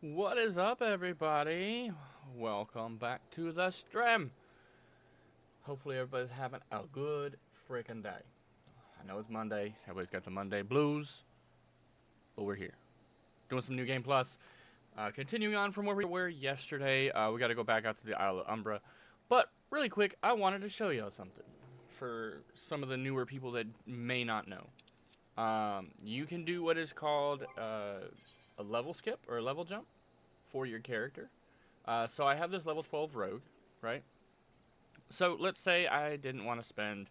What is up, everybody? Welcome back to the stream. Hopefully, everybody's having a good freaking day. I know it's Monday. Everybody's got the Monday blues, but we're here doing some new game plus. Continuing on from where we were yesterday, we got to go back out to the Isle of Umbra. But really quick, I wanted to show y'all something for some of the newer people that may not know. You can do what is called a level skip or a level jump for your character. So I have this level 12 rogue, right? So let's say I didn't want to spend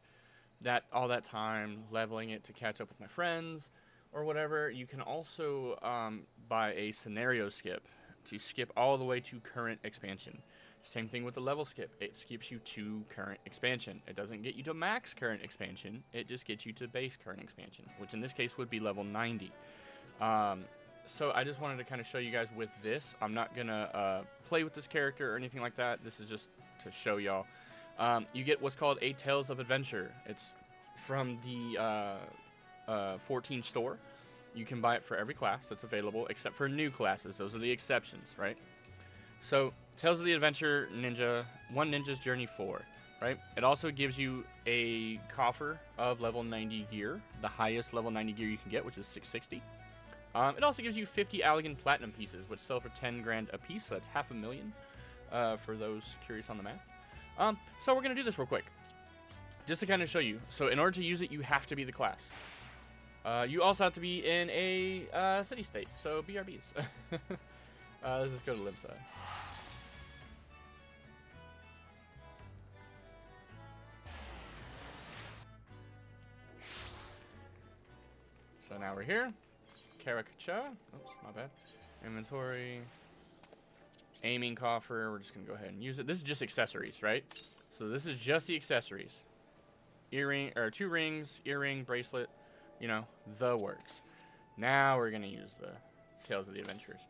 all that time leveling it to catch up with my friends or whatever. You can also buy a scenario skip to skip all the way to current expansion. Same thing with the level skip. It skips you to current expansion. It doesn't get you to max current expansion. It just gets you to base current expansion, which in this case would be level 90. So I just wanted to kind of show you guys with this. I'm not going to play with this character or anything like that. This is just to show y'all. You get what's called a Tales of Adventure. It's from the 14 store. You can buy it for every class that's available except for new classes. Those are the exceptions, right? So Tales of the Adventure Ninja, one Ninja's Journey 4, right? It also gives you a coffer of level 90 gear, the highest level 90 gear you can get, which is 660. It also gives you 50 Allegan Platinum pieces, which sell for 10 grand a piece, so that's $500,000 for those curious on the math. So we're going to do this real quick, just to kind of show you. So in order to use it, you have to be the class. You also have to be in a city-state, so BRBs. Let's just go to Libsa. So now we're here. Caricature. Oops, my bad. Inventory. Aiming coffer. We're just going to go ahead and use it. This is just accessories, right? So this is just the accessories. Earring, or 2 rings, earring, bracelet. You know, the works. Now we're going to use the Tales of the Adventures.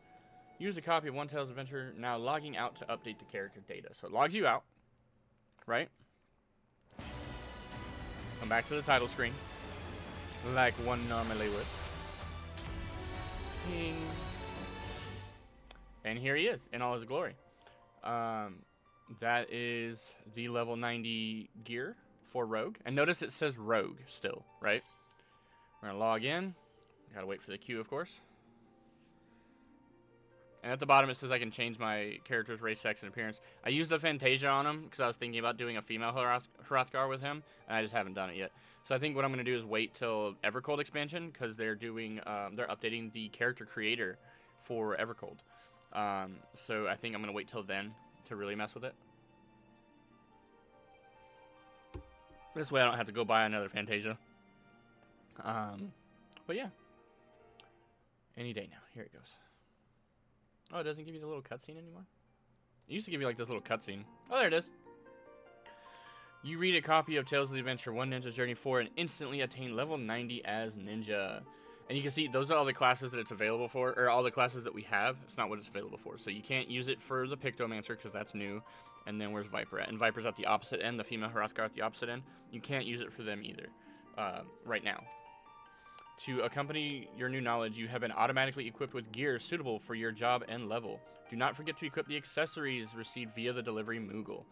Use a copy of one Tales of Adventure. Now logging out to update the character data. So it logs you out, right? Come back to the title screen. Like one normally would. Ping. And here he is in all his glory. That is the level 90 gear for Rogue. And notice it says Rogue still, right? We're going to log in. Gotta wait for the queue, of course. And at the bottom it says I can change my character's race, sex, and appearance. I used the Fantasia on him because I was thinking about doing a female Hrothgar with him, and I just haven't done it yet. So I think what I'm going to do is wait till Evercold expansion because they're doing, they're updating the character creator for Evercold. So I think I'm going to wait till then to really mess with it. This way I don't have to go buy another Fantasia. But yeah. Any day now. Here it goes. Oh, it doesn't give you the little cutscene anymore? It used to give you like this little cutscene. Oh, there it is. You read a copy of Tales of the Adventure 1 Ninja's Journey 4 and instantly attain level 90 as Ninja. And you can see those are all the classes that it's available for, or all the classes that we have. It's not what it's available for. So you can't use it for the Pictomancer because that's new. And then where's Viper at? And Viper's at the opposite end, the female Hrothgar at the opposite end. You can't use it for them either right now. To accompany your new knowledge, you have been automatically equipped with gear suitable for your job and level. Do not forget to equip the accessories received via the delivery Moogle.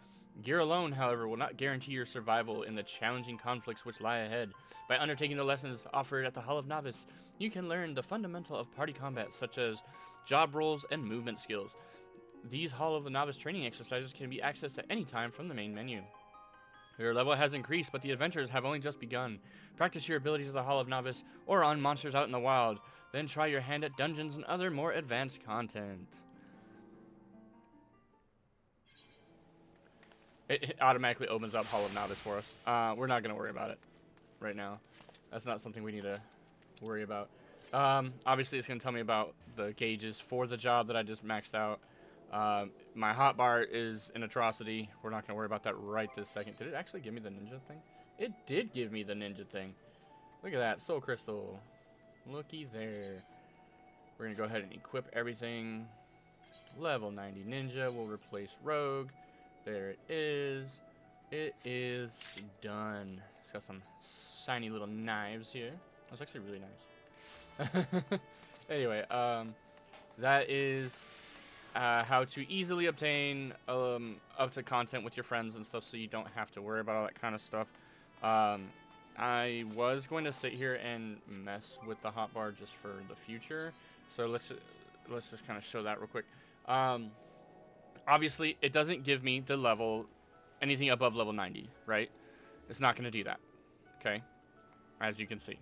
Gear alone, however, will not guarantee your survival in the challenging conflicts which lie ahead. By undertaking the lessons offered at the Hall of Novice, you can learn the fundamental of party combat, such as job roles and movement skills. These Hall of the Novice training exercises can be accessed at any time from the main menu. Your level has increased, but the adventures have only just begun. Practice your abilities at the Hall of Novice or on monsters out in the wild. Then try your hand at dungeons and other more advanced content. It automatically opens up Hall of Novice for us. We're not going to worry about it right now. That's not something we need to worry about. Obviously, it's going to tell me about the gauges for the job that I just maxed out. My hotbar is an atrocity. We're not going to worry about that right this second. Did it actually give me the ninja thing? It did give me the ninja thing. Look at that. Soul Crystal. Looky there. We're going to go ahead and equip everything. Level 90 ninja will replace rogue. There it is. It is done. It's got some shiny little knives here. That's actually really nice. Anyway, That is how to easily obtain up to content with your friends and stuff, so you don't have to worry about all that kind of stuff. I was going to sit here and mess with the hotbar just for the future, so let's just kind of show that real quick. Obviously, it doesn't give me the level, anything above level 90, right? It's not going to do that, okay? As you can see.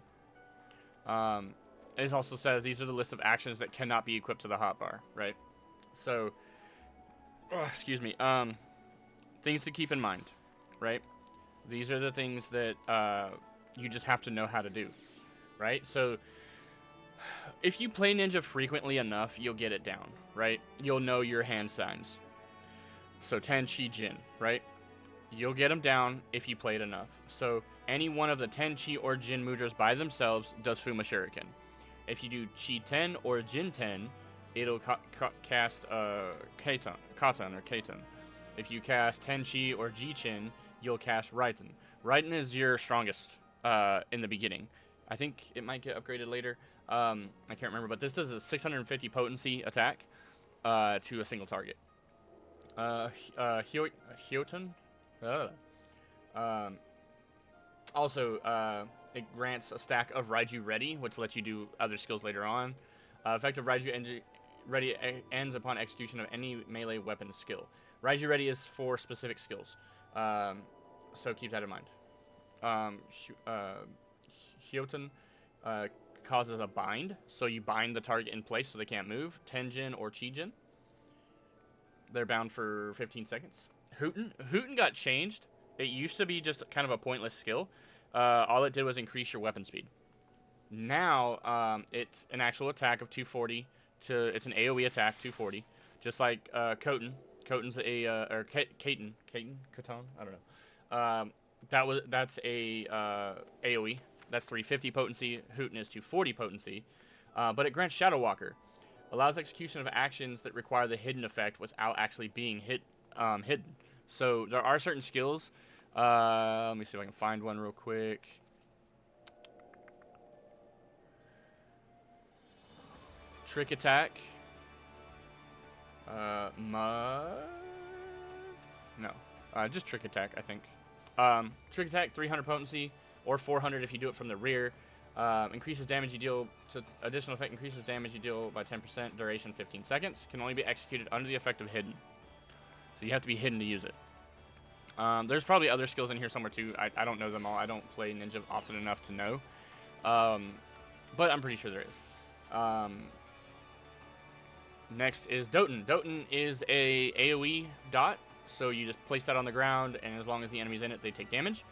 It also says these are the list of actions that cannot be equipped to the hotbar, right? So, excuse me, things to keep in mind, right? These are the things that you just have to know how to do, right? So, if you play Ninja frequently enough, you'll get it down, right? You'll know your hand signs. So, Ten, Chi, Jin, right? You'll get them down if you play it enough. So, any one of the Ten, Chi, or Jin mudras by themselves does Fuma Shuriken. If you do Chi 10 or Jin 10, it'll cast Katan or Katan. If you cast Tenchi or Jichin, you'll cast Raiten. Raiten is your strongest in the beginning. I think it might get upgraded later. I can't remember, but this does a 650 potency attack to a single target. Hyoten? Also, it grants a stack of Raiju Ready, which lets you do other skills later on. Effective Raiju Ready ends upon execution of any melee weapon skill. Raiju Ready is for specific skills, so keep that in mind. Hyoten causes a bind, so you bind the target in place so they can't move. Tenjin or Chijin, they're bound for 15 seconds. Hooten got changed. It used to be just kind of a pointless skill. All it did was increase your weapon speed. Now, it's an actual attack of 240 it's an AoE attack, 240. Just like, Koten. Koten's or Katan, I don't know. That's a, AoE. That's 350 potency. Hooten is 240 potency. But it grants Shadow Walker. Allows execution of actions that require the hidden effect without actually being hidden. So, there are certain skills. Let me see if I can find one real quick. Trick attack. Just trick attack, I think. Trick attack, 300 potency, or 400 if you do it from the rear. Increases damage you deal to additional effect. Increases damage you deal by 10%. Duration 15 seconds. Can only be executed under the effect of hidden. So you have to be hidden to use it. There's probably other skills in here somewhere too. I don't know them all. I don't play Ninja often enough to know. But I'm pretty sure there is. Next is Doten. Doten is a AoE dot. So you just place that on the ground, and as long as the enemy's in it, they take damage.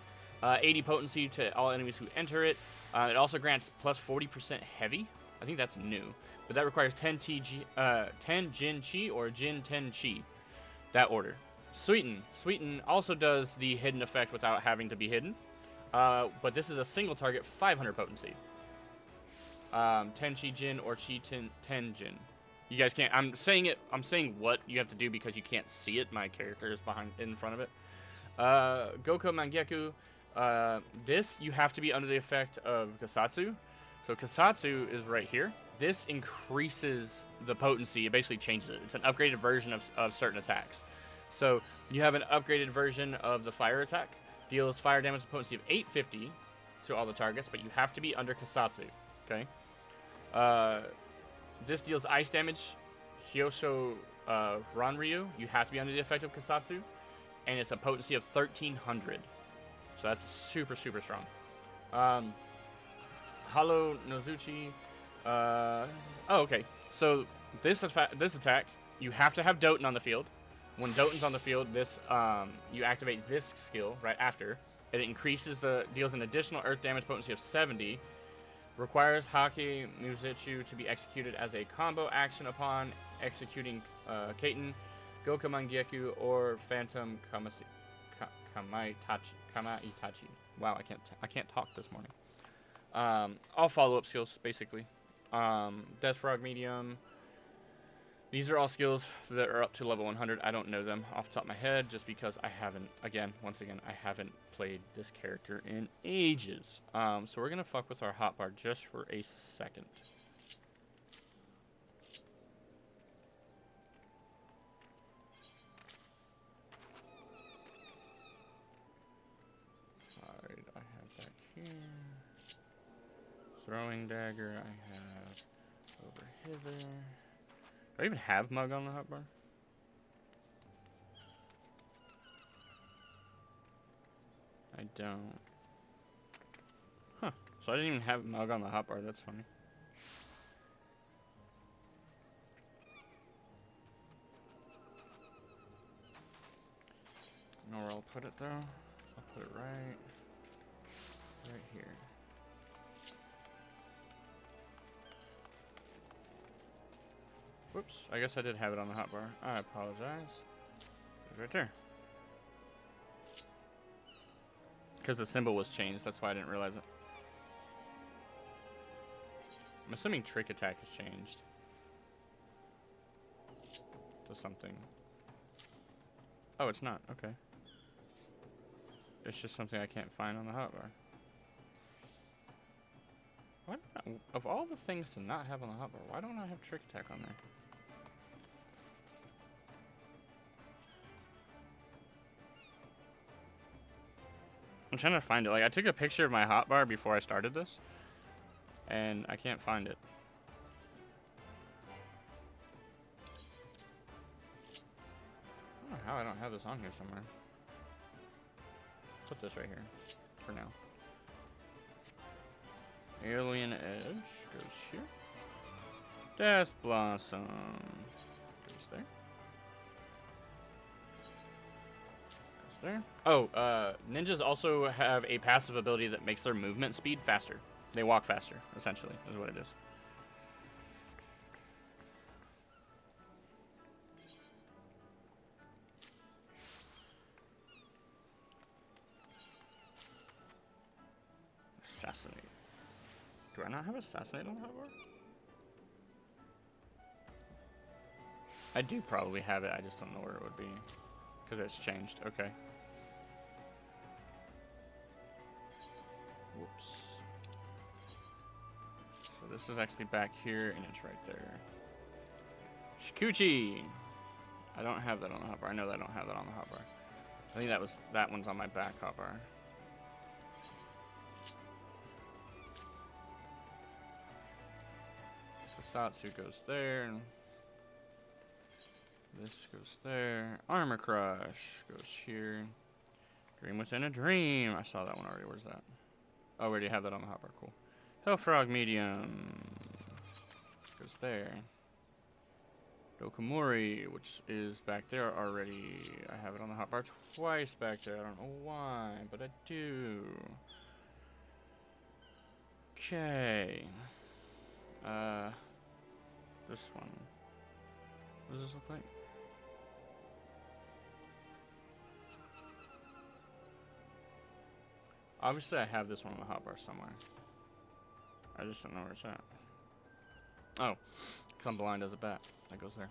80 potency to all enemies who enter it. It also grants plus 40% heavy. I think that's new. But that requires 10 Jin Chi or Jin 10 Chi. That order. Sweeten. Sweeten also does the hidden effect without having to be hidden. But this is a single target, 500 potency. 10 Chi Jin or Chi 10 Jin. You guys can't. I'm saying what you have to do because you can't see it. My character is in front of it. Goko Mangeku. This you have to be under the effect of Kasatsu. So Kasatsu is right here. This increases the potency. It basically changes it. It's an upgraded version of certain attacks. So you have an upgraded version of the fire attack. Deals fire damage with potency of 850 to all the targets, but you have to be under Kasatsu. Okay. This deals ice damage. Hyosho Ranryu. You have to be under the effect of Kasatsu. And it's a potency of 1300. So that's super, super strong. Halo Nozuchi. Okay. So this attack, you have to have Doten on the field. When Doten's on the field, you activate this skill right after. It deals an additional earth damage potency of 70. Requires Haki Muzetsu to be executed as a combo action upon executing Kaiten, Goka Mangekyu, or Phantom Kamaitachi. Wow, I can't talk this morning. All follow-up skills, basically. Death Frog Medium. These are all skills that are up to level 100. I don't know them off the top of my head just because I haven't, once again, I haven't played this character in ages. So we're going to fuck with our hotbar just for a second. have back here. Throwing dagger I have over hither. Do I even have mug on the hotbar? I don't. Huh. So I didn't even have mug on the hotbar. That's funny. I know where I'll put it though. I'll put it right here. Whoops. I guess I did have it on the hotbar. I apologize. It's right there. Because the symbol was changed, that's why I didn't realize it. I'm assuming trick attack has changed to something. Oh, it's not. Okay. It's just something I can't find on the hotbar. Why not, of all the things to not have on the hotbar, why don't I have trick attack on there? I'm trying to find it. Like, I took a picture of my hotbar before I started this, and I can't find it. I don't know how I don't have this on here somewhere. Put this right here for now. Alien Edge goes here. Death Blossom goes there. Goes there. Oh, ninjas also have a passive ability that makes their movement speed faster. They walk faster, essentially, is what it is. Assassinate. Do I not have Assassinate on the hotbar? I do probably have it, I just don't know where it would be. Because it's changed, okay. Whoops. So this is actually back here, and it's right there. Shikuchi! I don't have that on the hotbar. I know that I don't have that on the hotbar. I think that one's on my back hotbar. Satsu goes there. This goes there. Armor Crush goes here. Dream Within a Dream. I saw that one already. Where's that? Oh, we already have that on the hotbar. Cool. Hellfrog Medium goes there. Dokomori, which is back there already. I have it on the hotbar twice back there. I don't know why, but I do. Okay. This one. What does this look like? Obviously, I have this one on the hotbar somewhere. I just don't know where it's at. Oh, because I'm blind as a bat. That goes there.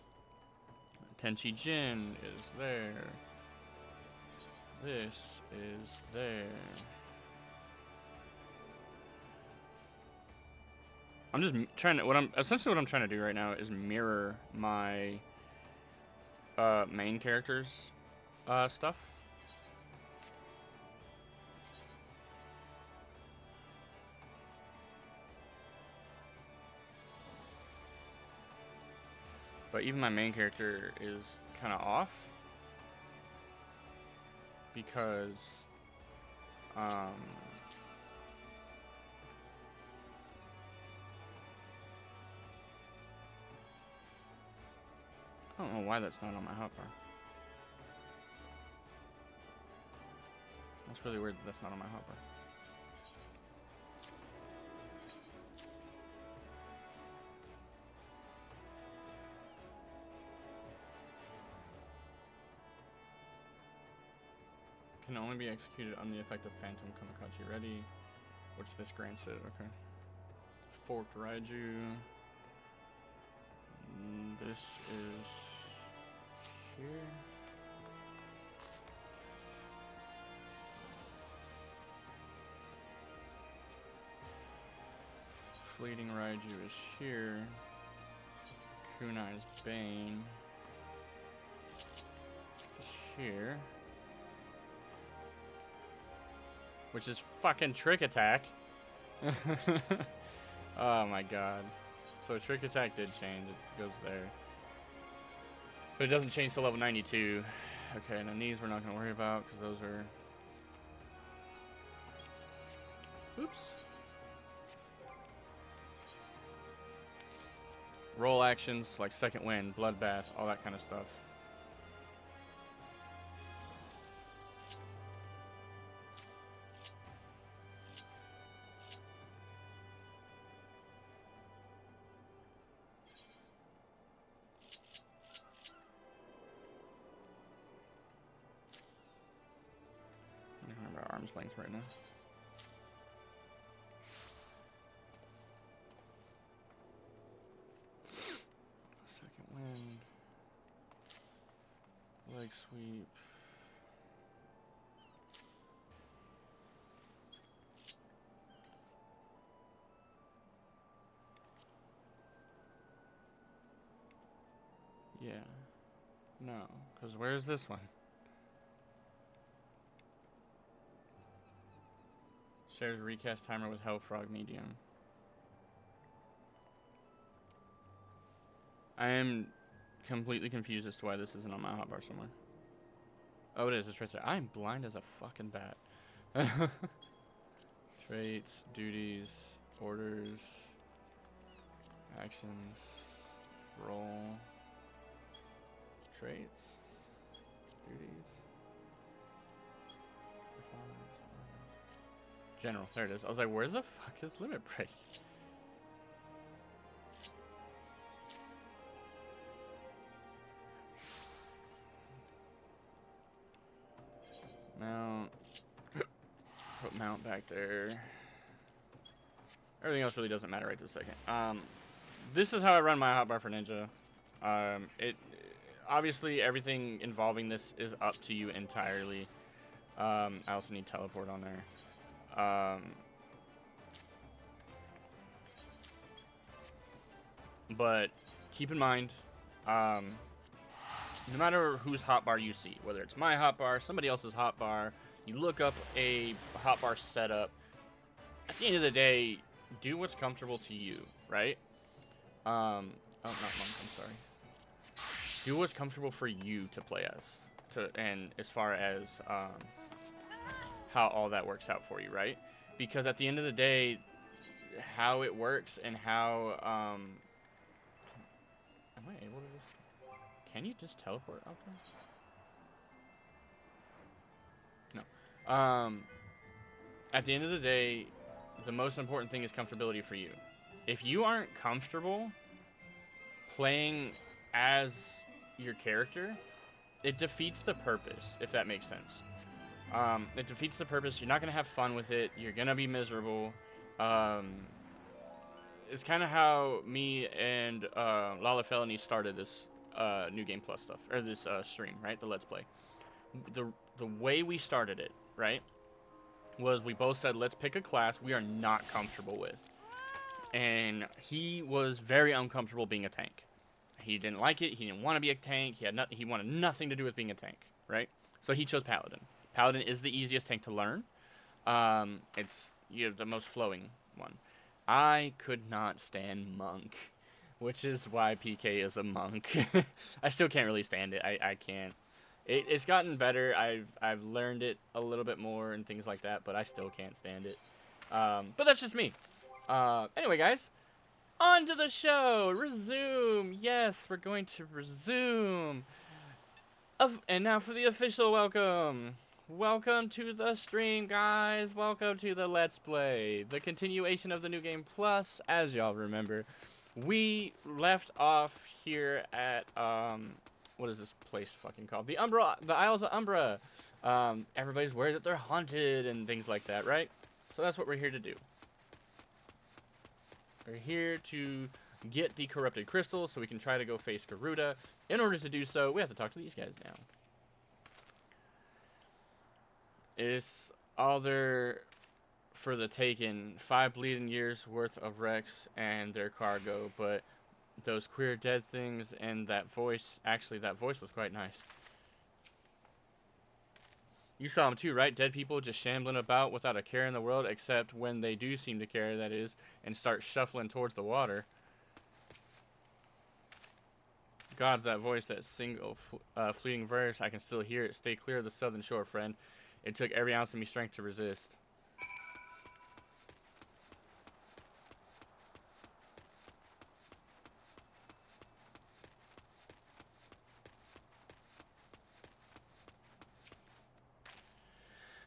Tenchi Jin is there. This is there. I'm just trying to, essentially what I'm trying to do right now is mirror my main character's stuff. But even my main character is kind of off because I don't know why that's not on my hotbar. That's really weird that that's not on my hotbar. Can only be executed on the effect of Phantom Kamikaze Ready, which this grants it. Okay. Forked Raiju. This is here. Fleeting Raiju is here. Kunai's Bane is here. which is fucking trick attack. Oh my god. So trick attack did change. It goes there. But it doesn't change to level 92. Okay, and then these we're not going to worry about because those are... Oops. Roll actions like Second Wind, Bloodbath, all that kind of stuff. I don't remember arm's length right now. Second Wind. Leg sweep. Yeah. No, because where's this one? Shares recast timer with Hellfrog Medium. I am completely confused as to why this isn't on my hotbar somewhere. Oh, it is. It's right there. I am blind as a fucking bat. Traits, duties, orders, actions, roll, traits, duties, performance, general. There it is. I was like, where the fuck is limit break? Mount. Put mount back there. Everything else really doesn't matter right this second. This is how I run my hotbar for Ninja. Obviously everything involving this is up to you entirely. I also need teleport on there. But keep in mind, no matter whose hotbar you see, whether it's my hotbar, somebody else's hotbar, you look up a hotbar setup. At the end of the day, do what's comfortable to you, right? Oh, not monk, I'm sorry. Do what's comfortable for you to play as, and as far as how all that works out for you, right? Because at the end of the day, how it works and how am I able to just? Can you just teleport out there? No. At the end of the day, the most important thing is comfortability for you. If you aren't comfortable playing as your character, it defeats the purpose, if that makes sense. It defeats the purpose. You're not going to have fun with it. You're going to be miserable. It's kind of how me and Lala Felony started this New Game Plus stuff, or this stream, right? The Let's Play. The way we started it, right, was we both said, let's pick a class we are not comfortable with. And he was very uncomfortable being a tank. He didn't like it. He didn't want to be a tank. He wanted nothing to do with being a tank, right? So he chose Paladin. Paladin is the easiest tank to learn. It's the most flowing one. I could not stand Monk, which is why PK is a Monk. I still can't really stand it. I can't. It's gotten better. I've learned it a little bit more and things like that, but I still can't stand it. But that's just me. Anyway, guys, on to the show. Resume. Yes, we're going to resume. And now for the official welcome. Welcome to the stream, guys. Welcome to the Let's Play. The continuation of the New Game Plus. As y'all remember, we left off here at, what is this place fucking called? The Isles of Umbra. Everybody's worried that they're haunted and things like that, right? So that's what we're here to do. We're here to get the corrupted crystal so we can try to go face Garuda. In order to do so, we have to talk to these guys now. It's all there for the taking. 5 bleeding years worth of wrecks and their cargo, but those queer dead things and that voice, actually that voice was quite nice. You saw them too, right? Dead people just shambling about without a care in the world, except when they do seem to care, that is, and start shuffling towards the water. God's that voice, that single fleeting verse. I can still hear it. Stay clear of the southern shore, friend. It took every ounce of me strength to resist.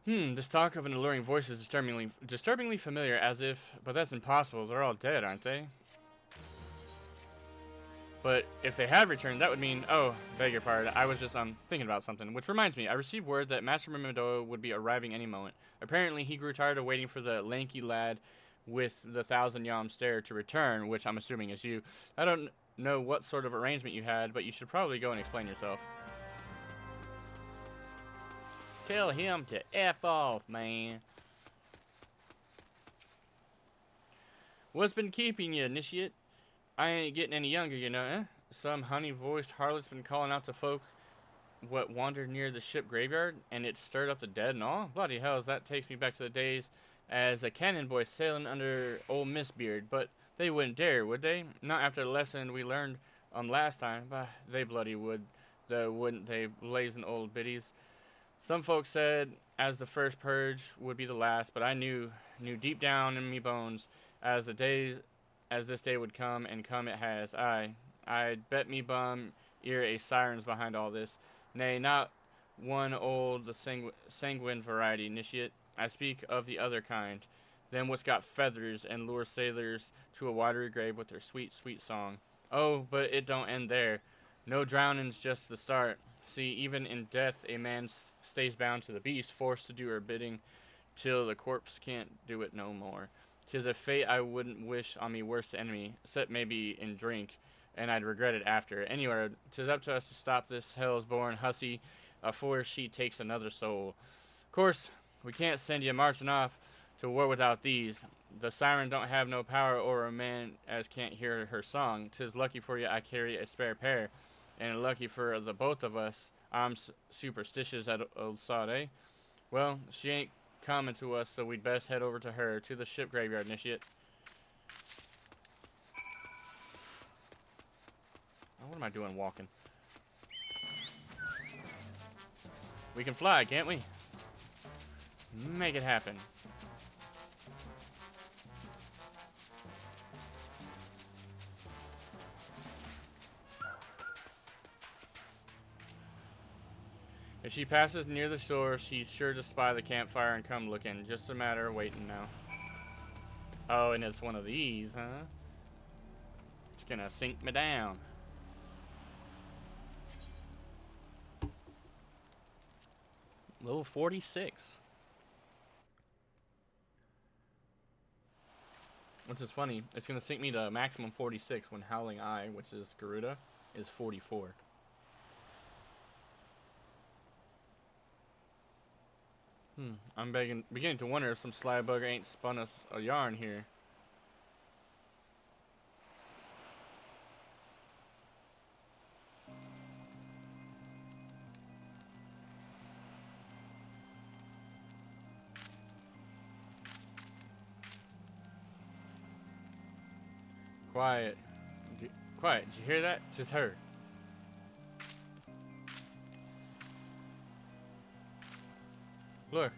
This talk of an alluring voice is disturbingly familiar, as if... But that's impossible. They're all dead, aren't they? But if they had returned, that would mean... Oh, beg your pardon. I was just thinking about something. Which reminds me, I received word that Master Mimidoa would be arriving any moment. Apparently, he grew tired of waiting for the lanky lad with the 1,000-yam stare to return, which I'm assuming is you. I don't know what sort of arrangement you had, but you should probably go and explain yourself. Tell him to F off, man. What's been keeping you, initiate? I ain't getting any younger, you know, eh? Some honey-voiced harlot's been calling out to folk what wandered near the ship graveyard, and it stirred up the dead and all? Bloody hells, that takes me back to the days as a cannon boy sailing under old Mistbeard, but they wouldn't dare, would they? Not after the lesson we learned last time. Bah, they bloody would, though, wouldn't they, blazing old biddies? Some folks said as the first purge would be the last, but I knew deep down in me bones as this day would come, and come it has. I'd bet me bum ear a siren's behind all this. Nay, not one old, the sanguine variety, initiate. I speak of the other kind, them what's got feathers and lure sailors to a watery grave with their sweet, sweet song. Oh, but it don't end there. No drowning's just the start. See, even in death, a man stays bound to the beast, forced to do her bidding, till the corpse can't do it no more. 'Tis a fate I wouldn't wish on me worst enemy, except maybe in drink, and I'd regret it after. Anyway, 'tis up to us to stop this hell's born hussy afore she takes another soul. Of course, we can't send you marching off to war without these. The siren don't have no power over a man as can't hear her song. 'Tis lucky for you I carry a spare pair, and lucky for the both of us I'm superstitious at old sod, eh? Well, she ain't coming to us, so we'd best head over to her, to the ship graveyard, initiate. Oh, what am I doing walking? We can fly, can't we? Make it happen. If she passes near the shore, she's sure to spy the campfire and come looking. Just a matter of waiting now. Oh, and it's one of these, huh? It's gonna sink me down. Level 46. Which is funny. It's gonna sink me to maximum 46 when Howling Eye, which is Garuda, is 44. I'm beginning to wonder if some sly bugger ain't spun us a yarn here. Quiet. Quiet. Did you hear that? It's just her. Look,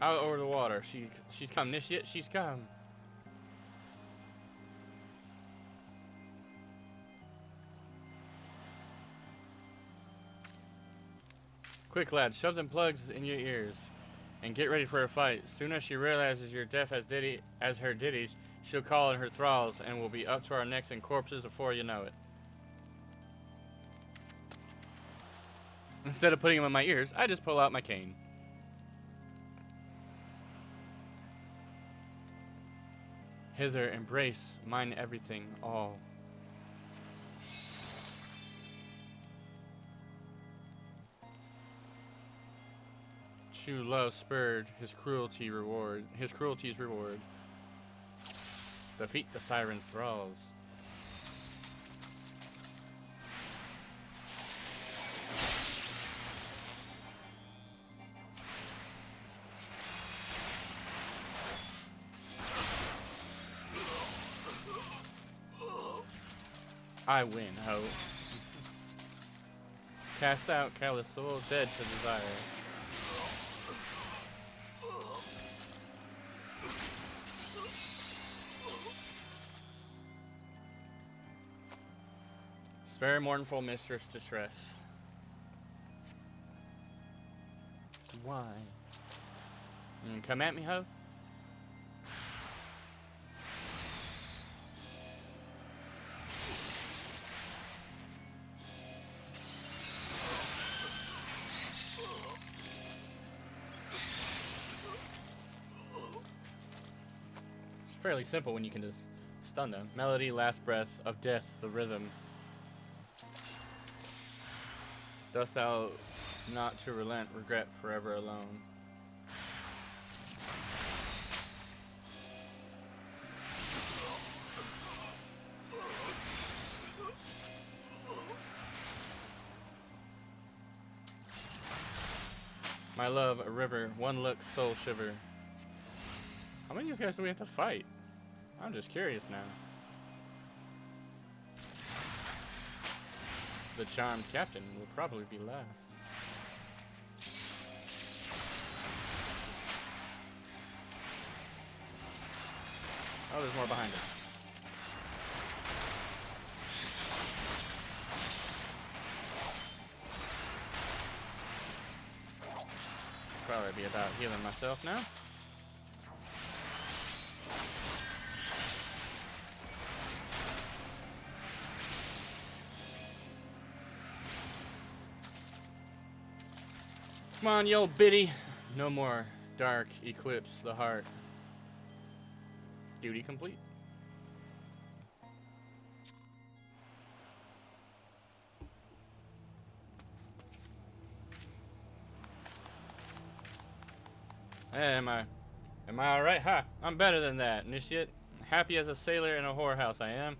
out over the water. She's come, initiate. She's come. Quick, lad, shove them plugs in your ears, and get ready for a fight. Soon as she realizes you're deaf as her ditties, she'll call in her thralls, and we'll be up to our necks in corpses before you know it. Instead of putting them in my ears, I just pull out my cane. Hither, embrace mine everything, all. True love spurred his cruelty's reward. Defeat the siren's thralls. I win, ho. Cast out callous soul, dead to desire. Spare mournful mistress distress. Why? Come at me, ho? It's fairly simple when you can just stun them. Melody, last breath of death, the rhythm. Dost thou not to relent, regret forever alone. My love, a river, one look, soul shiver. How many of these guys do we have to fight? I'm just curious now. The charmed captain will probably be last. Oh, there's more behind us. Probably be about healing myself now. Come on, you old biddy. No more dark eclipse the heart. Duty complete. Hey, am I alright? Ha! I'm better than that, initiate. Happy as a sailor in a whorehouse I am.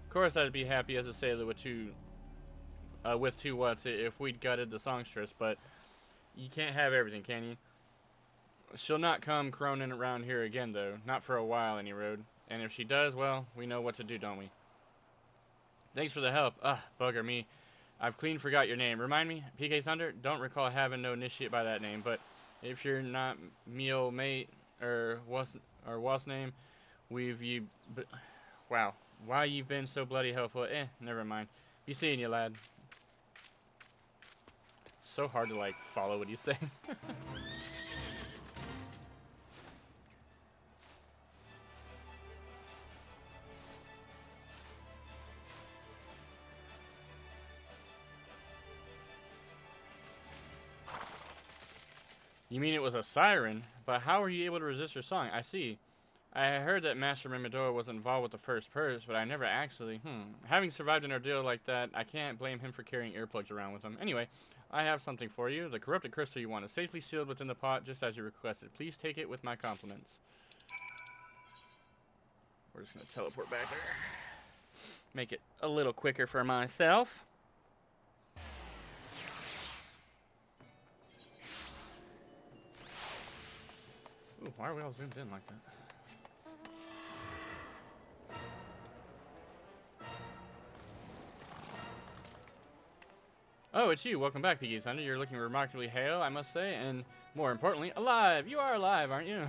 Of course I'd be happy as a sailor with two what's if we'd gutted the songstress, but you can't have everything, can you? She'll not come croning around here again, though. Not for a while, any road. And if she does, well, we know what to do, don't we? Thanks for the help. Bugger me. I've clean forgot your name. Remind me? PK Thunder? Don't recall having no initiate by that name, but if you're not me old mate, or was name, wow. Why you've been so bloody helpful. Never mind. Be seeing you, lad. So hard to, like, follow what you say. You mean it was a siren? But how were you able to resist her song? I see. I heard that Master Mimidor was involved with the first purse, but I never actually, Having survived an ordeal like that, I can't blame him for carrying earplugs around with him. Anyway, I have something for you. The corrupted crystal you want is safely sealed within the pot, just as you requested. Please take it with my compliments. We're just going to teleport back there. Make it a little quicker for myself. Ooh, why are we all zoomed in like that? Oh, it's you. Welcome back, PK Thunder. You're looking remarkably hale, I must say, and more importantly, alive. You are alive, aren't you?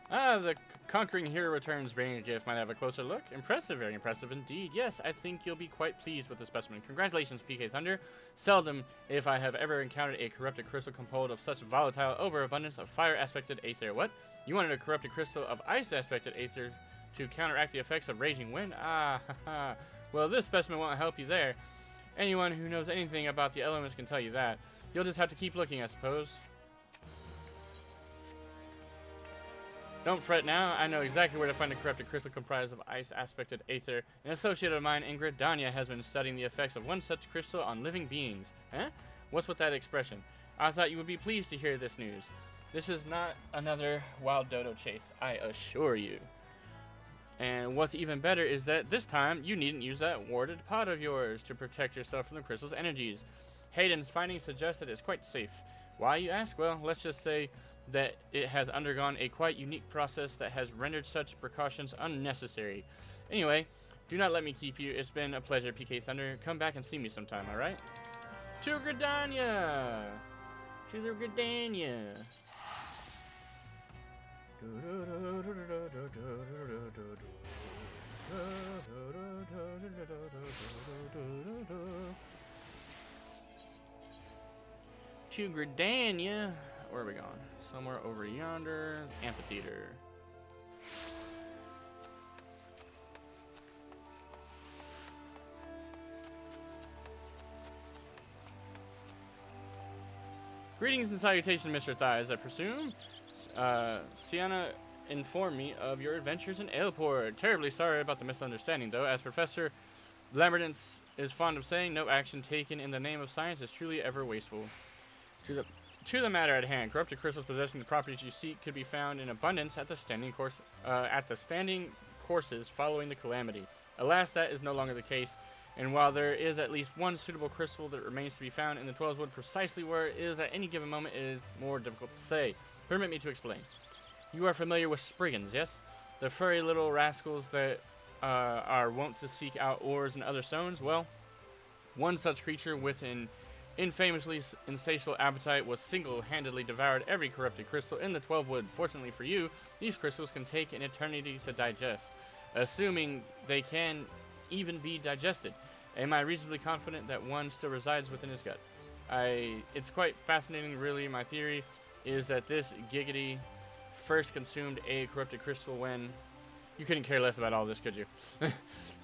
The conquering hero returns, bringing a gift. Might have a closer look. Impressive, very impressive indeed. Yes, I think you'll be quite pleased with the specimen. Congratulations, PK Thunder. Seldom, if I have ever encountered a corrupted crystal composed of such volatile overabundance of fire-aspected aether. What? You wanted a corrupted crystal of ice-aspected aether to counteract the effects of raging wind? Ah, haha. Well, this specimen won't help you there. Anyone who knows anything about the elements can tell you that. You'll just have to keep looking, I suppose. Don't fret now. I know exactly where to find a corrupted crystal comprised of ice-aspected aether. An associate of mine, Ingrid Danya, has been studying the effects of one such crystal on living beings. Huh? What's with that expression? I thought you would be pleased to hear this news. This is not another wild dodo chase, I assure you. And what's even better is that this time, you needn't use that warded pot of yours to protect yourself from the crystal's energies. Hayden's findings suggest that it's quite safe. Why, you ask? Well, let's just say that it has undergone a quite unique process that has rendered such precautions unnecessary. Anyway, Do not let me keep you. It's been a pleasure, PK Thunder. Come back and see me sometime, alright? To Gridania! To the Gridania! To Gridania! Where are we going? Somewhere over yonder. Amphitheater. Greetings and salutations, Mr. Thighs, I presume. Sienna informed me of your adventures in Aleport. Terribly sorry about the misunderstanding, though. As Professor Lambert is fond of saying, no action taken in the name of science is truly ever wasteful. To the matter at hand, corrupted crystals possessing the properties you seek could be found in abundance at the standing courses following the calamity. Alas, that is no longer the case. And while there is at least one suitable crystal that remains to be found in the 12's Wood, precisely where it is at any given moment is more difficult to say. Permit me to explain. You are familiar with Spriggans, yes? The furry little rascals that are wont to seek out ores and other stones? Well, one such creature with an infamously insatiable appetite was single-handedly devoured every corrupted crystal in the 12 Wood. Fortunately for you, these crystals can take an eternity to digest, assuming they can even be digested. Am I reasonably confident that one still resides within his gut? It's quite fascinating, really. My theory is that this Giggity first consumed a corrupted crystal when... You couldn't care less about all this, could you?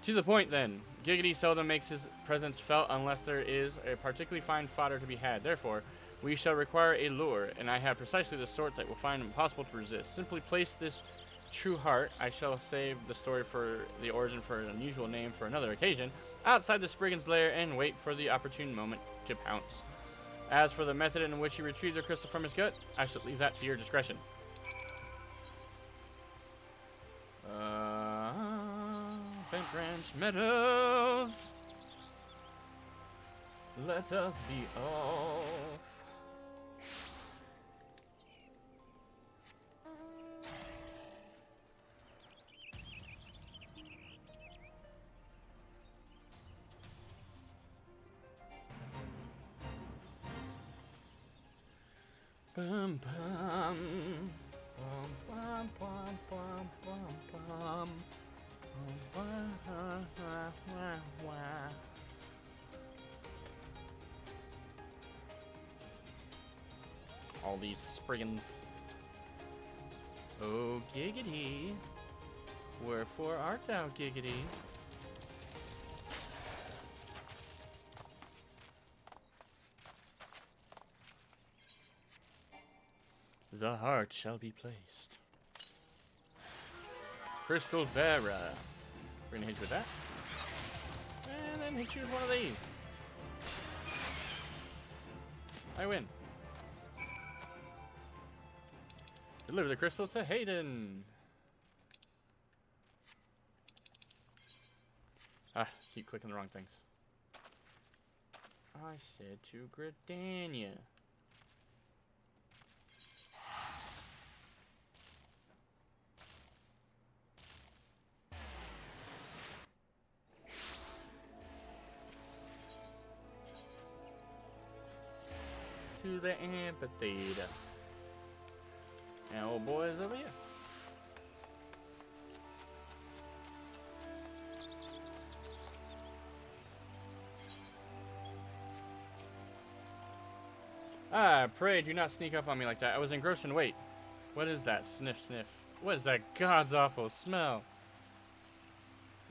To the point, then. Giggity seldom makes his presence felt unless there is a particularly fine fodder to be had. Therefore, we shall require a lure, and I have precisely the sort that will find it impossible to resist. Simply place this true heart, I shall save the story for the origin for an unusual name for another occasion, outside the Spriggan's lair and wait for the opportune moment to pounce. As for the method in which you retrieve the crystal from his gut, I shall leave that to your discretion. Bent Branch Meadows. Let us be off. Bum bum bum bum bum bum bum bum. All these Spriggans. Oh, Giggity. Wherefore art thou, Giggity? The heart shall be placed. Crystal Bearer. We're gonna hit you with that. And then hit you with one of these. I win. Deliver the crystal to Hayden. Ah, keep clicking the wrong things. I said to Gridania. To the amphitheater. And old boy is over here. Ah, pray do not sneak up on me like that. I was engrossed in wait. What is that? Sniff, sniff. What is that god's awful smell?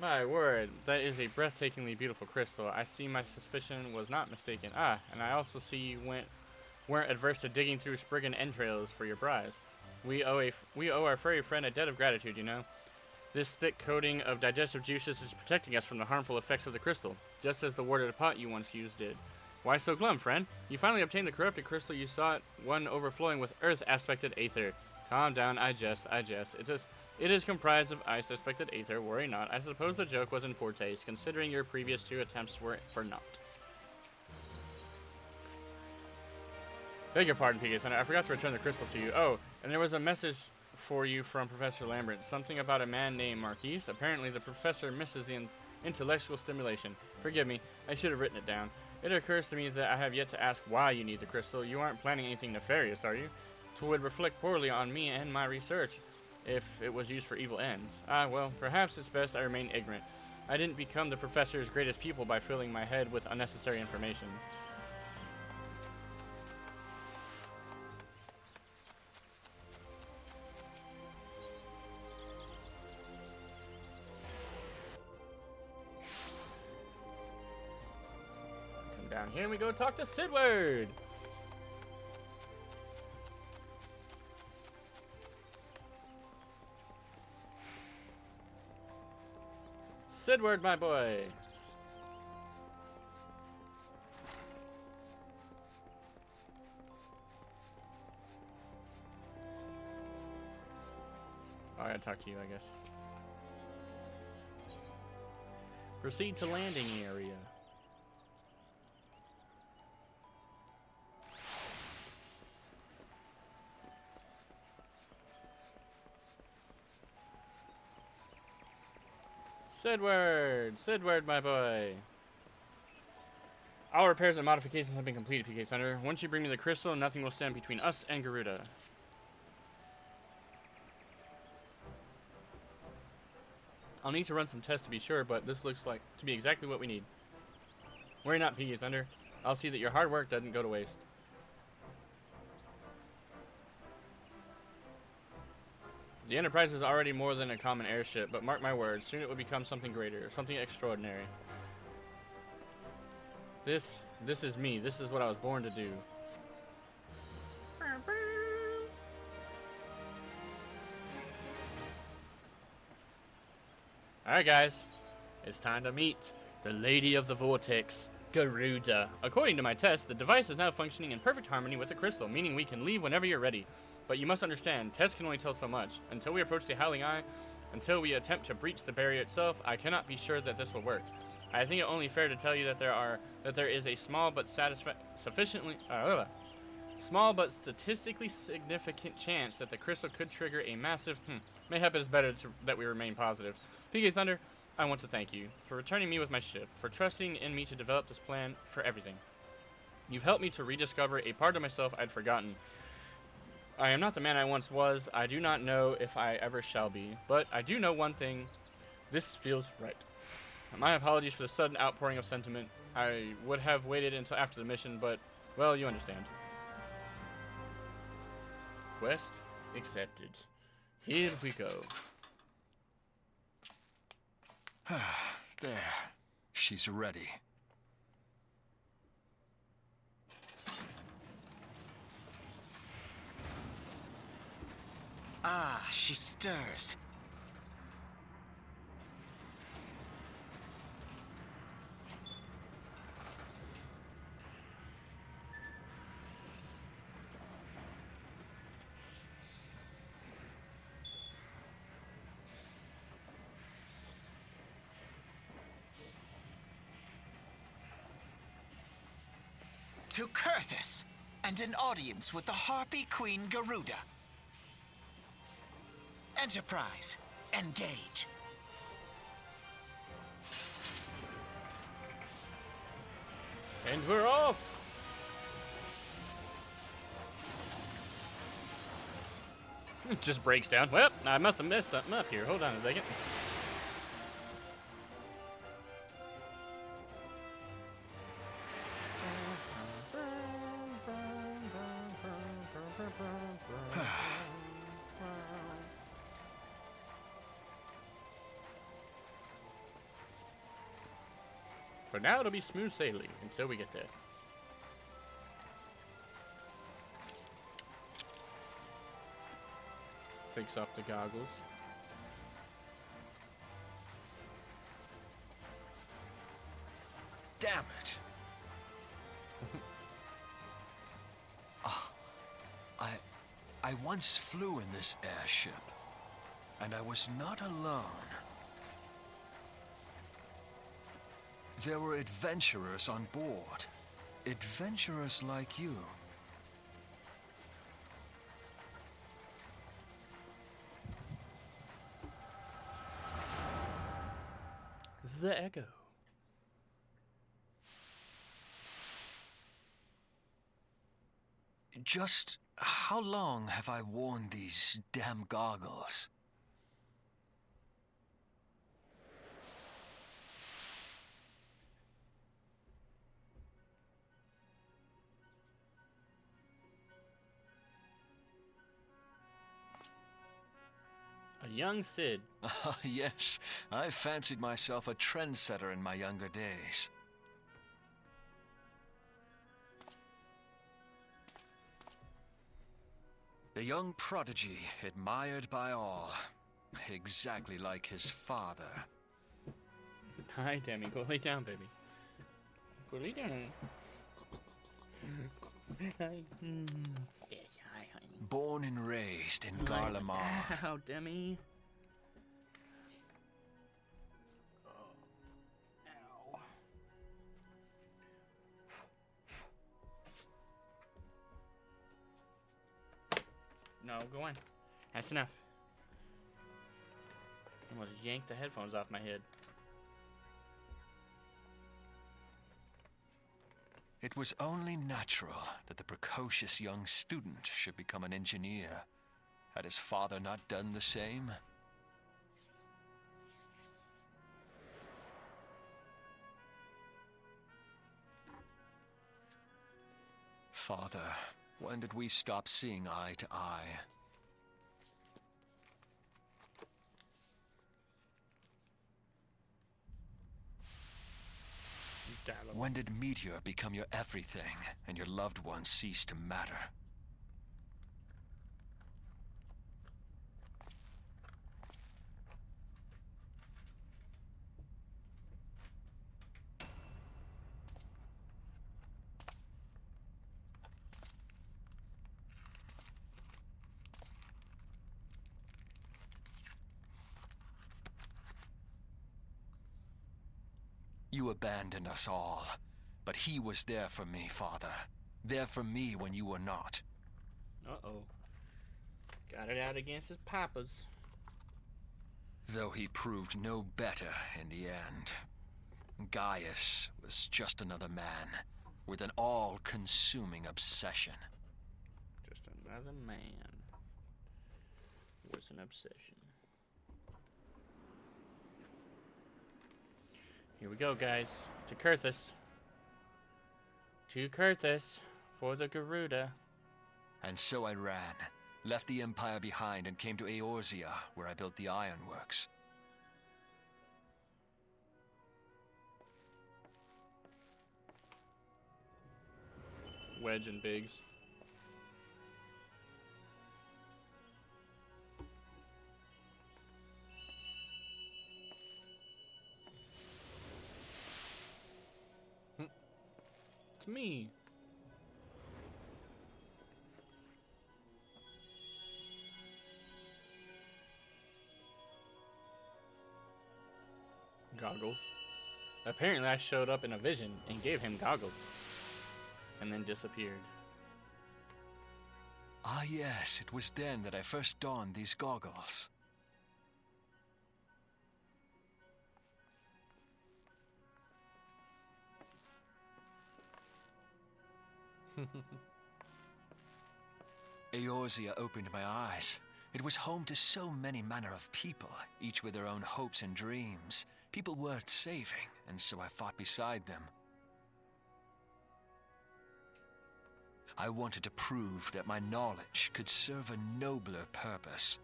My word, that is a breathtakingly beautiful crystal. I see my suspicion was not mistaken. Ah, and I also see you weren't adverse to digging through Spriggan entrails for your prize. We owe our furry friend a debt of gratitude, you know. This thick coating of digestive juices is protecting us from the harmful effects of the crystal, just as the warded pot you once used did. Why so glum, friend? You finally obtained the corrupted crystal you sought, one overflowing with earth-aspected aether. Calm down, I jest. It is comprised of ice-aspected aether, worry not. I suppose the joke was in poor taste, considering your previous 2 attempts were for naught. Beg your pardon, PK Thunder. I forgot to return the crystal to you. Oh, and there was a message for you from Professor Lambert. Something about a man named Marquise. Apparently, the professor misses the intellectual stimulation. Forgive me, I should have written it down. It occurs to me that I have yet to ask why you need the crystal. You aren't planning anything nefarious, are you? It would reflect poorly on me and my research if it was used for evil ends. Ah, well, perhaps it's best I remain ignorant. I didn't become the professor's greatest pupil by filling my head with unnecessary information. Come down here and we go talk to Sidward. Sidward, my boy. Oh, I gotta talk to you, I guess. Proceed to landing area. Sidward, my boy. All repairs and modifications have been completed, PK Thunder. Once you bring me the crystal, nothing will stand between us and Garuda. I'll need to run some tests to be sure, but this looks like to be exactly what we need. Worry not, PK Thunder. I'll see that your hard work doesn't go to waste. The Enterprise is already more than a common airship, but mark my words, soon it will become something greater, something extraordinary. This is me. This is what I was born to do. Alright guys, it's time to meet the Lady of the Vortex, Garuda. According to my test, the device is now functioning in perfect harmony with the crystal, meaning we can leave whenever you're ready. But you must understand, tests can only tell so much. Until we approach the Howling Eye, until we attempt to breach the barrier itself, I cannot be sure that this will work. I think it only fair to tell you that there is a small but statistically significant chance that the crystal could trigger a massive. Mayhap it is better that we remain positive. PK Thunder, I want to thank you for returning me with my ship, for trusting in me to develop this plan, for everything. You've helped me to rediscover a part of myself I'd forgotten. I am not the man I once was. I do not know if I ever shall be. But I do know one thing. This feels right. My apologies for the sudden outpouring of sentiment. I would have waited until after the mission, but, well, you understand. Quest accepted. Here we go. There. She's ready. Ah, she stirs. To Kurthus, and an audience with the Harpy Queen Garuda. Enterprise, engage. And we're off! It just breaks down. Well, I must have messed something up here. Hold on a second. For now, it'll be smooth sailing until we get there. Takes off the goggles. Damn it. I once flew in this airship, and I was not alone. There were adventurers on board. Adventurers like you. the echo. Just how long have I worn these damn goggles? A young Cid. Ah, yes. I fancied myself a trendsetter in my younger days. The young prodigy, admired by all. Exactly like his father. Hi, Demi. Go lay down, baby. Go lay down. Hi. Yes, hi, honey. Born and raised in Garlemald. Ow, Demi. Ow. No, go on. That's enough. Almost yanked the headphones off my head. It was only natural that the precocious young student should become an engineer. Had his father not done the same? Father, when did we stop seeing eye to eye? When did Meteor become your everything, and your loved ones cease to matter? You abandoned us all, but he was there for me, Father. There for me when you were not. Uh-oh. Got it out against his papas. Though he proved no better in the end. Gaius was just another man, with an all-consuming obsession. Just another man with an obsession. Here we go, guys. To Kurthus. To Kurthus for the Garuda. And so I ran, left the Empire behind and came to Eorzea, where I built the ironworks. Wedge and Biggs. It's me. Goggles. Apparently I showed up in a vision and gave him goggles. And then disappeared. Ah yes, it was then that I first donned these goggles. Eorzea opened my eyes. It was home to so many manner of people, each with their own hopes and dreams. People worth saving, and so I fought beside them. I wanted to prove that my knowledge could serve a nobler purpose.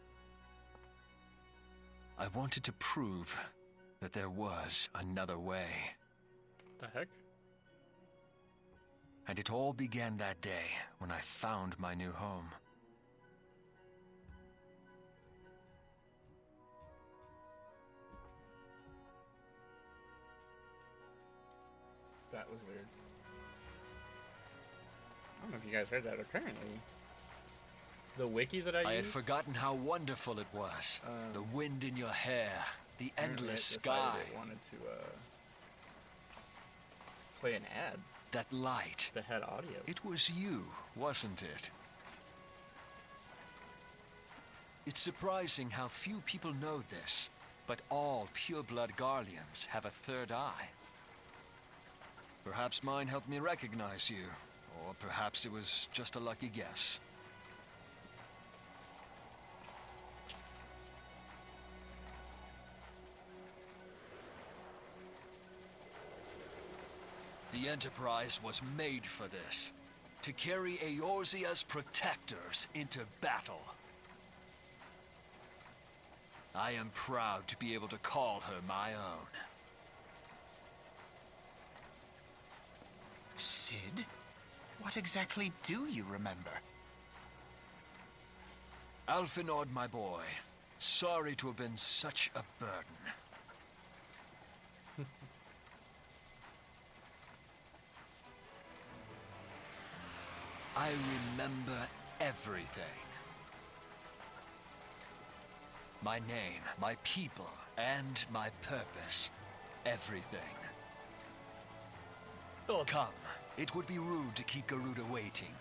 I wanted to prove that there was another way. The heck? And it all began that day when I found my new home. That was weird. I don't know if you guys heard that. Apparently, the wiki that I had used, forgotten how wonderful it was. The wind in your hair, the endless sky. It wanted to play an ad That light. that had audio. It was you, wasn't it? It's surprising how few people know this, But all pure-blood Garleans have a third eye. Perhaps mine helped me recognize you, or perhaps it was just a lucky guess. The Enterprise was made for this, to carry Eorzea's protectors into battle. I am proud to be able to call her my own. Sid? What exactly do you remember? Alphinaud, my boy. Sorry to have been such a burden. I remember everything. My name, my people, and my purpose. Everything. Oh. Come, it would be rude to keep Garuda waiting.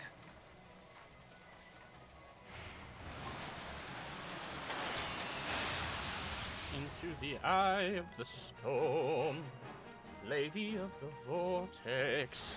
Into the eye of the storm, Lady of the Vortex.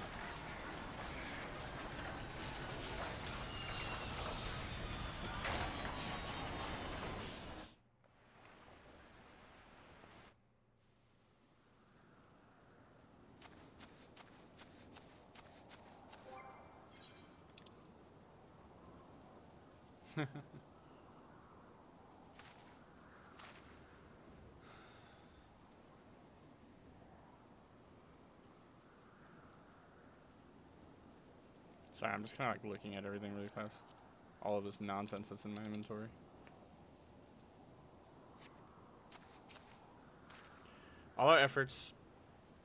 Sorry, I'm just kind of like looking at everything really fast. All of this nonsense that's in my inventory. All our efforts,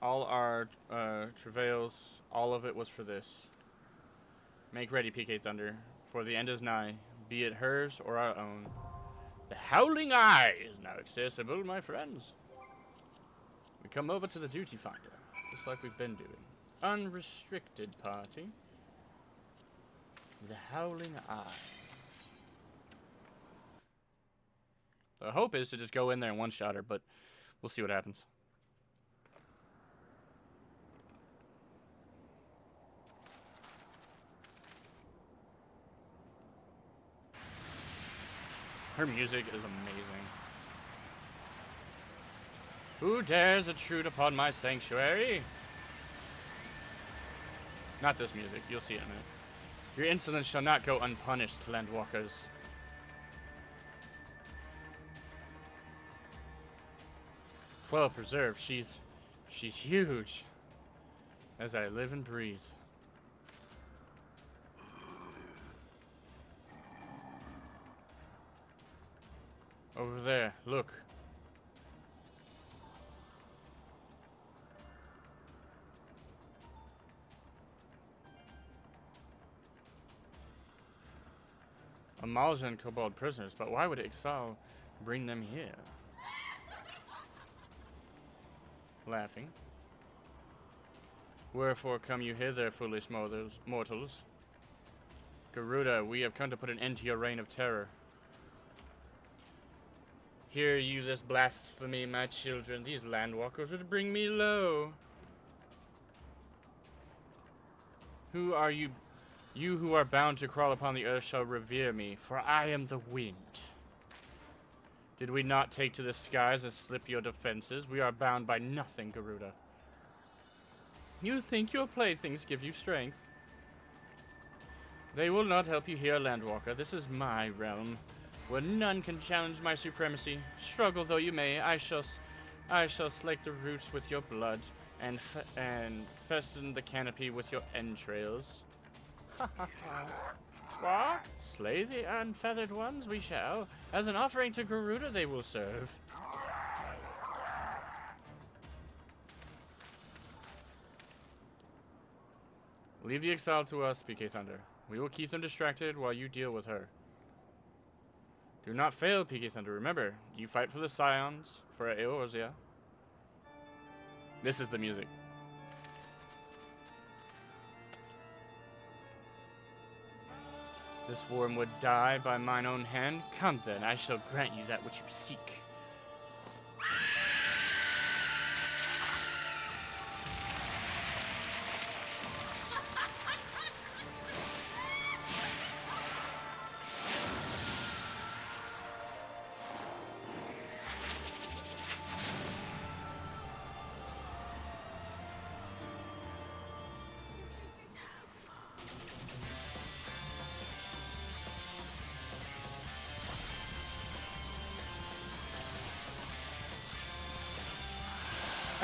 all our travails, all of it was for this. Make ready, PK Thunder, for the end is nigh, be it hers or our own. The Howling Eye is now accessible, my friends. We come over to the Duty Finder, just like we've been doing. Unrestricted party. The Howling Eye. The hope is to just go in there and one-shot her, but we'll see what happens. Her music is amazing. Who dares intrude upon my sanctuary? Not this music. You'll see it in a minute. Your insolence shall not go unpunished, landwalkers. Well preserved. She's huge. As I live and breathe. Over there, look. Amalja and Kobold prisoners, but why would Ixal bring them here? Laughing. Wherefore come you hither, foolish mortals? Garuda, we have come to put an end to your reign of terror. Hear you this blasphemy, my children. These landwalkers would bring me low. Who are you? You who are bound to crawl upon the earth shall revere me, for I am the wind. Did we not take to the skies and slip your defenses? We are bound by nothing, Garuda. You think your playthings give you strength? They will not help you here, Landwalker. This is my realm, where none can challenge my supremacy. Struggle though you may, I shall slake the roots with your blood, and festen the canopy with your entrails. Ha ha ha. What? Slay the unfeathered ones we shall. As an offering to Garuda they will serve. Leave the exile to us, PK Thunder. We will keep them distracted while you deal with her. Do not fail, PK Thunder. Remember, you fight for the Scions, for Eorzea. This is the music. This worm would die by mine own hand. Come then, I shall grant you that which you seek.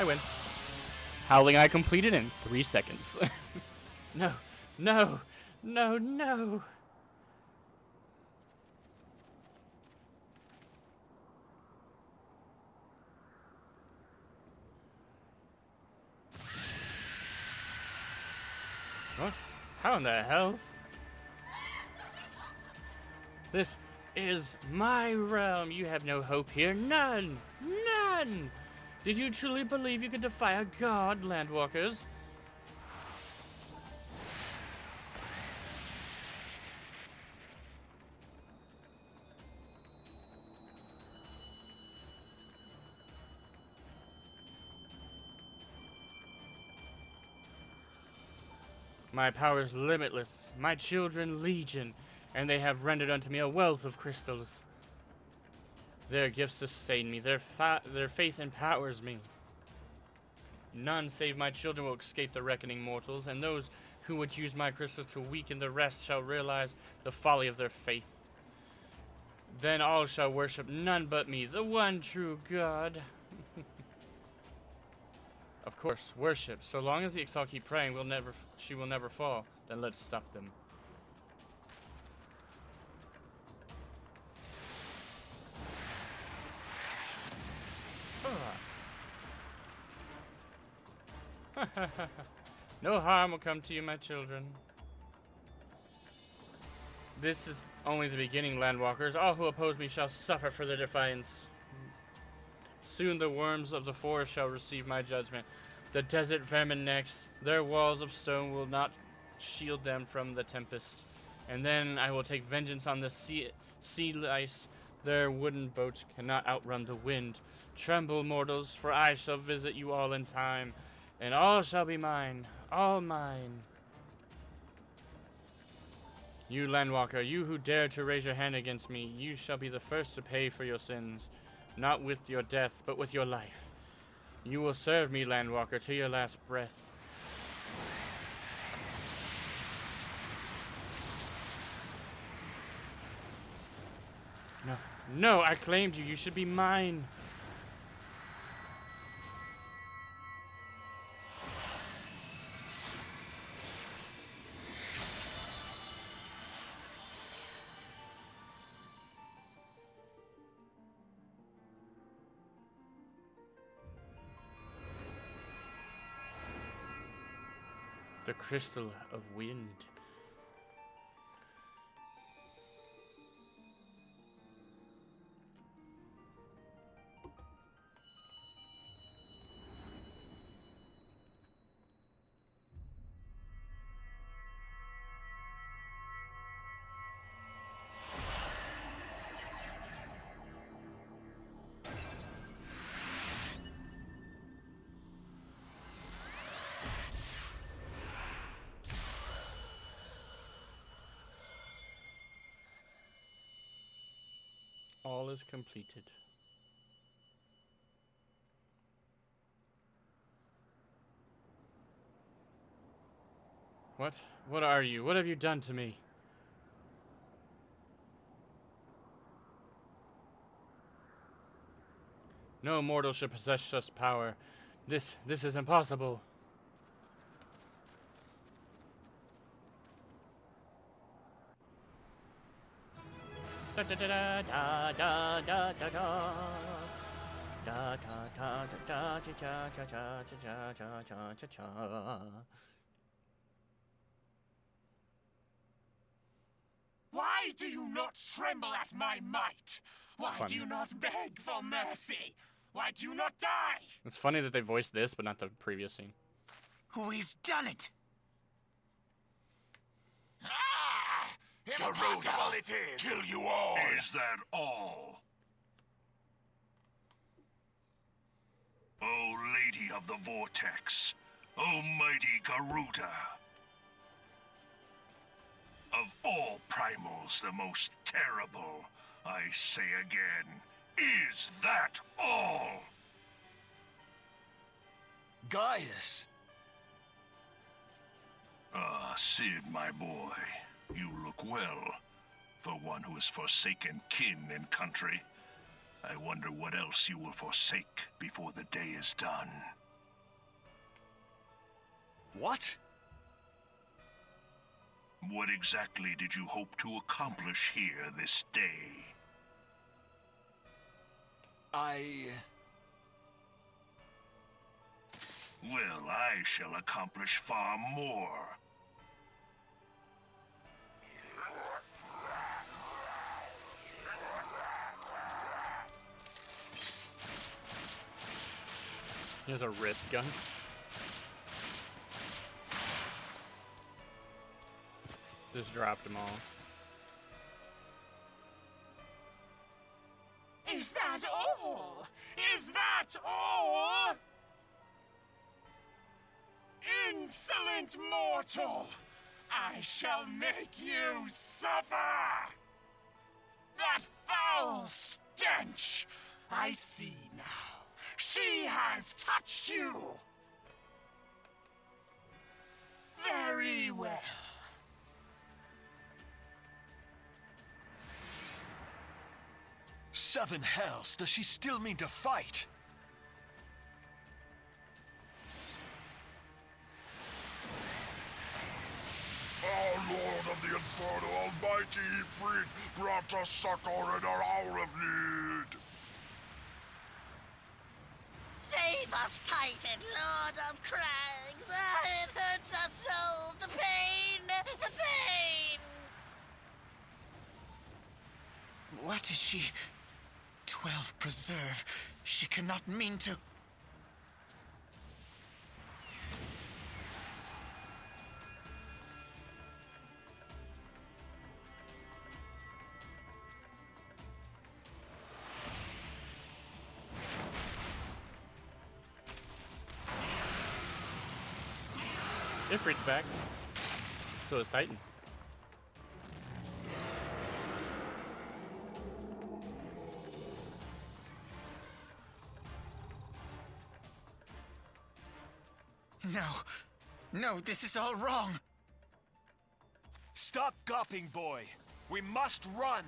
win. Howling I completed in 3 seconds. No, no, no, no. What? How in the hells? This is my realm. You have no hope here. None. None. Did you truly believe you could defy a god, landwalkers? My power is limitless, my children legion, and they have rendered unto me a wealth of crystals. Their gifts sustain me, their faith empowers me. None save my children will escape the reckoning mortals, and those who would use my crystals to weaken the rest shall realize the folly of their faith. Then all shall worship none but me, the one true God. Of course, worship. So long as the Ixal keep praying, she will never fall. Then let's stop them. No harm will come to you, my children. This is only the beginning, landwalkers. All who oppose me shall suffer for their defiance. Soon the worms of the forest shall receive my judgment. The desert vermin next. Their walls of stone will not shield them from the tempest. And then I will take vengeance on the sea lice. Their wooden boats cannot outrun the wind. Tremble, mortals, for I shall visit you all in time. And all shall be mine. All mine. You, landwalker, you who dare to raise your hand against me, you shall be the first to pay for your sins. Not with your death, but with your life. You will serve me, landwalker, to your last breath. No, no, I claimed you. You should be mine. The crystal of wind. All is completed. What? What are you? What have you done to me? No mortal should possess such power. This is impossible. Da da da da da da da da da. Da da da da da cha cha cha cha cha cha cha cha. Why do you not tremble at my might? Why do you not beg for mercy? Why do you not die? It's funny that they voiced this, but not the previous scene. We've done it. Ah! Impossible it is! Kill you all! Is that all? O Lady of the Vortex, O mighty Garuda. Of all primals, the most terrible, I say again, is that all? Gaius! Ah, Sid, my boy, you look well. For one who has forsaken kin and country. I wonder what else you will forsake before the day is done. What? What exactly did you hope to accomplish here this day? Well, I shall accomplish far more. He has a wrist gun. Just dropped them all. Is that all? Is that all? Insolent mortal! I shall make you suffer! That foul stench! I see now. She has touched you! Very well. Seven hells, does she still mean to fight? Our Lord of the Inferno, Almighty Ifrit, grant us succor in our hour of need. Save us, Titan, Lord of Crags! It hurts us so! The pain! The pain! What is she? 12 preserve. She cannot mean to... Ifrit's back. So is Titan. No. No, this is all wrong. Stop gawping, boy. We must run.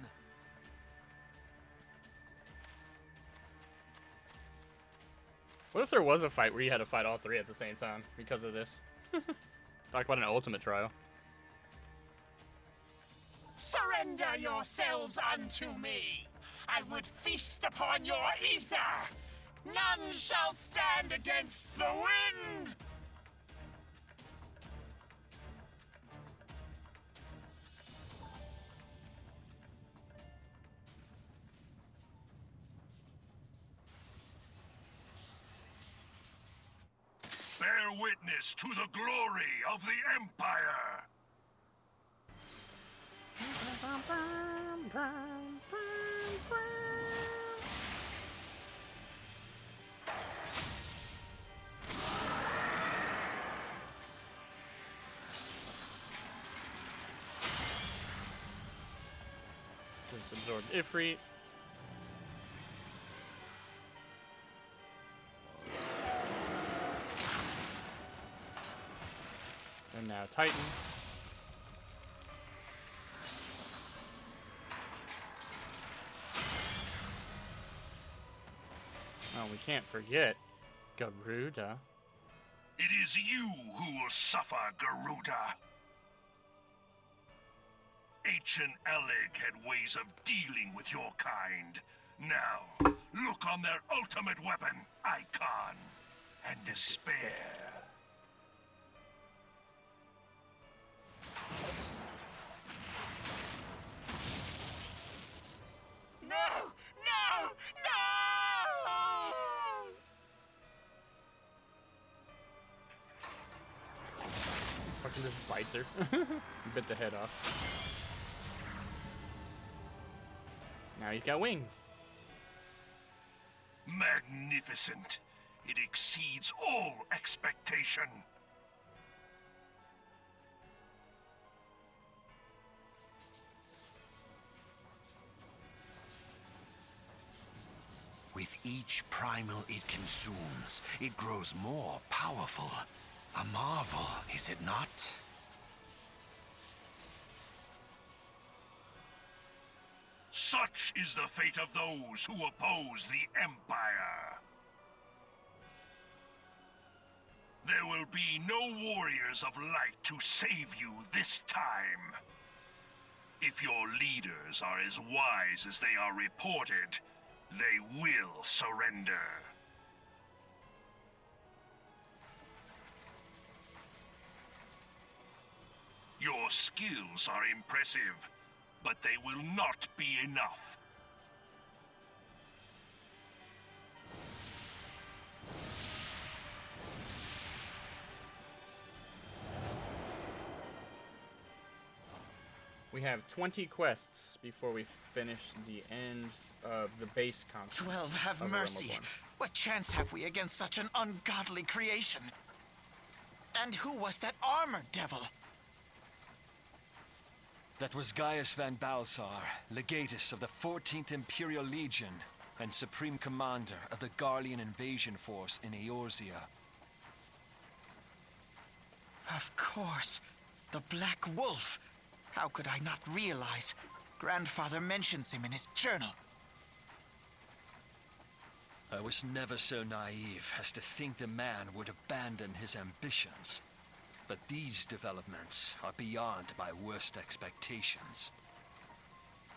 What if there was a fight where you had to fight all three at the same time because of this? Talk about an ultimate trial. Surrender yourselves unto me. I would feast upon your ether. None shall stand against the wind. Bear witness to the glory of the Empire! Just absorb Ifrit. And now Titan. Oh, we can't forget Garuda. It is you who will suffer, Garuda. Ancient Alec had ways of dealing with your kind. Now, look on their ultimate weapon, Icon, and despair. No! No! No! Fucking just bites her. Bit the head off. Now he's got wings. Magnificent. It exceeds all expectation. With each primal it consumes, it grows more powerful. A marvel, is it not? Such is the fate of those who oppose the Empire. There will be no warriors of light to save you this time. If your leaders are as wise as they are reported, they will surrender. Your skills are impressive, but they will not be enough. We have 20 quests before we finish the end of the base content. 12, have of A Realm mercy. Reborn. What chance have we against such an ungodly creation? And who was that armored devil? That was Gaius Van Balsar, legatus of the 14th Imperial Legion and Supreme Commander of the Garlean invasion force in Eorzea. Of course, the Black Wolf. How could I not realize? Grandfather mentions him in his journal. I was never so naive as to think the man would abandon his ambitions. But these developments are beyond my worst expectations.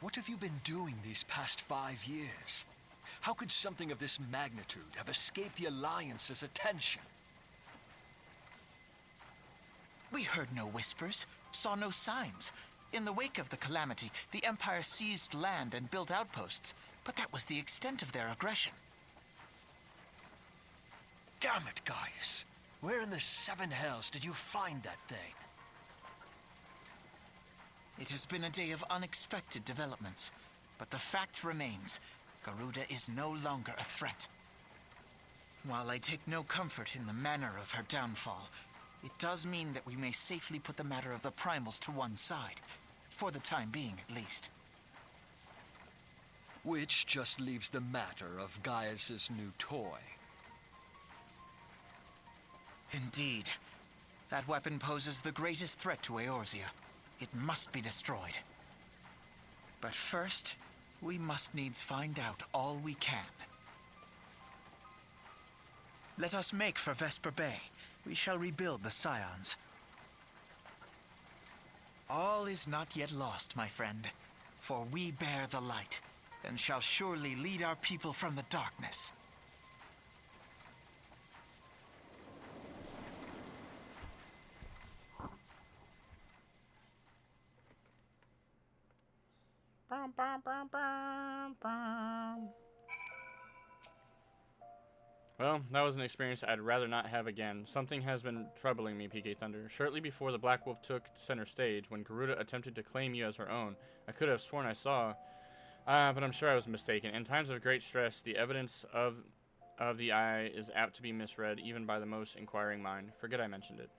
What have you been doing these past 5 years? How could something of this magnitude have escaped the Alliance's attention? We heard no whispers, saw no signs. In the wake of the calamity, the Empire seized land and built outposts, but that was the extent of their aggression. Damn it, Gaius! Where in the seven hells did you find that thing? It has been a day of unexpected developments, but the fact remains, Garuda is no longer a threat. While I take no comfort in the manner of her downfall, it does mean that we may safely put the matter of the primals to one side, for the time being at least. Which just leaves the matter of Gaius's new toy. Indeed. That weapon poses the greatest threat to Eorzea. It must be destroyed. But first, we must needs find out all we can. Let us make for Vesper Bay. We shall rebuild the Scions. All is not yet lost, my friend, for we bear the light, and shall surely lead our people from the darkness. Bum, bum, bum, bum, bum. Well, that was an experience I'd rather not have again. Something has been troubling me, PK Thunder. Shortly before the Black Wolf took center stage, when Garuda attempted to claim you as her own, I could have sworn I saw, but I'm sure I was mistaken. In times of great stress, the evidence of the eye is apt to be misread, even by the most inquiring mind. Forget I mentioned it.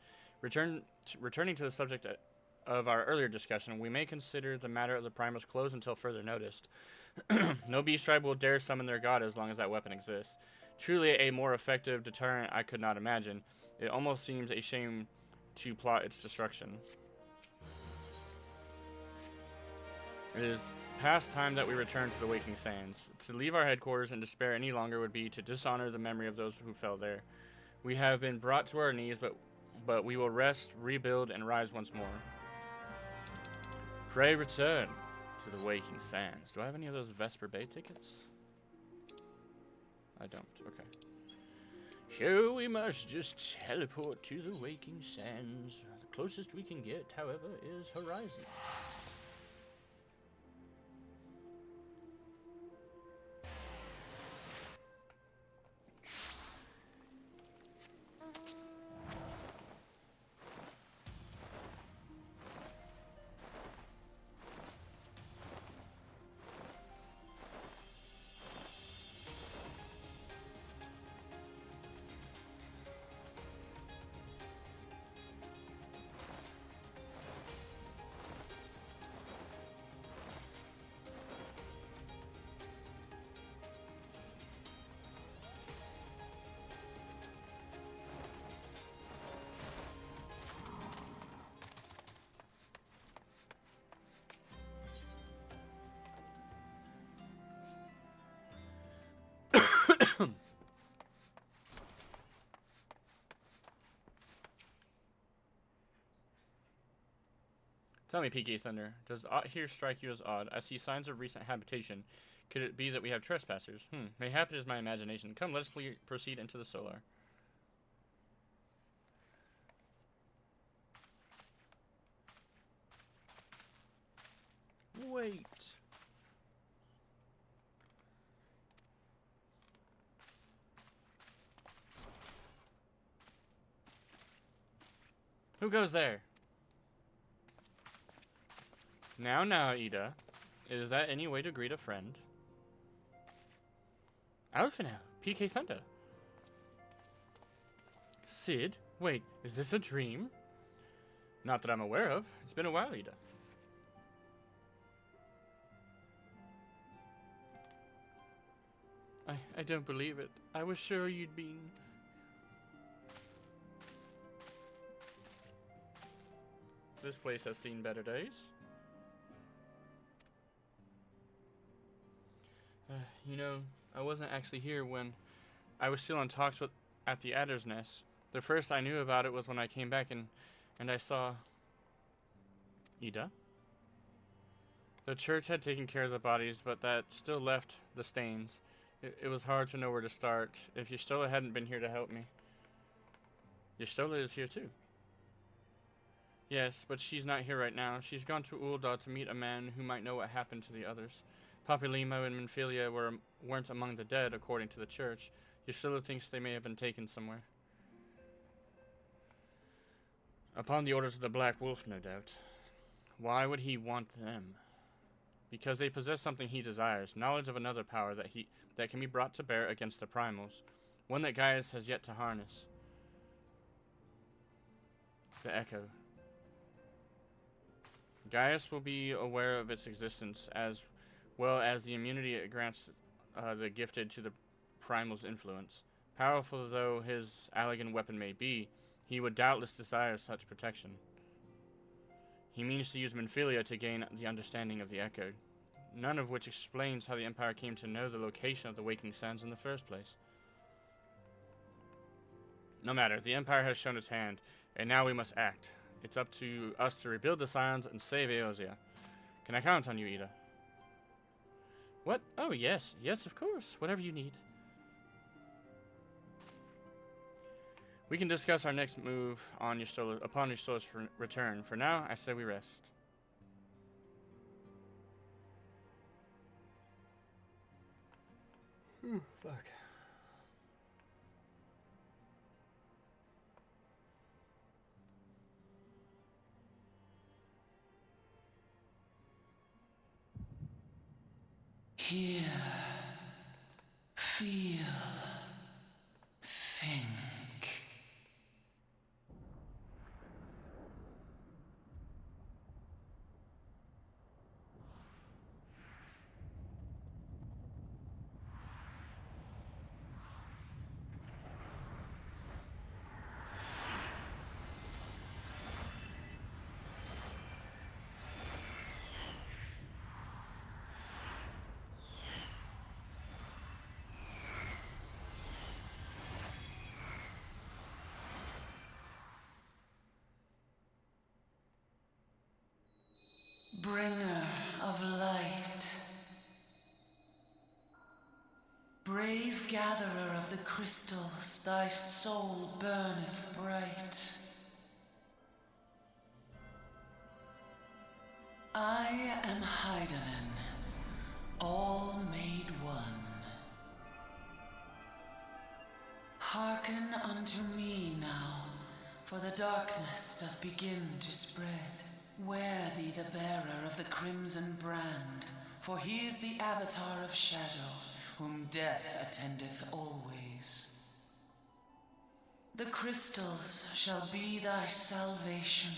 Returning to the subject of our earlier discussion, we may consider the matter of the primals closed until further notice. No beast tribe will dare summon their god as long as that weapon exists. Truly a more effective deterrent I could not imagine. It almost seems a shame to plot its destruction. It is past time that we return to the Waking Sands. To leave our headquarters in despair any longer would be to dishonor the memory of those who fell there. We have been brought to our knees, but we will rest, rebuild, and rise once more. Pray return to the Waking Sands. Do I have any of those Vesper Bay tickets? I don't. Okay. So we must just teleport to the Waking Sands. The closest we can get, however, is Horizon. Tell me, PK Thunder, does aught here strike you as odd? I see signs of recent habitation. Could it be that we have trespassers? Mayhap it is my imagination. Come, let us proceed into the solar. Wait. Who goes there? Now, Ida. Is that any way to greet a friend? Alphinaud, PK Thunder. Sid? Wait, is this a dream? Not that I'm aware of. It's been a while, Ida. I don't believe it. I was sure you'd been... This place has seen better days. You know, I wasn't actually here when I was still in talks at the Adder's Nest. The first I knew about it was when I came back and I saw... Ida? The church had taken care of the bodies, but that still left the stains. It was hard to know where to start if Y'shtola hadn't been here to help me. Y'shtola is here too. Yes, but she's not here right now. She's gone to Ul'dah to meet a man who might know what happened to the others. Papilimo and Minfilia weren't among the dead, according to the church. Y'shtola thinks they may have been taken somewhere. Upon the orders of the Black Wolf, no doubt. Why would he want them? Because they possess something he desires, knowledge of another power that can be brought to bear against the primals, one that Gaius has yet to harness. The Echo. Gaius will be aware of its existence, as well as the immunity it grants the gifted to the primal's influence. Powerful though his elegant weapon may be, he would doubtless desire such protection. He means to use Minfilia to gain the understanding of the Echo, none of which explains how the Empire came to know the location of the Waking Sands in the first place. No matter, the Empire has shown its hand, and now we must act. It's up to us to rebuild the Scions and save Eorzea. Can I count on you, Ida? What? Oh, yes. Yes, of course. Whatever you need. We can discuss our next move on upon Y'shtola's return. For now, I say we rest. Ooh, fuck. Hear, feel, think. Bringer of light, brave gatherer of the crystals, thy soul burneth bright. I am Hydaelyn, all made one. Hearken unto me now, for the darkness doth begin to spread. Wear thee the bearer of the crimson brand, for he is the avatar of shadow, whom death attendeth always. The crystals shall be thy salvation,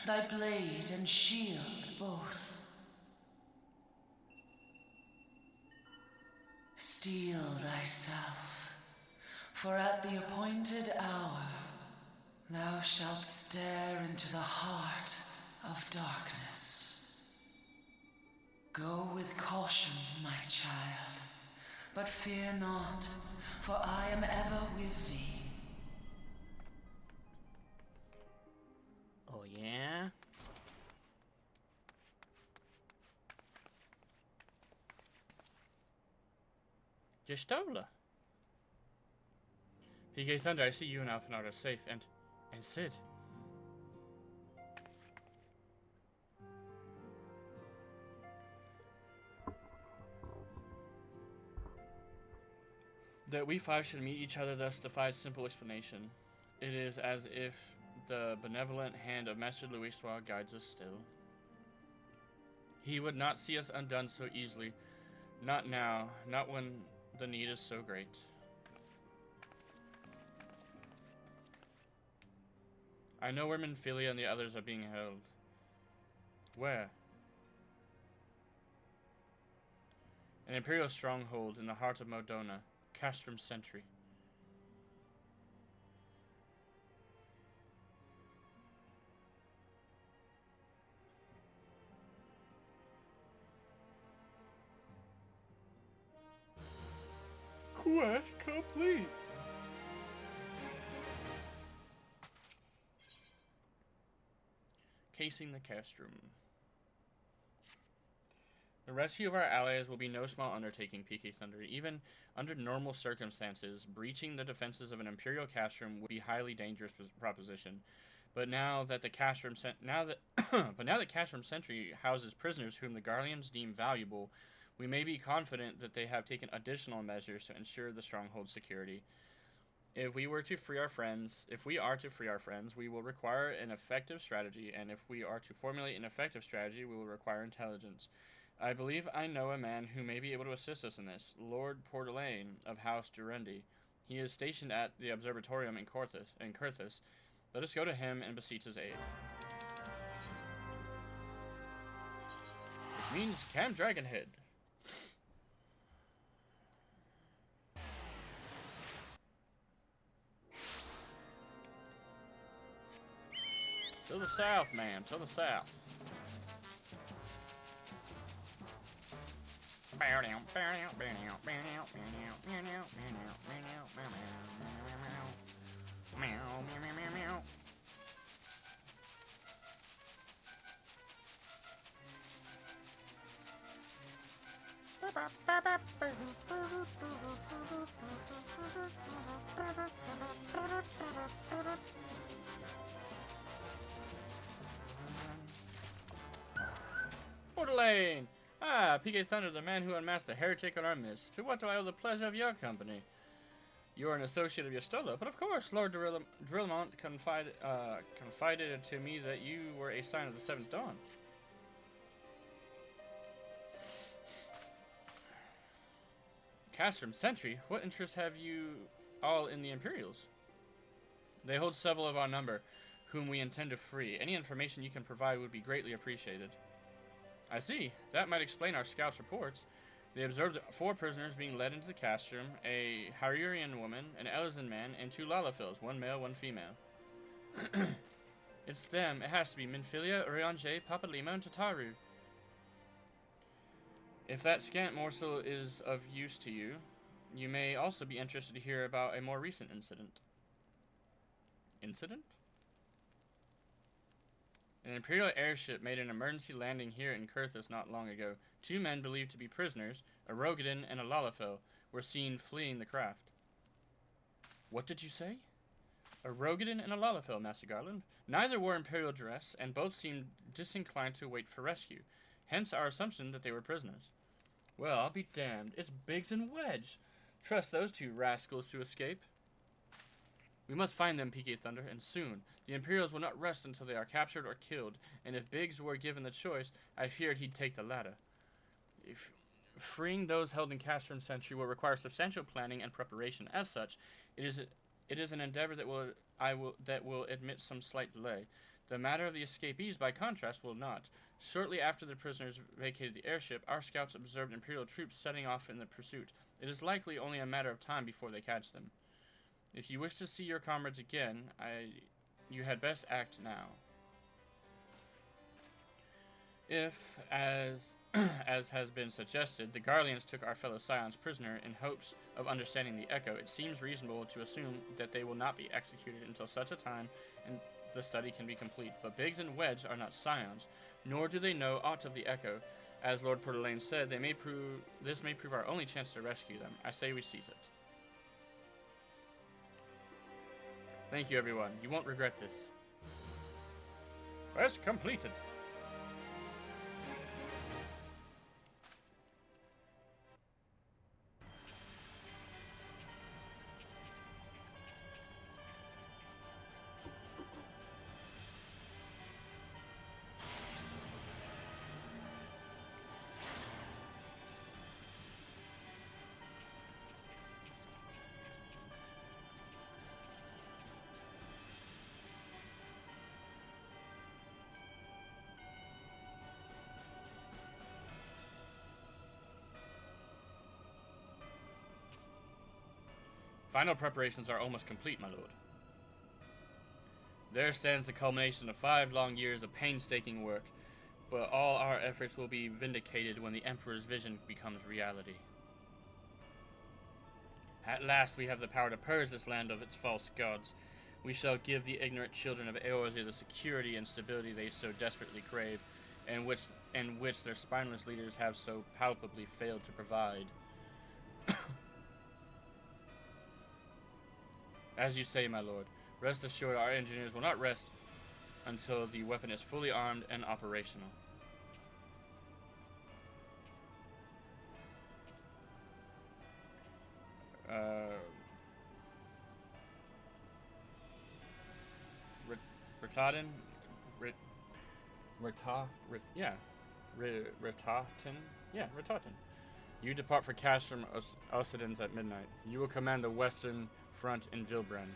thy blade and shield both. Steel thyself, for at the appointed hour thou shalt stare into the heart of darkness. Go with caution, my child, but fear not, for I am ever with thee. Oh yeah? Gestola. PK Thunder, I see you and Alphanard are safe, and Sid. That we five should meet each other thus defies simple explanation. It is as if the benevolent hand of Master Louisois guides us still. He would not see us undone so easily. Not now, not when the need is so great. I know where Minfilia and the others are being held. Where? An Imperial stronghold in the heart of Modona, Castrum Sentry. Quest complete. Casing the Castrum. The rescue of our allies will be no small undertaking, PK Thunder. Even under normal circumstances, breaching the defenses of an Imperial Castrum would be a highly dangerous proposition. But now that the Castrum Castrum Sentry houses prisoners whom the Garleans deem valuable, we may be confident that they have taken additional measures to ensure the stronghold's security. If we are to free our friends, we will require an effective strategy, and if we are to formulate an effective strategy, we will require intelligence. I believe I know a man who may be able to assist us in this, Lord Portelaine of House Durendi. He is stationed at the Observatorium in Curthis. Let us go to him and beseech his aid. Which means Cam Dragonhead. To the south, man. To the south. Portelaine! Ah, PK Thunder, the man who unmasked the heretic on our midst. To what do I owe the pleasure of your company? You are an associate of Yestola, but of course, Lord Drillamont confided to me that you were a sign of the Seventh Dawn. Castrum Sentry? What interest have you all in the Imperials? They hold several of our number, whom we intend to free. Any information you can provide would be greatly appreciated. I see. That might explain our scouts' reports. They observed 4 prisoners being led into the castrum, a Harurian woman, an Elysian man, and 2 Lalafils, 1 male, 1 female. It's them. It has to be Minfilia, Urianger, Papalima, and Tataru. If that scant morsel is of use to you, you may also be interested to hear about a more recent incident. Incident? An Imperial airship made an emergency landing here in Curthis not long ago. 2 men believed to be prisoners, a Rogadin and a Lalafell, were seen fleeing the craft. What did you say? A Rogadin and a Lalafell, Master Garland. Neither wore Imperial dress, and both seemed disinclined to wait for rescue. Hence our assumption that they were prisoners. Well, I'll be damned. It's Biggs and Wedge. Trust those 2 rascals to escape. We must find them, PK Thunder, and soon. The Imperials will not rest until they are captured or killed, and if Biggs were given the choice, I feared he'd take the latter. If freeing those held in Castrum Sentry will require substantial planning and preparation. As such, it is an endeavor that will admit some slight delay. The matter of the escapees, by contrast, will not. Shortly after the prisoners vacated the airship, our scouts observed Imperial troops setting off in the pursuit. It is likely only a matter of time before they catch them. If you wish to see your comrades again, you had best act now. If, as has been suggested, the Garleans took our fellow Scions prisoner in hopes of understanding the Echo, it seems reasonable to assume that they will not be executed until such a time and the study can be complete. But Biggs and Wedge are not Scions, nor do they know aught of the Echo. As Lord Portelaine said, this may prove our only chance to rescue them. I say we seize it. Thank you, everyone. You won't regret this. Quest completed. Final preparations are almost complete, my lord. There stands the culmination of 5 long years of painstaking work, but all our efforts will be vindicated when the Emperor's vision becomes reality. At last we have the power to purge this land of its false gods. We shall give the ignorant children of Eorzea the security and stability they so desperately crave, and which their spineless leaders have so palpably failed to provide. As you say, my lord, rest assured our engineers will not rest until the weapon is fully armed and operational. Ratatin? Ratatin? Yeah, Ratatin. You depart for Castrum Miridianum at midnight. You will command the western front in Vilbrand.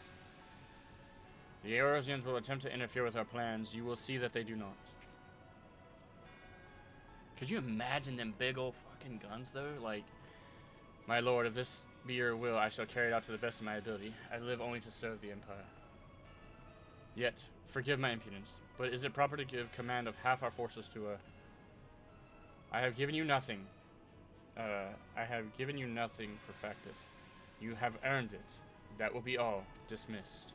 The Eorzeans will attempt to interfere with our plans. You will see that they do not. Could you imagine them big old fucking guns, though? Like, my lord, if this be your will, I shall carry it out to the best of my ability. I live only to serve the Empire. Yet, forgive my impudence, but is it proper to give command of half our forces to a... I have given you nothing. Perfectus. You have earned it. That will be all. Dismissed.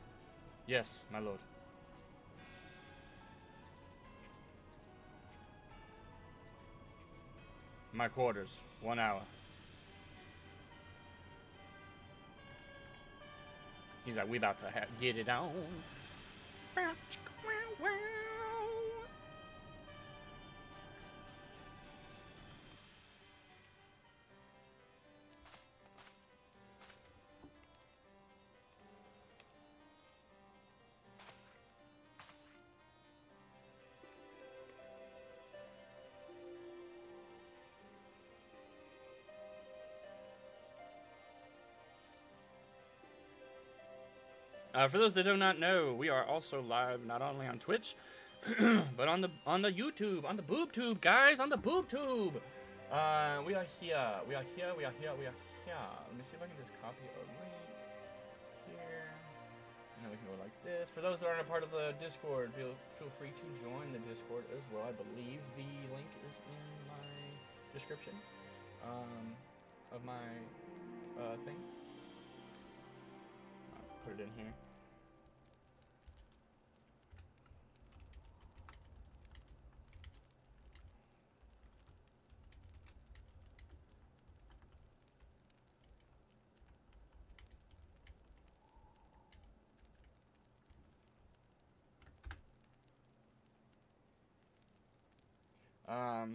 Yes, my lord. My quarters. 1 hour. He's like, we about to get it on. For those that do not know, we are also live not only on Twitch, but on the YouTube, on the boob tube, guys, on the boob tube. We are here. Let me see if I can just copy a link here, and then we can go like this. For those that aren't a part of the Discord, feel free to join the Discord as well. I believe the link is in my description of my thing. I'll put it in here.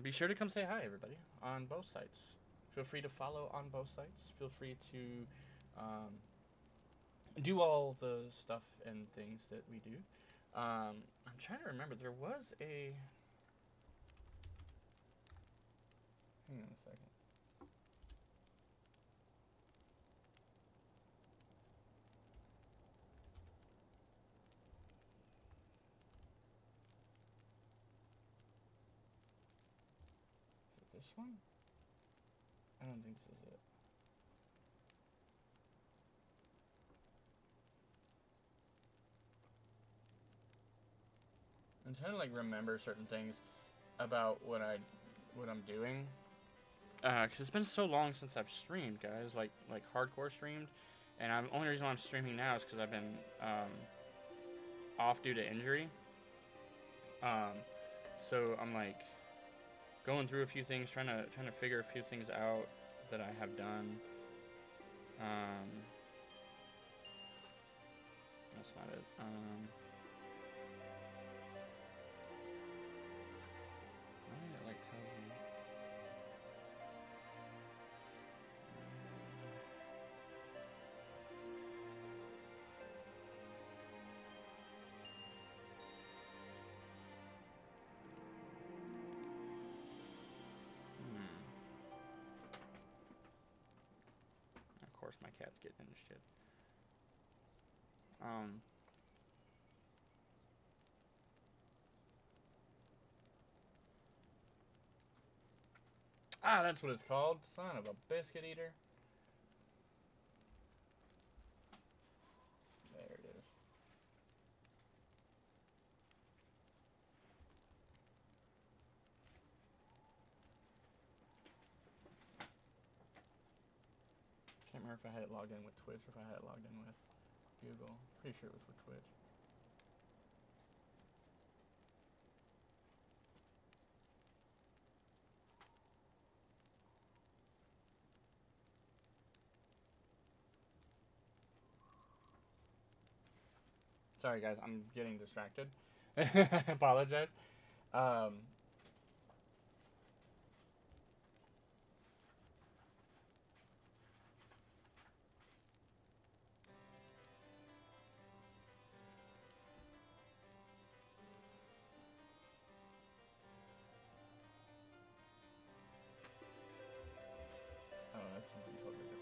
Be sure to come say hi, everybody, on both sites. Feel free to follow on both sites. Feel free to do all the stuff and things that we do. I'm trying to remember. There was a... Hang on a second. This one? I don't think this is it. I'm trying to like remember certain things about what I'm doing, cause it's been so long since I've streamed, guys. Like hardcore streamed, and the only reason why I'm streaming now is because I've been off due to injury. So I'm like going through a few things, trying to figure a few things out that I have done. That's not it. Why it like tells me? Of course, my cat's getting into shit. That's what it's called. Son of a biscuit eater. There it is. Can't remember if I had it logged in with Twitch or if I had it logged in with Google. Pretty sure it was for Twitch. Sorry guys, I'm getting distracted. I apologize. Oh, that's something totally different.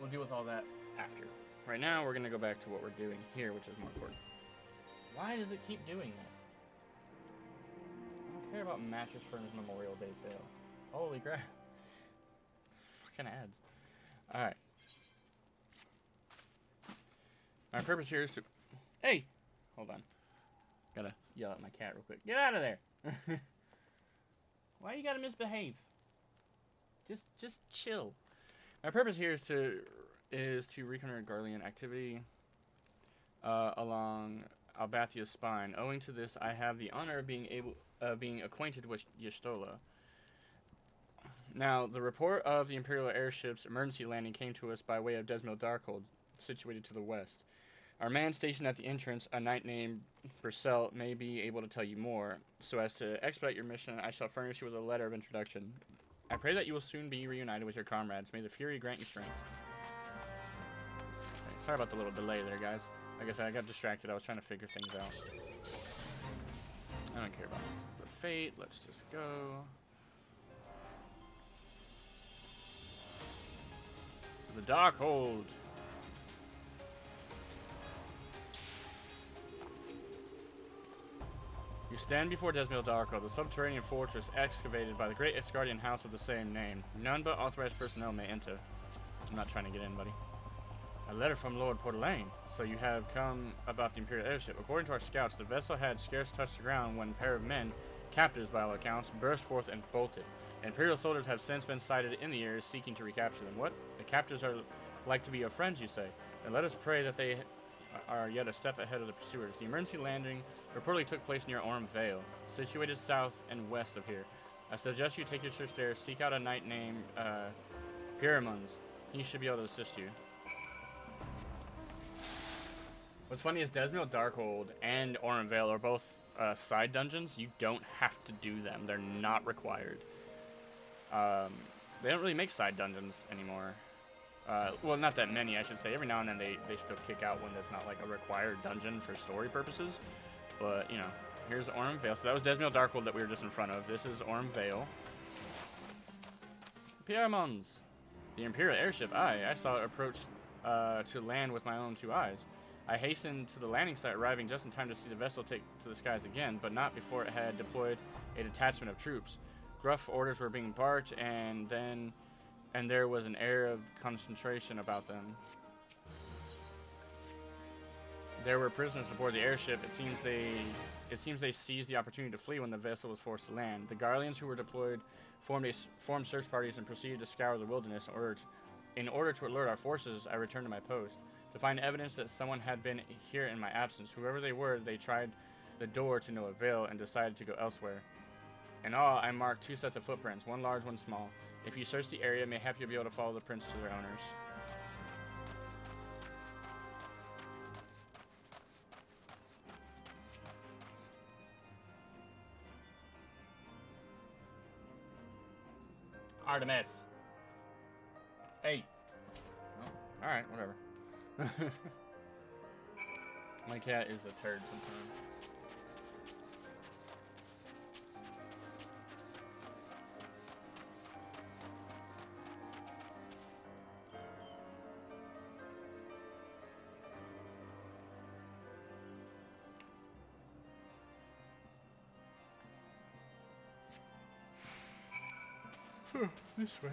We'll deal with all that after. Right now, we're going to go back to what we're doing here, which is more important. Why does it keep doing that? I don't care about Mattress Firm's Memorial Day sale. Holy crap. Fucking ads. Alright. My purpose here is to... Hey! Hold on. Gotta yell at my cat real quick. Get out of there! Why you gotta misbehave? Just chill. My purpose here is to reconnoiter Garlean activity along Albathia's spine. Owing to this, I have the honor of being acquainted with Y'shtola. Now, the report of the Imperial airship's emergency landing came to us by way of Desmil Darkhold, situated to the west. Our man stationed at the entrance, a knight named Brissel, may be able to tell you more. So as to expedite your mission, I shall furnish you with a letter of introduction. I pray that you will soon be reunited with your comrades. May the Fury grant you strength. Okay, sorry about the little delay there, guys. Like I said, I got distracted. I was trying to figure things out. I don't care about the fate. Let's just go. The Darkhold. You stand before Desmil Darko, the subterranean fortress excavated by the great Asgardian house of the same name. None but authorized personnel may enter. I'm not trying to get in, buddy. A letter from Lord Portelaine. So you have come about the Imperial airship. According to our scouts, the vessel had scarce touched the ground when a pair of men, captives by all accounts, burst forth and bolted. Imperial soldiers have since been sighted in the air seeking to recapture them. What? The captives are like to be your friends, you say? Then let us pray that they are yet a step ahead of the pursuers. The emergency landing reportedly took place near Orm Vale, situated south and west of here. I suggest you take your search there, seek out a knight named Pyramons. He should be able to assist you. What's funny is Desmil Darkhold and Orm Vale are both side dungeons. You don't have to do them. They're not required. They don't really make side dungeons anymore. Well, not that many, I should say. Every now and then they still kick out one that's not like a required dungeon for story purposes. But, you know, here's Orm Vale. So that was Desmil Darkhold that we were just in front of. This is Orm Vale. Pyramons. The Imperial airship. I saw it approach to land with my own two eyes. I hastened to the landing site, arriving just in time to see the vessel take to the skies again, but not before it had deployed a detachment of troops. Gruff orders were being barked, and then and there was an air of concentration about them. There were prisoners aboard the airship. It seems they seized the opportunity to flee when the vessel was forced to land. The Guardians who were deployed formed search parties and proceeded to scour the wilderness. In order to alert our forces, I returned to my post. To find evidence that someone had been here in my absence, whoever they were, they tried the door to no avail and decided to go elsewhere. In all, I marked 2 sets of footprints, one large, one small. If you search the area, mayhap you'll be able to follow the prints to their owners. Artemis. Hey. Oh, alright, whatever. My cat is a turd sometimes. This way.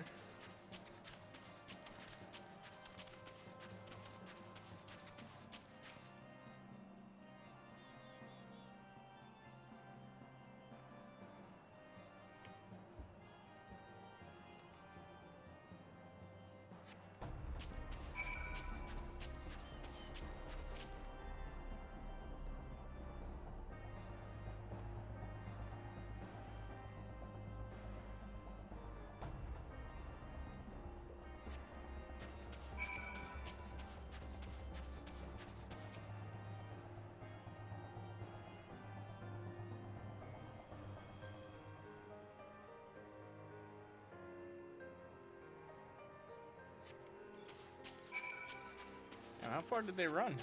And how far did they run?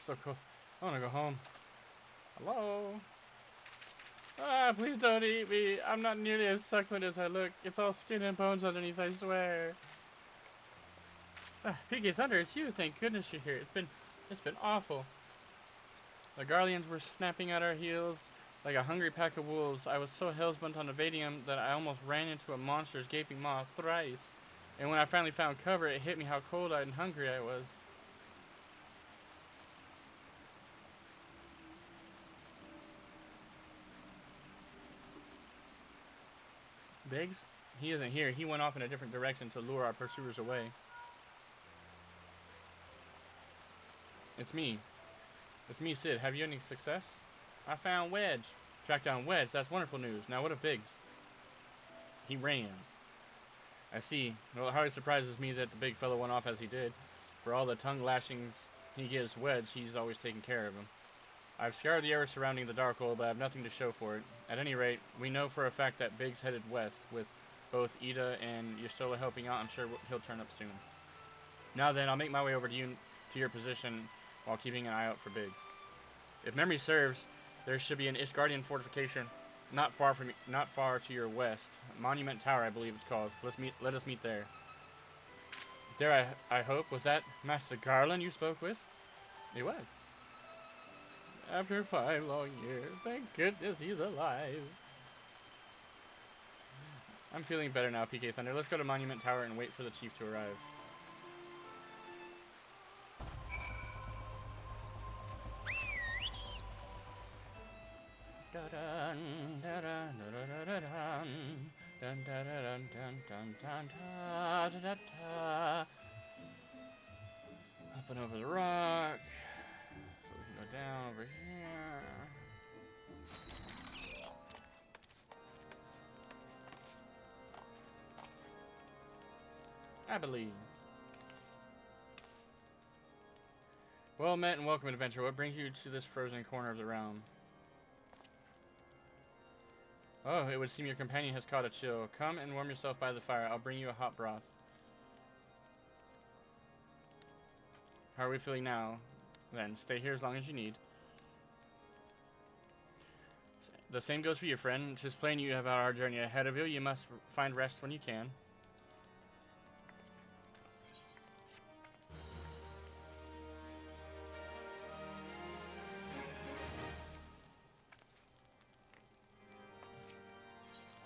So cool. I want to go home. Hello? Ah, please don't eat me. I'm not nearly as succulent as I look. It's all skin and bones underneath, I swear. PK Thunder, it's you. Thank goodness you're here. It's been awful. The Guardians were snapping at our heels like a hungry pack of wolves. I was so hellbent on evading them that I almost ran into a monster's gaping maw thrice. And when I finally found cover, it hit me how cold-eyed and hungry I was. Biggs? He isn't here. He went off in a different direction to lure our pursuers away. It's me. It's me, Sid. Have you any success? I found Wedge. Tracked down Wedge. That's wonderful news. Now what of Biggs? He ran. I see. Well, it hardly surprises me that the big fellow went off as he did. For all the tongue lashings he gives Wedge, he's always taking care of him. I've scoured the area surrounding the Darkhold, but I have nothing to show for it. At any rate, we know for a fact that Biggs headed west, with both Ida and Yustola helping out. I'm sure he'll turn up soon. Now then, I'll make my way over to your position while keeping an eye out for Biggs. If memory serves, there should be an Isgardian fortification not far to your west. Monument Tower, I believe it's called. Let us meet there. There, I hope. Was that Master Garland you spoke with? He was. After 5 long years, thank goodness he's alive. I'm feeling better now, PK Thunder. Let's go to Monument Tower and wait for the chief to arrive. Up and over the rock. We can go down over here. I believe. Well met and welcome, adventurer. What brings you to this frozen corner of the realm? Oh, it would seem your companion has caught a chill. Come and warm yourself by the fire. I'll bring you a hot broth. How are we feeling now? Then stay here as long as you need. The same goes for you, friend. 'Tis plain you have a hard journey ahead of you. You must find rest when you can.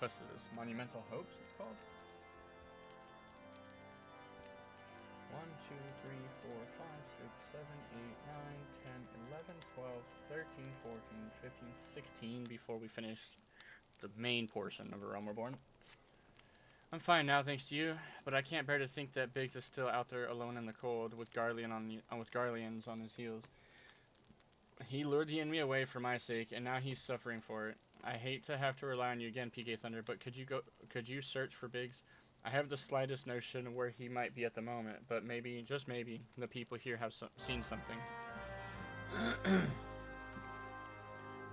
quest is this? Monumental Hopes, it's called? 1, 2, 3, 4, 5, 6, 7, 8, 9, 10, 11, 12, 13, 14, 15, 16 before we finish the main portion of A Realm Reborn. I'm fine now, thanks to you, but I can't bear to think that Biggs is still out there alone in the cold with Garleans on his heels. He lured the enemy away for my sake, and now he's suffering for it. I hate to have to rely on you again, PK Thunder, but could you search for Biggs? I have the slightest notion where he might be at the moment, but maybe, just maybe, the people here have seen something.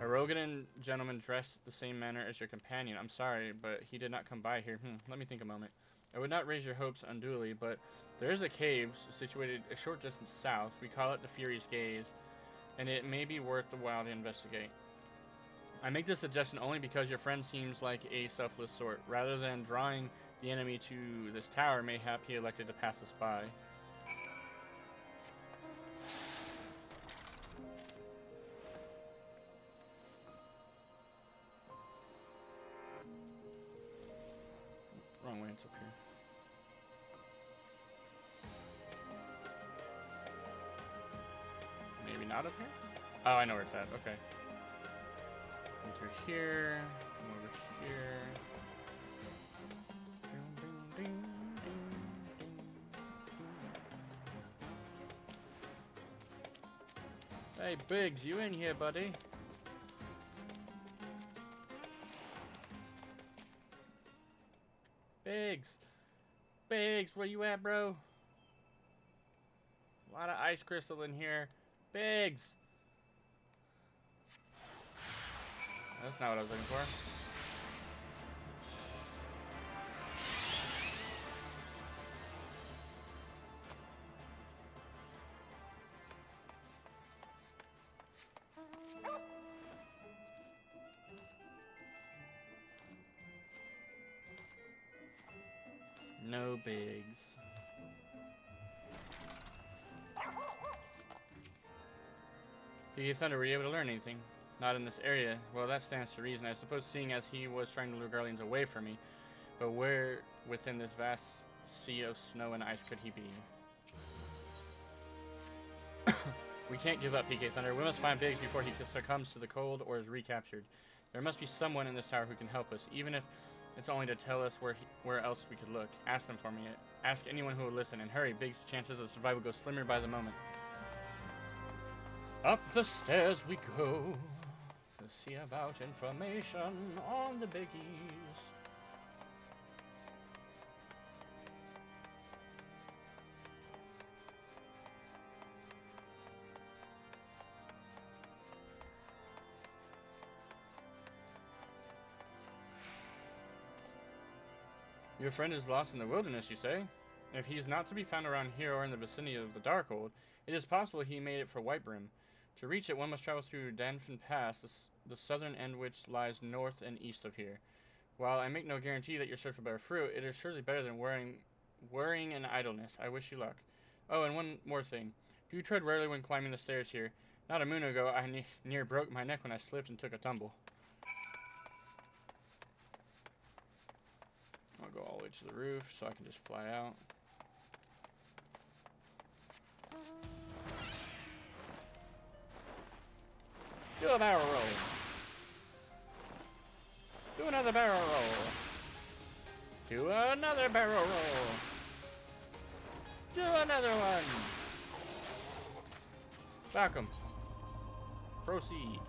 A Rogadan gentleman dressed the same manner as your companion. I'm sorry, but he did not come by here. Let me think a moment. I would not raise your hopes unduly, but there is a cave situated a short distance south. We call it the Fury's Gaze, and it may be worth the while to investigate. I make this suggestion only because your friend seems like a selfless sort. Rather than drawing the enemy to this tower, mayhap he elected to pass us by. Wrong way, it's up here. Maybe not up here? Oh, I know where it's at. Okay. Come through here. Come over here. Ding, ding, ding, ding, ding. Hey, Biggs, you in here, buddy? Biggs! Biggs, where you at, bro? A lot of ice crystal in here. Biggs! That's not what I was looking for. No Biggs. PK Thunder, were you able to learn anything? Not in this area. Well, that stands to reason, I suppose, seeing as he was trying to lure Garleans away from me. But where within this vast sea of snow and ice could he be? We can't give up, PK Thunder. We must find Biggs before he succumbs to the cold or is recaptured. There must be someone in this tower who can help us, even if it's only to tell us where else we could look. Ask them for me. Ask anyone who will listen. And hurry, Biggs' chances of survival go slimmer by the moment. Up the stairs we go to see about information on the biggies. Your friend is lost in the wilderness, you say? If he is not to be found around here or in the vicinity of the Darkhold, it is possible he made it for Whitebrim. To reach it, one must travel through Danfin Pass, the southern end which lies north and east of here. While I make no guarantee that your search will bear fruit, it is surely better than worrying and idleness. I wish you luck. Oh, and one more thing. Do tread warily when climbing the stairs here. Not a moon ago, I near broke my neck when I slipped and took a tumble. I'll go all the way to the roof so I can just fly out. Do a barrel roll. Do another barrel roll. Do another barrel roll. Do another one. Falcon. Proceed.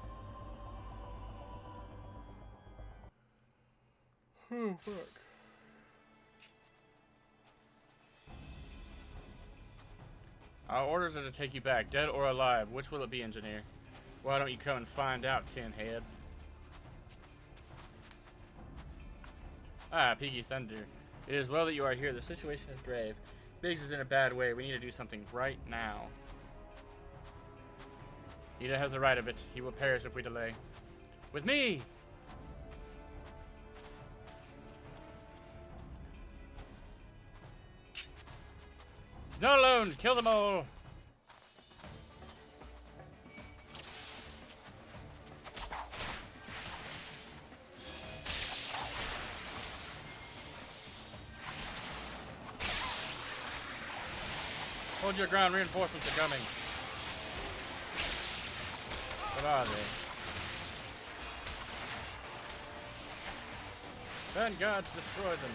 Oh, fuck. Our orders are to take you back, dead or alive. Which will it be, engineer? Why don't you come and find out, Tin Head? Ah, Piggy Thunder. It is well that you are here. The situation is grave. Biggs is in a bad way. We need to do something right now. Ida has the right of it. He will perish if we delay. With me! He's not alone! Kill them all! Hold your ground, reinforcements are coming. What are they? Then gods destroy them.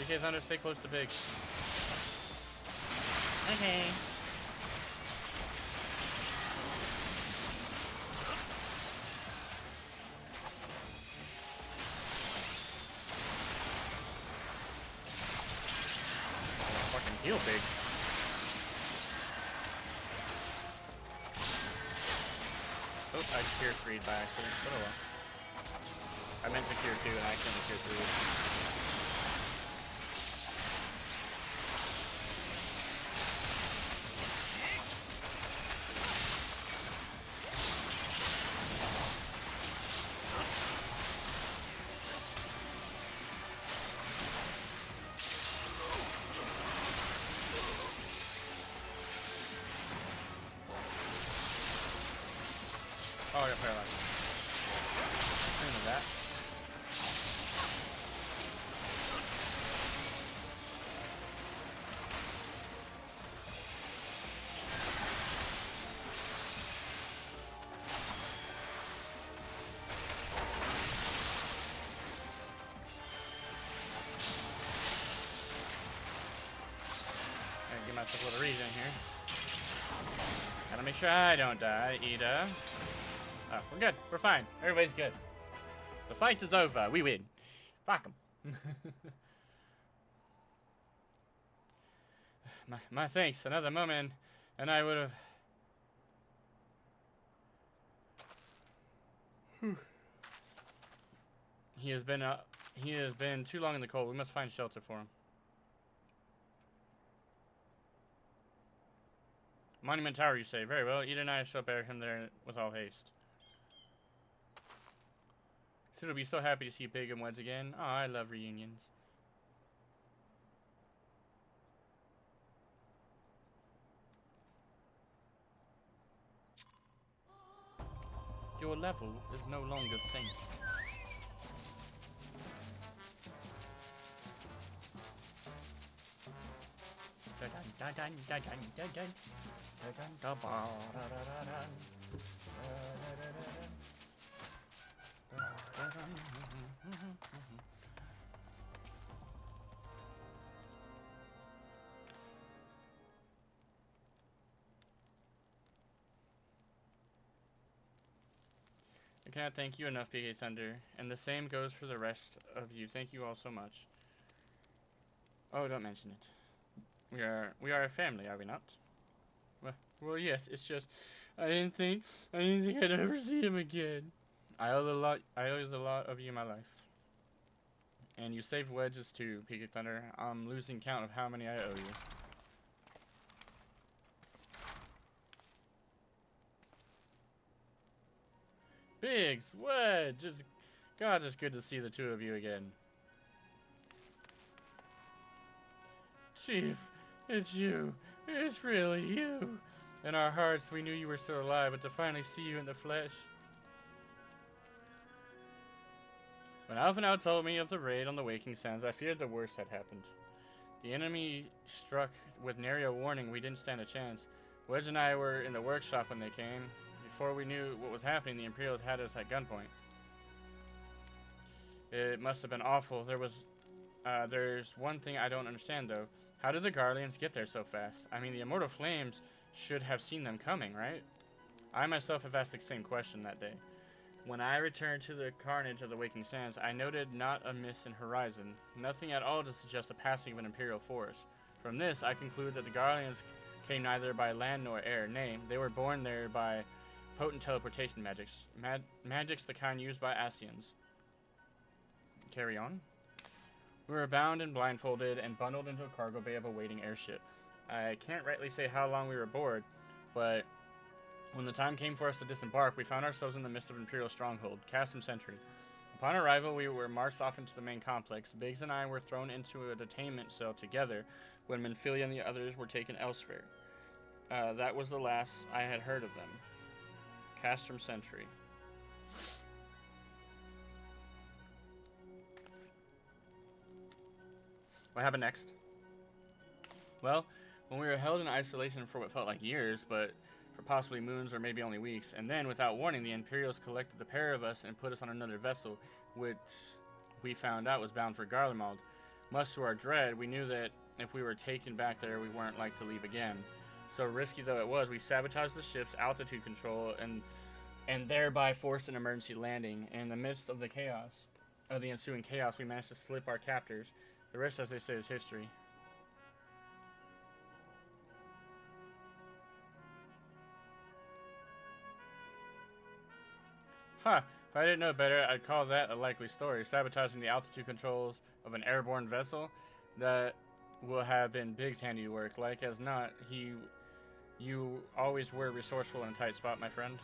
DK Thunder, stay close to pigs. Okay. Fucking heal pig. Oh, I cured 3 by accident. But oh well. I meant to cure 2 and I accidentally cured 3. Oh, I got paralyzed. Think of that. Gotta give myself a little regen here. Gotta make sure I don't die, Ida. Oh, we're good. We're fine. Everybody's good. The fight is over. We win. Fuck them. my thanks. Another moment, and I would have. He has been too long in the cold. We must find shelter for him. Monument Tower, you say? Very well. Ida and I shall bear him there with all haste. Sid will be so happy to see Pig and Wedge again. Oh, I love reunions. Your level is no longer synced. I cannot thank you enough, PK Thunder, and the same goes for the rest of you. Thank you all so much. Oh, don't mention it. We are a family, are we not? Well, yes. It's just I didn't think I'd ever see him again. I owe a lot of you in my life. And you saved Wedges too, PK Thunder. I'm losing count of how many I owe you. Biggs, Wedge, God, it's good to see the two of you again. Chief, it's you. It's really you. In our hearts, we knew you were still alive, but to finally see you in the flesh. When Alphanau told me of the raid on the Waking Sands, I feared the worst had happened. The enemy struck with nary a warning. We didn't stand a chance. Wedge and I were in the workshop when they came. Before we knew what was happening, the Imperials had us at gunpoint. It must have been awful. There's one thing I don't understand, though. How did the Guardians get there so fast? I mean, the Immortal Flames should have seen them coming, right? I myself have asked the same question that day. When I returned to the carnage of the Waking Sands, I noted not a mist in horizon, nothing at all to suggest the passing of an Imperial force. From this, I conclude that the Guardians came neither by land nor air. Nay, they were born there by potent teleportation magics. Magics the kind used by Asians. Carry on. We were bound and blindfolded and bundled into a cargo bay of a waiting airship. I can't rightly say how long we were aboard, but when the time came for us to disembark, we found ourselves in the midst of Imperial stronghold, Castrum Sentry. Upon arrival, we were marched off into the main complex. Biggs and I were thrown into a detainment cell together when Menphilia and the others were taken elsewhere. That was the last I had heard of them. Castrum Sentry. What happened next? Well, when we were held in isolation for what felt like years, but for possibly moons or maybe only weeks, and then, without warning, the Imperials collected the pair of us and put us on another vessel, which we found out was bound for Garlemald. Much to our dread, we knew that if we were taken back there, we weren't like to leave again. So risky though it was, we sabotaged the ship's altitude control and thereby forced an emergency landing. In the midst of the ensuing chaos, we managed to slip our captors. The rest, as they say, is history. Huh. If I didn't know better, I'd call that a likely story. Sabotaging the altitude controls of an airborne vessel, that will have been Big's handiwork. Like as not, you always were resourceful in a tight spot, my friend.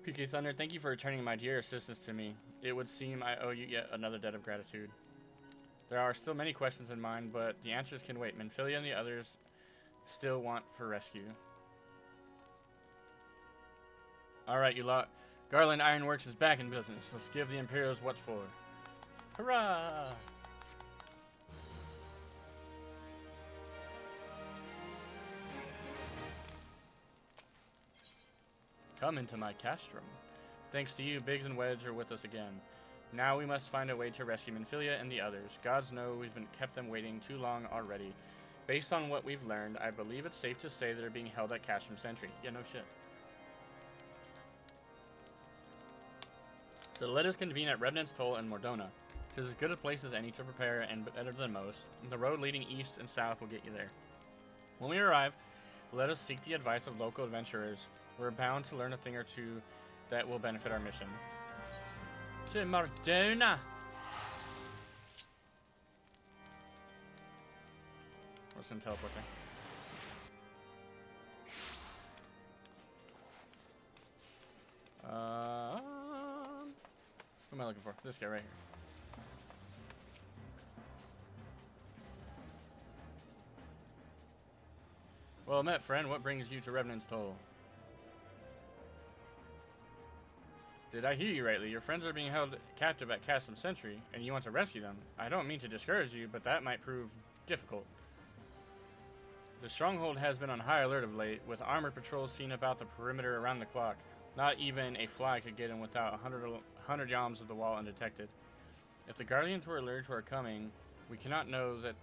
PK Thunder, thank you for returning my dear assistance to me. It would seem I owe you yet another debt of gratitude. There are still many questions in mind, but the answers can wait. Minfilia and the others still want for rescue. Alright, you lot. Garland Ironworks is back in business. Let's give the Imperials what's for. Hurrah! Come into my Castrum. Thanks to you, Biggs and Wedge are with us again. Now we must find a way to rescue Minfilia and the others. Gods know we've kept them waiting too long already. Based on what we've learned, I believe it's safe to say they're being held at Castrum Sentry. Yeah, no shit. So let us convene at Revenant's Toll in Mordona. Tis as good a place as any to prepare, and better than most. The road leading east and south will get you there. When we arrive, let us seek the advice of local adventurers. We're bound to learn a thing or two that will benefit our mission. To Mordona! What's in teleport there? Who am I looking for? This guy right here. Well met, friend. What brings you to Revenant's Toll? Did I hear you rightly? Your friends are being held captive at Castrum Sentry, and you want to rescue them. I don't mean to discourage you, but that might prove difficult. The stronghold has been on high alert of late, with armored patrols seen about the perimeter around the clock. Not even a fly could get in without 100 yalms of the wall undetected. If the Guardians were alerted to our coming, we cannot know that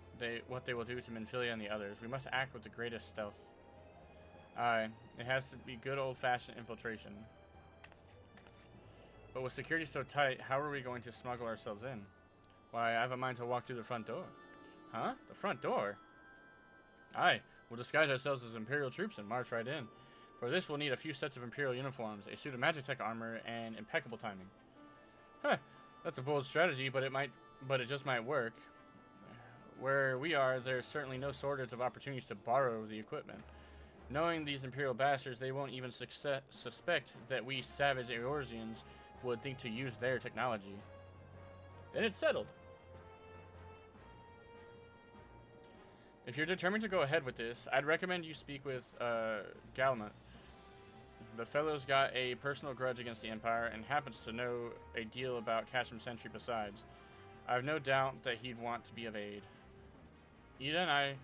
what they will do to Minfilia and the others. We must act with the greatest stealth. Aye, it has to be good old-fashioned infiltration. But with security so tight, how are we going to smuggle ourselves in? Why, I have a mind to walk through the front door. Huh? The front door? Aye, we'll disguise ourselves as Imperial troops and march right in. For this, we'll need a few sets of Imperial uniforms, a suit of Magitech armor, and impeccable timing. Huh, that's a bold strategy, but it just might work. Where we are, there's certainly no shortage of opportunities to borrow the equipment. Knowing these Imperial bastards, they won't even suspect that we savage Eorzeans would think to use their technology. Then it's settled. If you're determined to go ahead with this, I'd recommend you speak with Galmont. The fellow's got a personal grudge against the Empire and happens to know a deal about Castrum Sentry besides. I've no doubt that he'd want to be of aid. Ida and I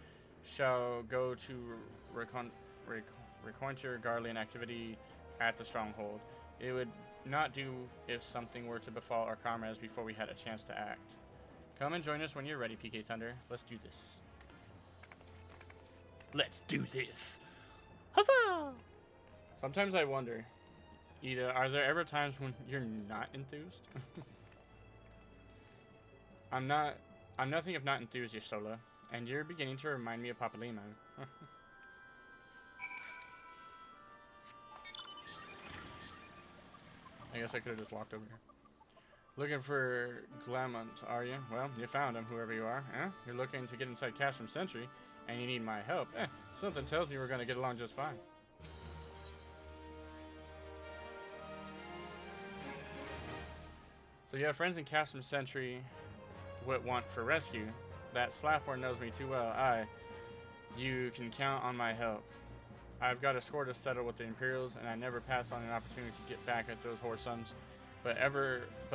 shall go to reconnoiter Garlean activity at the stronghold. It would not do if something were to befall our comrades before we had a chance to act. Come and join us when you're ready, PK Thunder. Let's do this. Let's do this. Huzzah! Sometimes I wonder, Ida, are there ever times when you're not enthused? I'm nothing if not enthused, Ysola, and you're beginning to remind me of Papalima. I guess I could have just walked over here. Looking for Glamont, are you? Well, you found him, whoever you are. Eh? You're looking to get inside Castrum Sentry, and you need my help. Something tells me we're going to get along just fine. So you have friends in Castrum Sentry what want for rescue. That Slapware knows me too well. You can count on my help. I've got a score to settle with the Imperials, and I never pass on an opportunity to get back at those whoresomes. But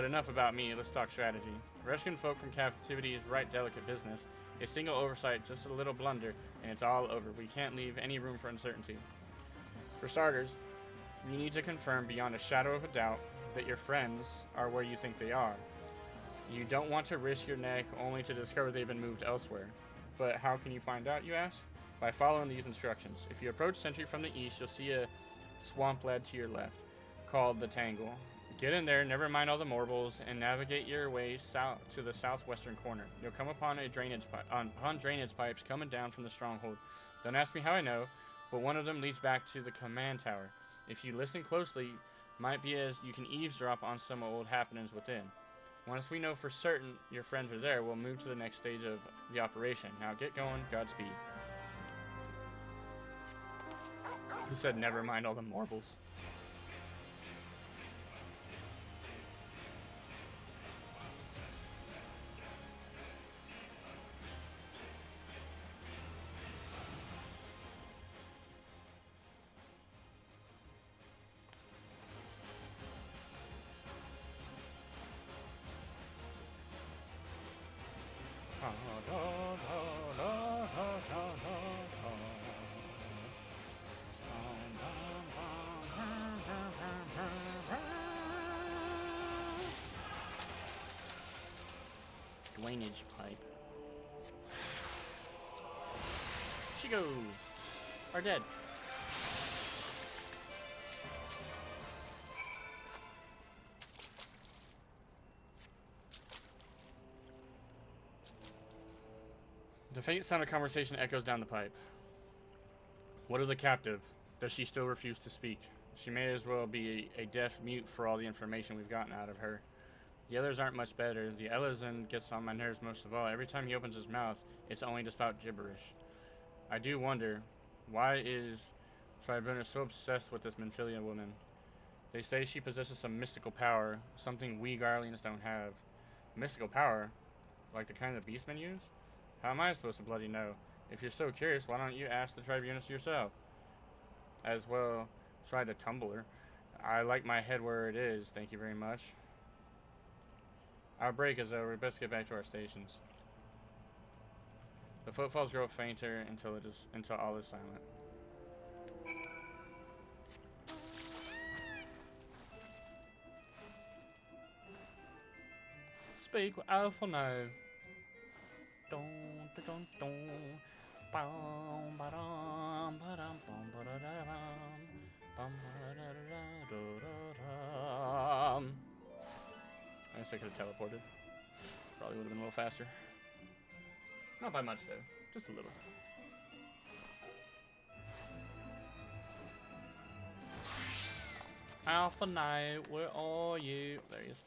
enough about me, let's talk strategy. Rescuing folk from captivity is right delicate business. A single oversight, just a little blunder, and it's all over. We can't leave any room for uncertainty. For starters, you need to confirm beyond a shadow of a doubt that your friends are where you think they are. You don't want to risk your neck only to discover they've been moved elsewhere. But how can you find out, you ask? By following these instructions. If you approach Sentry from the east, you'll see a swamp led to your left, called the Tangle. Get in there, never mind all the marbles, and navigate your way south to the southwestern corner. You'll come upon drainage pipes coming down from the stronghold. Don't ask me how I know, but one of them leads back to the command tower. If you listen closely, might be as you can eavesdrop on some old happenings within. Once we know for certain your friends are there, we'll move to the next stage of the operation. Now get going, Godspeed. He said never mind all the marbles. Drainage pipe. She goes. Are dead. The faint sound of conversation echoes down the pipe. What of the captive? Does she still refuse to speak? She may as well be a deaf mute for all the information we've gotten out of her. The others aren't much better. The Elizan gets on my nerves most of all. Every time he opens his mouth, it's only to spout gibberish. I do wonder, why is Tribuna so obsessed with this Menphilian woman? They say she possesses some mystical power, something we Garleans don't have. Mystical power? Like the kind the beastmen use? How am I supposed to bloody know? If you're so curious, why don't you ask the Tribunus yourself? As well, try to tumble her. I like my head where it is, thank you very much. Our break is over. We best get back to our stations. The footfalls grow fainter until all is silent. Speak with Alpha now. Dun, dun, dun, dun. Bum, ba-dum, ba-dum, bum, ba-da-da-dum. Bum, ba-da-da-da-da-da-dum. I guess I could have teleported. Probably would have been a little faster. Not by much, though. Just a little. Alpha Knight, where are you? There he is.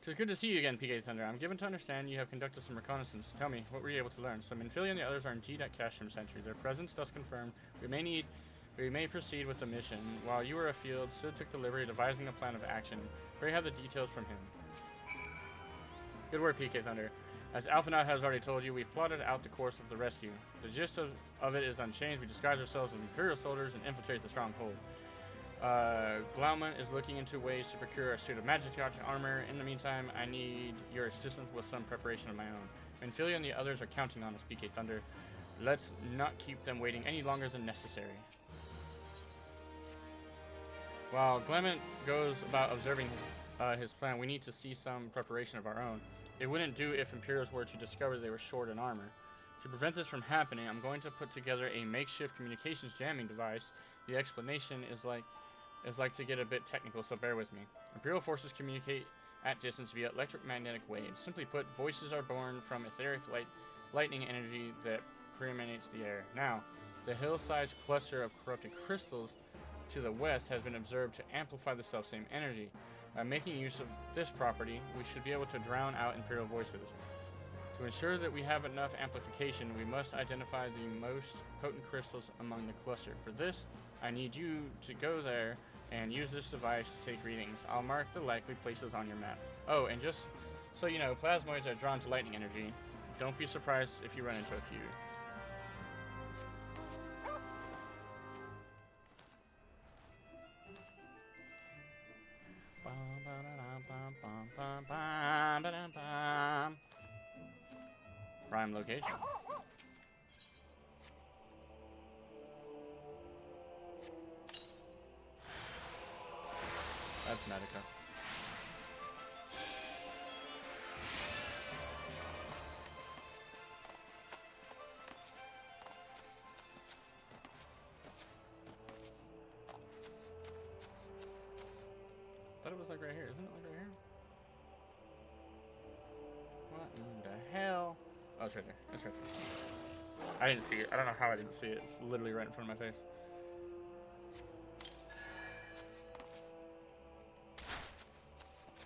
It's good to see you again, PK Thunder. I'm given to understand you have conducted some reconnaissance. Tell me, what were you able to learn? Some Menphilia and the others are indeed at Castrum Sentry. Their presence thus confirmed. We may proceed with the mission. While you were afield, Sid took the liberty of devising a plan of action. Here you have the details from him. Good work, PK Thunder. As Alphanot has already told you, we've plotted out the course of the rescue. The gist of it is unchanged. We disguise ourselves as Imperial soldiers and infiltrate the stronghold. Glauman is looking into ways to procure a suit of magic armor. In the meantime, I need your assistance with some preparation of my own. Menphilia and the others are counting on us, PK Thunder. Let's not keep them waiting any longer than necessary. While Glauman goes about observing his plan, we need to see some preparation of our own. It wouldn't do if Imperials were to discover they were short in armor. To prevent this from happening, I'm going to put together a makeshift communications jamming device. The explanation is like to get a bit technical, so bear with me. Imperial forces communicate at distance via electromagnetic waves. Simply put, voices are born from etheric lightning energy that permeates the air. Now, the hill-sized cluster of corrupted crystals to the west has been observed to amplify the selfsame energy. By making use of this property, we should be able to drown out Imperial voices. To ensure that we have enough amplification, we must identify the most potent crystals among the cluster. For this, I need you to go there and use this device to take readings. I'll mark the likely places on your map. Oh, and just so you know, plasmoids are drawn to lightning energy. Don't be surprised if you run into a few. Prime location. That's Medica. Thought it was like right here. Isn't it like right here? What in the hell? Oh, it's right there. It's right there. I didn't see it. I don't know how I didn't see it. It's literally right in front of my face.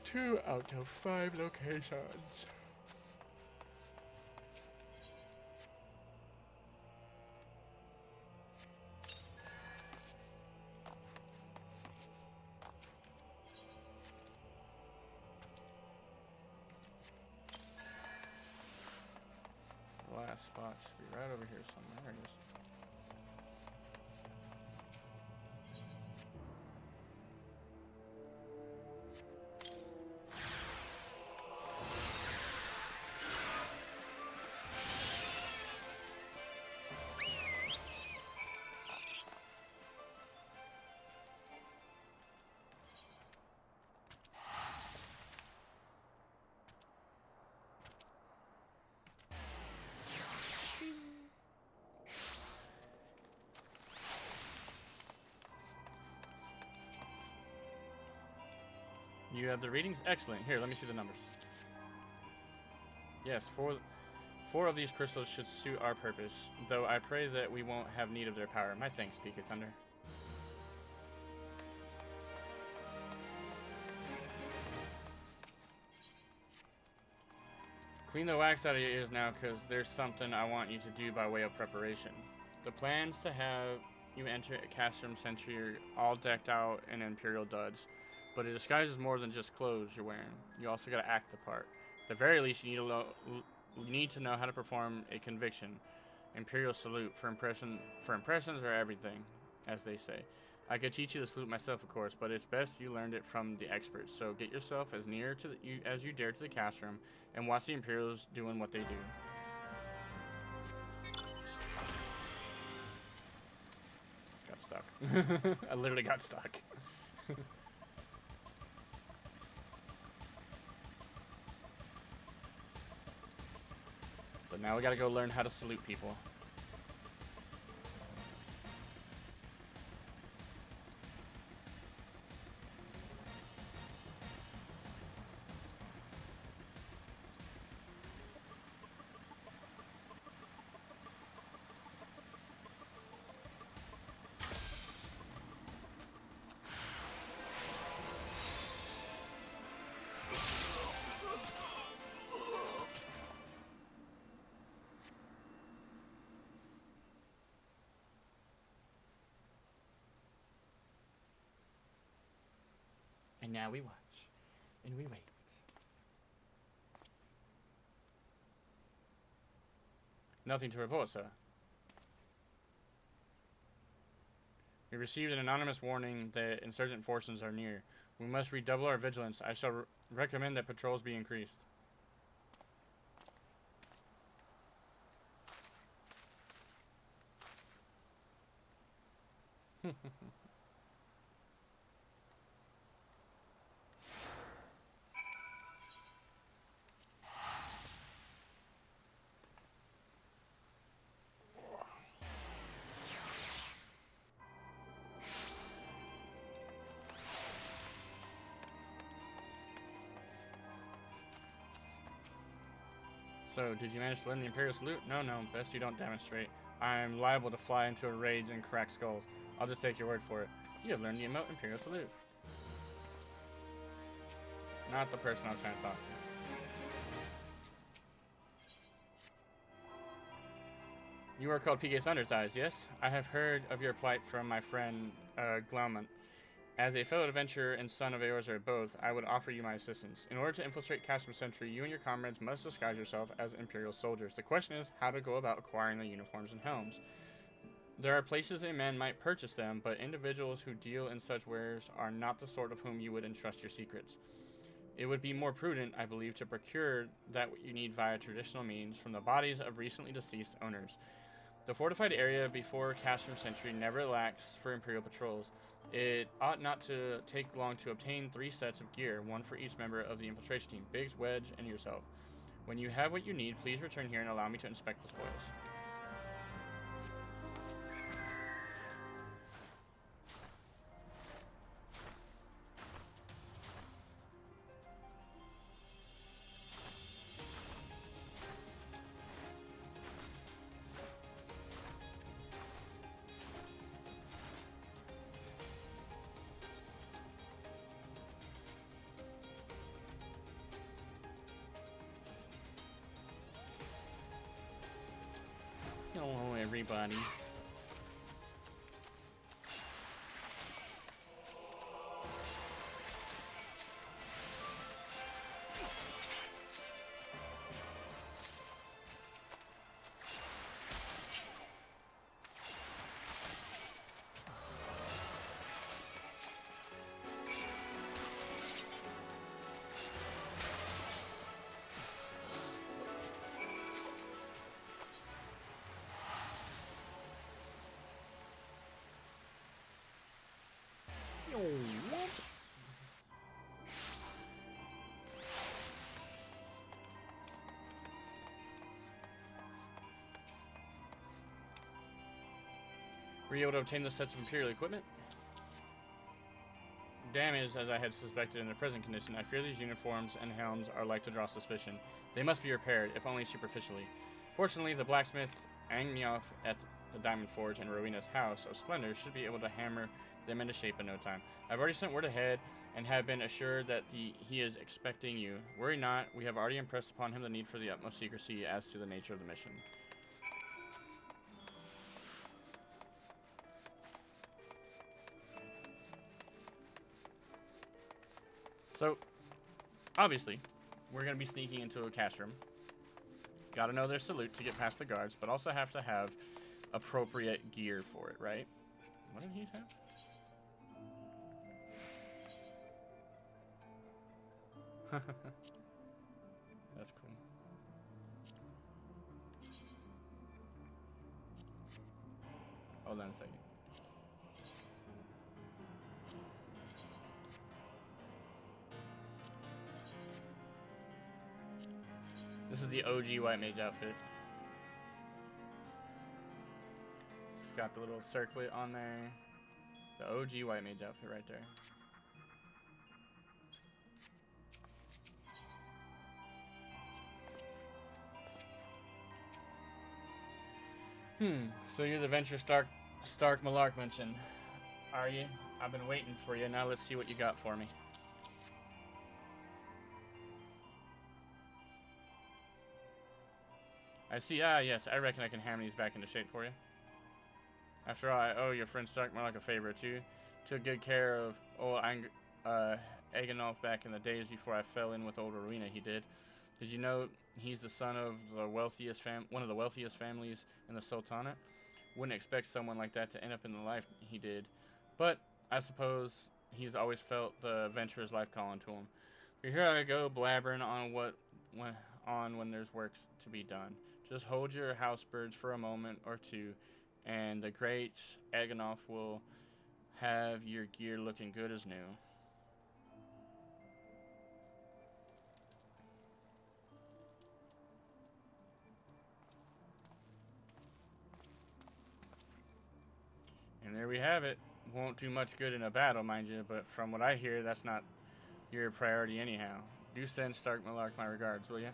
Two out of 5 locations. Last spot should be right over here somewhere. There it is. You have the readings? Excellent. Here, let me see the numbers. Yes, four of these crystals should suit our purpose, though I pray that we won't have need of their power. My thanks, Peak Thunder. Clean the wax out of your ears now, because there's something I want you to do by way of preparation. The plan's to have you enter a Castrum Century all decked out in Imperial duds. But it disguises more than just clothes you're wearing. You also gotta act the part. At the very least, you need to know how to perform a conviction. Imperial salute for impressions are everything, as they say. I could teach you the salute myself, of course, but it's best you learned it from the experts. So get yourself as near to as you dare to the Castrum, and watch the Imperials doing what they do. Got stuck. I literally got stuck. So now we gotta go learn how to salute people. And now we watch, and we wait. Nothing to report, sir. We received an anonymous warning that insurgent forces are near. We must redouble our vigilance. I shall recommend that patrols be increased. So, did you manage to learn the Imperial salute? No, best you don't demonstrate. I'm liable to fly into a rage and crack skulls. I'll just take your word for it. You have learned the Imperial salute. Not the person I was trying to talk to. You are called PK Thunderthighs, yes? I have heard of your plight from my friend, Glaumont. As a fellow adventurer and son of Eorzur both, I would offer you my assistance. In order to infiltrate Castrum Century, you and your comrades must disguise yourself as Imperial soldiers. The question is how to go about acquiring the uniforms and helms. There are places a man might purchase them, but individuals who deal in such wares are not the sort of whom you would entrust your secrets. It would be more prudent, I believe, to procure that what you need via traditional means from the bodies of recently deceased owners. The fortified area before Castrum Sentry never lacks for Imperial patrols. It ought not to take long to obtain 3 sets of gear, 1 for each member of the infiltration team, Biggs, Wedge, and yourself. When you have what you need, please return here and allow me to inspect the spoils. Hello, everybody. Were you able to obtain the sets of Imperial equipment? Damaged as I had suspected in their present condition, I fear these uniforms and helms are like to draw suspicion. They must be repaired, if only superficially. Fortunately, the blacksmith Angnioff at the Diamond Forge and Rowena's House of Splendor should be able to hammer them into shape in no time. I've already sent word ahead and have been assured that he is expecting you. Worry not, we have already impressed upon him the need for the utmost secrecy as to the nature of the mission. So, obviously, we're going to be sneaking into a castrum. Gotta know their salute to get past the guards, but also have to have appropriate gear for it, right? What did he say? That's cool. Hold on a second. This is the OG White Mage outfit. It's got the little circlet on there. The OG White Mage outfit right there. So you're the Venture Stark Malark mentioned. Are you? I've been waiting for you. Now let's see what you got for me. I see. Ah, yes. I reckon I can hammer these back into shape for you. After all, I owe your friend Stark Malark a favor too. Took good care of old Agenolf back in the days before I fell in with old Rowena. He did. Did you know he's the son of the one of the wealthiest families in the Sultanate? Wouldn't expect someone like that to end up in the life he did. But I suppose he's always felt the adventurer's life calling to him. But here I go blabbering on when there's work to be done. Just hold your house birds for a moment or two, and the great Agenolf will have your gear looking good as new. And there we have it. Won't do much good in a battle, mind you, but from what I hear, that's not your priority anyhow. Do send Stark Malark my regards, will ya?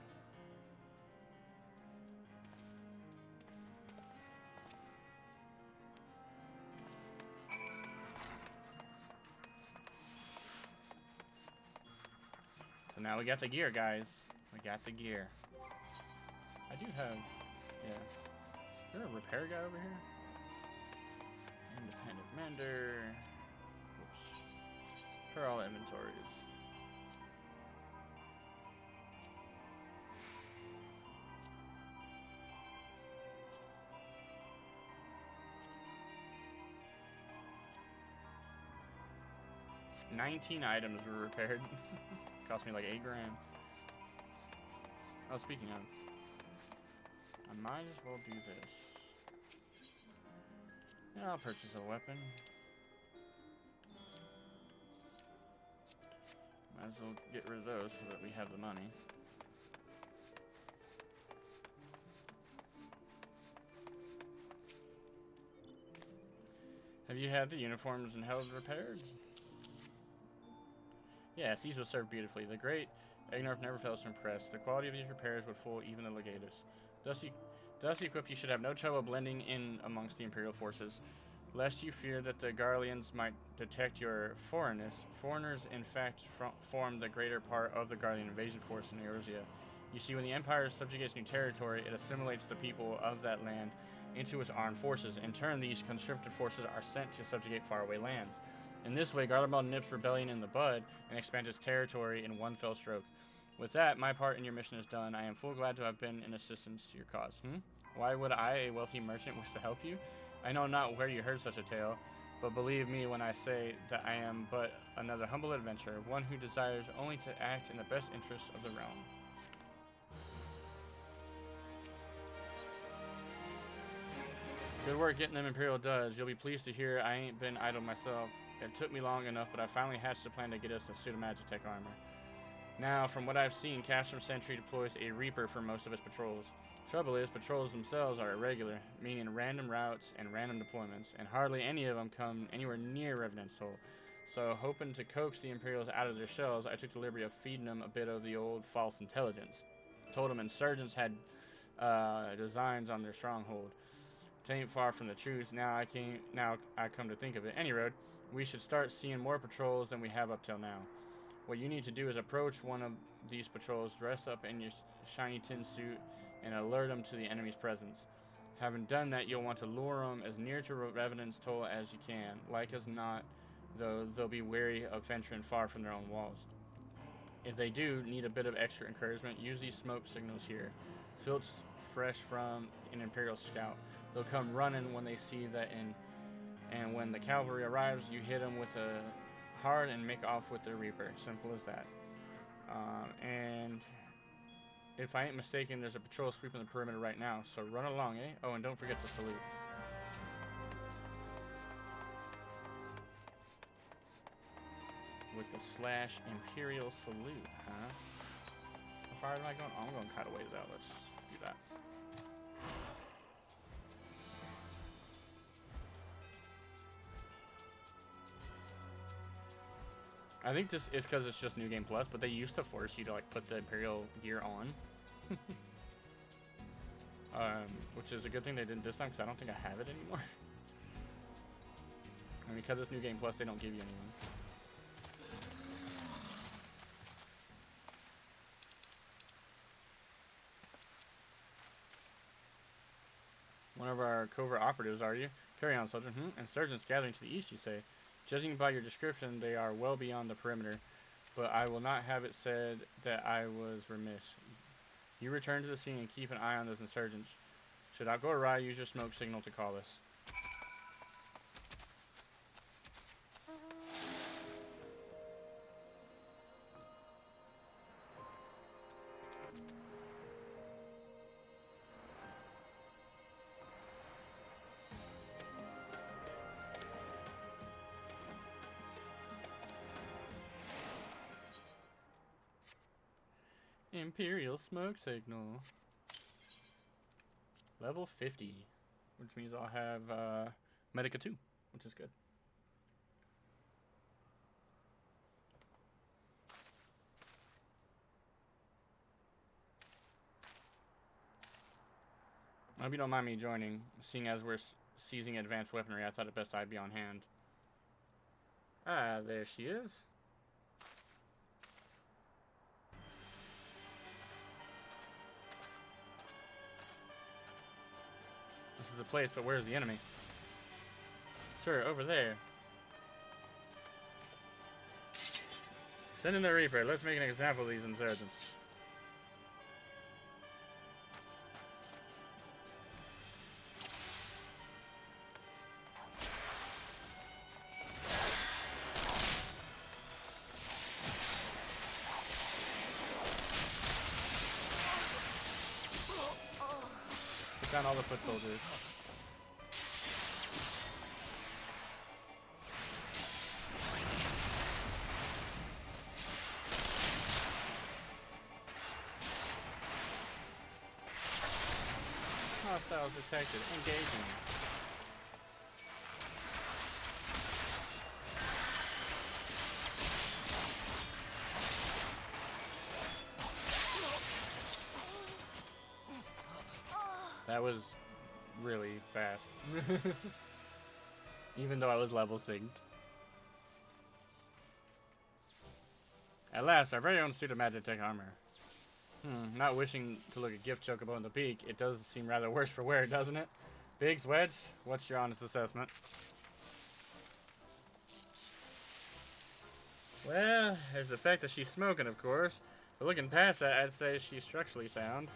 So now we got the gear, guys. We got the gear. I do have... Yeah. Is there a repair guy over here? Independent Mender. Whoops. For all inventories. $19 items were repaired. Cost me like 8 grand. Oh, speaking of, I might as well do this. Yeah, I'll purchase a weapon. Might as well get rid of those so that we have the money. Have you had the uniforms and helms repaired? Yes, these will serve beautifully. The great Egnorf never fails to impress. The quality of these repairs would fool even the legatus. Thus equipped, you should have no trouble blending in amongst the Imperial forces. Lest you fear that the Garleans might detect your foreignness, foreigners in fact form the greater part of the Garlean invasion force in Eorzea. You see, when the Empire subjugates new territory, it assimilates the people of that land into its armed forces. In turn, these conscripted forces are sent to subjugate faraway lands. In this way, Garlemald nips rebellion in the bud and expands its territory in one fell stroke. With that, my part in your mission is done. I am full glad to have been in assistance to your cause. Why would I, a wealthy merchant, wish to help you? I know not where you heard such a tale, but believe me when I say that I am but another humble adventurer, one who desires only to act in the best interests of the realm. Good work getting them Imperial duds. You'll be pleased to hear I ain't been idle myself. It took me long enough, but I finally hatched a plan to get us a suit of Magitech armor. Now, from what I've seen, Castrum Sentry deploys a Reaper for most of its patrols. Trouble is, patrols themselves are irregular, meaning random routes and random deployments, and hardly any of them come anywhere near Revenant's Toll. So, hoping to coax the Imperials out of their shells, I took the liberty of feeding them a bit of the old false intelligence. Told them insurgents had designs on their stronghold. It ain't far from the truth. Now I come to think of it. Any road, we should start seeing more patrols than we have up till now. What you need to do is approach one of these patrols dressed up in your shiny tin suit and alert them to the enemy's presence. Having done that, you'll want to lure them as near to Revenant's Toll as you can. Like as not, though, they'll be wary of venturing far from their own walls. If they do need a bit of extra encouragement, use these smoke signals here, filched fresh from an Imperial scout. They'll come running when they see that, and when the cavalry arrives, you hit them with a hard and make off with the Reaper. Simple as that. And if I ain't mistaken, there's a patrol sweeping the perimeter right now, so run along, eh? Oh, and don't forget to salute. With the / Imperial salute, huh? How far am I going? Oh, I'm going kind of ways out. Let's do that. I think this is because it's just New Game Plus, but they used to force you to like put the Imperial gear on. Which is a good thing they didn't this time, because I don't think I have it anymore. And because it's New Game Plus, they don't give you anyone. One of our covert operatives, are you? Carry on, soldier. Insurgents gathering to the east, you say? Judging by your description, they are well beyond the perimeter, but I will not have it said that I was remiss. You return to the scene and keep an eye on those insurgents. Should I go awry, use your smoke signal to call us. Imperial smoke signal. Level 50, which means I'll have Medica 2, which is good. I hope you don't mind me joining, seeing as we're seizing advanced weaponry. I thought it best I'd be on hand. Ah, there she is. This is the place, but where's the enemy? Sir, over there. Send in the Reaper. Let's make an example of these insurgents. Down all the foot soldiers. Hostiles detected. Engaging. That was really fast. Even though I was level synced. At last, our very own suit of Magitech armor. Not wishing to look a gift chocobo in the beak, it does seem rather worse for wear, doesn't it? Biggs, Wedge, what's your honest assessment? Well, there's the fact that she's smoking, of course. But looking past that, I'd say she's structurally sound.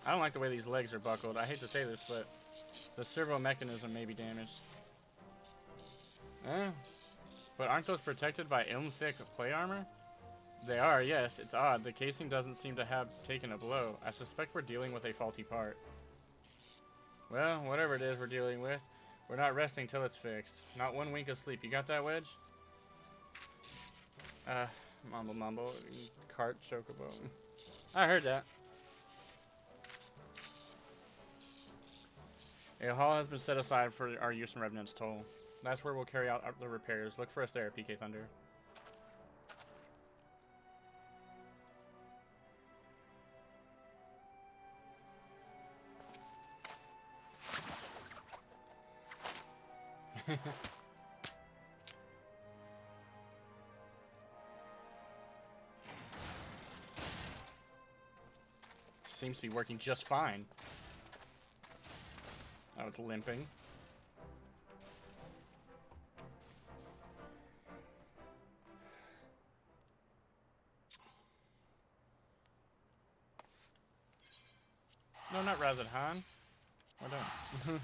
I don't like the way these legs are buckled. I hate to say this, but the servo mechanism may be damaged. But aren't those protected by thick plate armor? They are, yes. It's odd. The casing doesn't seem to have taken a blow. I suspect we're dealing with a faulty part. Well, whatever it is we're dealing with, we're not resting till it's fixed. Not one wink of sleep. You got that, Wedge? Mumble. Cart chocobo. I heard that. A hall has been set aside for our use in Revenant's Toll. That's where we'll carry out the repairs. Look for us there, PK Thunder. Seems to be working just fine. Oh, it's limping. No, not Razad Han. We're done.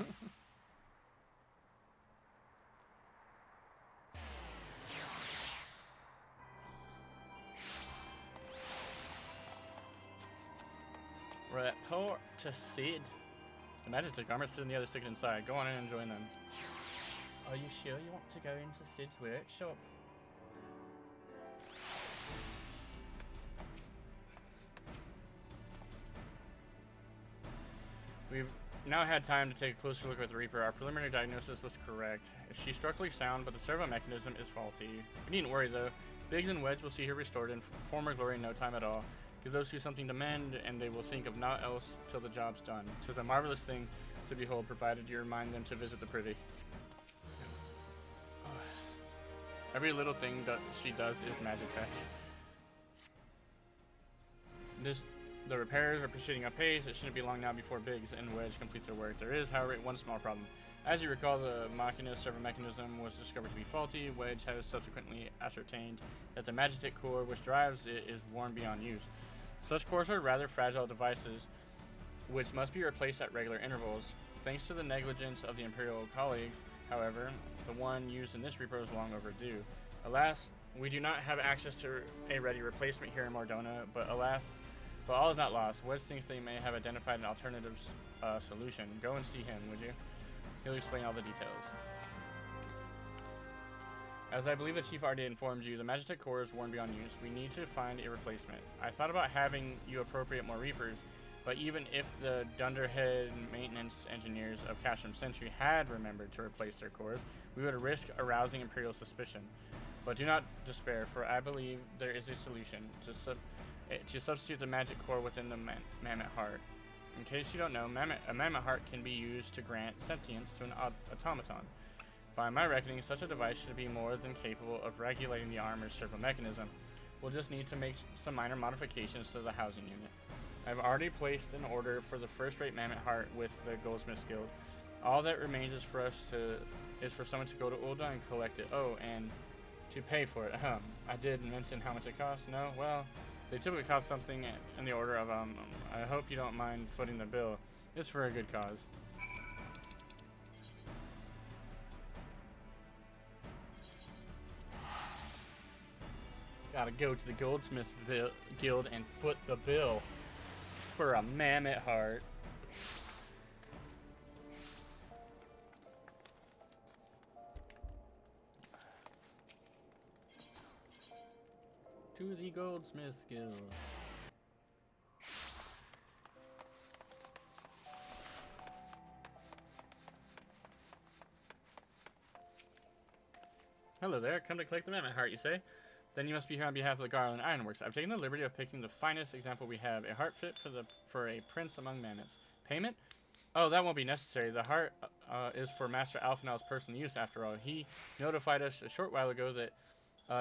Report to Sid. The Magitech armor sits on the other stick inside. Go on in and join them. Are you sure you want to go into Sid's workshop? We've now had time to take a closer look at the Reaper. Our preliminary diagnosis was correct. She's structurally sound, but the servo mechanism is faulty. We needn't worry though. Biggs and Wedge will see her restored in former glory in no time at all. Give those two something to mend, and they will think of naught else till the job's done. 'Tis a marvelous thing to behold, provided you remind them to visit the privy. Every little thing that she does is Magitech. The repairs are proceeding apace. It shouldn't be long now before Biggs and Wedge complete their work. There is, however, one small problem. As you recall, the Machina servo mechanism was discovered to be faulty. Wedge has subsequently ascertained that the Magitech core which drives it is worn beyond use. Such cores are rather fragile devices, which must be replaced at regular intervals. Thanks to the negligence of the Imperial colleagues, however, the one used in this Reaper is long overdue. Alas, we do not have access to a ready replacement here in Mordona, but all is not lost. Wedge thinks they may have identified an alternative solution. Go and see him, would you? He'll explain all the details. As I believe the Chief already informed you, the Magitech core is worn beyond use. We need to find a replacement. I thought about having you appropriate more Reapers, but even if the Dunderhead maintenance engineers of Castrum Sentry had remembered to replace their cores, we would risk arousing Imperial suspicion. But do not despair, for I believe there is a solution to substitute the magic core within the Mammoth Heart. In case you don't know, a Mammoth Heart can be used to grant sentience to an automaton. By my reckoning, such a device should be more than capable of regulating the armor's servo mechanism. We'll just need to make some minor modifications to the housing unit. I've already placed an order for the first-rate Mammoth Heart with the Goldsmiths Guild. All that remains is for someone to go to Ulda and collect it. Oh, and to pay for it. I did mention how much it costs. No? Well, they typically cost something in the order of, I hope you don't mind footing the bill. It's for a good cause. Gotta go to the Goldsmiths Guild and foot the bill for a Mammoth Heart. to the Goldsmith Guild. Hello there, come to collect the Mammoth Heart, you say? Then you must be here on behalf of the Garland Ironworks. I've taken the liberty of picking the finest example we have, a heart fit for a prince among mammoths. Payment? Oh, that won't be necessary. The heart is for Master Alphanel's personal use, after all. He notified us a short while ago that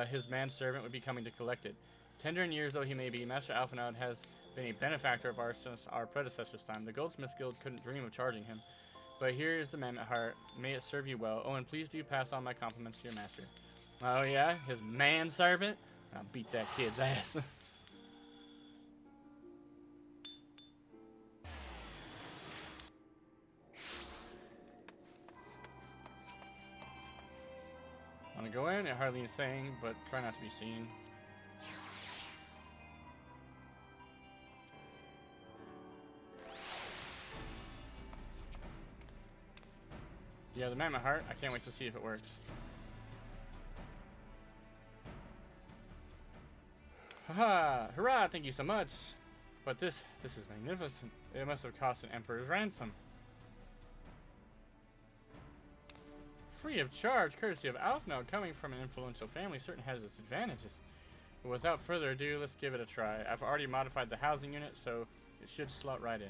his manservant would be coming to collect it. Tender in years though he may be, Master Alphanel has been a benefactor of ours since our predecessor's time. The Goldsmiths Guild couldn't dream of charging him. But here is the Mammoth Heart. May it serve you well. Oh, and please do pass on my compliments to your master. Oh yeah? His manservant? I'll beat that kid's ass. Want to go in? It hardly is saying, but try not to be seen. Yeah, the Mammoth Heart. I can't wait to see if it works. Haha! Hurrah! Thank you so much. But this is magnificent. It must have cost an emperor's ransom. Free of charge, courtesy of Alphanel, coming from an influential family, certainly has its advantages. But without further ado, let's give it a try. I've already modified the housing unit, so it should slot right in.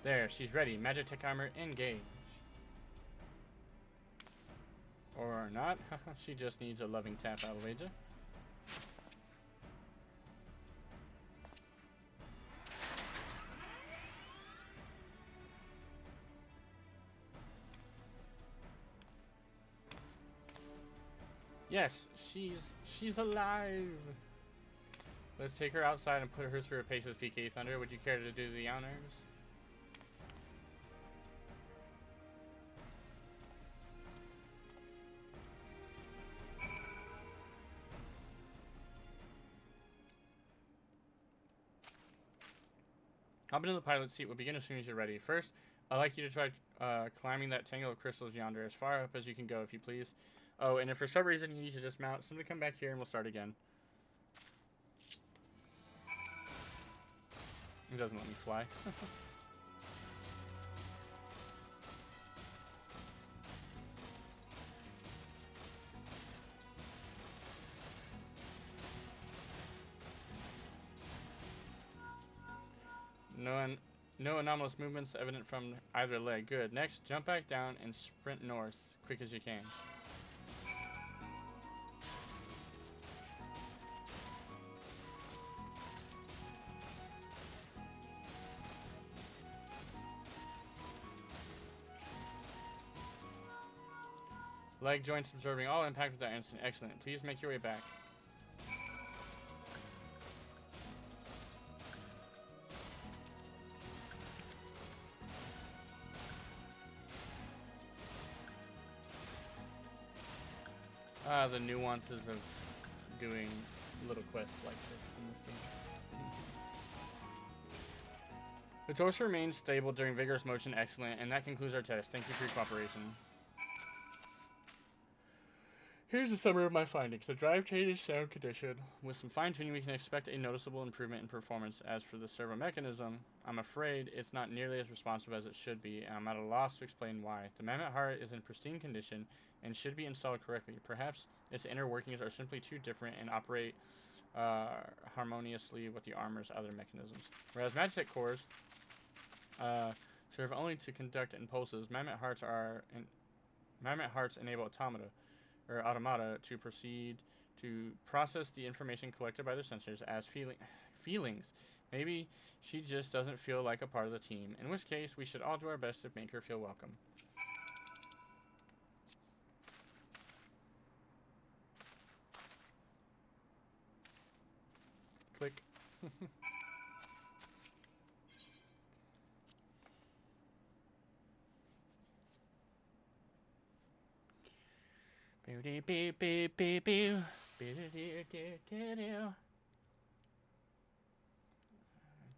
There, she's ready. Magitech armor, engage. Or not. She just needs a loving tap, I'll wager. Yes, she's alive. Let's take her outside and put her through her paces, PK Thunder. Would you care to do the honors? Hop into the pilot seat. We'll begin as soon as you're ready. First, I'd like you to try climbing that tangle of crystals yonder, as far up as you can go, if you please. Oh, and if for some reason you need to dismount, simply come back here and we'll start again. It doesn't let me fly. No anomalous movements evident from either leg. Good. Next, jump back down and sprint north, quick as you can. Leg joints absorbing all impact without instant. Excellent. Please make your way back. The nuances of doing little quests like this in this game. The torso remains stable during vigorous motion. Excellent. And that concludes our test. Thank you for your cooperation. Here's a summary of my findings. The drivetrain is sound condition. With some fine-tuning, we can expect a noticeable improvement in performance. As for the servo mechanism, I'm afraid it's not nearly as responsive as it should be, and I'm at a loss to explain why. The Mammoth Heart is in pristine condition and should be installed correctly. Perhaps its inner workings are simply too different and operate harmoniously with the armor's other mechanisms. Whereas Magitech cores serve only to conduct impulses, Mammoth Hearts enable automata to proceed to process the information collected by their sensors as feelings. Maybe she just doesn't feel like a part of the team, in which case we should all do our best to make her feel welcome. Click.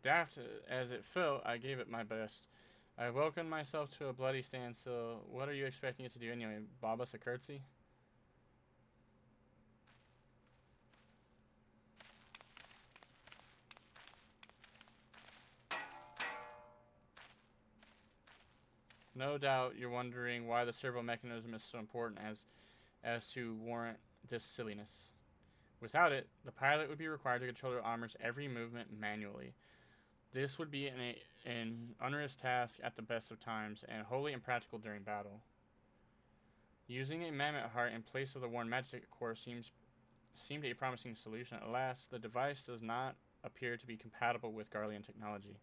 Daft as it felt, I gave it my best. I've woken myself to a bloody standstill. What are you expecting it to do anyway? Bob us a curtsy? No doubt you're wondering why the servo mechanism is so important as to warrant this silliness. Without it, the pilot would be required to control their armor's every movement manually. This would be an onerous task at the best of times, and wholly impractical during battle. Using a mammoth heart in place of the worn magic core seemed a promising solution. Alas, the device does not appear to be compatible with Garlean technology.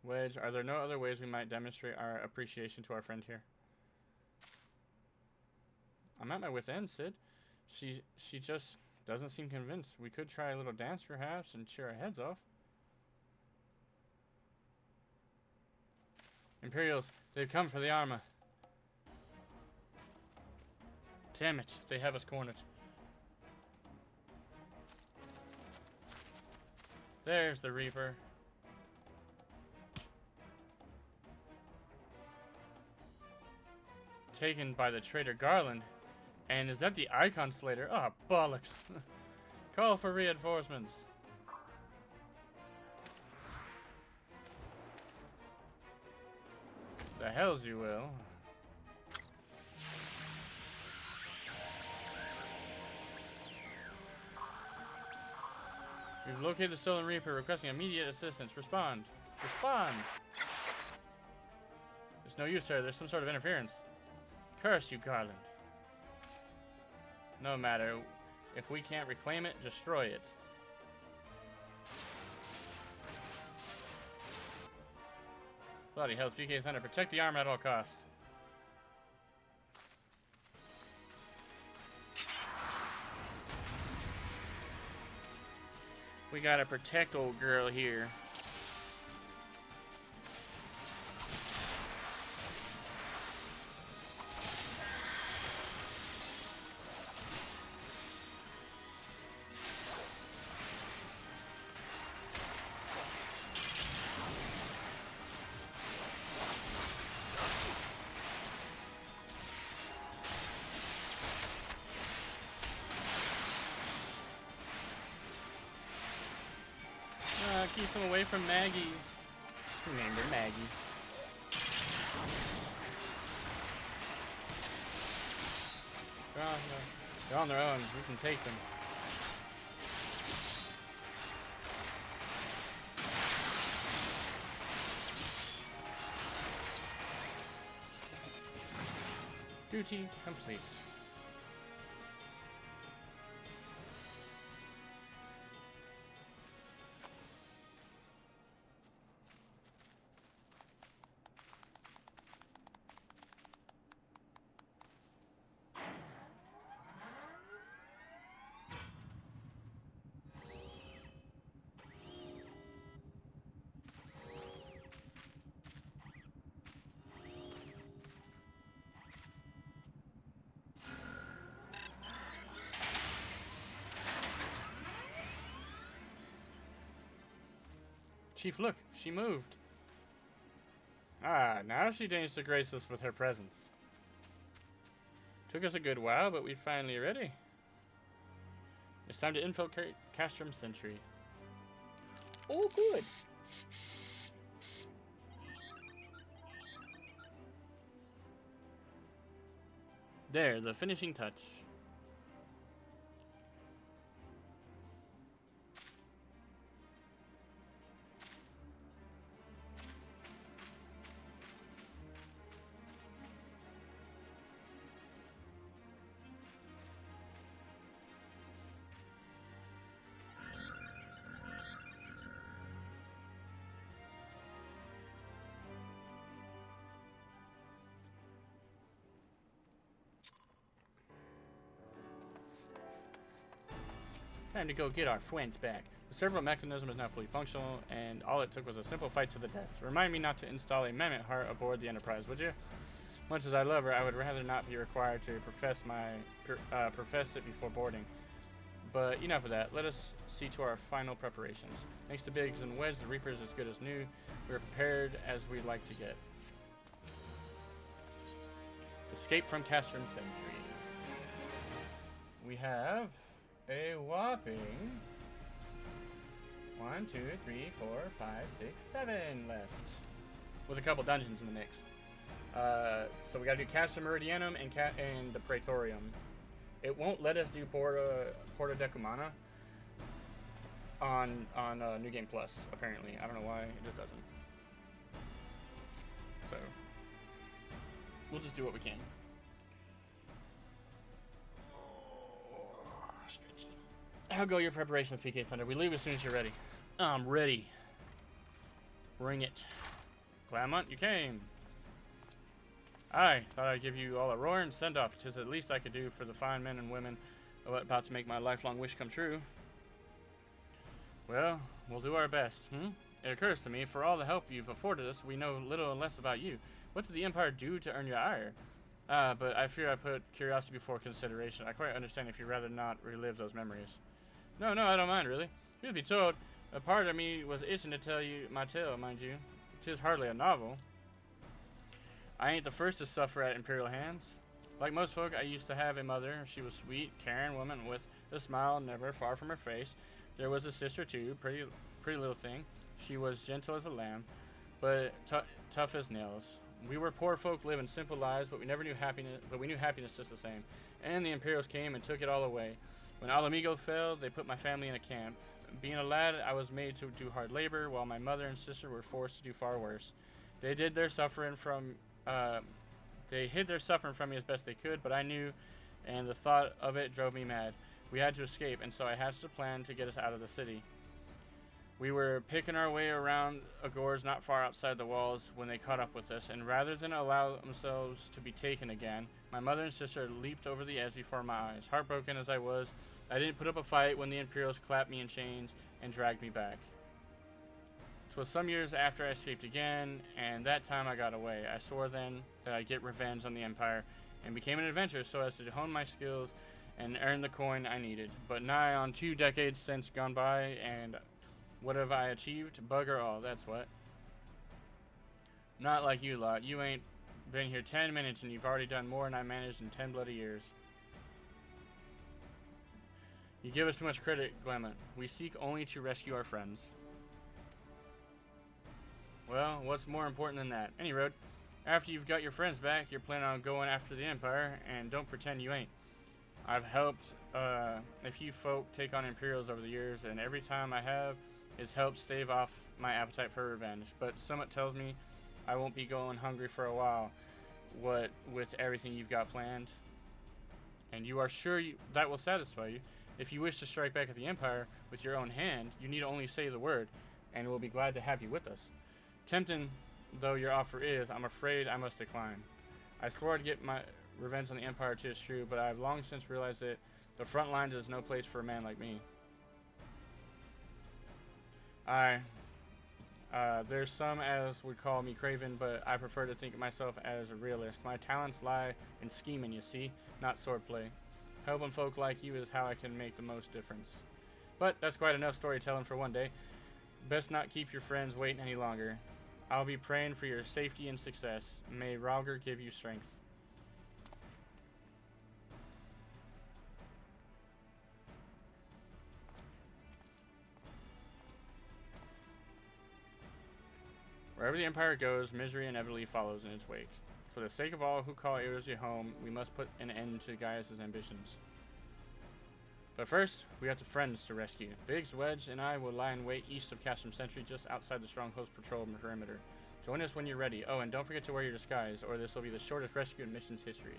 Wedge, are there no other ways we might demonstrate our appreciation to our friend here? I'm at my wit's end, Sid. She just doesn't seem convinced. We could try a little dance, perhaps, and cheer our heads off. Imperials, they've come for the armor. Damn it, they have us cornered. There's the Reaper. Taken by the traitor Garland. And is that the Icon Slater? Ah, oh, bollocks. Call for reinforcements. The hells you will. We've located the stolen Reaper, requesting immediate assistance. Respond. Respond! It's no use, sir. There's some sort of interference. Curse you, Garland. No matter. If we can't reclaim it, destroy it. Bloody hell, PK Thunder. Protect the armor at all costs. We gotta protect old girl here. Keep him away from Maggie. Remember Maggie. They're on their own. We can take them. Duty complete. Chief, look, she moved. Ah, now she deigns to grace us with her presence. Took us a good while, but we're finally ready. It's time to infiltrate Castrum Sentry. Oh, good. There, the finishing touch. Time to go get our friends back. The servo mechanism is now fully functional, and all it took was a simple fight to the death. Remind me not to install a mammoth heart aboard the Enterprise, would you? Much as I love her, I would rather not be required to profess it before boarding. But enough of that. Let us see to our final preparations. Thanks to Biggs and Wedge, the Reaper is as good as new. We are prepared as we'd like to get. Escape from Castrum Century. We have a whopping 1, 2, 3, 4, 5, 6, 7 left. With a couple dungeons in the mix. So we gotta do Castrum Miridianum and the Praetorium. It won't let us do Porta Decumana on New Game Plus, apparently. I don't know why, it just doesn't. So we'll just do what we can. How go your preparations, PK Thunder? We leave as soon as you're ready. I'm ready. Bring it. Clamont, you came. I thought I'd give you all a roaring send-off. 'Tis the least I could do for the fine men and women about to make my lifelong wish come true. Well, we'll do our best, It occurs to me, for all the help you've afforded us, we know little and less about you. What did the Empire do to earn your ire? But I fear I put curiosity before consideration. I quite understand if you'd rather not relive those memories. No, I don't mind, really. Truth be told, a part of me was itching to tell you my tale, mind you. 'Tis hardly a novel. I ain't the first to suffer at Imperial hands. Like most folk, I used to have a mother. She was sweet, caring woman with a smile never far from her face. There was a sister too, pretty little thing. She was gentle as a lamb, but tough as nails. We were poor folk living simple lives, but we knew happiness just the same. And the Imperials came and took it all away. When Alamigo fell, they put my family in a camp. Being a lad, I was made to do hard labor, while my mother and sister were forced to do far worse. They hid their suffering from me as best they could, but I knew, and the thought of it drove me mad. We had to escape, and so I hatched a plan to get us out of the city. We were picking our way around a gorge not far outside the walls when they caught up with us, and rather than allow themselves to be taken again, my mother and sister leaped over the edge before my eyes. Heartbroken as I was, I didn't put up a fight when the Imperials clapped me in chains and dragged me back. 'Twas some years after I escaped again, and that time I got away. I swore then that I'd get revenge on the Empire, and became an adventurer so as to hone my skills and earn the coin I needed. But nigh on 2 decades since gone by, and what have I achieved? Bugger all, that's what. Not like you lot. You ain't been here 10 minutes and you've already done more than I managed in 10 bloody years. You give us too much credit, Clement. We seek only to rescue our friends. Well, what's more important than that? Any road, after you've got your friends back, you're planning on going after the Empire, and don't pretend you ain't. I've helped a few folk take on Imperials over the years, and every time I have, it's helped stave off my appetite for revenge. But somewhat tells me I won't be going hungry for a while, what with everything you've got planned. And you are sure that will satisfy you? If you wish to strike back at the Empire with your own hand, you need only say the word, and we'll be glad to have you with us. Tempting though your offer is, I'm afraid I must decline. I swore to get my revenge on the Empire, 'tis true, but I've long since realized that the front lines is no place for a man like me. There's some as would call me craven, but I prefer to think of myself as a realist. My talents lie in scheming, you see, not swordplay. Helping folk like you is how I can make the most difference. But that's quite enough storytelling for one day. Best not keep your friends waiting any longer. I'll be praying for your safety and success. May Rauger give you strength. Wherever the Empire goes, misery inevitably follows in its wake. For the sake of all who call Eorzea home, we must put an end to Gaius' ambitions. But first, we have the friends to rescue. Biggs, Wedge, and I will lie in wait east of Castrum Century, just outside the Stronghold's patrol perimeter. Join us when you're ready. Oh, and don't forget to wear your disguise, or this will be the shortest rescue in mission's history.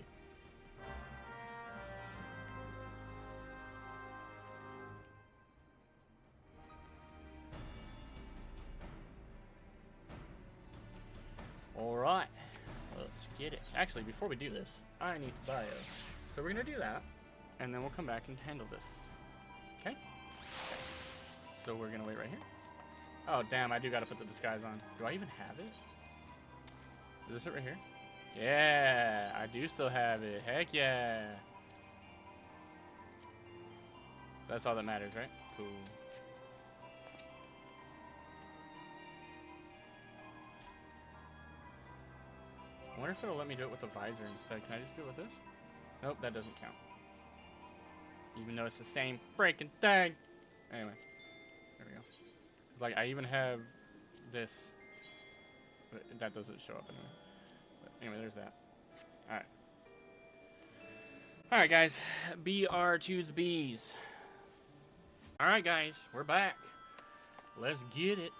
Alright, let's get it. Actually, before we do this, I need to bio. So we're going to do that, and then we'll come back and handle this. Okay? So we're going to wait right here. Oh, damn, I do got to put the disguise on. Do I even have it? Is this it right here? Yeah, I do still have it. Heck yeah. That's all that matters, right? Cool. I wonder if it'll let me do it with the visor instead. Can I just do it with this? Nope, that doesn't count. Even though it's the same freaking thing. Anyway, there we go. It's like I even have this, but that doesn't show up anyway. But anyway, there's that. All right. All right, guys. BR to the B's. All right, guys, we're back. Let's get it.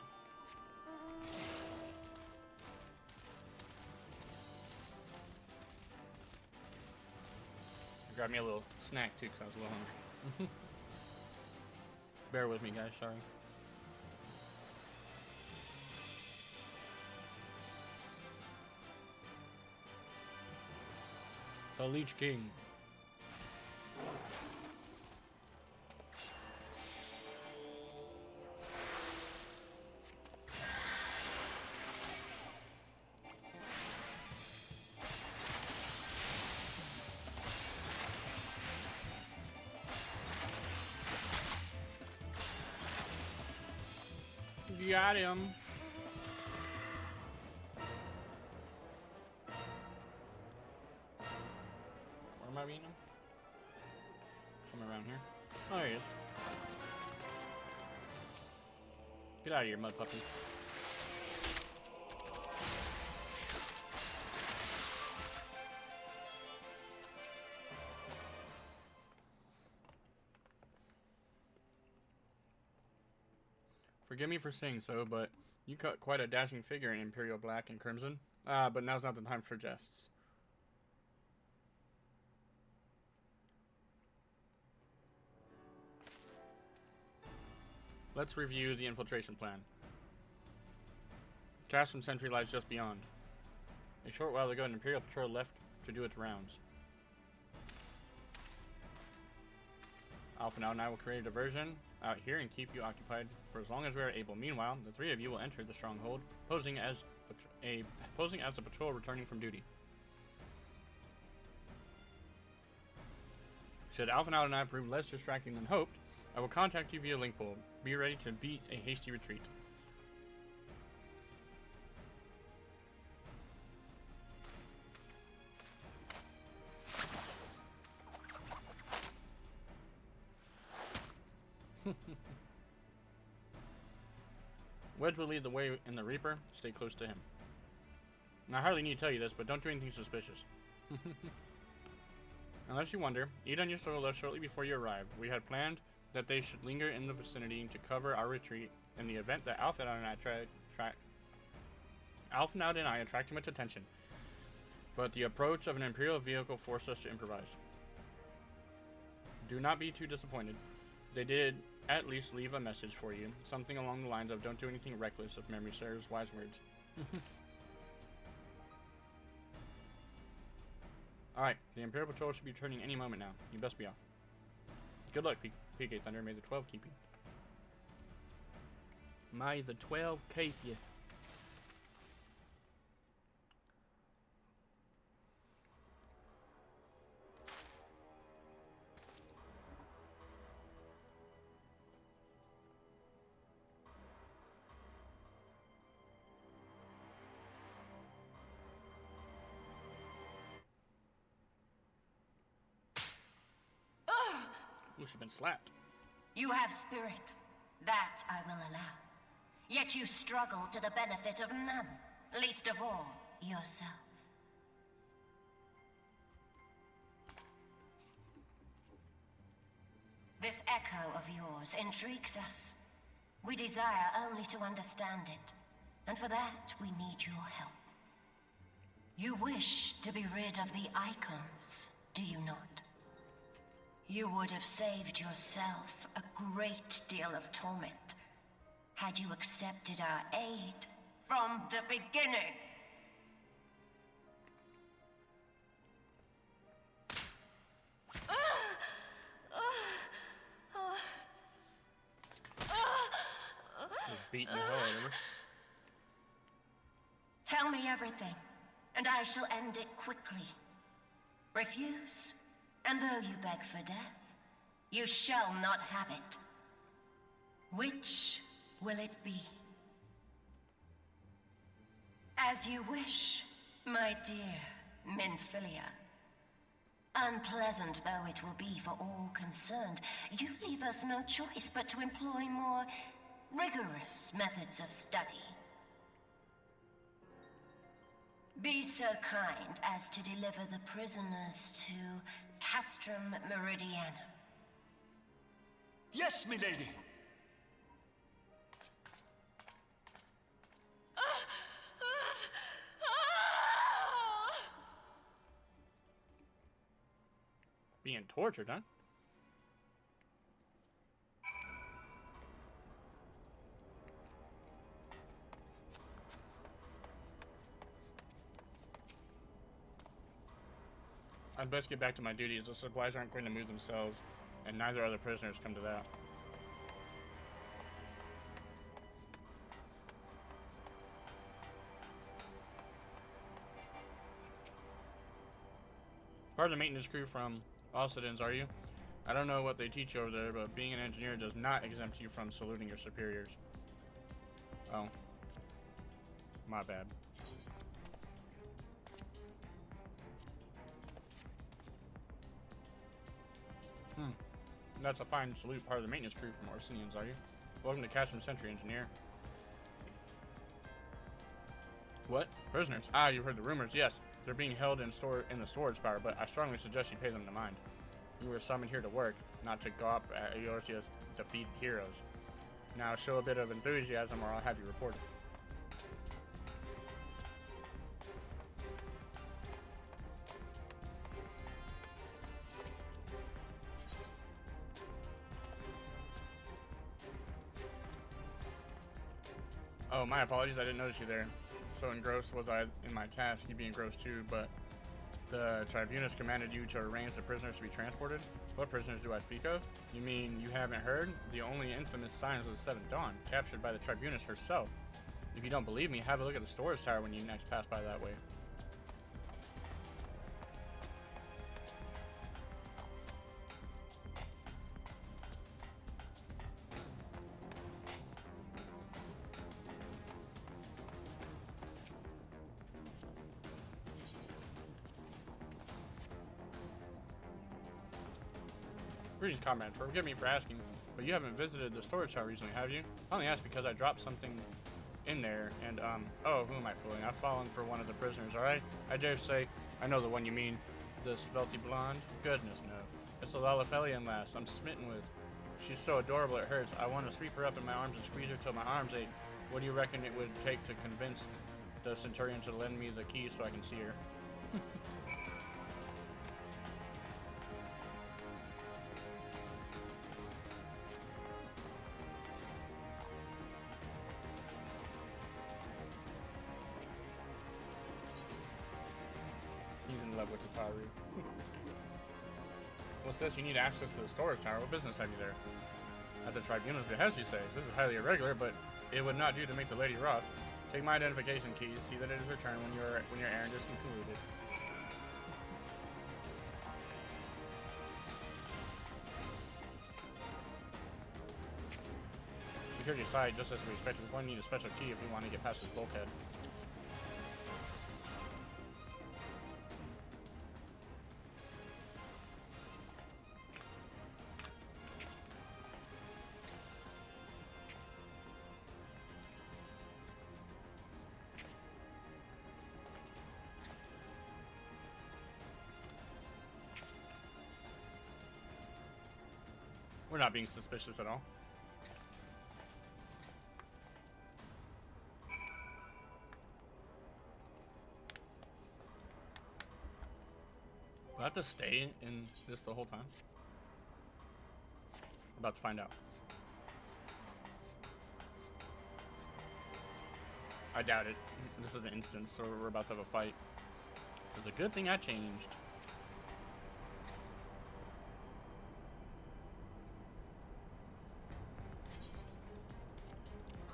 Grab me a little snack too, because I was a little hungry. Bear with me, guys. Sorry. The Leech King. Got him. Where am I beating him? Somewhere around here. Oh, there he is. Get out of here, mud puppy. Forgive me for saying so, but you cut quite a dashing figure in Imperial Black and Crimson. But now's not the time for jests. Let's review the infiltration plan. Castrum Sentry lies just beyond. A short while ago, an Imperial patrol left to do its rounds. Alpha and I will create a diversion out here and keep you occupied for as long as we are able. Meanwhile, the three of you will enter the stronghold, posing as a patrol returning from duty. Should Alpha and I prove less distracting than hoped, I will contact you via link pool. Be ready to beat a hasty retreat. Wedge will lead the way in the Reaper. Stay close to him. Now, I hardly need to tell you this, but don't do anything suspicious. Unless you wonder, Ida and your soul left shortly before you arrived. We had planned that they should linger in the vicinity to cover our retreat in the event that Alpha and I attract too much attention. But the approach of an Imperial vehicle forced us to improvise. Do not be too disappointed. They did at least leave a message for you. Something along the lines of, don't do anything reckless, if memory serves. Wise words. Alright, the Imperial Patrol should be returning any moment now. You best be off. Good luck, PK Thunder. May the 12 keep you. May the 12 keep you. Ooh, she's been slapped. You have spirit. That I will allow. Yet you struggle to the benefit of none, least of all, yourself. This echo of yours intrigues us. We desire only to understand it, and for that we need your help. You wish to be rid of the icons, do you not? You would have saved yourself a great deal of torment had you accepted our aid from the beginning. Just beating the hell out of her. Tell me everything, and I shall end it quickly. Refuse, and though you beg for death, You shall not have it. Which will it be? As you wish, my dear Minfilia. Unpleasant though it will be for all concerned, you leave us no choice but to employ more rigorous methods of study. Be so kind as to deliver the prisoners to Castrum Miridianum. Yes, milady. Being tortured, huh? I'd best get back to my duties. The supplies aren't going to move themselves, and neither are the prisoners, come to that. Part of the maintenance crew from Aussidens, are you? I don't know what they teach you over there, but being an engineer does not exempt you from saluting your superiors. Oh. My bad. That's a fine salute, part of the maintenance crew from Orsinians, are you? Welcome to Castrum Sentry, engineer. What? Prisoners? Ah, you've heard the rumors, yes. They're being held in the storage tower, but I strongly suggest you pay them no mind. You were summoned here to work, not to gawp at Eorzea's defeated heroes. Now show a bit of enthusiasm or I'll have you reported. Oh, my apologies, I didn't notice you there. So engrossed was I in my task, you'd be engrossed too, but the Tribunus commanded you to arrange the prisoners to be transported? What prisoners do I speak of? You mean you haven't heard? The only infamous signs of the Seventh Dawn, captured by the Tribunus herself. If you don't believe me, have a look at the storage tower when you next pass by that way. Greetings, comrade. Forgive me for asking, but you haven't visited the storage tower recently, have you? I only asked because I dropped something in there, and, oh, who am I fooling? I've fallen for one of the prisoners, alright? I dare say, I know the one you mean. The svelty blonde? Goodness, no. It's the Lahahahahahahhabrea lass I'm smitten with. She's so adorable it hurts. I want to sweep her up in my arms and squeeze her till my arms ache. What do you reckon it would take to convince the Centurion to lend me the key so I can see her? He's in love with Tataru. Well, sis, you need access to the storage tower. What business have you there? At the Tribunal's behest, you say. This is highly irregular, but it would not do to make the lady wroth. Take my identification keys, see that it is returned when your errand is concluded. Security aside, just as we expected, we're going to need a special key if we want to get past this bulkhead. We're not being suspicious at all. Do I have to stay in this the whole time? About to find out. I doubt it. This is an instance, so we're about to have a fight. This is a good thing I changed.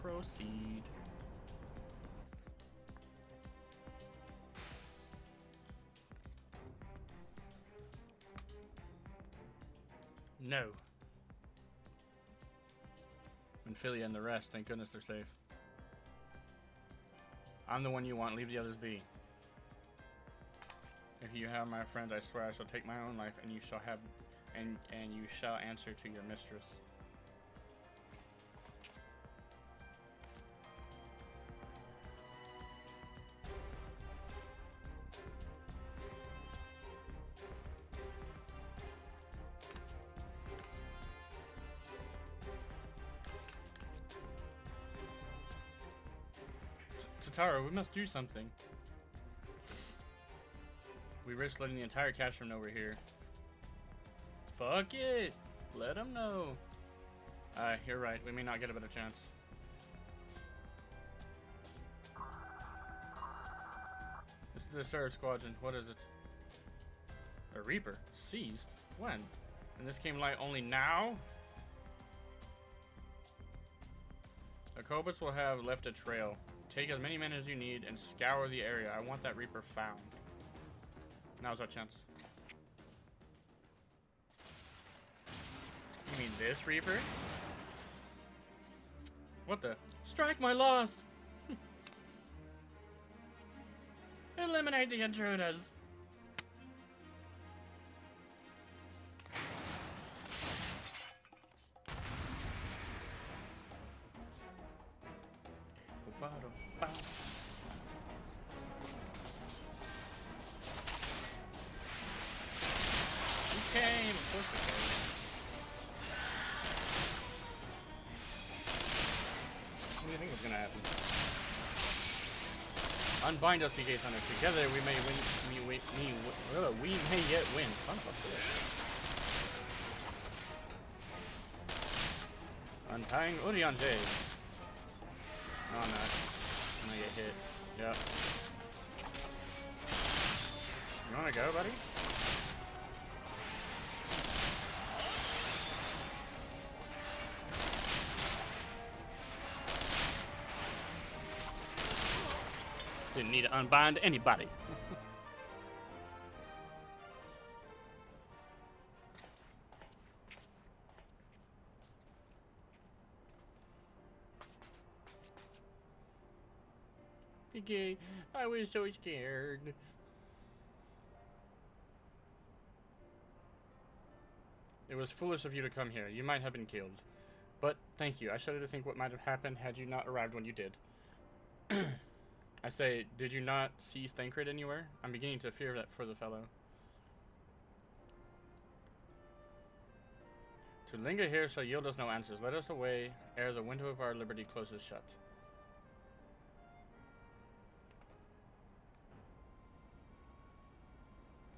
Proceed. No, Minfilia and the rest, thank goodness they're safe. I'm the one you want, leave the others be. If you have my friends, I swear I shall take my own life, and you shall have, and you shall answer to your mistress. Tatara, we must do something. We risk letting the entire Castrum know we're here. Fuck it! Let them know. You're right. We may not get a better chance. This is the Surge Squadron. What is it? A Reaper. Seized? When? And this came light only now? The Kobolds will have left a trail. Take as many men as you need and scour the area. I want that Reaper found. Now's our chance. You mean this Reaper? What the? Strike my lost! Eliminate the intruders! Came, of course we came. What do you think was gonna happen? Unbind us, Gate Thunder. Together we may win. We may yet win. Son of a bitch. Untying Urian J. No, I'm not. I'm gonna get hit. Yep. You wanna go, buddy? Didn't need to unbind anybody. Okay, I was so scared. It was foolish of you to come here. You might have been killed. But thank you. I shudder to think what might have happened had you not arrived when you did. I say, did you not see Thancred anywhere? I'm beginning to fear that for the fellow. To linger here shall yield us no answers. Let us away ere the window of our liberty closes shut.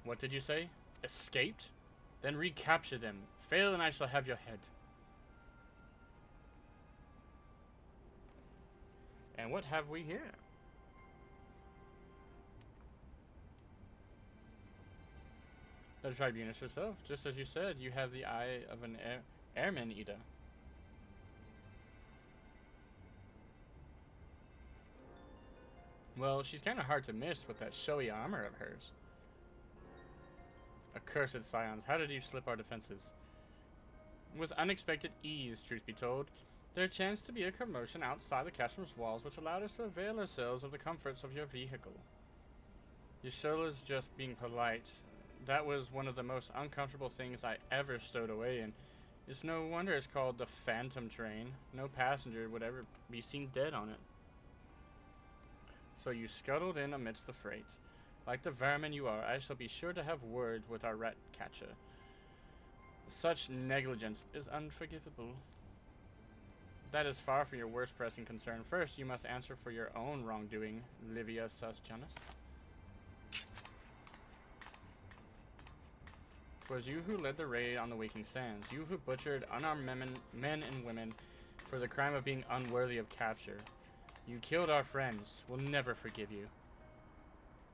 What did you say? Escaped? Then recapture them. Fail and I shall have your head. And what have we here? The Tribunus herself. Just as you said, you have the eye of an airman eater. Well, she's kind of hard to miss with that showy armor of hers. Accursed scions, how did you slip our defenses? With unexpected ease, truth be told. There chanced to be a commotion outside the Castrum's walls which allowed us to avail ourselves of the comforts of your vehicle. Your soul is just being polite. That was one of the most uncomfortable things I ever stowed away in. It's no wonder it's called the Phantom Train. No passenger would ever be seen dead on it. So you scuttled in amidst the freight. Like the vermin you are, I shall be sure to have words with our rat catcher. Such negligence is unforgivable. That is far from your worst pressing concern. First, you must answer for your own wrongdoing, Livia Sasjanus. 'Twas you who led the raid on the Waking Sands. You who butchered unarmed men and women for the crime of being unworthy of capture. You killed our friends. We'll never forgive you.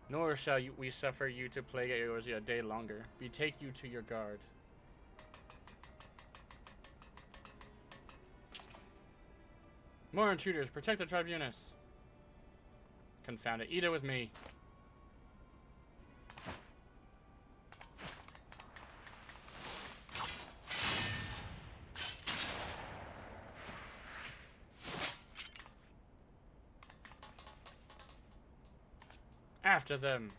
Nor shall we suffer you to plague Eorzea a day longer. Betake you to your guard. More intruders. Protect the Tribunus. Confound it. Eat it with me. After them.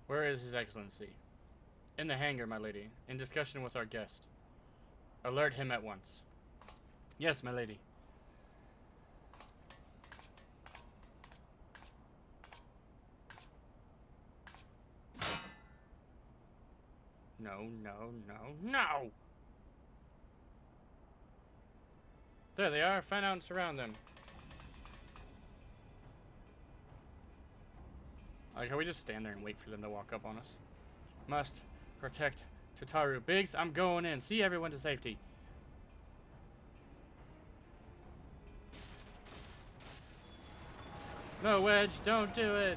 Where is His Excellency? In the hangar, my lady. In discussion with our guest. Alert him at once. Yes, my lady. No, no, no, no! There they are. Find out and surround them. Like, can we just stand there and wait for them to walk up on us? Must protect Tataru. Biggs, I'm going in. See everyone to safety. No, Wedge, don't do it.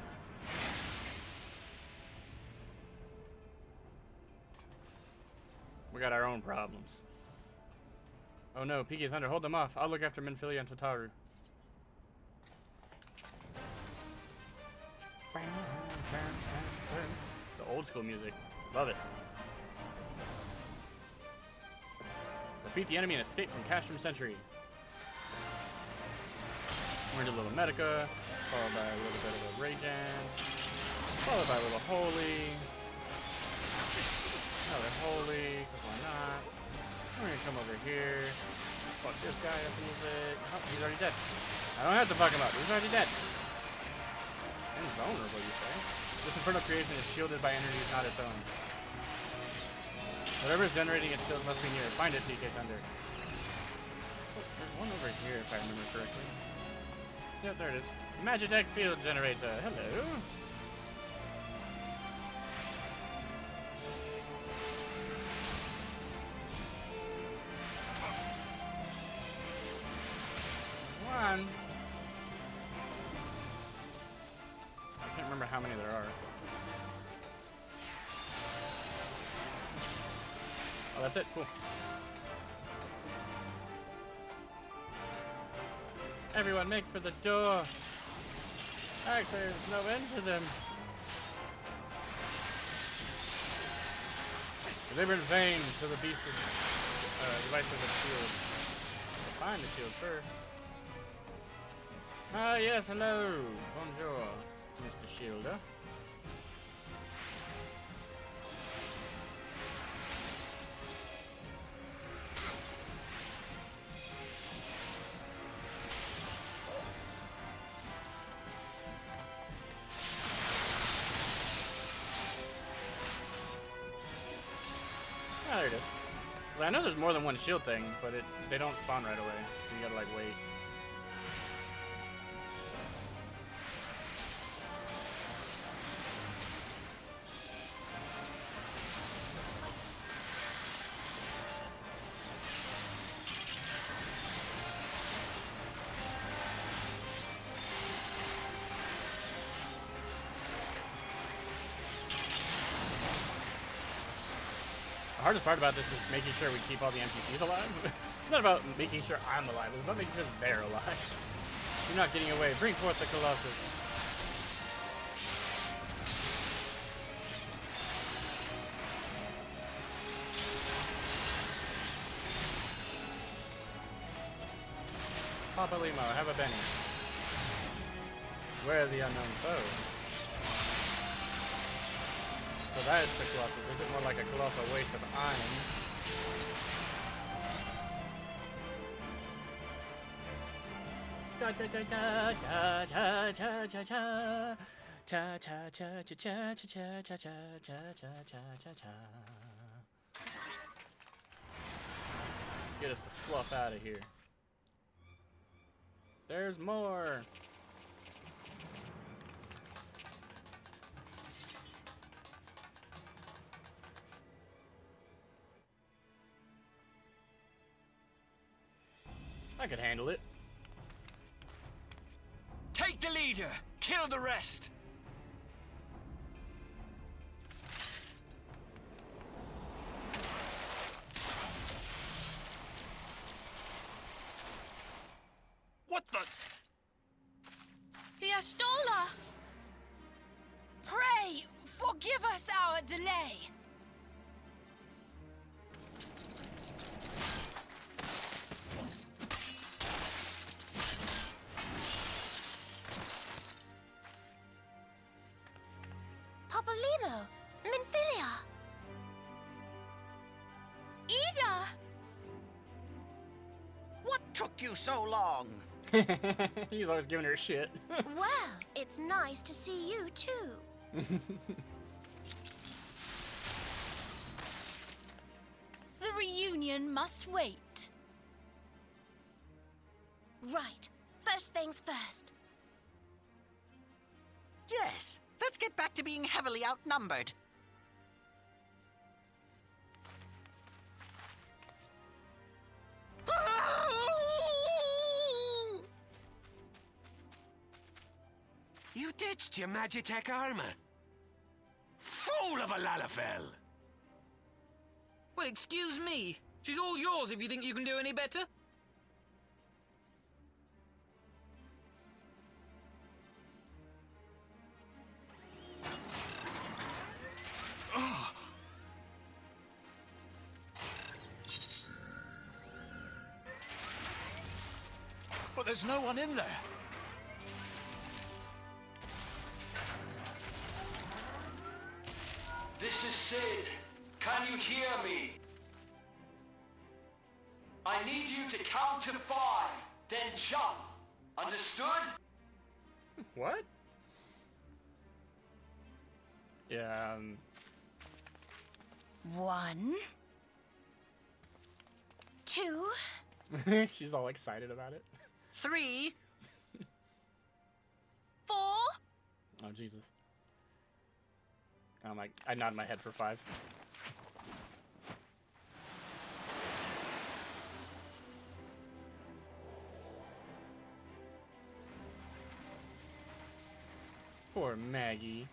We got our own problems. Oh no, Peaky Thunder, hold them off. I'll look after Minfilia and Tataru. The old school music. Love it. Defeat the enemy and escape from Castrum Century. We're into a little Medica, followed by a little bit of a Rayjan, followed by a little Holy. Another Holy, because why not? We're gonna come over here. Fuck this guy up a little bit. Oh, he's already dead. I don't have to fuck him up. He's already dead. Invulnerable, you say? This infernal creation is shielded by energies not its own. Whatever is generating its shield must be near. Find it, PK Thunder. Oh, there's one over here, if I remember correctly. Yep, there it is. Magitech Field Generator. Hello. One. I can't remember how many there are. Oh, that's it? Cool. Everyone make for the door. Alright, there's no end to them. Labor in vain to the beasts of devices of shield. We'll find the shield first. Ah, yes, hello. Bonjour, Mr. Shielder. Ah, there it is. I know there's more than one shield thing, but they don't spawn right away, so you gotta like wait. The hardest part about this is making sure we keep all the NPCs alive. It's not about making sure I'm alive, it's about making sure they're alive. You're not getting away. Bring forth the Colossus. Papa Limo, have a Benny. Where the unknown foe? So that is the Colossus. Is it more like a colossal waste of iron? Da da da da da cha cha cha cha cha cha cha cha cha cha cha cha cha cha cha cha cha. Get us the fluff out of here. There's more. I could handle it. Take the leader! Kill the rest! What the? The Astola! Pray, forgive us our delay. took you so long? He's always giving her shit. Well, it's nice to see you too. The reunion must wait. Right. First things first. Yes, let's get back to being heavily outnumbered. You ditched your Magitech armor. Fool of a Lalafell! Well, excuse me. She's all yours if you think you can do any better. But there's no one in there. This is Sid. Can you hear me? I need you to count to 5, then jump. Understood? What? Yeah, 1, 2, she's all excited about it. 3. 4. Oh, Jesus. I nod my head for 5. Poor Maggie.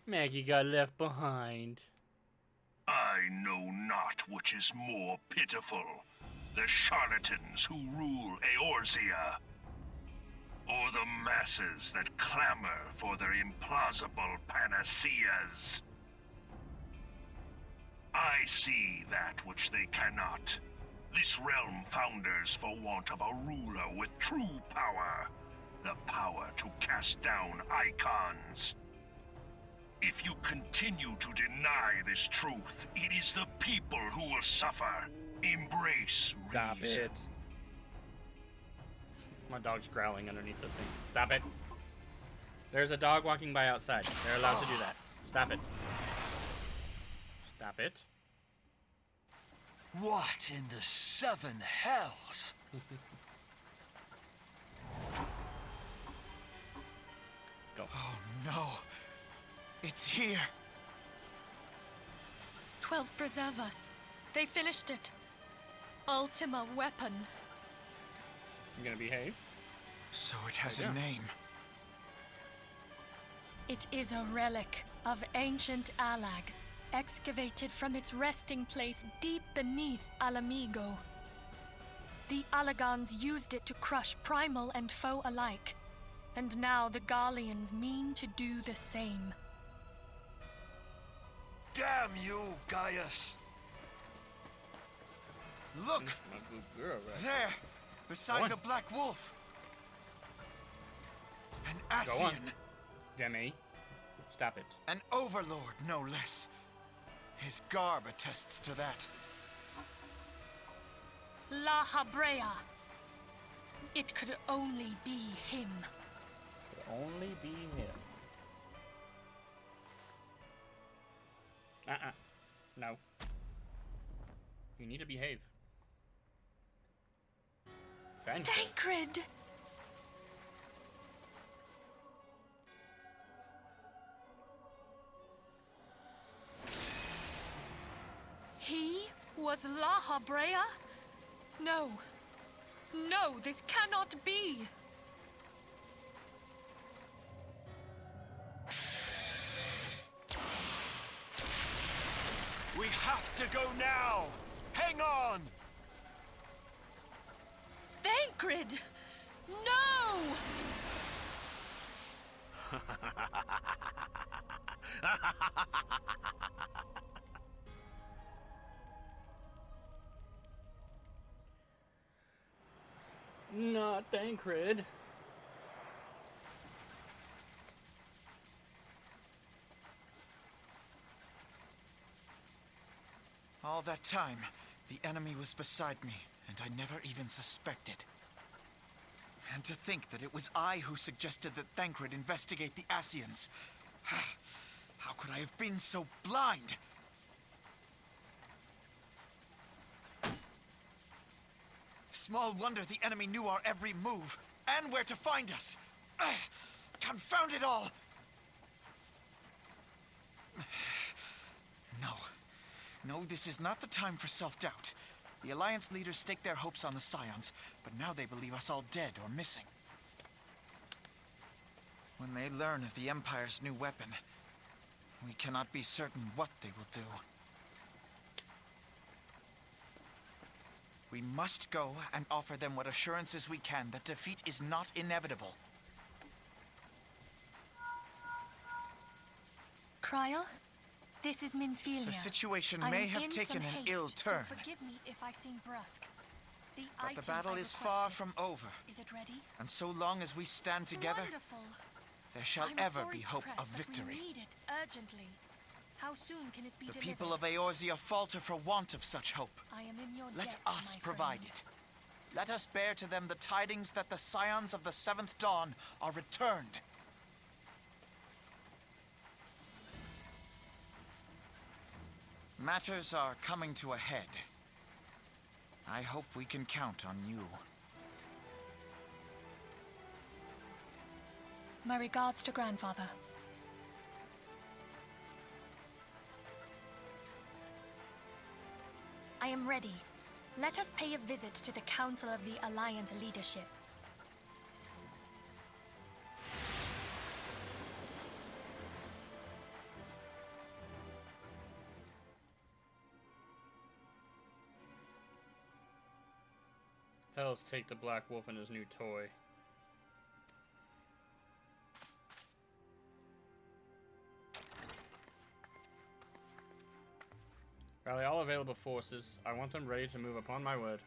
Maggie got left behind. I know not which is more pitiful, the charlatans who rule Eorzea, or the masses that clamor for their implausible panaceas. I see that which they cannot. This realm founders for want of a ruler with true power, the power to cast down icons. If you continue to deny this truth, it is the people who will suffer. Embrace Stop reason. it. My dog's growling underneath the thing. Stop it. There's a dog walking by outside. They're allowed to do that. Stop it. Stop it. What in the 7 hells? Go. Oh no. It's here. 12 preserve us. They finished it. Ultima weapon. You gonna behave? So it has There a you go. name. It is a relic of ancient Alag, excavated from its resting place deep beneath Alamigo. The Alagons used it to crush primal and foe alike, and now the Garleans mean to do the same. Damn you, Gaius! Look! My good girl, right? There! Go Beside on. the Black Wolf! An Go on. Ascian! Demi. Stop it. An overlord, no less. His garb attests to that. Lahahahahahhabrea. It could only be him. Could only be him. No. You need to behave. Thankful. Thancred! He was Lahahahahahhabrea? No. No, this cannot be. We have to go now! Hang on! Thancred! No! Not Thancred. All that time, the enemy was beside me, and I never even suspected. And to think that it was I who suggested that Thancred investigate the Asians. How could I have been so blind? Small wonder the enemy knew our every move, and where to find us. Confound it all! No, this is not the time for self-doubt. The Alliance leaders staked their hopes on the Scions, but now they believe us all dead or missing. When they learn of the Empire's new weapon, we cannot be certain what they will do. We must go and offer them what assurances we can that defeat is not inevitable. Cryle, this is Minfilia. The situation I may am have in taken some an haste, ill turn. So forgive me if I seem brusque. The But the item battle I is far requested. from over. Is it ready? And so long as we stand together, Wonderful. there shall I'm ever sorry be to hope press, of but victory. We need it urgently. How soon can it be The delivered? people of Eorzea falter for want of such hope. I am in your Let debt, us my provide friend. it. Let us bear to them the tidings that the Scions of the Seventh Dawn are returned. Matters are coming to a head. I hope we can count on you. My regards to Grandfather. I am ready. Let us pay a visit to the Council of the Alliance leadership. Hells take the Black Wolf and his new toy. Rally all available forces. I want them ready to move upon my word.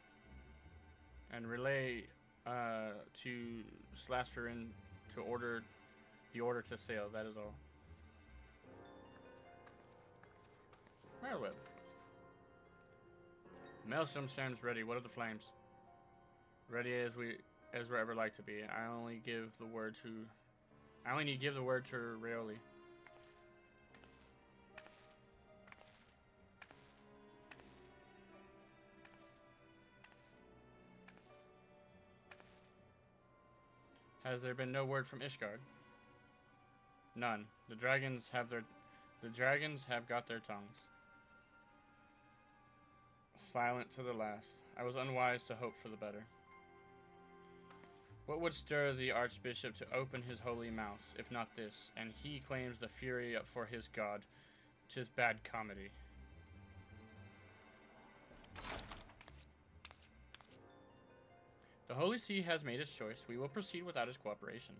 And relay to Slasperin to order the order to sail. That is all. Railweb. Maelstrom stands ready. What are the flames? Ready as we're ever like to be. I only need to give the word to Rayoli. Has there been no word from Ishgard? None. The dragons have got their tongues. Silent to the last. I was unwise to hope for the better. What would stir the Archbishop to open his holy mouth, if not this? And he claims the fury for his god. 'Tis bad comedy. The Holy See has made its choice. We will proceed without his cooperation.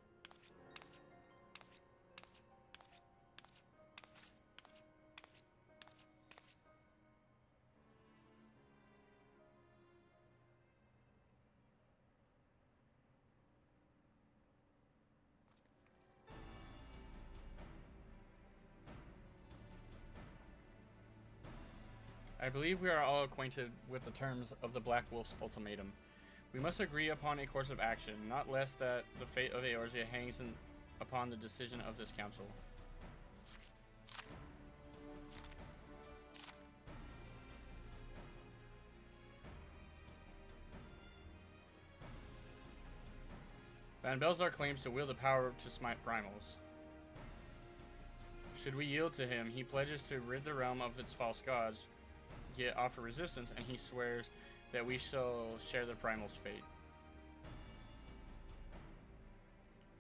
I believe we are all acquainted with the terms of the Black Wolf's ultimatum. We must agree upon a course of action, not less that the fate of Eorzea hangs upon the decision of this council. Van Belzar claims to wield the power to smite primals. Should we yield to him, he pledges to rid the realm of its false gods, yet offer resistance, and he swears that we shall share the primal's fate.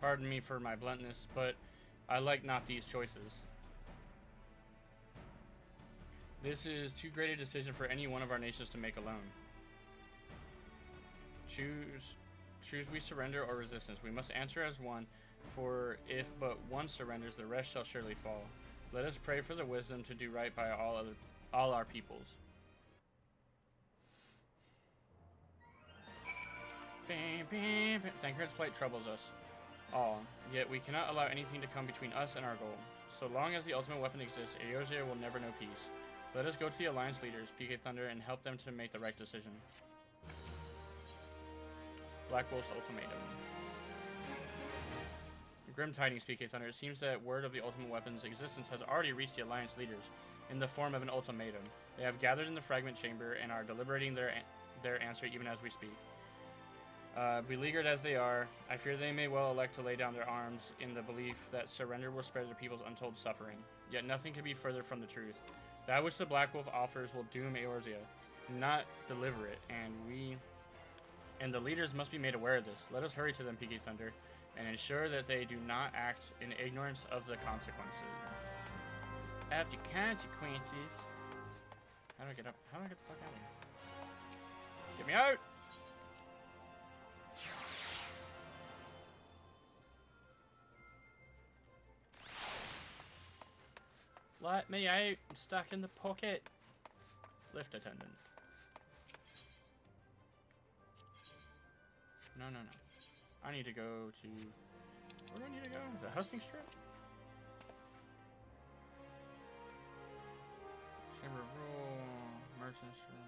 Pardon me for my bluntness, but I like not these choices. This is too great a decision for any one of our nations to make alone. Choose we surrender or resistance. We must answer as one, for if but one surrenders, the rest shall surely fall. Let us pray for the wisdom to do right by all our peoples. Thancred's plight troubles us all, yet we cannot allow anything to come between us and our goal. So long as the ultimate weapon exists, Eorzea will never know peace. Let us go to the Alliance leaders, PK Thunder, and help them to make the right decision. Black Wolf's ultimatum. Grim tidings, PK Thunder. It seems that word of the ultimate weapon's existence has already reached the Alliance leaders in the form of an ultimatum. They have gathered in the fragment chamber and are deliberating their answer even as we speak. Beleaguered as they are, I fear they may well elect to lay down their arms in the belief that surrender will spare their people's untold suffering. Yet nothing can be further from the truth. That which the Black Wolf offers will doom Eorzea, not deliver it, and the leaders must be made aware of this. Let us hurry to them, PK Thunder, and ensure that they do not act in ignorance of the consequences. After consequences. How do I get up? How do I get the fuck out of here? Get me out! Let me out! I'm stuck in the pocket. Lift attendant. No, no, no. I need to go to... Where do I need to go? Is it Husting Strip? Chamber of Rule, Merchant's Room.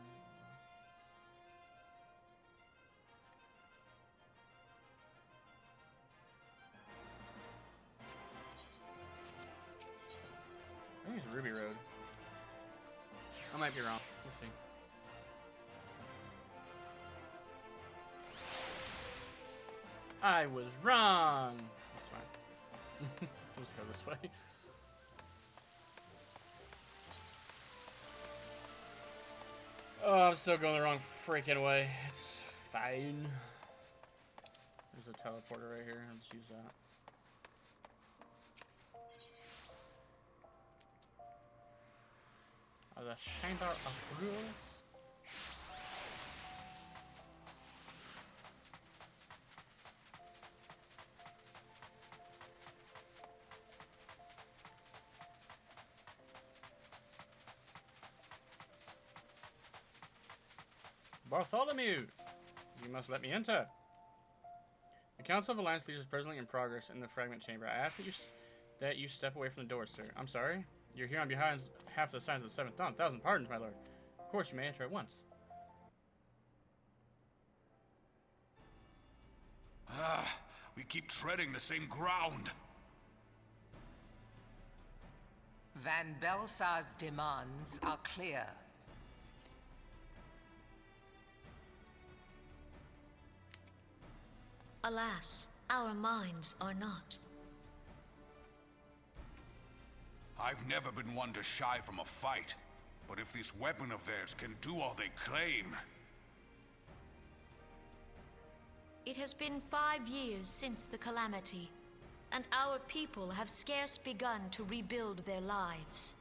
I think it's Ruby Road. I might be wrong. Let's see. I was wrong! That's fine. I'll just go this way. Oh, I'm still going the wrong freaking way. It's fine. There's a teleporter right here. Let's use that. The Chamber of Rule. Bartholomew! You must let me enter. The Council of Alliance Leaders is presently in progress in the Fragment Chamber. I ask that you step away from the door, sir. I'm sorry. You're here on behalf of the signs of the Seventh Dawn. 1,000 pardons, my lord. Of course, you may enter at once. We keep treading the same ground. Van Belsar's demands are clear. Alas, our minds are not. I've never been one to shy from a fight, but if this weapon of theirs can do all they claim... It has been 5 years since the calamity, and our people have scarce begun to rebuild their lives.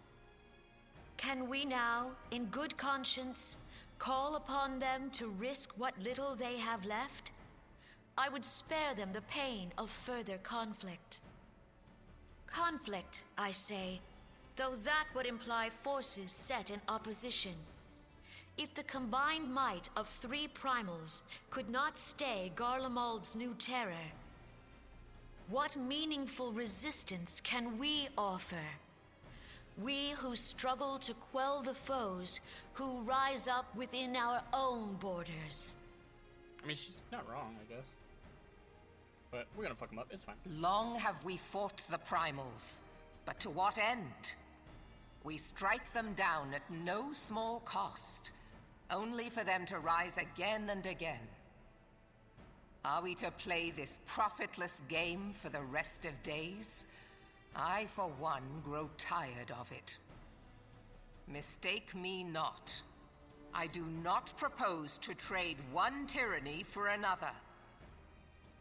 Can we now, in good conscience, call upon them to risk what little they have left? I would spare them the pain of further conflict. Conflict, I say, though that would imply forces set in opposition. If the combined might of 3 primals could not stay Garlemald's new terror, what meaningful resistance can we offer? We who struggle to quell the foes who rise up within our own borders. I mean, she's not wrong, I guess. But we're gonna fuck them up, it's fine. Long have we fought the primals, but to what end? We strike them down at no small cost, only for them to rise again and again. Are we to play this profitless game for the rest of days? I, for one, grow tired of it. Mistake me not. I do not propose to trade one tyranny for another.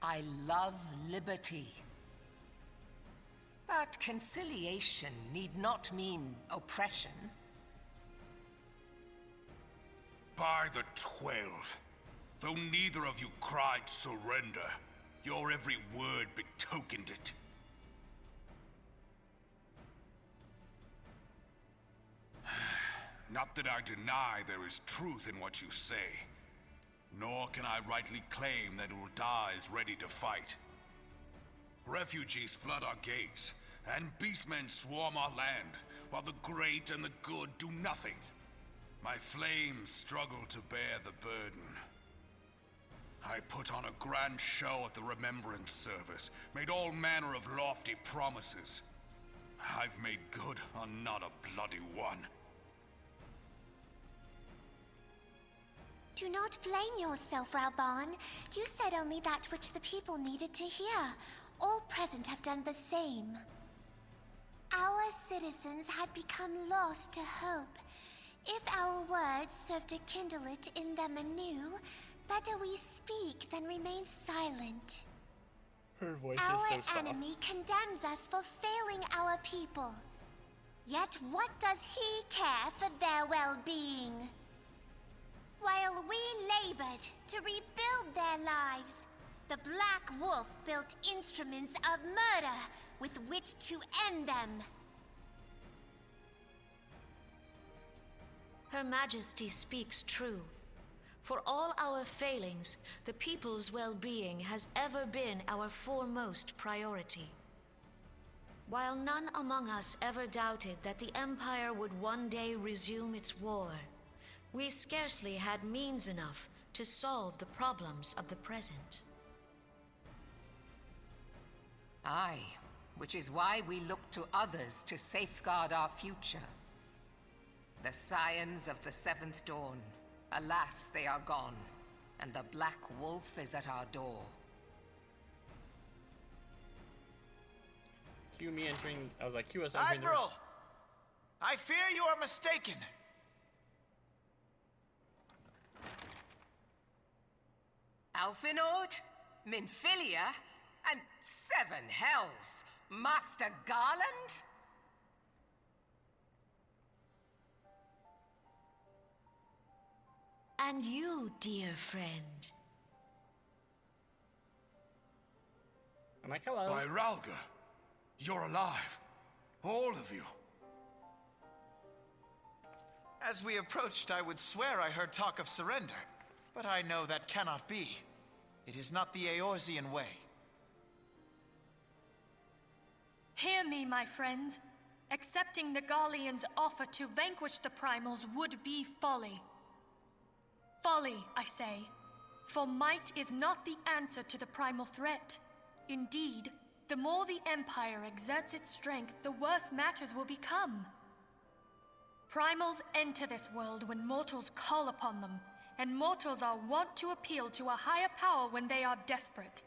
I love liberty. But conciliation need not mean oppression. By the 12, though neither of you cried surrender, your every word betokened it. Not that I deny there is truth in what you say, nor can I rightly claim that Ul'dah is ready to fight. Refugees flood our gates, and beastmen swarm our land, while the great and the good do nothing. My flames struggle to bear the burden. I put on a grand show at the Remembrance Service, made all manner of lofty promises. I've made good on not a bloody one. Do not blame yourself, Raoban. You said only that which the people needed to hear. All present have done the same. Our citizens had become lost to hope. If our words serve to kindle it in them anew, better we speak than remain silent. Her voice Our is so soft. enemy condemns us for failing our people. Yet what does he care for their well-being? While we labored to rebuild their lives, the Black Wolf built instruments of murder with which to end them. Her Majesty speaks true. For all our failings, the people's well-being has ever been our foremost priority. While none among us ever doubted that the Empire would one day resume its war, we scarcely had means enough to solve the problems of the present. Aye, which is why we look to others to safeguard our future. The Scions of the Seventh Dawn. Alas, they are gone, and the Black Wolf is at our door. Cue me entering. I was like, cue us entering. Admiral! I fear you are mistaken. Alfinord, Minfilia, and seven hells! Master Garland? And you, dear friend. I'm like, hello. By Ralga, you're alive. All of you. As we approached, I would swear I heard talk of surrender. But I know that cannot be. It is not the Eorzean way. Hear me, my friends. Accepting the Garleans' offer to vanquish the Primals would be folly. Folly, I say. For might is not the answer to the primal threat. Indeed, the more the Empire exerts its strength, the worse matters will become. Primals enter this world when mortals call upon them, and mortals are wont to appeal to a higher power when they are desperate.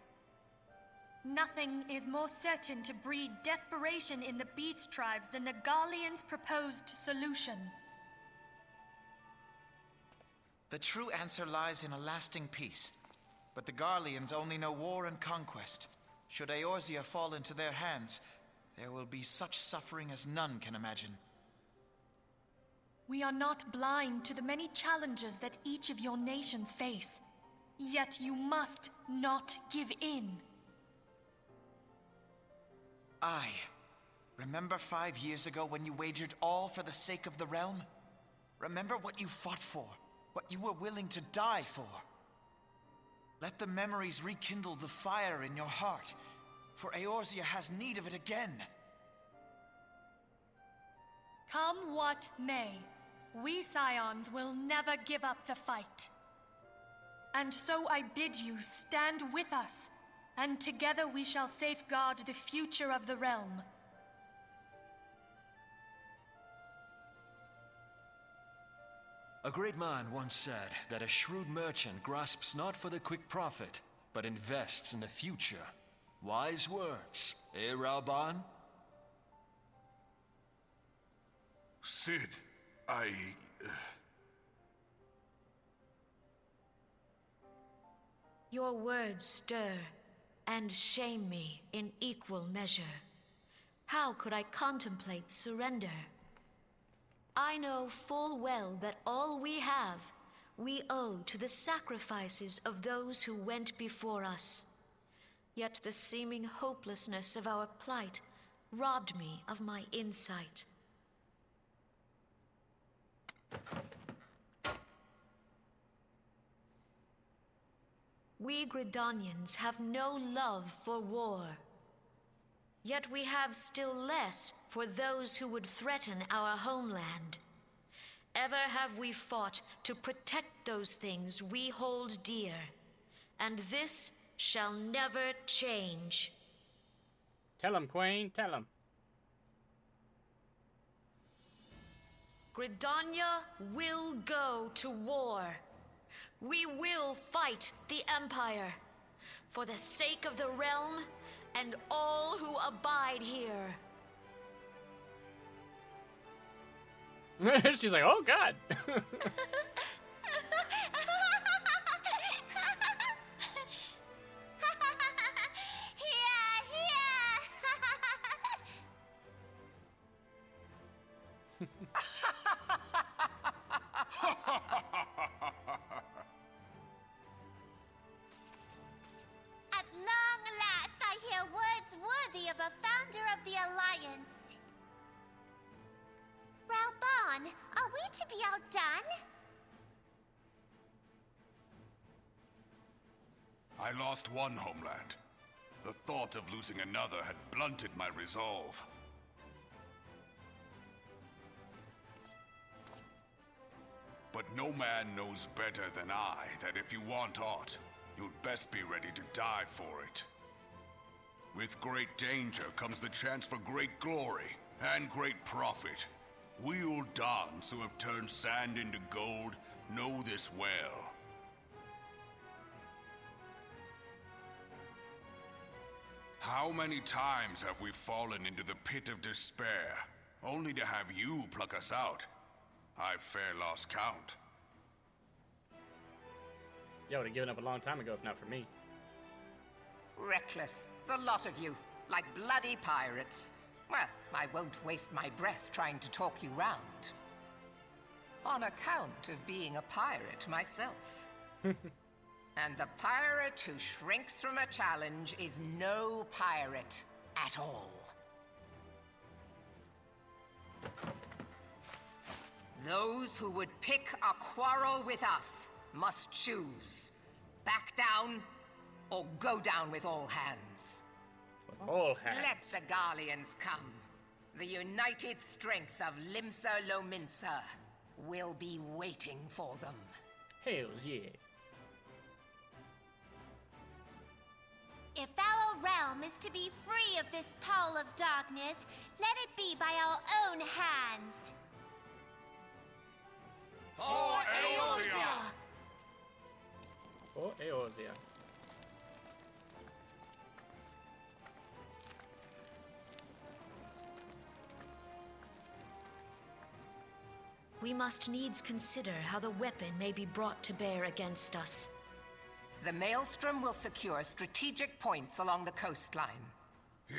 Nothing is more certain to breed desperation in the beast tribes than the Garleans' proposed solution. The true answer lies in a lasting peace. But the Garleans only know war and conquest. Should Eorzea fall into their hands, there will be such suffering as none can imagine. We are not blind to the many challenges that each of your nations face. Yet you must not give in. Aye. Remember 5 years ago when you wagered all for the sake of the realm? Remember what you fought for, what you were willing to die for. Let the memories rekindle the fire in your heart, for Eorzea has need of it again. Come what may, we Scions will never give up the fight. And so I bid you stand with us, and together we shall safeguard the future of the realm. A great man once said that a shrewd merchant grasps not for the quick profit, but invests in the future. Wise words, eh, Raoban? Sid, Your words stir and shame me in equal measure. How could I contemplate surrender? I know full well that all we have, we owe to the sacrifices of those who went before us. Yet the seeming hopelessness of our plight robbed me of my insight. We Gridanians have no love for war. Yet we have still less for those who would threaten our homeland. Ever have we fought to protect those things we hold dear. and this shall never change. Tell him, Queen, tell him. Gridania will go to war. We will fight the Empire for the sake of the realm and all who abide here. She's like, oh God. At long last, I hear words worthy of a founder of the Alliance. Raubon, are we to be outdone? I lost one homeland. The thought of losing another had blunted my resolve. But no man knows better than I that if you want aught, you'd best be ready to die for it. With great danger comes the chance for great glory and great profit. We Uldans who have turned sand into gold know this well. How many times have we fallen into the pit of despair, only to have you pluck us out? I've fair lost count. Yeah, I would have given up a long time ago if not for me. Reckless, the lot of you, like bloody pirates. Well, I won't waste my breath trying to talk you round. On account of being a pirate myself. And the pirate who shrinks from a challenge is no pirate at all. Those who would pick a quarrel with us must choose. Back down, or go down with all hands. With all hands. Let the Garleans come. The united strength of Limsa Lominsa will be waiting for them. Hells yeah. If our realm is to be free of this pall of darkness, let it be by our own hands. For Eorzea! For Eorzea. We must needs consider how the weapon may be brought to bear against us. The Maelstrom will secure strategic points along the coastline.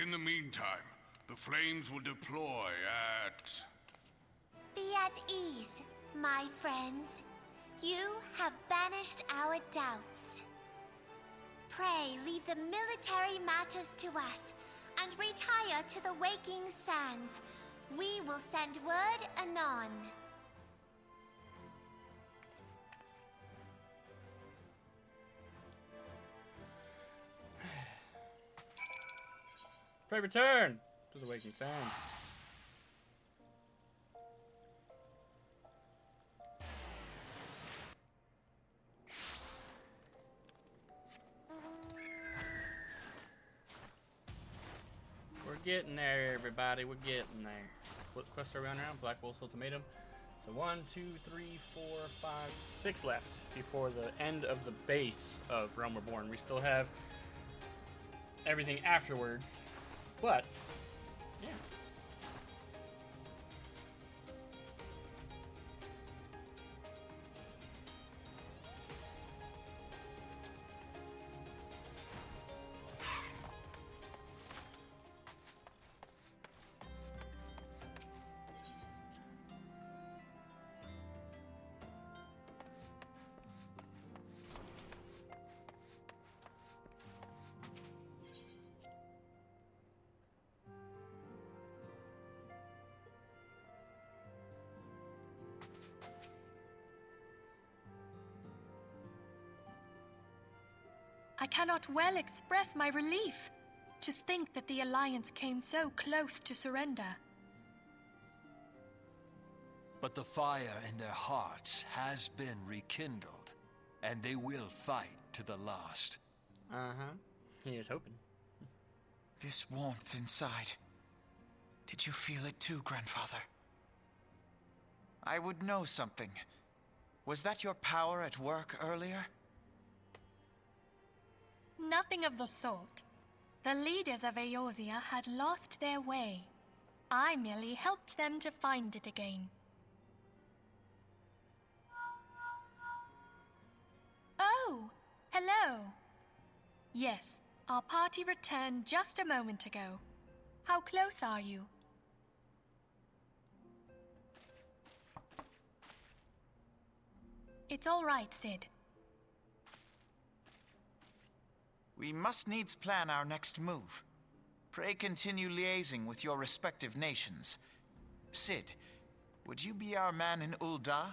In the meantime, the flames will deploy at... Be at ease, my friends. You have banished our doubts. Pray leave the military matters to us, and retire to the waking sands. We will send word anon. Pray return to the waking sands. We're getting there, everybody. We're getting there. What quests are we on now? Black Wolf's Ultimatum. So 1, 2, 3, 4, 5, 6 left before the end of the base of Realm Reborn. We still have everything afterwards. But, yeah. I cannot well express my relief to think that the Alliance came so close to surrender. But the fire in their hearts has been rekindled. And they will fight to the last. Uh-huh. He is hoping. This warmth inside. Did you feel it too, Grandfather? I would know something. Was that your power at work earlier? Nothing of the sort. The leaders of Eorzea had lost their way. I merely helped them to find it again. Oh, hello. Yes, our party returned just a moment ago. How close are you? It's all right, Sid. We must needs plan our next move. Pray continue liaising with your respective nations. Sid, would you be our man in Ul'dah?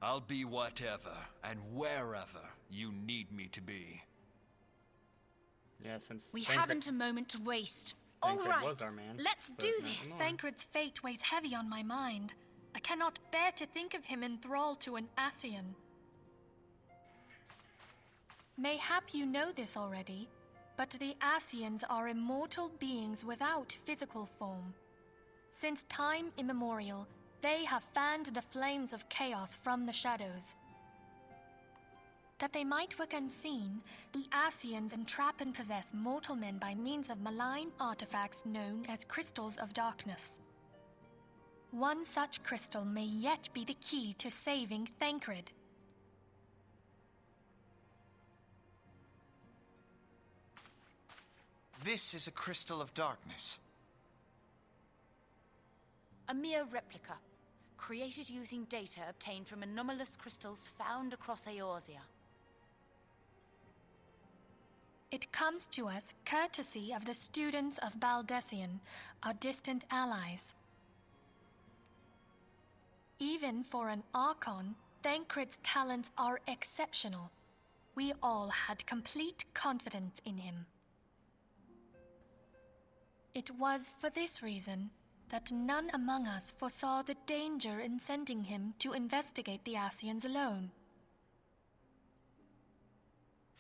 I'll be whatever and wherever you need me to be. Yeah, since We Thancred haven't a moment to waste. All right, was our man, let's but do not this. anymore. Thancred's fate weighs heavy on my mind. I cannot bear to think of him in thrall to an Ascian. Mayhap you know this already, but the Ascians are immortal beings without physical form. Since time immemorial, they have fanned the flames of chaos from the shadows. That they might work unseen, the Ascians entrap and possess mortal men by means of malign artifacts known as crystals of darkness. One such crystal may yet be the key to saving Thancred. This is a crystal of darkness. A mere replica, created using data obtained from anomalous crystals found across Eorzea. It comes to us courtesy of the students of Baldessian, our distant allies. Even for an Archon, Thancred's talents are exceptional. We all had complete confidence in him. It was for this reason that none among us foresaw the danger in sending him to investigate the Ascians alone.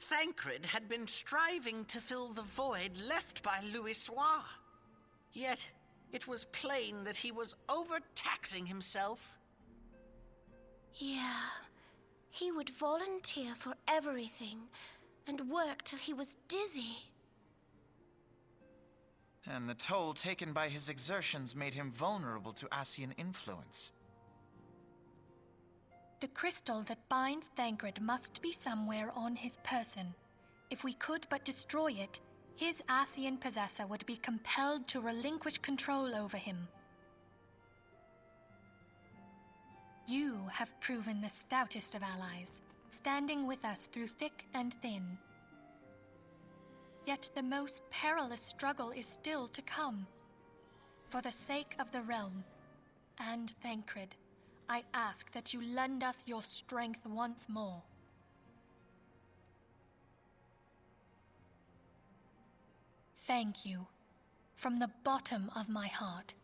Thancred had been striving to fill the void left by Louisoix. Yet, it was plain that he was overtaxing himself. Yeah, he would volunteer for everything and work till he was dizzy. And the toll taken by his exertions made him vulnerable to Ascian influence. The crystal that binds Thancred must be somewhere on his person. If we could but destroy it, his Ascian possessor would be compelled to relinquish control over him. You have proven the stoutest of allies, standing with us through thick and thin. Yet the most perilous struggle is still to come. For the sake of the realm, and Thancred, I ask that you lend us your strength once more. Thank you, from the bottom of my heart.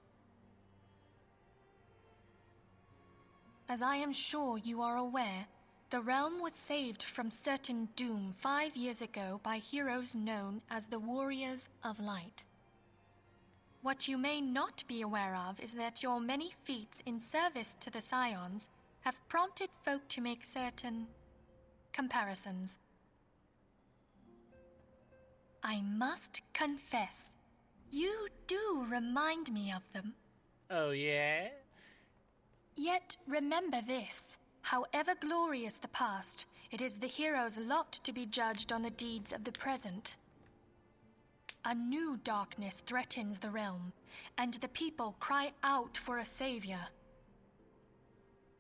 As I am sure you are aware, the realm was saved from certain doom 5 years ago by heroes known as the Warriors of Light. What you may not be aware of is that your many feats in service to the Scions have prompted folk to make certain comparisons. I must confess, you do remind me of them. Oh, yeah? Yet remember this. However glorious the past, it is the hero's lot to be judged on the deeds of the present. A new darkness threatens the realm, and the people cry out for a savior.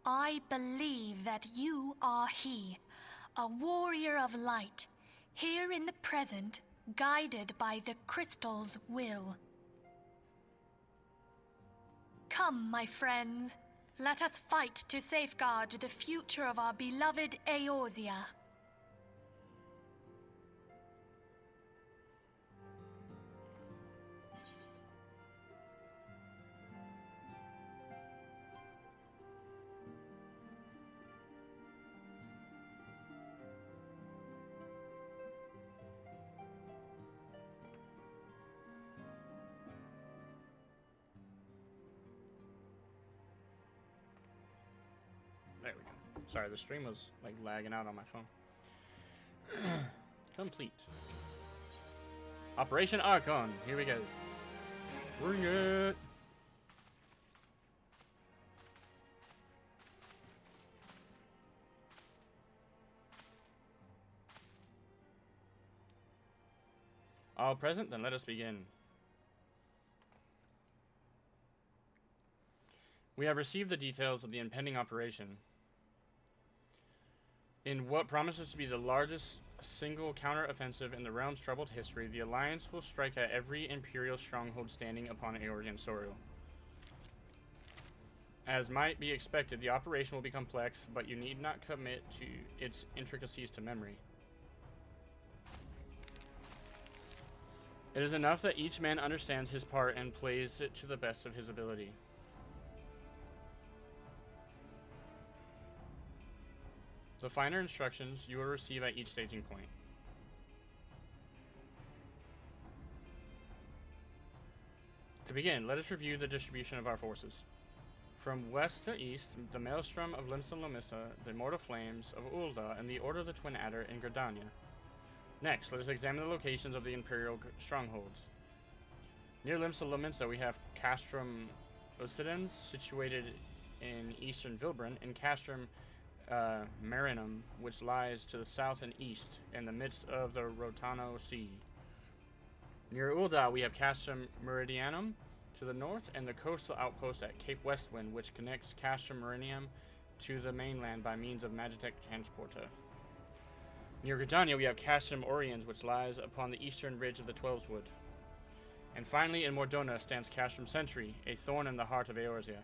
I believe that you are he, a warrior of light, here in the present, guided by the crystal's will. Come, my friends. Let us fight to safeguard the future of our beloved Eorzea. There we go. Sorry, the stream was like lagging out on my phone. Complete. Operation Archon. Here we go. Bring it. All present? Then let us begin. We have received the details of the impending operation. In what promises to be the largest single counter-offensive in the realm's troubled history, the Alliance will strike at every Imperial stronghold standing upon Eorzean soil. As might be expected, the operation will be complex, but you need not commit to its intricacies to memory. It is enough that each man understands his part and plays it to the best of his ability. The finer instructions you will receive at each staging point. To begin, let us review the distribution of our forces. From west to east, the Maelstrom of Limsa Lomissa, the Immortal Flames of Ul'dah, and the Order of the Twin Adder in Gridania. Next, let us examine the locations of the Imperial strongholds. Near Limsa Lomissa, we have Castrum Miridianum, situated in eastern Vilbran, and Castrum Miridianum, which lies to the south and east in the midst of the Rotano Sea. Near Ul'dah, we have Castrum Miridianum to the north, and the coastal outpost at Cape Westwind, which connects Castrum Miridianum to the mainland by means of Magitech transporter. Near Gridania, we have Castrum Oriens, which lies upon the eastern ridge of the Twelveswood. And finally, in Mordona stands Castrum Sentry, a thorn in the heart of Eorzea.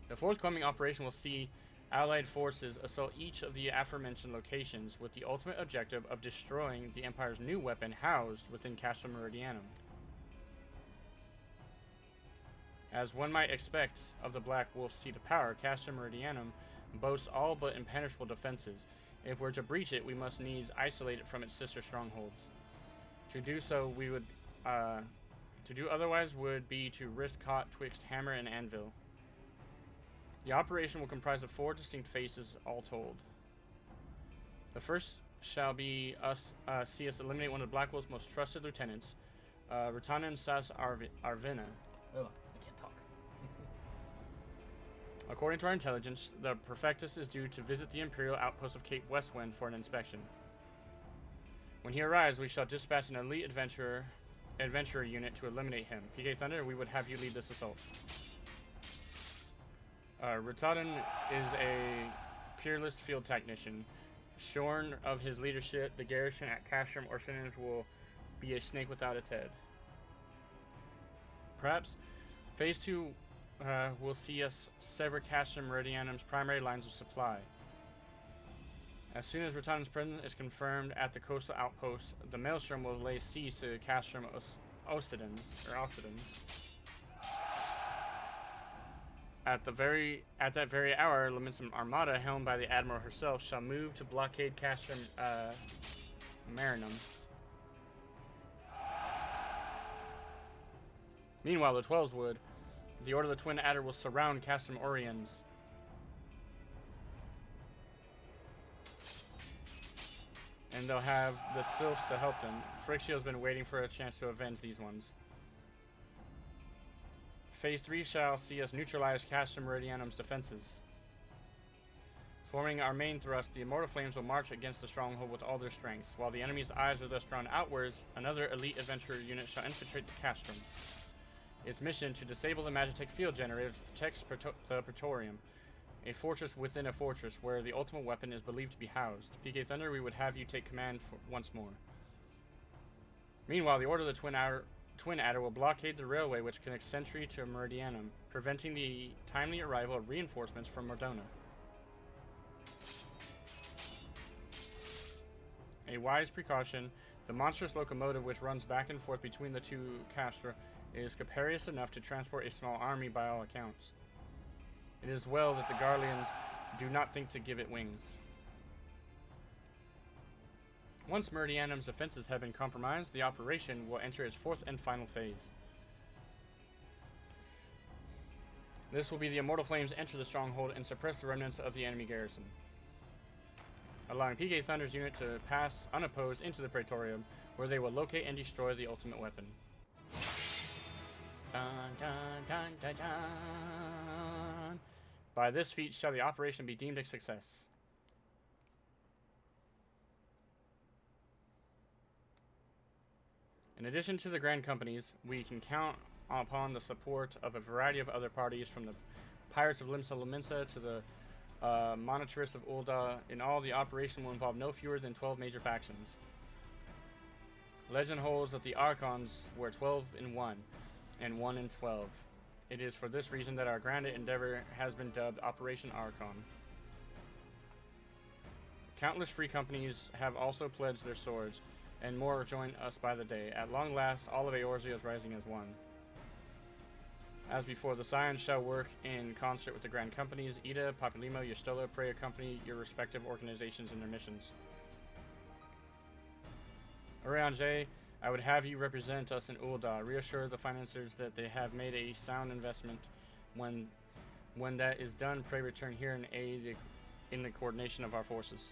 The forthcoming operation will see Allied forces assault each of the aforementioned locations with the ultimate objective of destroying the Empire's new weapon housed within Castrum Miridianum. As one might expect of the Black Wolf's seat of power, Castrum Miridianum boasts all but impenetrable defenses. If we're to breach it, we must needs isolate it from its sister strongholds. To do so, to do otherwise would be to risk caught twixt hammer and anvil. The operation will comprise of 4 distinct phases, all told. The first shall be see us eliminate one of the Black Wolf's most trusted lieutenants, Rutanen Sas Arvina. Oh, I can't talk. According to our intelligence, the Perfectus is due to visit the Imperial outpost of Cape Westwind for an inspection. When he arrives, we shall dispatch an elite adventurer unit to eliminate him. PK Thunder, we would have you lead this assault. Rutanen is a peerless field technician. Shorn of his leadership, the garrison at Castrum Orsinan will be a snake without its head. Perhaps Phase 2 will see us sever Castrum Miridianum's primary lines of supply. As soon as Rutanen's presence is confirmed at the coastal outpost, the Maelstrom will lay siege to Castrum Ocidens. At that very hour, Lamentum Armada, helmed by the Admiral herself, shall move to blockade Castrum Marinum. Meanwhile, the Twelveswood, the Order of the Twin Adder will surround Castrum Oriens. And they'll have the Sylphs to help them. Frixio's been waiting for a chance to avenge these ones. Phase 3 shall see us neutralize Castrum Miridianum's defenses. Forming our main thrust, the Immortal Flames will march against the stronghold with all their strength. While the enemy's eyes are thus drawn outwards, another elite adventurer unit shall infiltrate the Castrum. Its mission to disable the Magitech field generator protects the Praetorium, a fortress within a fortress where the ultimate weapon is believed to be housed. PK Thunder, we would have you take command once more. Meanwhile, the Order of the Twin Adder will blockade the railway which connects Sentry to Meridianum, preventing the timely arrival of reinforcements from Mordona. A wise precaution, the monstrous locomotive which runs back and forth between the two castra is capacious enough to transport a small army by all accounts. It is well that the Garleans do not think to give it wings. Once Meridianum's defenses have been compromised, the operation will enter its 4th and final phase. This will be the immortal flames enter the stronghold and suppress the remnants of the enemy garrison, allowing PK Thunder's unit to pass unopposed into the Praetorium, where they will locate and destroy the ultimate weapon. Dun, dun, dun, dun, dun. By this feat shall the operation be deemed a success. In addition to the Grand Companies, we can count upon the support of a variety of other parties, from the Pirates of Limsa Lominsa to the Monitarists of Ul'dah. In all, the operation will involve no fewer than 12 major factions. Legend holds that the Archons were 12 in 1, and 1 in 12. It is for this reason that our grand endeavor has been dubbed Operation Archon. Countless free companies have also pledged their swords, and more join us by the day. At long last, all of Eorzea is rising as one. As before, the Scions shall work in concert with the Grand Companies, Ida, Populimo, Y'shtola, pray accompany your respective organizations in their missions. Urianger, I would have you represent us in Ul'dah. Reassure the financiers that they have made a sound investment. When that is done, pray return here and aid in the coordination of our forces.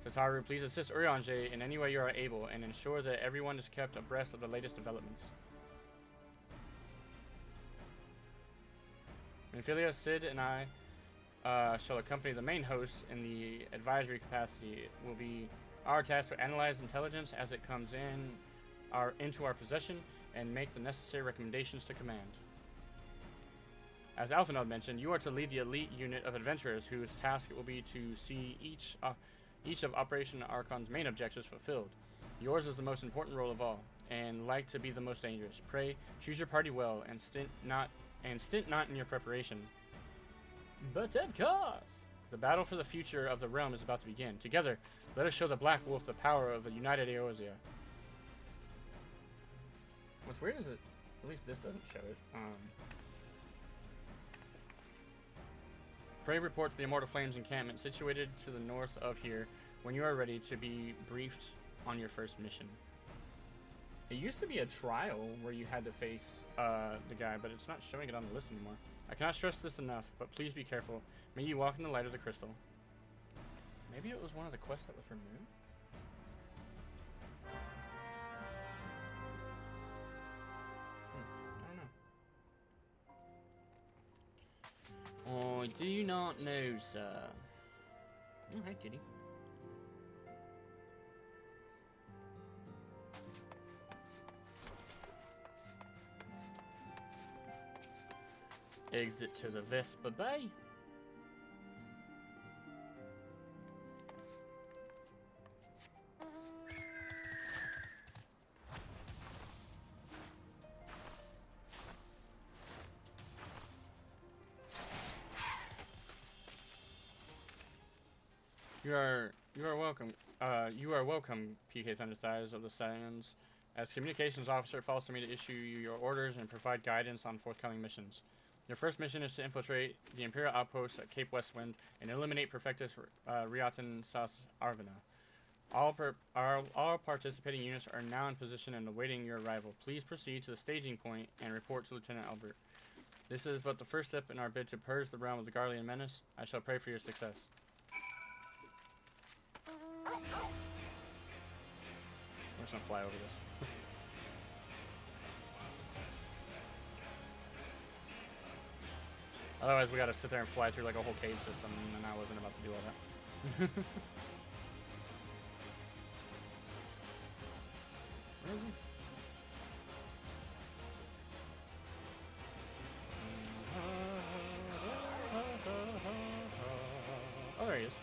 Tataru, please assist Urianger in any way you are able, and ensure that everyone is kept abreast of the latest developments. Minfilia, Sid, and I shall accompany the main host in the advisory capacity. It will be our task to analyze intelligence as it comes into our possession and make the necessary recommendations to command. As Alphanod mentioned, you are to lead the elite unit of adventurers whose task it will be to see each of Operation Archon's main objectives fulfilled. Yours is the most important role of all, and like to be the most dangerous. Pray, choose your party well, and stint not in your preparation. But of course! The battle for the future of the realm is about to begin. Together, let us show the Black Wolf the power of the united Eorzea. What's weird is that at least this doesn't show it. Pray report to the Immortal Flames encampment situated to the north of here when you are ready to be briefed on your first mission. It used to be a trial where you had to face the guy, but it's not showing it on the list anymore. I cannot stress this enough, but please be careful. May you walk in the light of the crystal. Maybe it was one of the quests that was removed? I don't know. I do not know, sir. Oh, hi, kitty. Exit to the Vespa Bay. You are welcome. You are welcome, PK Thunderthighs of the Scions. As communications officer, it falls to me to issue you your orders and provide guidance on forthcoming missions. Your first mission is to infiltrate the Imperial outposts at Cape Westwind and eliminate Perfectus Riatan Sas Arvina. All participating units are now in position and awaiting your arrival. Please proceed to the staging point and report to Lieutenant Albert. This is but the first step in our bid to purge the realm of the Garlean menace. I shall pray for your success. I'm just gonna fly over this. Otherwise, we gotta sit there and fly through like a whole cave system, and I wasn't about to do all that. Where is he? Oh, there he is.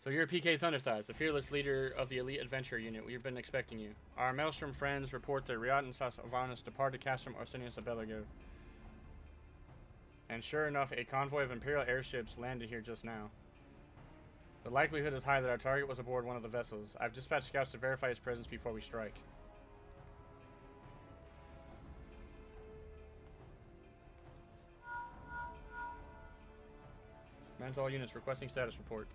So you're PK Thunderthighs, the fearless leader of the elite adventure unit. We've been expecting you. Our Maelstrom friends report that Riatan Sas Arvanus departed Castrum Arsenius Abelago. And sure enough, a convoy of Imperial airships landed here just now. The likelihood is high that our target was aboard one of the vessels. I've dispatched scouts to verify his presence before we strike. Command to all units requesting status report.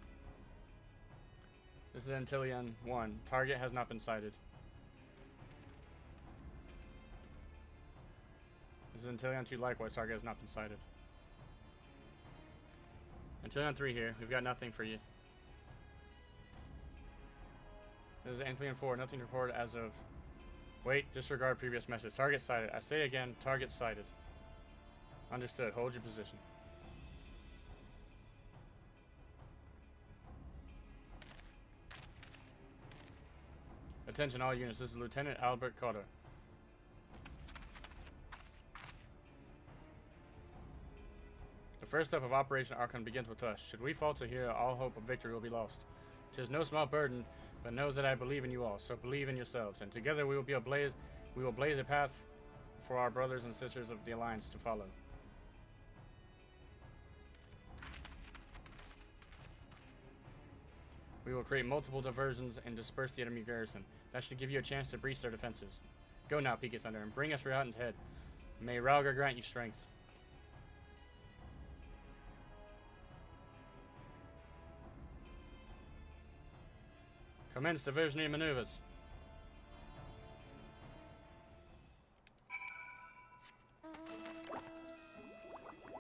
This is Antillean 1. Target has not been sighted. This is Antillean 2 likewise. Target has not been sighted. Antillean 3 here. We've got nothing for you. This is Antillean 4. Nothing to report as of... Wait, disregard previous message. Target sighted. I say again, target sighted. Understood. Hold your position. Attention all units. This is Lieutenant Albert Cotter. The first step of Operation Archon begins with us. Should we falter here, all hope of victory will be lost. 'Tis no small burden, but know that I believe in you all, so believe in yourselves, and together we will blaze a path for our brothers and sisters of the Alliance to follow. We will create multiple diversions and disperse the enemy garrison. That should give you a chance to breach their defenses. Go now, Peak of Thunder, and bring us Riatan's head. May Ralgar grant you strength. Commence diversionary maneuvers.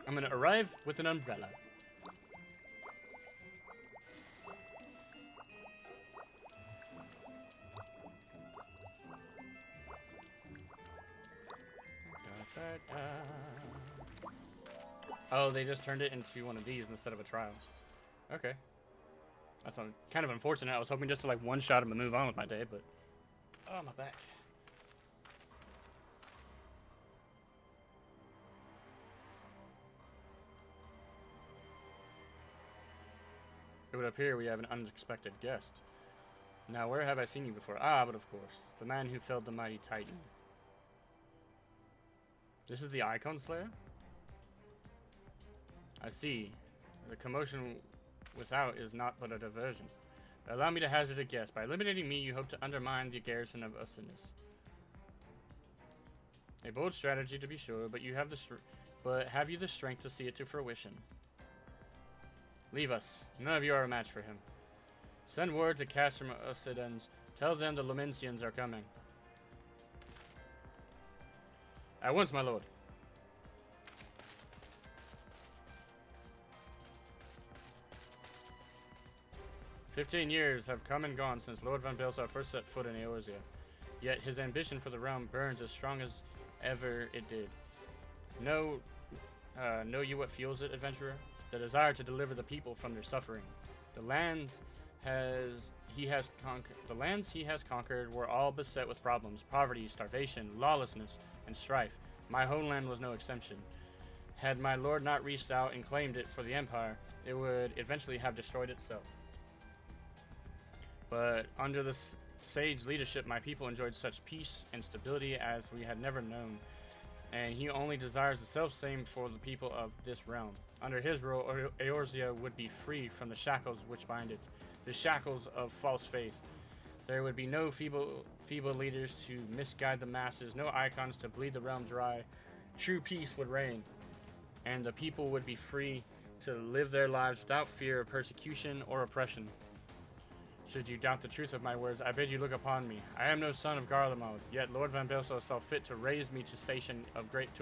I'm gonna arrive with an umbrella. Oh, they just turned it into one of these instead of a trial. Okay. That's kind of unfortunate. I was hoping just to like one-shot him and move on with my day, but... Oh, my back. It would appear we have an unexpected guest. Now, where have I seen you before? Ah, but of course. The man who felled the mighty Titan. This is the Icon Slayer? I see. The commotion without is not but a diversion. But allow me to hazard a guess. By eliminating me, you hope to undermine the garrison of Usinus. A bold strategy, to be sure, but have you the strength to see it to fruition? Leave us. None of you are a match for him. Send word to Castrum Miridianum. Tell them the Lumensians are coming. At once, my lord. "15 years have come and gone since Lord Van Belsar first set foot in Eorzea. Yet his ambition for the realm burns as strong as ever it did. Know you what fuels it, adventurer? The desire to deliver the people from their suffering. The lands he has conquered were all beset with problems: poverty, starvation, lawlessness, and strife. My homeland was no exception. Had my lord not reached out and claimed it for the Empire, it would eventually have destroyed itself. But under the sage leadership, my people enjoyed such peace and stability as we had never known, and he only desires the self-same for the people of this realm. Under his rule, Eorzea would be free from the shackles which bind it, the shackles of false faith. There would be no feeble leaders to misguide the masses, no icons to bleed the realm dry. True peace would reign, and the people would be free to live their lives without fear of persecution or oppression. Should you doubt the truth of my words, I bid you look upon me. I am no son of Garlemald, yet Lord Van Belsar saw fit to raise me to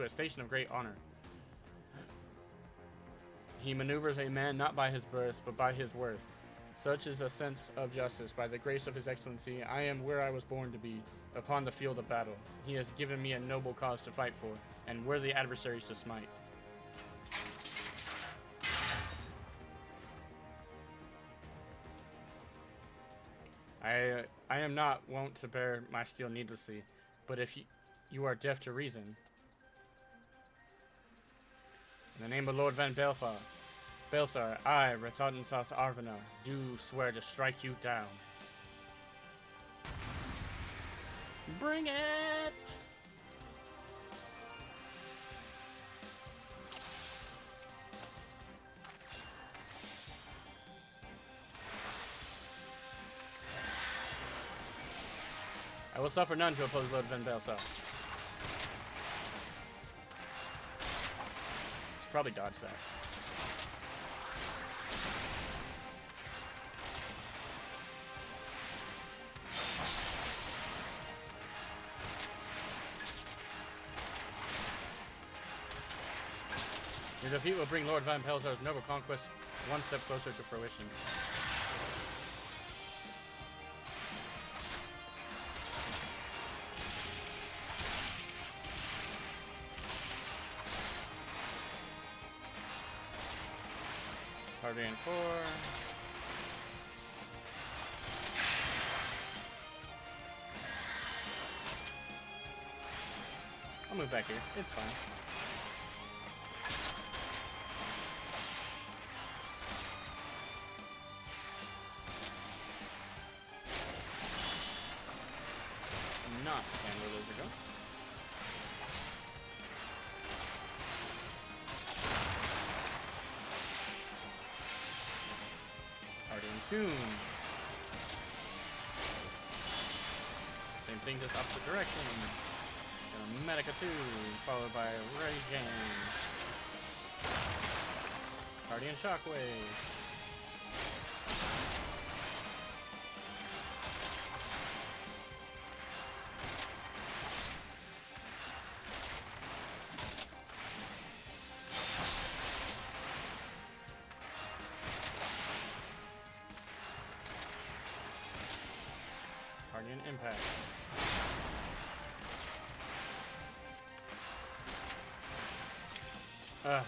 a station of great honor. He maneuvers a man not by his birth, but by his worth. Such is a sense of justice. By the grace of his excellency, I am where I was born to be, upon the field of battle. He has given me a noble cause to fight for, and worthy adversaries to smite. I am not wont to bear my steel needlessly, but if you are deaf to reason, in the name of Lord Van Belsar, I, Retardensas Arvina, do swear to strike you down. Bring it! I will suffer none to oppose Lord Van Belsar. Should probably dodge that. Your defeat will bring Lord Van Pelzar's noble conquest one step closer to fruition. Guardian 4. I'll move back here. It's fine. Not stand where those are going. Guardian Tomb. Same thing, just opposite direction. Medica 2, followed by Raging. Guardian Shockwave. Guardian Impact.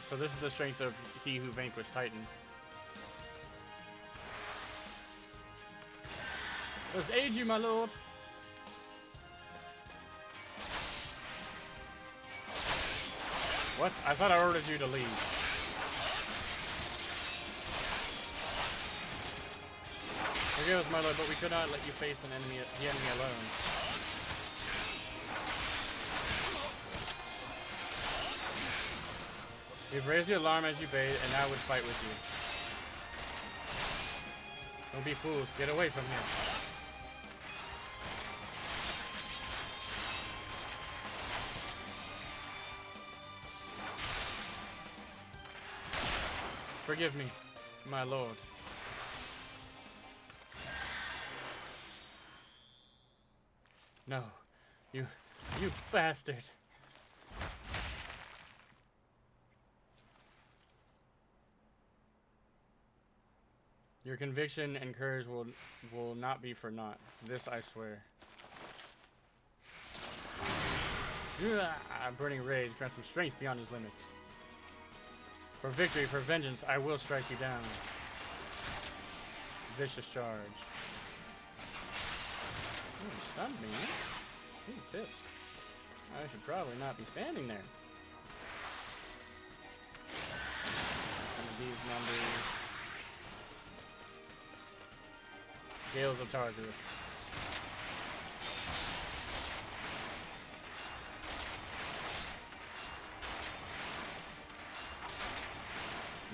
So this is the strength of he who vanquished Titan. Let's aid you, my lord. What? I thought I ordered you to leave. Forgive us, my lord, but we could not let you face the enemy alone. We've raised the alarm as you bade, and now would fight with you. Don't be fools. Get away from here. Forgive me, my lord. No, you bastard. Your conviction and courage will not be for naught. This I swear. Burning rage grants some strength beyond his limits. For victory, for vengeance, I will strike you down. Vicious charge. Ooh, you stunned me, huh? Ooh, tips. I should probably not be standing there. Some of these numbers. Gales of Tartarus.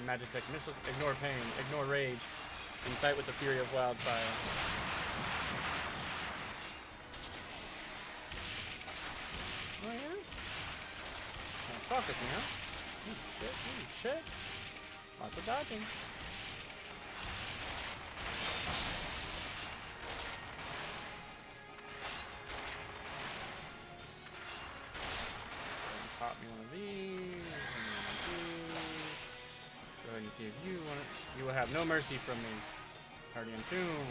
Magitech missiles. Ignore pain. Ignore rage. And fight with the fury of wildfire. Oh yeah? Can't fuck with me, huh? Oh shit. Lots of dodging. Pop me one of these. Go ahead and give you one. You will have no mercy from me. Guardian Tomb.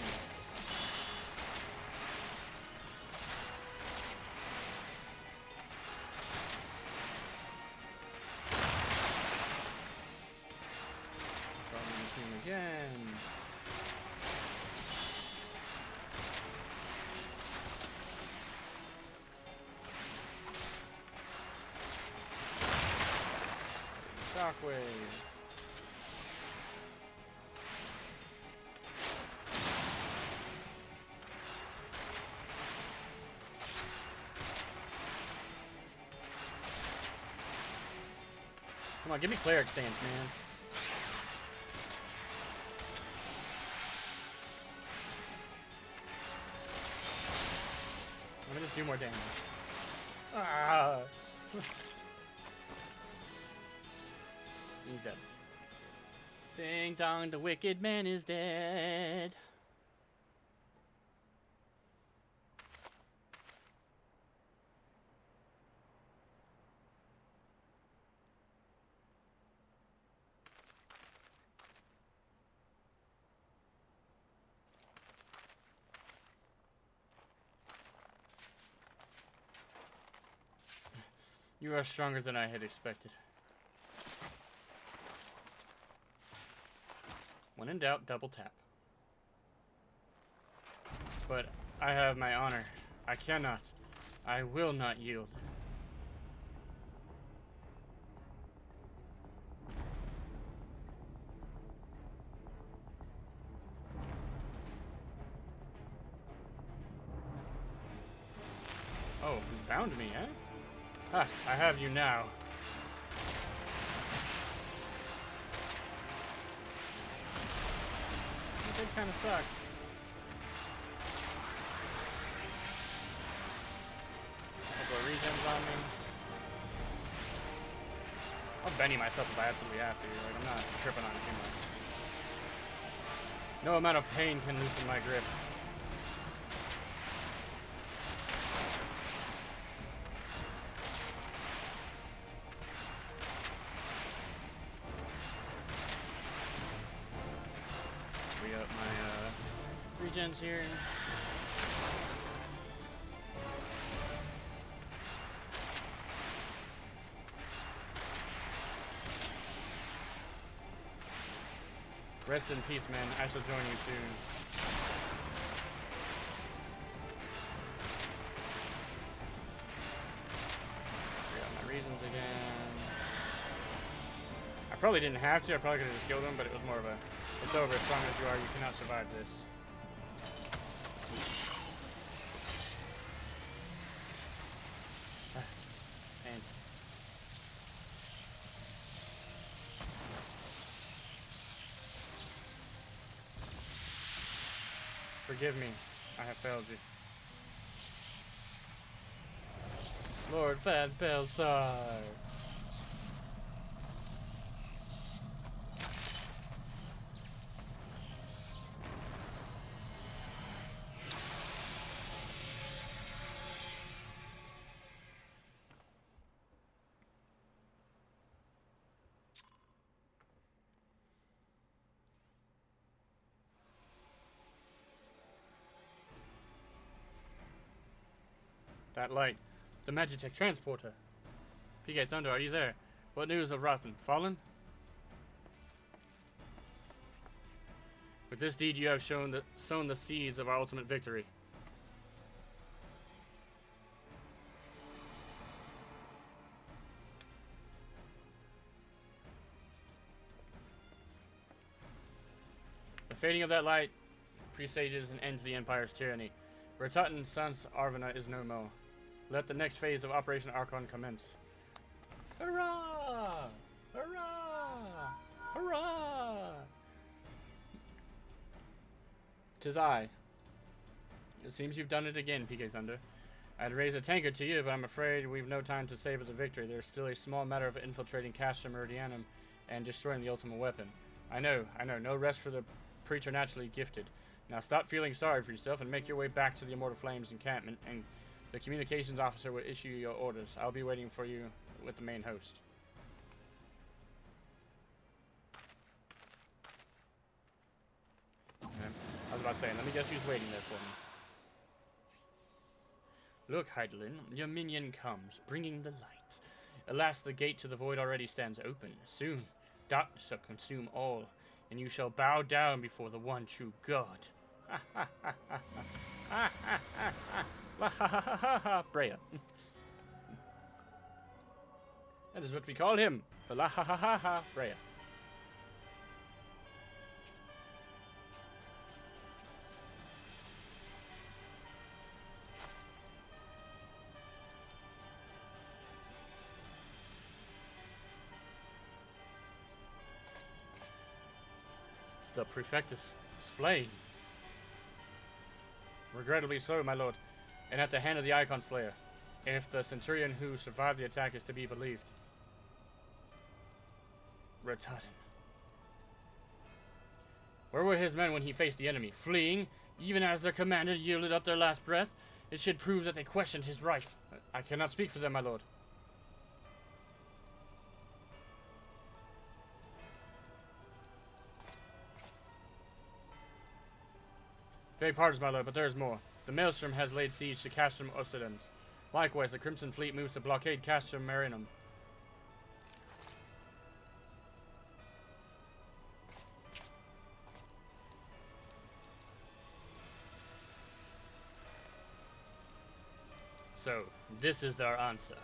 Guardian Tomb again. Shockwave. Come on, give me cleric stance, man. Let me just do more damage. Ah! He's dead. Ding dong, the wicked man is dead. You are stronger than I had expected. When in doubt, double tap. But I have my honor. I cannot. I will not yield. Oh, he's bound me, eh? Ha, I have you now. That did kind of suck. A couple of regens on me. I'll Benny myself if I absolutely have to. Like, I'm not tripping on it too much. No amount of pain can loosen my grip. Re-up my regens here. Rest in peace, man. I shall join you soon. Got my reasons again. I probably didn't have to. I probably could have just killed him, but it was more of a, it's over. As strong as you are, you cannot survive this. And forgive me, I have failed you. Lord Van Belsar. That light. The Magitech transporter. PK Thunder, are you there? What news of Rothan? Fallen? With this deed you have sown the seeds of our ultimate victory. The fading of that light presages an end to the Empire's tyranny. Ratatan Sans Arvana is no more. Let the next phase of Operation Archon commence. Hurrah! Hurrah! Hurrah! 'Tis I. It seems you've done it again, PK Thunder. I'd raise a tanker to you, but I'm afraid we've no time to savor the victory. There's still a small matter of infiltrating Castrum Miridianum and destroying the ultimate weapon. I know. No rest for the preternaturally gifted. Now stop feeling sorry for yourself and make your way back to the Immortal Flames encampment, and the communications officer will issue your orders. I'll be waiting for you with the main host. Okay. I was about to say, let me guess who's waiting there for me. Look, Heidelin, your minion comes, bringing the light. Alas, the gate to the void already stands open. Soon, darkness shall consume all, and you shall bow down before the one true God. Ha ha ha ha ha ha ha ha. Lahahahahahhabrea. That is what we call him, the Lahahahahahhabrea. The Prefectus slain. Regrettably so, my lord, and at the hand of the Icon Slayer, if the Centurion who survived the attack is to be believed. Ratatan. Where were his men when he faced the enemy? Fleeing, even as their commander yielded up their last breath? It should prove that they questioned his right. I cannot speak for them, my lord. Beg pardons, my lord, but there is more. The Maelstrom has laid siege to Castrum Miridianum. Likewise, the Crimson Fleet moves to blockade Castrum Miridianum. So, this is our answer.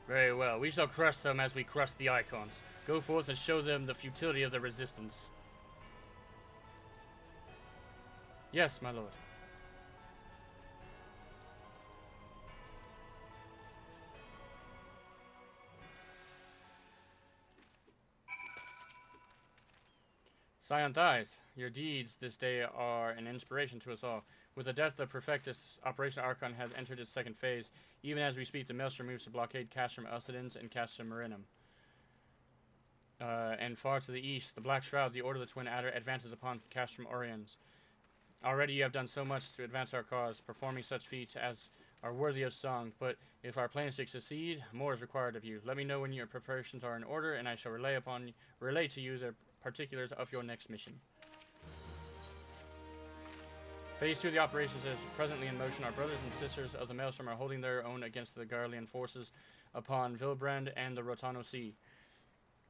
Very well, we shall crush them as we crush the icons. Go forth and show them the futility of their resistance. Yes, my lord. Scion dies. Your deeds this day are an inspiration to us all. With the death of Perfectus, Operation Archon has entered its second phase. Even as we speak, the Maelstrom moves to blockade Castrum Elcidans and Castrum Miridianum. And far to the east, the Black Shroud, the Order of the Twin Adder, advances upon Castrum Oriens. Already you have done so much to advance our cause, performing such feats as are worthy of song, but if our plans succeed, more is required of you. Let me know when your preparations are in order, and I shall relay to you the particulars of your next mission. Phase 2 of the operations is presently in motion. Our brothers and sisters of the Maelstrom are holding their own against the Garlean forces upon Vilbrand and the Rotano Sea.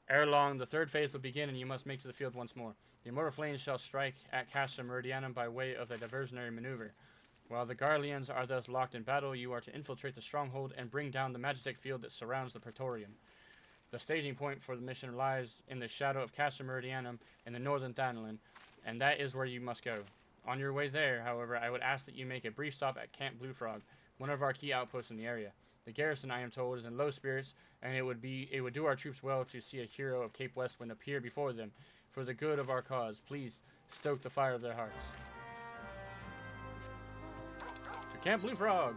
Ere long, the third phase will begin, and you must make to the field once more. The immortal flames shall strike at Castrum Miridianum by way of a diversionary maneuver. While the Garleans are thus locked in battle, you are to infiltrate the stronghold and bring down the Magitech field that surrounds the Praetorium. The staging point for the mission lies in the shadow of Castrum Miridianum in the northern Thanalan, and that is where you must go. On your way there, however, I would ask that you make a brief stop at Camp Blue Frog, one of our key outposts in the area. The garrison, I am told, is in low spirits, and it would do our troops well to see a hero of Cape Westwind appear before them. For the good of our cause, please stoke the fire of their hearts. To Camp Blue Frog!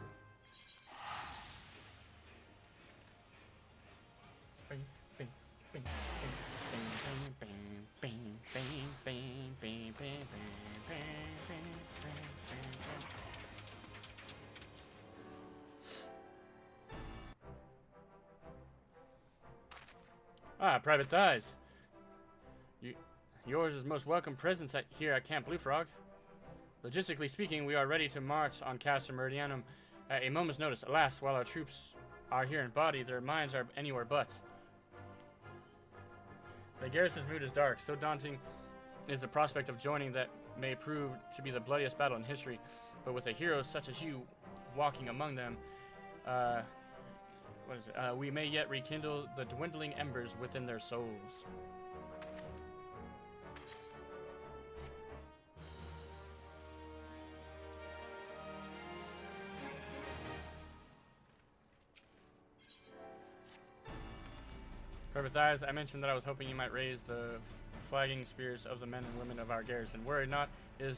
Ah, Private Thighs. Yours is most welcome presence here at Camp Blue Frog. Logistically speaking, we are ready to march on Castrum Miridianum at a moment's notice. Alas, while our troops are here in body, their minds are anywhere but. The garrison's mood is dark. So daunting is the prospect of joining that may prove to be the bloodiest battle in history. But with a hero such as you walking among them, we may yet rekindle the dwindling embers within their souls. Private Thighs, I mentioned that I was hoping you might raise the flagging spirits of the men and women of our garrison. Were it not, it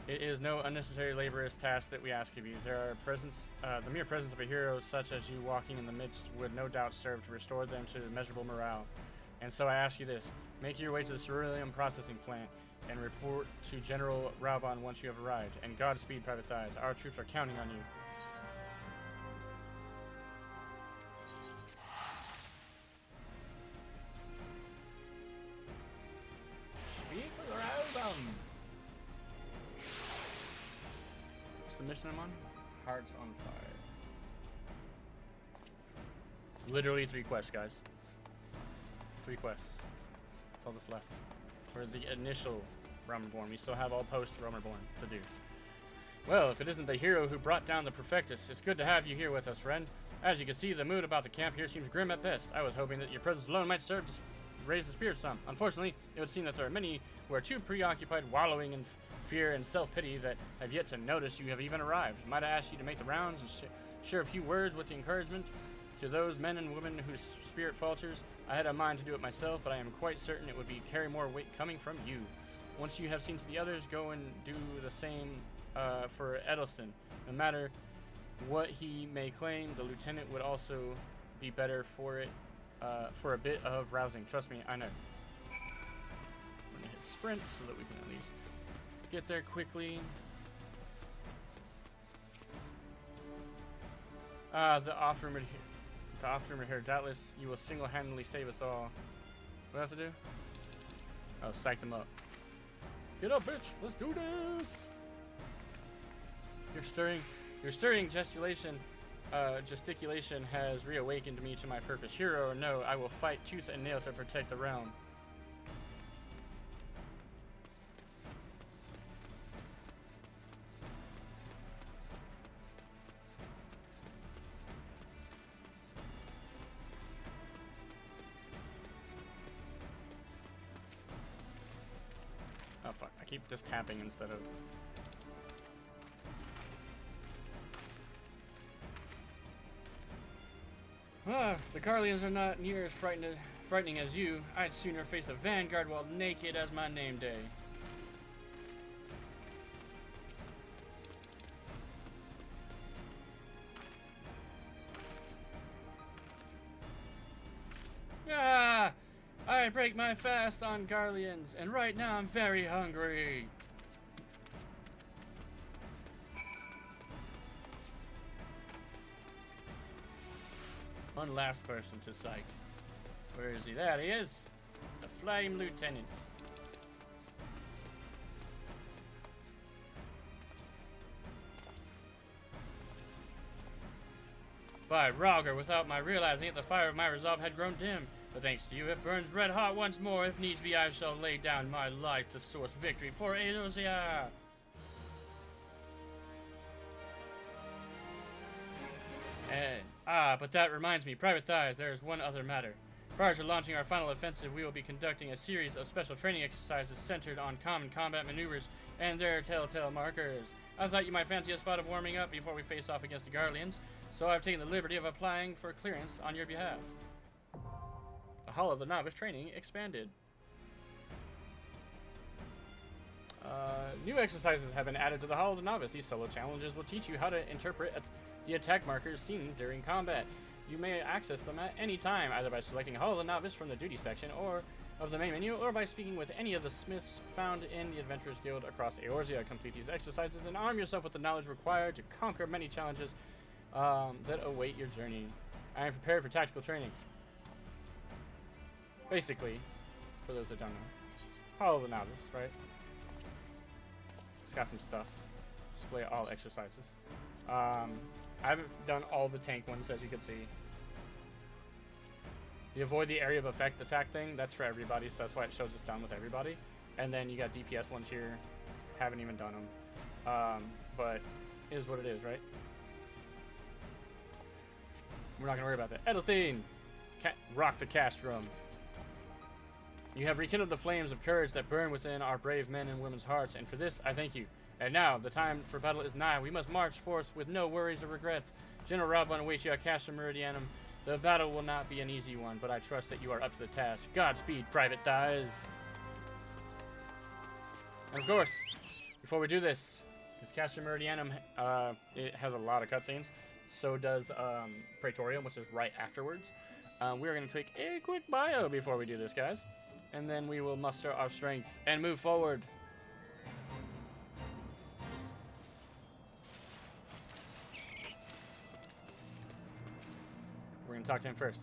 is no unnecessary laborious task that we ask of you. The mere presence of a hero such as you walking in the midst would no doubt serve to restore them to measurable morale. And so I ask you this, make your way to the Cerulean processing plant and report to General Raubon once you have arrived. And Godspeed, Private Thighs. Our troops are counting on you. What's the mission I'm on? Hearts on Fire. Literally 3 quests, guys. 3 quests. That's all that's left. For the initial Realm Reborn. We still have all post Realm Reborn to do. Well, if it isn't the hero who brought down the Perfectus, it's good to have you here with us, friend. As you can see, the mood about the camp here seems grim at best. I was hoping that your presence alone might serve to raise the spirits some. Unfortunately, it would seem that there are many who are too preoccupied wallowing in fear and self-pity that have yet to notice you have even arrived. Might I ask you to make the rounds and share a few words with the encouragement to those men and women whose spirit falters? I had a mind to do it myself, but I am quite certain it would carry more weight coming from you. Once you have seen to the others, go and do the same for Edelston. No matter what he may claim, the lieutenant would also be better for it. For a bit of rousing. Trust me, I know. I'm gonna hit sprint so that we can at least get there quickly. The off room here. Doubtless you will single-handedly save us all. What do I have to do? Oh, psych them up. Get up, bitch! Let's do this! Your stirring gesticulation has reawakened me to my purpose. Hero or no, I will fight tooth and nail to protect the realm. Oh fuck, I keep just tapping instead of... The Carlians are not near as frightening as you. I'd sooner face a vanguard while naked as my name day. Ah! I break my fast on Garleans, and right now I'm very hungry. One last person to psych. Where is he? There he is. The Flame Lieutenant. By Rogger, without my realizing it, the fire of my resolve had grown dim. But thanks to you, it burns red hot once more. If needs be, I shall lay down my life to source victory for Eorzea. And, but that reminds me, Private Thighs, there is one other matter. Prior to launching our final offensive, we will be conducting a series of special training exercises centered on common combat maneuvers and their telltale markers. I thought you might fancy a spot of warming up before we face off against the Garleans, so I've taken the liberty of applying for clearance on your behalf. The Hall of the Novice training expanded. New exercises have been added to the Hall of the Novice. These solo challenges will teach you how to interpret the attack markers seen during combat. You may access them at any time, either by selecting Hall of the Novice from the duty section or of the main menu, or by speaking with any of the smiths found in the Adventurers Guild across Eorzea. Complete these exercises and arm yourself with the knowledge required to conquer many challenges that await your journey. I am prepared for tactical training. Basically, for those that don't know, Hall of the Novice, right? It's got some stuff. Display all exercises. I haven't done all the tank ones, as you can see. You avoid the area of effect attack thing. That's for everybody, so that's why it shows it's done with everybody. And then you got DPS ones here. Haven't even done them. But it is what it is, right? We're not going to worry about that. Edelstein! Rock the Castrum. You have rekindled the flames of courage that burn within our brave men and women's hearts, and for this I thank you. And now, the time for battle is nigh. We must march forth with no worries or regrets. General Raubon awaits you at Castrum Miridianum. The battle will not be an easy one, but I trust that you are up to the task. Godspeed, Private Thighs. And of course, before we do this, because Castrum Miridianum, it has a lot of cutscenes. So does Praetorium, which is right afterwards. We're going to take a quick bio before we do this, guys. And then we will muster our strength and move forward. We're going to talk to him first.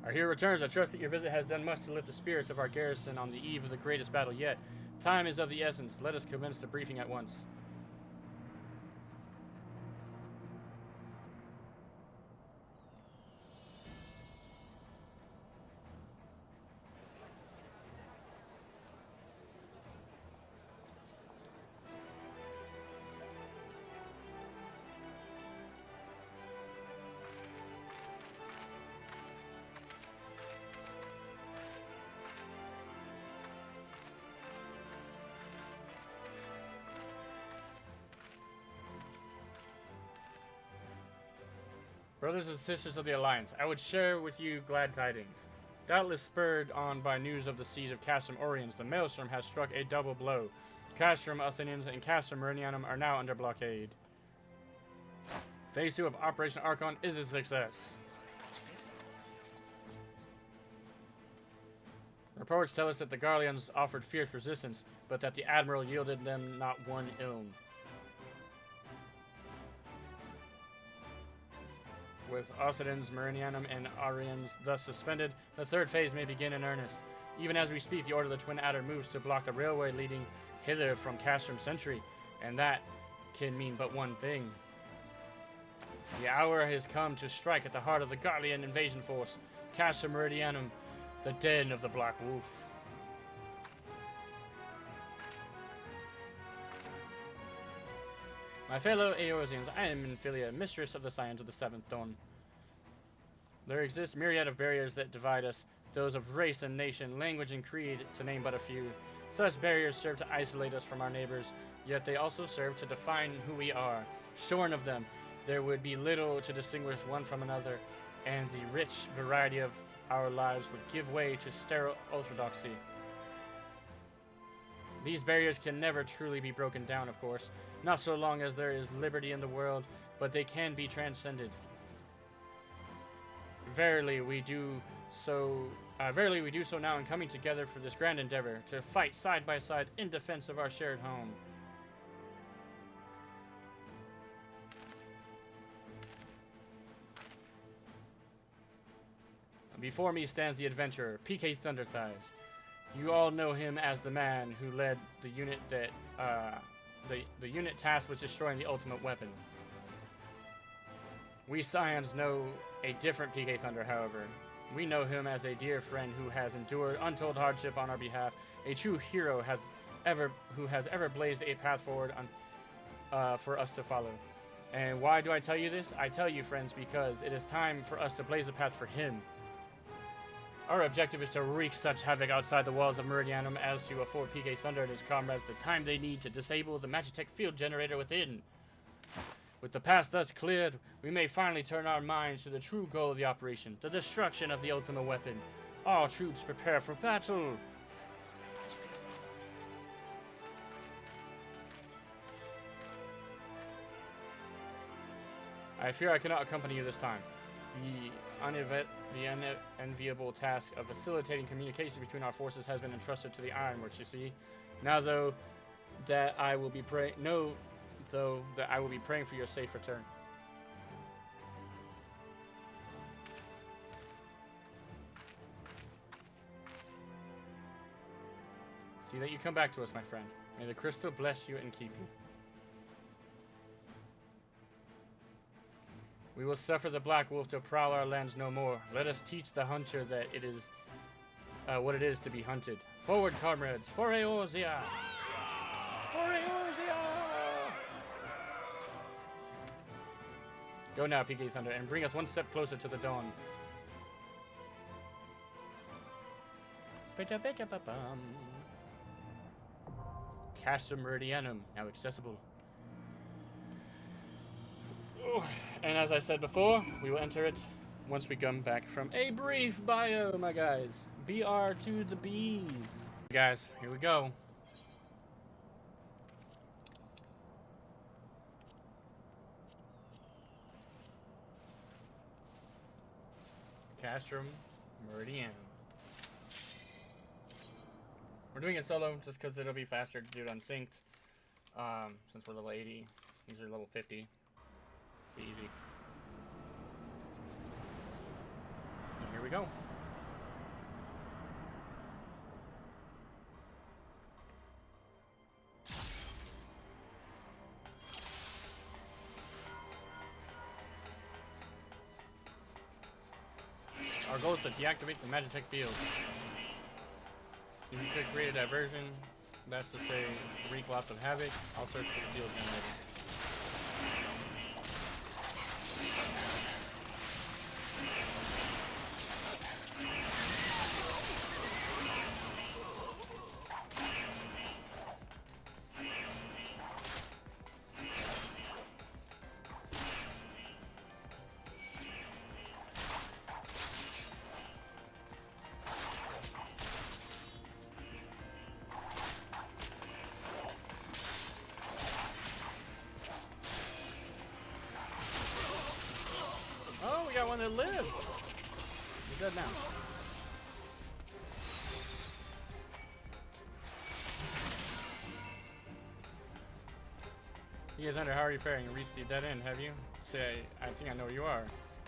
Our hero returns. I trust that your visit has done much to lift the spirits of our garrison on the eve of the greatest battle yet. Time is of the essence. Let us commence the briefing at once. Brothers and sisters of the Alliance, I would share with you glad tidings. Doubtless spurred on by news of the siege of Castrum Oriens, the Maelstrom has struck a double blow. Castrum Athenians and Castrum Miridianum are now under blockade. Phase 2 of Operation Archon is a success. Reports tell us that the Garleans offered fierce resistance, but that the Admiral yielded them not one ilm. With Occidens, Miridianum, and Arians thus suspended, the third phase may begin in earnest. Even as we speak, the Order of the Twin Adder moves to block the railway leading hither from Castrum Century, and that can mean but one thing. The hour has come to strike at the heart of the Guardian invasion force, Castrum Miridianum, the den of the Black Wolf. My fellow Eorzeans, I am Infilia, mistress of the scions of the Seventh Dawn. There exist myriad of barriers that divide us, those of race and nation, language and creed, to name but a few. Such barriers serve to isolate us from our neighbors, yet they also serve to define who we are. Shorn of them, there would be little to distinguish one from another, and the rich variety of our lives would give way to sterile orthodoxy. These barriers can never truly be broken down, of course, not so long as there is liberty in the world, but they can be transcended. Verily we do so now in coming together for this grand endeavor, to fight side by side in defense of our shared home. Before me stands the adventurer, PK Thunderthighs. You all know him as the man who led the unit that, the unit tasked with destroying the ultimate weapon. We Scions know a different PK Thunder, however. We know him as a dear friend who has endured untold hardship on our behalf, a true hero who has ever blazed a path forward for us to follow. And why do I tell you this? I tell you, friends, because it is time for us to blaze a path for him. Our objective is to wreak such havoc outside the walls of Miridianum as to afford PK Thunder and his comrades the time they need to disable the Magitech field generator within. With the path thus cleared, we may finally turn our minds to the true goal of the operation, the destruction of the ultimate weapon. All troops prepare for battle! I fear I cannot accompany you this time. The unenviable task of facilitating communication between our forces has been entrusted to the Ironworks, you see. Now, though, that I will be praying for your safe return. See that you come back to us, my friend. May the crystal bless you and keep you. We will suffer the Black Wolf to prowl our lands no more. Let us teach the hunter that it is what it is to be hunted. Forward, comrades! For Eorzea! For Eorzea! Go now, PK Thunder, and bring us one step closer to the dawn. Castrum Miridianum, now accessible. Oh, and as I said before, we will enter it once we come back from a brief bio, my guys. BR to the bees. Guys, here we go. Castrum Miridianum. We're doing it solo just because it'll be faster to do it unsynced. Since we're level 80, these are level 50. Be easy. And here we go. Our goal is to deactivate the Magitech field. If you could create a diversion, that's to say, wreak lots of havoc, I'll search for the field generator. We got one that lived. You're good now. You guys under, how are you faring? You reached the dead end, have you? Say, I think I know where you are.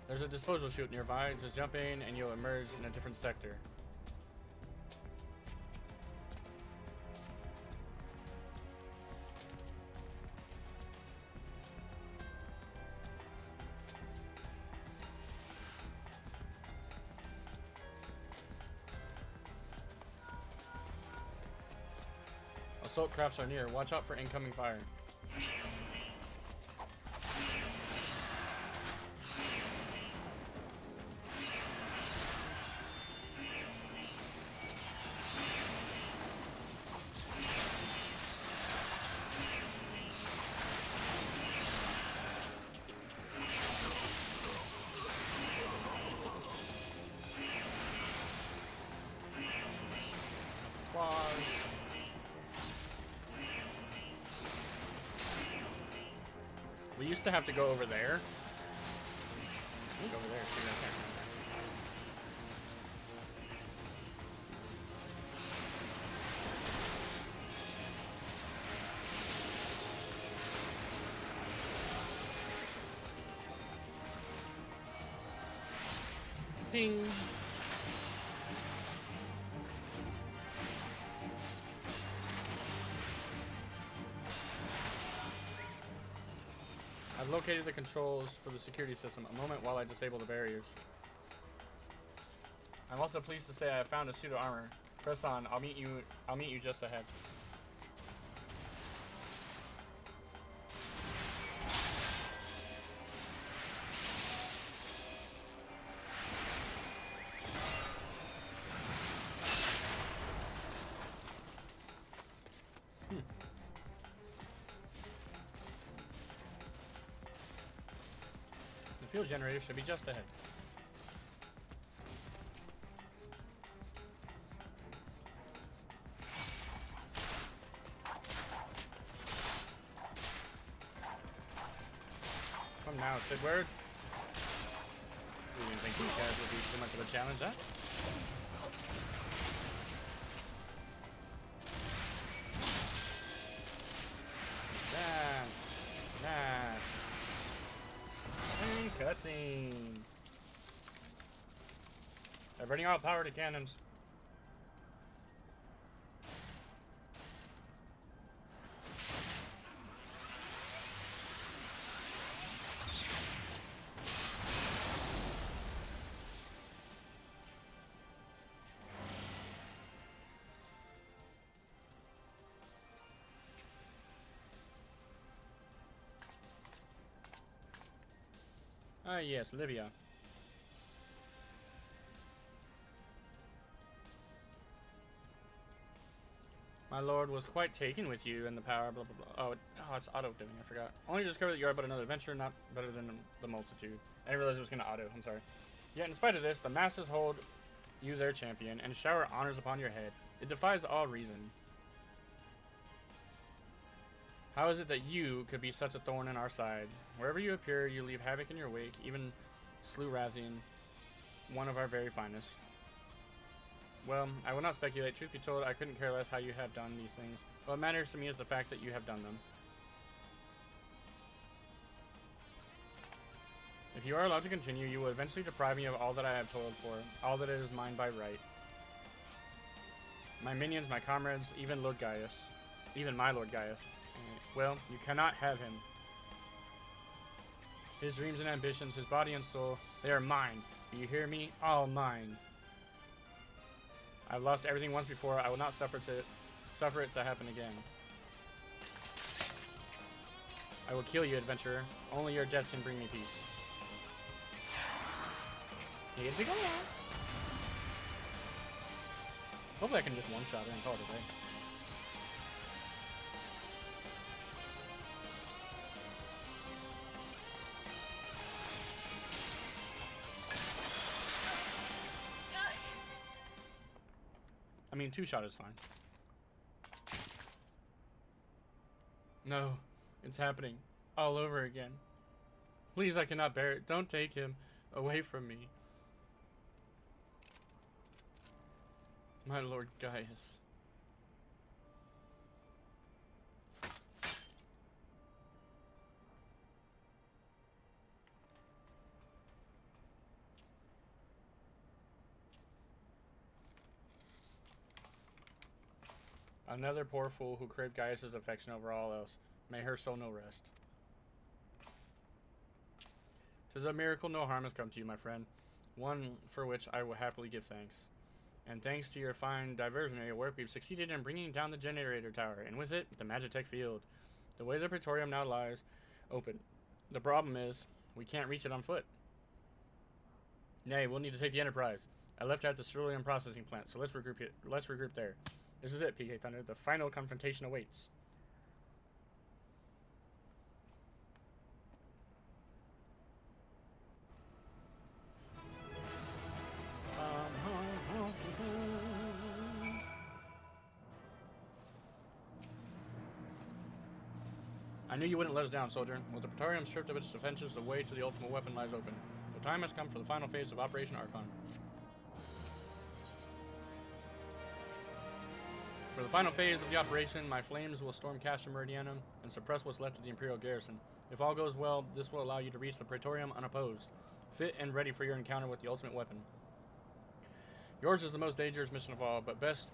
There's a disposal chute nearby. Just jump in and you'll emerge in a different sector. Assault crafts are near. Watch out for incoming fire. We used to have to go over there. I think over there, see that there. Ping. I've located the controls for the security system. A moment while I disable the barriers. I'm also pleased to say I have found a suit of armor. Press on. I'll meet you just ahead. Fuel generator should be just ahead. Come now, Sidward. You didn't think these guys would be too much of a challenge, huh? That. Cutscene. Diverting all power to cannons. Ah, yes, Livia. My lord was quite taken with you and the power, blah, blah, blah. Oh, it's auto-doing, I forgot. Only discovered that you are but another adventurer, not better than the multitude. I didn't realize it was going to auto, I'm sorry. Yet, in spite of this, the masses hold you their champion and shower honors upon your head. It defies all reason. How is it that you could be such a thorn in our side? Wherever you appear, you leave havoc in your wake, even slew Rathian, one of our very finest. Well, I will not speculate. Truth be told, I couldn't care less how you have done these things. What matters to me is the fact that you have done them. If you are allowed to continue, you will eventually deprive me of all that I have toiled for, all that is mine by right. My minions, my comrades, even Lord Gaius. Even my Lord Gaius. Well, you cannot have him. His dreams and ambitions, his body and soul, they are mine. Do you hear me? All mine. I've lost everything once before. I will not suffer it to happen again. I will kill you, adventurer. Only your death can bring me peace. Here we go. Hopefully I can just one-shot her and call it a day. I mean, two-shot is fine. No, it's happening. All over again. Please, I cannot bear it. Don't take him away from me. My Lord Gaius. Another poor fool who craved Gaius' affection over all else. May her soul no rest. 'Tis a miracle no harm has come to you, my friend. One for which I will happily give thanks. And thanks to your fine diversionary work, we've succeeded in bringing down the generator tower, and with it, the Magitech field. The way the Praetorium now lies open. The problem is, we can't reach it on foot. Nay, we'll need to take the Enterprise. I left out the cerulean processing plant, so let's regroup there. This is it, PK Thunder. The final confrontation awaits. I knew you wouldn't let us down, soldier. With the Praetorium stripped of its defenses, the way to the ultimate weapon lies open. The time has come for the final phase of Operation Archon. For the final phase of the operation, my flames will storm Castrum Miridianum and suppress what's left of the Imperial garrison. If all goes well, this will allow you to reach the Praetorium unopposed, fit and ready for your encounter with the ultimate weapon. Yours is the most dangerous mission of all, but best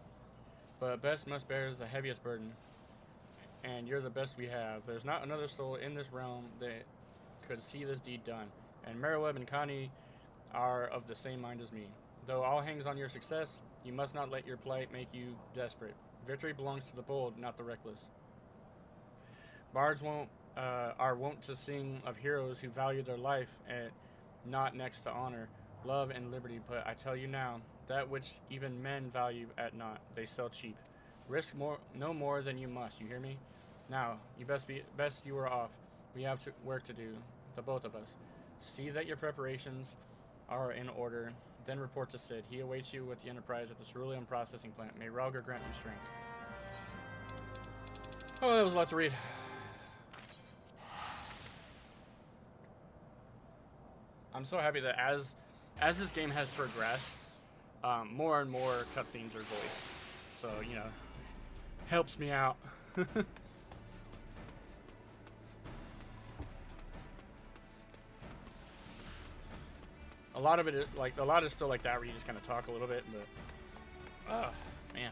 must bear the heaviest burden. And you're the best we have. There's not another soul in this realm that could see this deed done, and Merriweb and Connie are of the same mind as me. Though all hangs on your success, you must not let your plight make you desperate. Victory belongs to the bold, not the reckless. Bards are wont to sing of heroes who value their life and not next to honor, love, and liberty, but I tell you now, that which even men value at naught, they sell cheap. Risk no more than you must, you hear me? Now, you best you are off. We have work to do, the both of us. See that your preparations are in order, then report to Sid. He awaits you with the Enterprise at the cerulean processing plant. May Ralgar grant you strength. Oh, that was a lot to read. I'm so happy that as this game has progressed, more and more cutscenes are voiced. So, you know, helps me out. A lot of it is still like that where you just kind of talk a little bit, but man,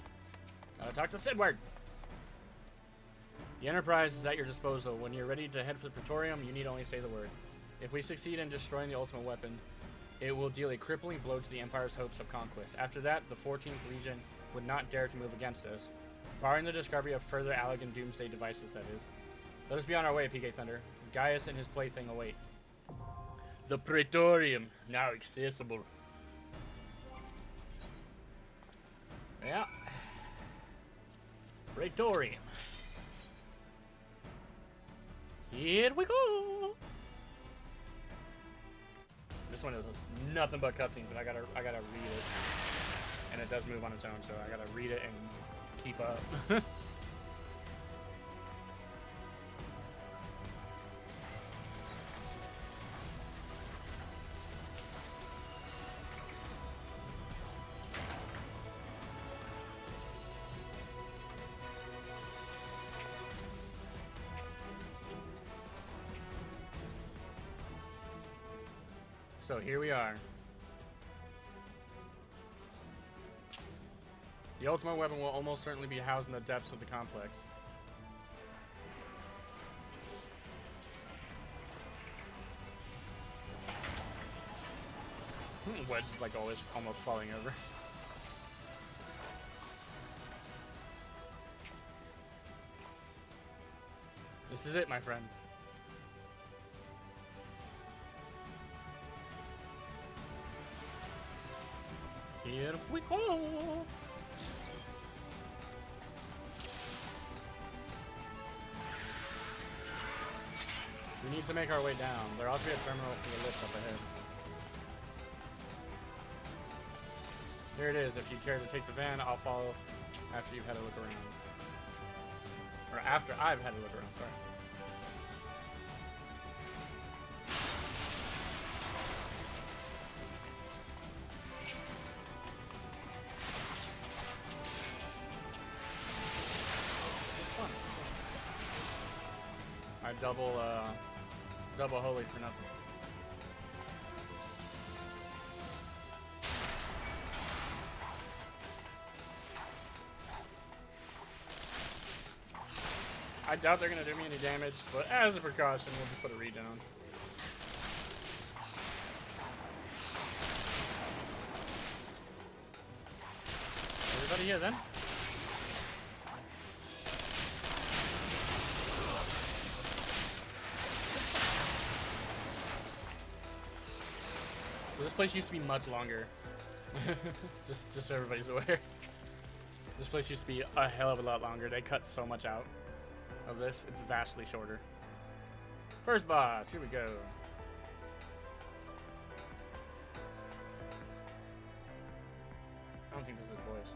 gotta talk to Sidward. The Enterprise is at your disposal. When you're ready to head for the Praetorium, you need only say the word. If we succeed in destroying the ultimate weapon, it will deal a crippling blow to the Empire's hopes of conquest. After that, the 14th Legion would not dare to move against us, barring the discovery of further Allagan doomsday devices, that is. Let us be on our way, PK Thunder. Gaius and his plaything await. The Praetorium, now accessible. Yeah. Praetorium. Here we go. This one is nothing but cutscenes, but I gotta read it, and it does move on its own, so I gotta read it and keep up. So here we are. The ultimate weapon will almost certainly be housed in the depths of the complex. Wedge is like always almost falling over. This is it, my friend. Here we go! We need to make our way down. There ought to be a terminal for the lift up ahead. Here it is. If you care to take the van, I'll follow after you've had a look around. Or after I've had a look around, sorry. I double holy for nothing. I doubt they're gonna do me any damage, but as a precaution, we'll just put a regen on. Everybody here then? So this place used to be much longer. just so everybody's aware. This place used to be a hell of a lot longer. They cut so much out of this. It's vastly shorter. First boss, here we go. I don't think this is voiced.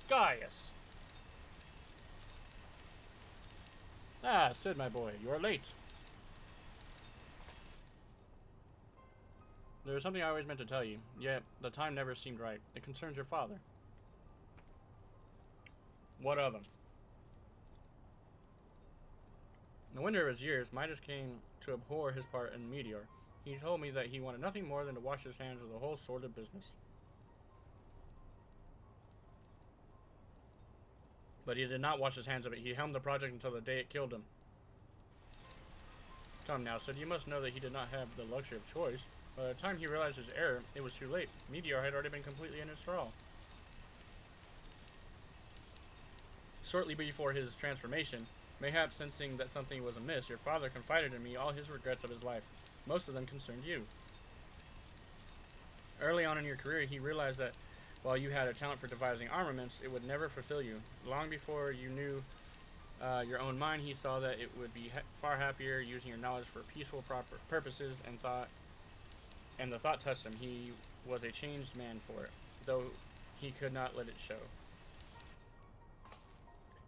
Gaius. Ah, Sid, my boy, you are late. There was something I always meant to tell you, yet the time never seemed right. It concerns your father. What of him? In the winter of his years, Midas came to abhor his part in Meteor. He told me that he wanted nothing more than to wash his hands of the whole sordid business. But he did not wash his hands of it. He helmed the project until the day it killed him. Come now, Sid, you must know that he did not have the luxury of choice. By the time he realized his error, it was too late. Meteor had already been completely in his thrall. Shortly before his transformation, mayhap sensing that something was amiss, your father confided in me all his regrets of his life. Most of them concerned you. Early on in your career, he realized that while you had a talent for devising armaments, it would never fulfill you. Long before you knew your own mind, he saw that it would be far happier using your knowledge for peaceful purposes, and the thought touched him. He was a changed man for it, though he could not let it show.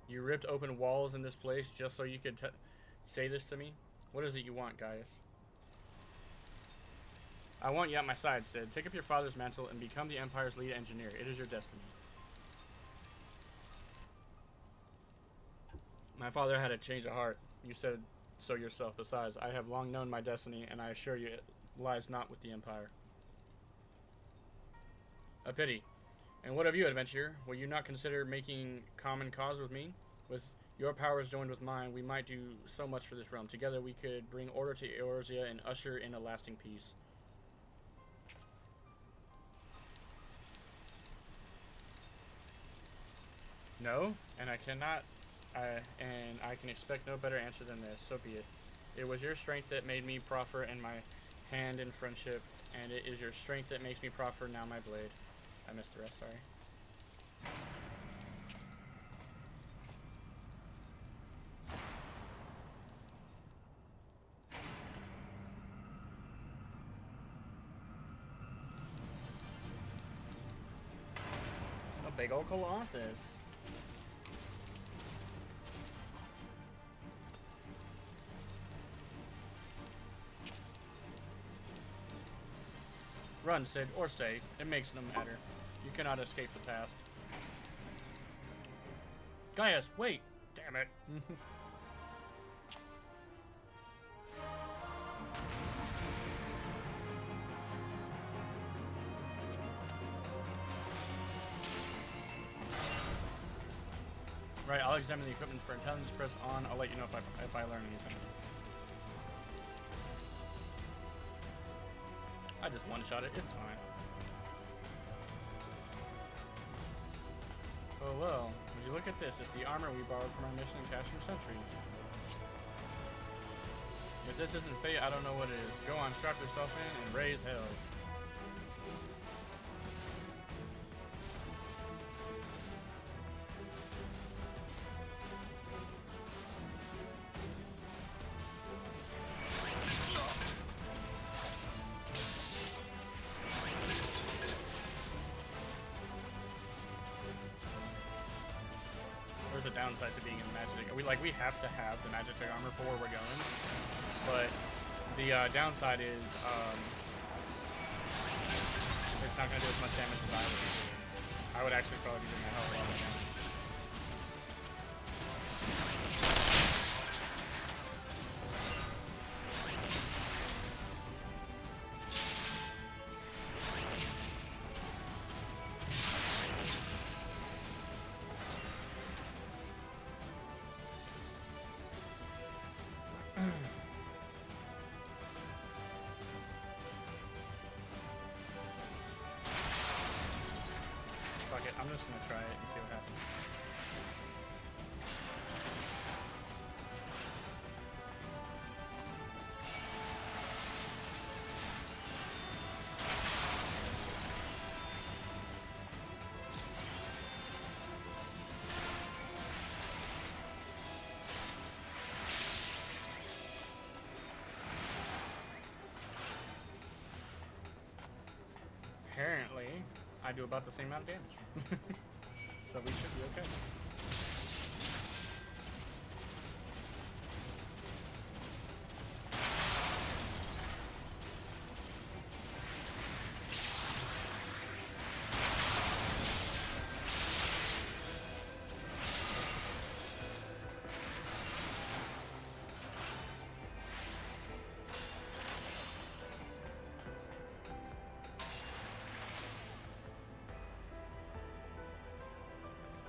You ripped open walls in this place just so you could say this to me? What is it you want, Gaius? I want you at my side, Sid. Take up your father's mantle and become the Empire's lead engineer. It is your destiny. My father had a change of heart. You said so yourself. Besides, I have long known my destiny, and I assure you it lies not with the Empire. A pity. And what of you, adventurer? Will you not consider making common cause with me? With your powers joined with mine, we might do so much for this realm. Together we could bring order to Eorzea and usher in a lasting peace. No, and I cannot, and I can expect no better answer than this. So be it. It was your strength that made me proffer in my hand in friendship, and it is your strength that makes me proffer now my blade. I missed the rest, sorry. A big old Colossus. Run, Sid, or stay. It makes no matter. You cannot escape the past. Gaius, wait! Damn it. Right, I'll examine the equipment for intelligence. Press on. I'll let you know if I learn anything. I just one-shot it. It's fine. Oh well. Would you look at this? It's the armor we borrowed from our mission in Castrum Sentry. If this isn't fate, I don't know what it is. Go on, strap yourself in and raise hells. There's a downside to being in Magitek. We have to have the Magitek armor for where we're going, but the downside is it's not going to do as much damage as I would be doing. I would actually probably be doing a hell of a lot of damage. I'm just gonna try it and see what happens. Apparently, I do about the same amount of damage. So we should be okay.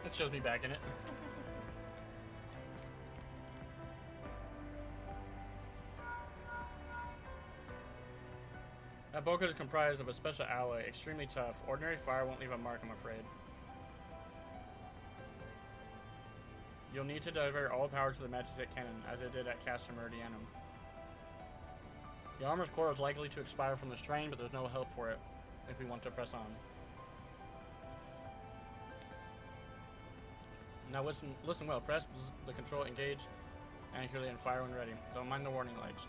It shows me back in it. That boka is comprised of a special alloy, extremely tough. Ordinary fire won't leave a mark, I'm afraid. You'll need to divert all power to the magic cannon, as it did at Castrum Miridianum. The armor's core is likely to expire from the strain, but there's no help for it if we want to press on. Now listen well. Press the control, engage accurately, and fire when ready. Don't mind the warning lights.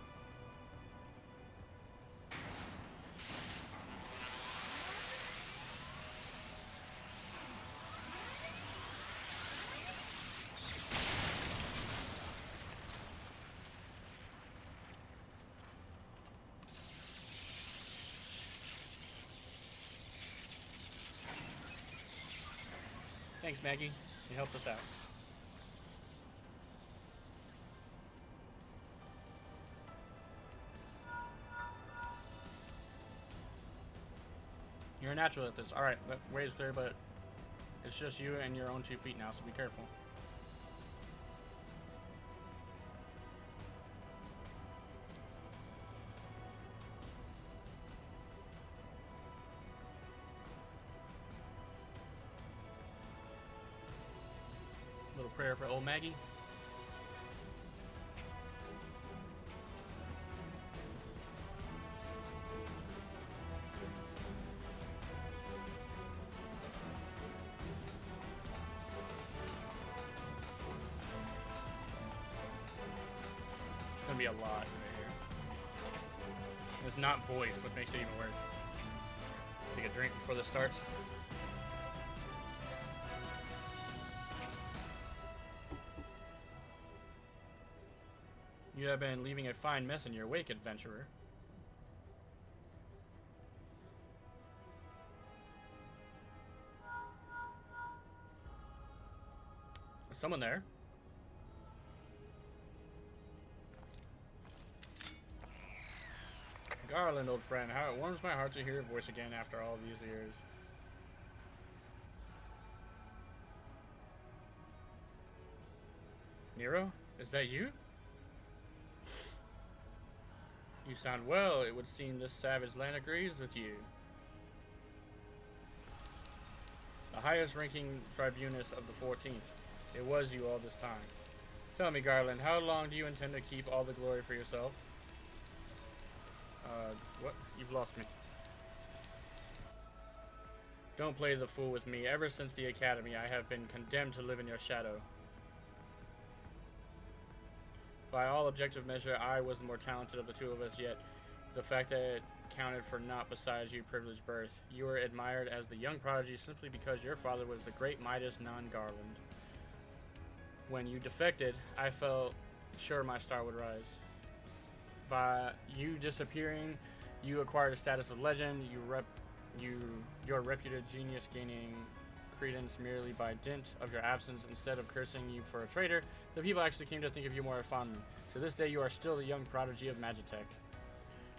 Thanks, Maggie. You helped us out. You're a natural at this. Alright, that way is clear, but it's just you and your own 2 feet now, so be careful. Little prayer for old Maggie. It's gonna be a lot right here. It's not voiced, which makes it even worse. Take a drink before this starts. You have been leaving a fine mess in your wake, adventurer. Is someone there? Garland, old friend, how it warms my heart to hear your voice again after all these years. Nero, is that you? You sound well. It would seem this savage land agrees with you. The highest ranking tribunus of the 14th. It was you all this time. Tell me, Garland, how long do you intend to keep all the glory for yourself? What? You've lost me. Don't play the fool with me. Ever since the academy, I have been condemned to live in your shadow. By all objective measure, I was the more talented of the two of us, yet the fact that it counted for naught besides your privileged birth. You were admired as the young prodigy simply because your father was the great Midas non-Garland. When you defected, I felt sure my star would rise. By you disappearing, you acquired a status of legend, your reputed genius gaining credence merely by dint of your absence. Instead of cursing you for a traitor, the people actually came to think of you more fondly. To this day, you are still the young prodigy of Magitech.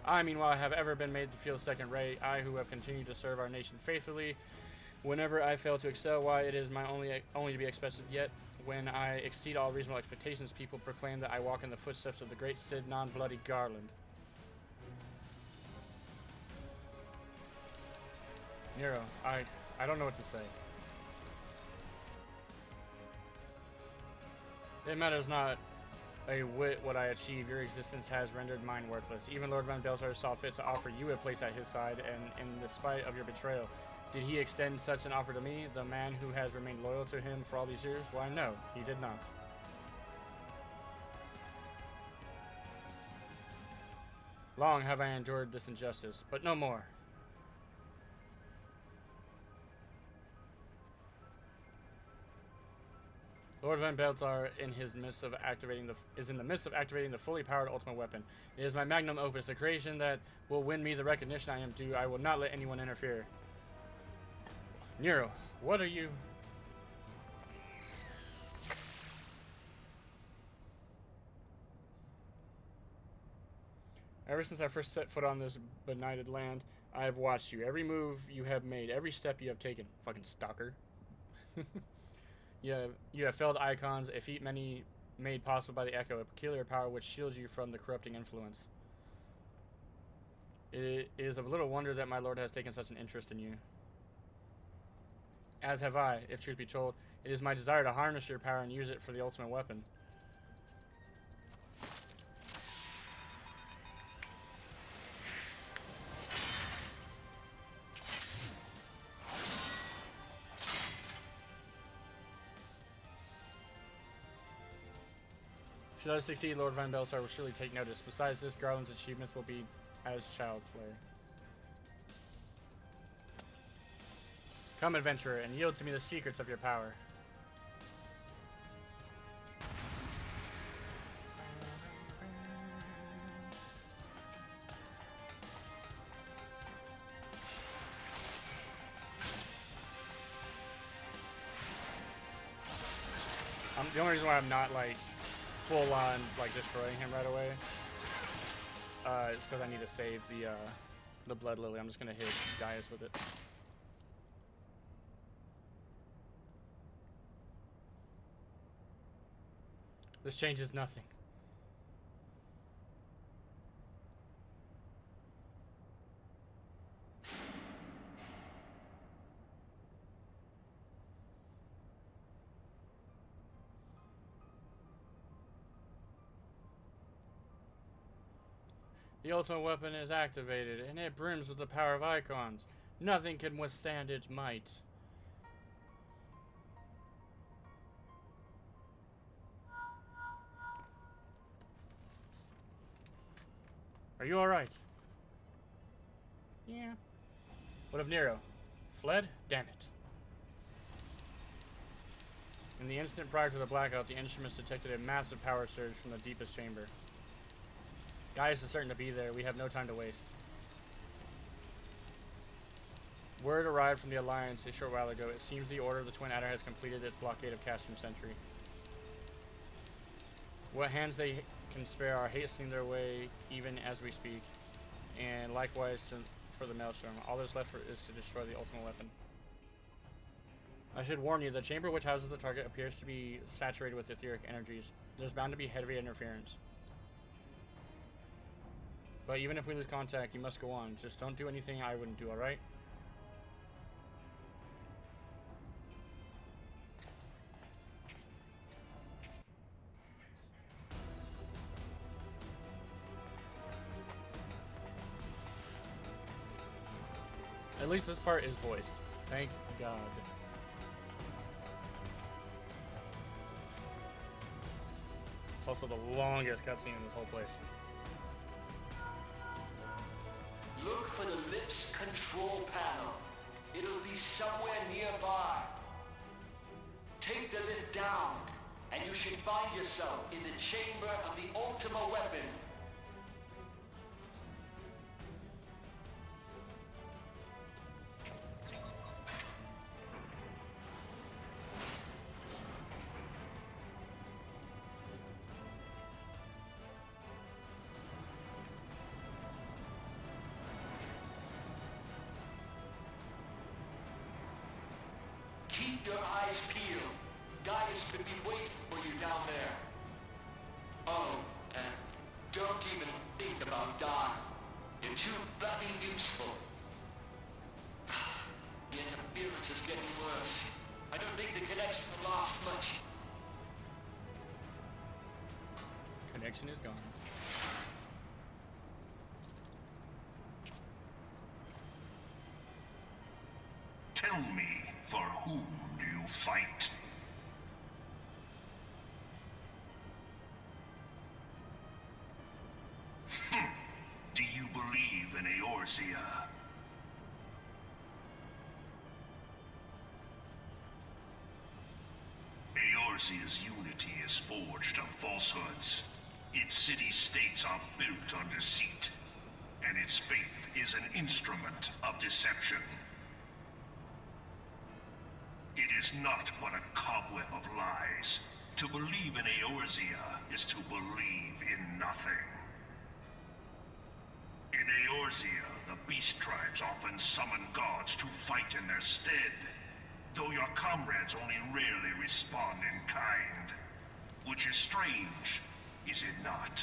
I, meanwhile, have ever been made to feel second-rate. I, who have continued to serve our nation faithfully. Whenever I fail to excel, why, it is my only to be expected. Yet, when I exceed all reasonable expectations, people proclaim that I walk in the footsteps of the great Cid non-bloody Garland. Nero, I don't know what to say. It matters not a whit what I achieve. Your existence has rendered mine worthless. Even Lord Van Belsar saw fit to offer you a place at his side, and in despite of your betrayal, did he extend such an offer to me, the man who has remained loyal to him for all these years? Why, no, he did not. Long have I endured this injustice, but no more. Lord Van Belsar is in the midst of activating the fully powered ultimate weapon. It is my magnum opus, the creation that will win me the recognition I am due. I will not let anyone interfere. Nero, what are you? Ever since I first set foot on this benighted land, I have watched you. Every move you have made, every step you have taken. Fucking stalker. You have felled icons, a feat many made possible by the Echo, a peculiar power which shields you from the corrupting influence. It is of little wonder that my lord has taken such an interest in you. As have I, if truth be told. It is my desire to harness your power and use it for the ultimate weapon. Should I succeed, Lord Van Belsar will surely take notice. Besides this, Garland's achievements will be as child play. Come, adventurer, and yield to me the secrets of your power. The only reason why I'm not like full on like destroying him right away is because I need to save the blood lily. I'm just gonna hit Gaius with it. This changes nothing. The ultimate weapon is activated, and it brims with the power of icons. Nothing can withstand its might. Are you alright? Yeah. What of Nero? Fled? Damn it. In the instant prior to the blackout, the instruments detected a massive power surge from the deepest chamber. Gaius is certain to be there. We have no time to waste. Word arrived from the Alliance a short while ago. It seems the Order of the Twin Adder has completed its blockade of Castrum Sentry. What hands they can spare are hastening their way even as we speak. And likewise for the Maelstrom. All that's left is to destroy the ultimate weapon. I should warn you, the chamber which houses the target appears to be saturated with etheric energies. There's bound to be heavy interference. But even if we lose contact, you must go on. Just don't do anything I wouldn't do, alright? At least this part is voiced. Thank God. It's also the longest cutscene in this whole place. Look for the lift's control panel. It'll be somewhere nearby. Take the lift down, and you should find yourself in the chamber of the ultimate weapon. Keep your eyes peeled. Gaius could be waiting for you down there. Oh, and don't even think about dying. You're too bloody useful. The interference is getting worse. I don't think the connection will last much. connection is gone. Tell me, for whom do you fight? Do you believe in Eorzea? Eorzea's unity is forged of falsehoods. Its city-states are built on deceit, and its faith is an instrument of deception. It is not but a cobweb of lies. To believe in Eorzea is to believe in nothing. In Eorzea, the beast tribes often summon gods to fight in their stead, though your comrades only rarely respond in kind. Which is strange, is it not?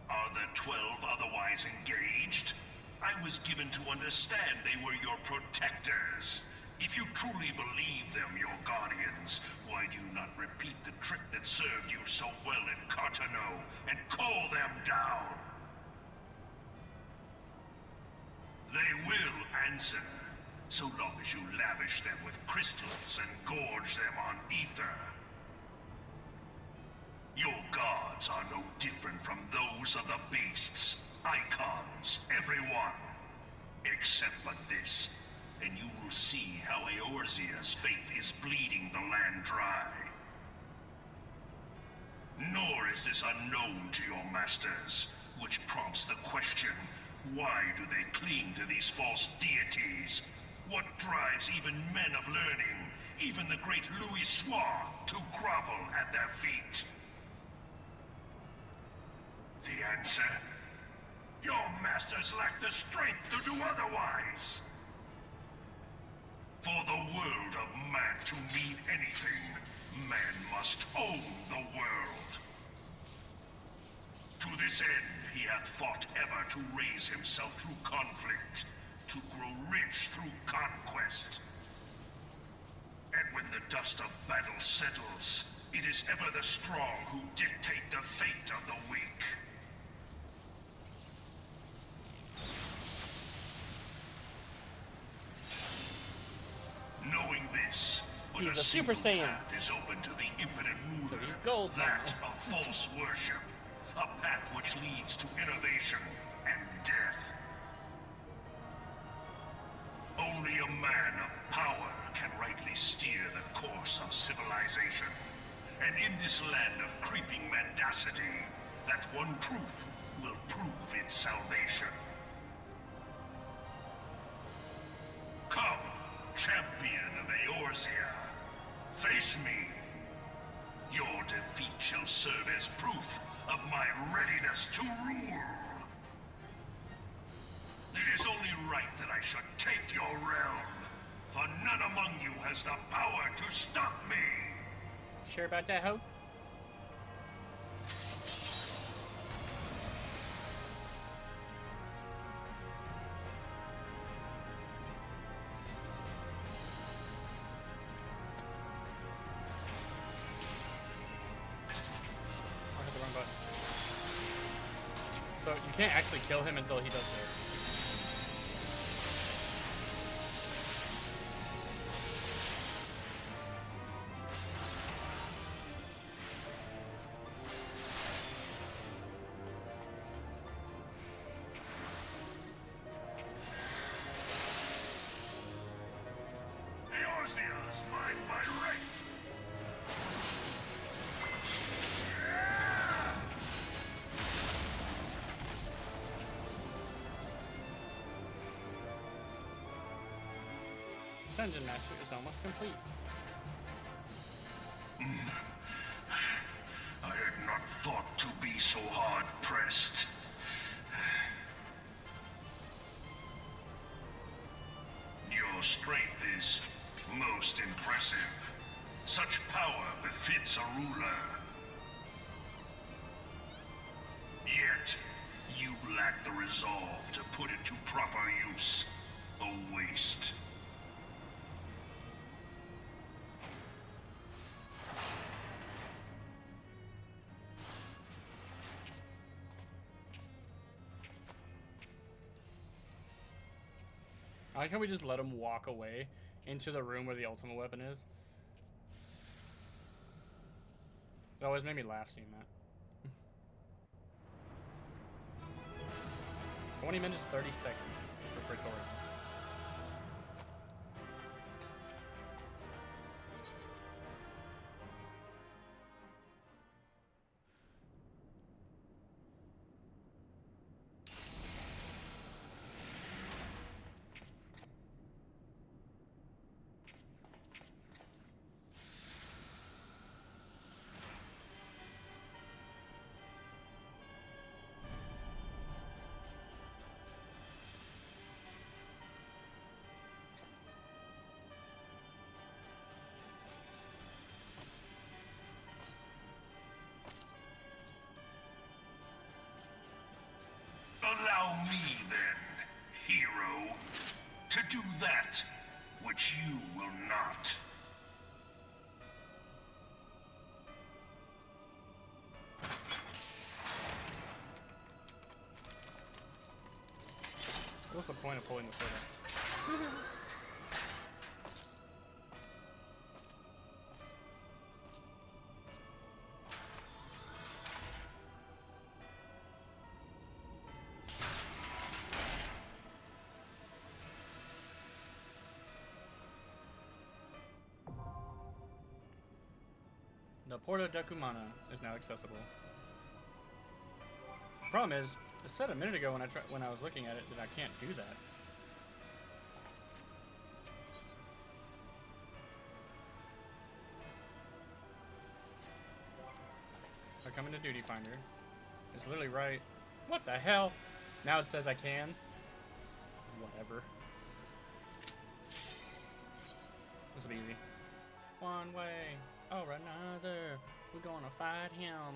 Are the 12 otherwise engaged? I was given to understand they were your protectors. If you truly believe them your guardians, why do you not repeat the trick that served you so well in Cartano and call them down? They will answer, so long as you lavish them with crystals and gorge them on ether. Your gods are no different from those of the beasts. Icons, everyone. Except but this, and you will see how Eorzea's faith is bleeding the land dry. Nor is this unknown to your masters, which prompts the question, why do they cling to these false deities? What drives even men of learning, even the great Louis Soir, to grovel at their feet? The answer? Your masters lack the strength to do otherwise. For the world of man to mean anything, man must own the world. To this end, he hath fought ever to raise himself through conflict, to grow rich through conquest. And when the dust of battle settles, it is ever the strong who dictate the fate of the weak. Knowing this, but he's a Super Saiyan. Path is open to the impotent ruler, So he's gold that now. of false worship, a path which leads to innovation and death. Only a man of power can rightly steer the course of civilization. And in this land of creeping mendacity, that one truth will prove its salvation. Come, champion of Eorzea, face me. Your defeat shall serve as proof of my readiness to rule. It is only right that I should take your realm, for none among you has the power to stop me. Sure about that, Ho? I hit the wrong button. So you can't actually kill him until he does this. Eorzea's mine by right. Dungeon Master is almost complete. I had not thought to be so hard-pressed. Your strength is most impressive. Such power befits a ruler. Yet, you lack the resolve to put it to proper use. A waste. I like how we just let him walk away into the room where the ultimate weapon is. It always made me laugh seeing that. 20 minutes, 30 seconds for Praetorium. Allow me, then, hero, to do that which you will not. What's the point of pulling the sword out? The Porta Decumana is now accessible. Problem is, it said a minute ago when I was looking at it that I can't do that. If I come into Duty Finder, it's literally right. What the hell? Now it says I can. Whatever. This will be easy. One way or another, we're gonna fight him.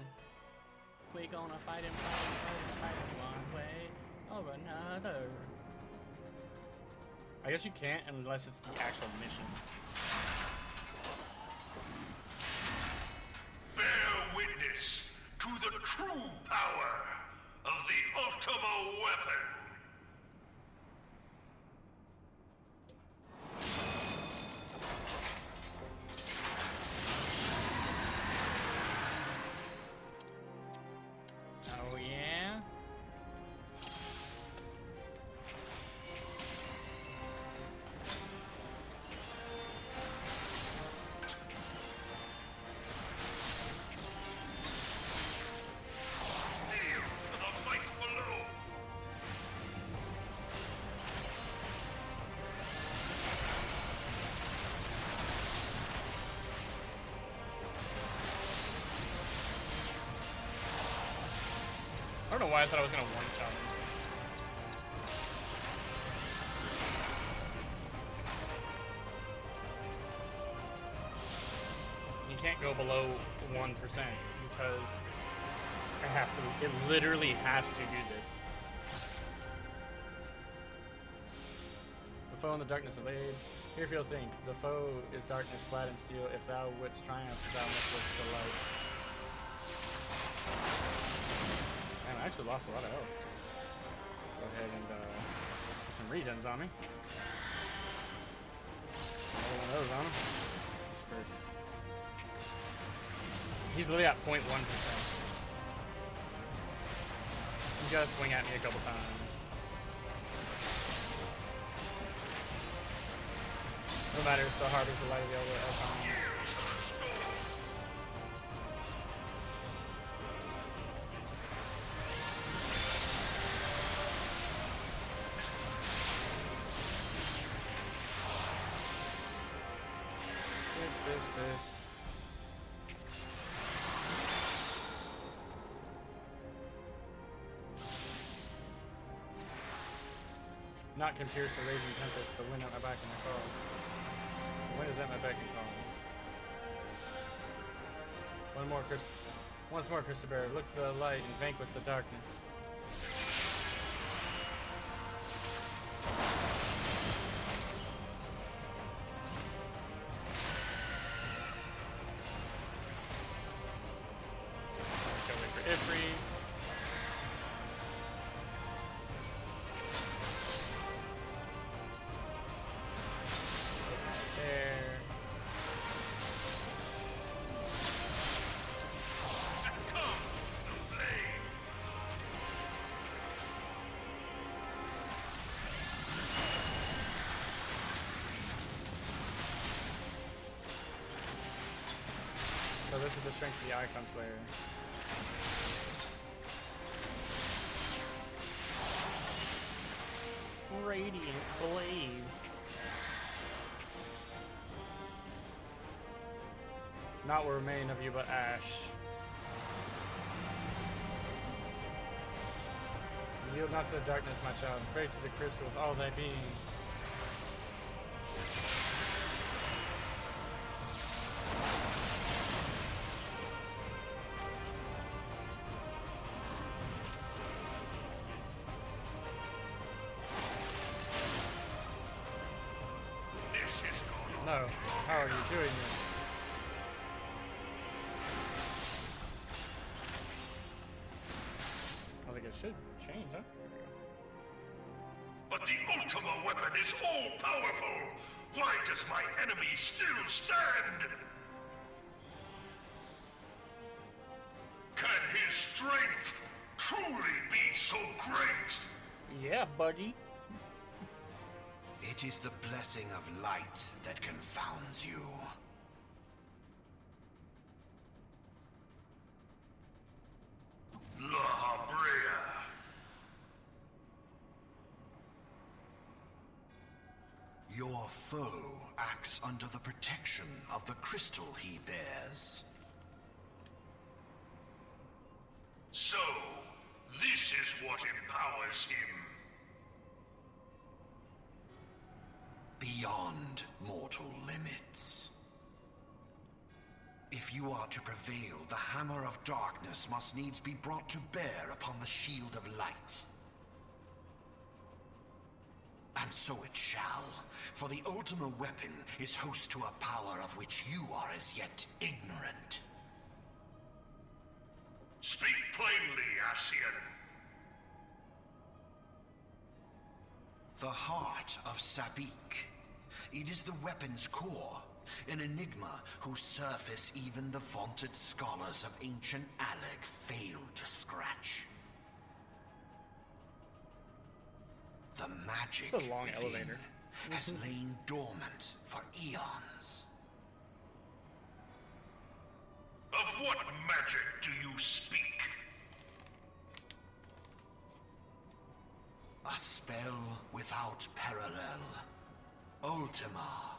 We're gonna fight him, fight him one way or another. I guess you can't unless it's the actual mission. Bear witness to the true power of the Ultima weapon. Oh yeah? I don't know why I thought I was gonna one-shot him. You can't go below 1% because it has to. It literally has to do this. The foe in the darkness evade. Here feel think. The foe is darkness clad in steel. If thou wouldst triumph, thou must look to the light. Man, I actually lost a lot of health. Go ahead and put some regens on me. Another one of those on him. He's literally at 0.1%. He's gotta swing at me a couple times. No matter, so hard as the light of the elder. This. Not can pierce the raging tempest, the wind at my back and my call. The wind is at my back and call. Once more, Christopher, look to the light and vanquish the darkness. this is the strength of the Icon Slayer. Radiant Blaze. Not will remain of you but ash. Yield not to the darkness, my child. Pray to the crystal with all thy being. No, how are you doing this? I was like, it should change, huh? But the Ultima weapon is all-powerful! Why does my enemy still stand? Can his strength truly be so great? Yeah, buddy. It is the blessing of light that confounds you. Lahahahahahhabrea. Your foe acts under the protection of the crystal he bears. So, this is what empowers him. Beyond mortal limits. If you are to prevail, the hammer of darkness must needs be brought to bear upon the shield of light. And so it shall, for the Ultima weapon is host to a power of which you are as yet ignorant. Speak plainly, Ascian. The heart of Sabik. It is the weapon's core, an enigma whose surface even the vaunted scholars of ancient Alag failed to scratch. The magic It's a long within elevator. has lain dormant for eons. Of what magic do you speak? A spell without parallel. Ultima.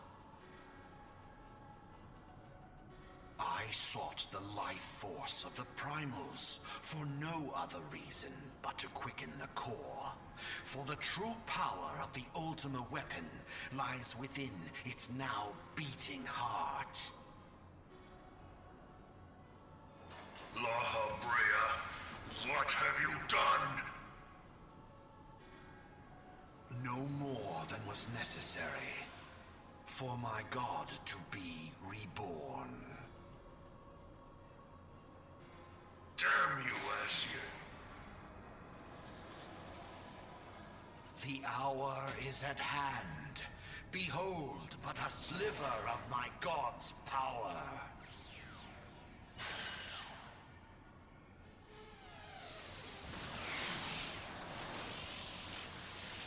I sought the life force of the primals for no other reason but to quicken the core. For the true power of the Ultima weapon lies within its now beating heart. Lahahahahahhabrea, what have you done? No more than was necessary for my god to be reborn. Damn you, Ascian. The hour is at hand. Behold but a sliver of my god's power.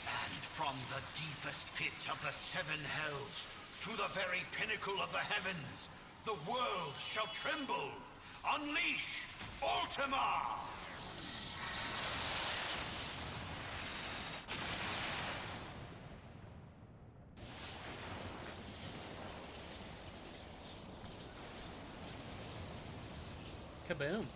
And from the deepest pit of the seven hells to the very pinnacle of the heavens, the world shall tremble. Unleash Ultima! Kaboom.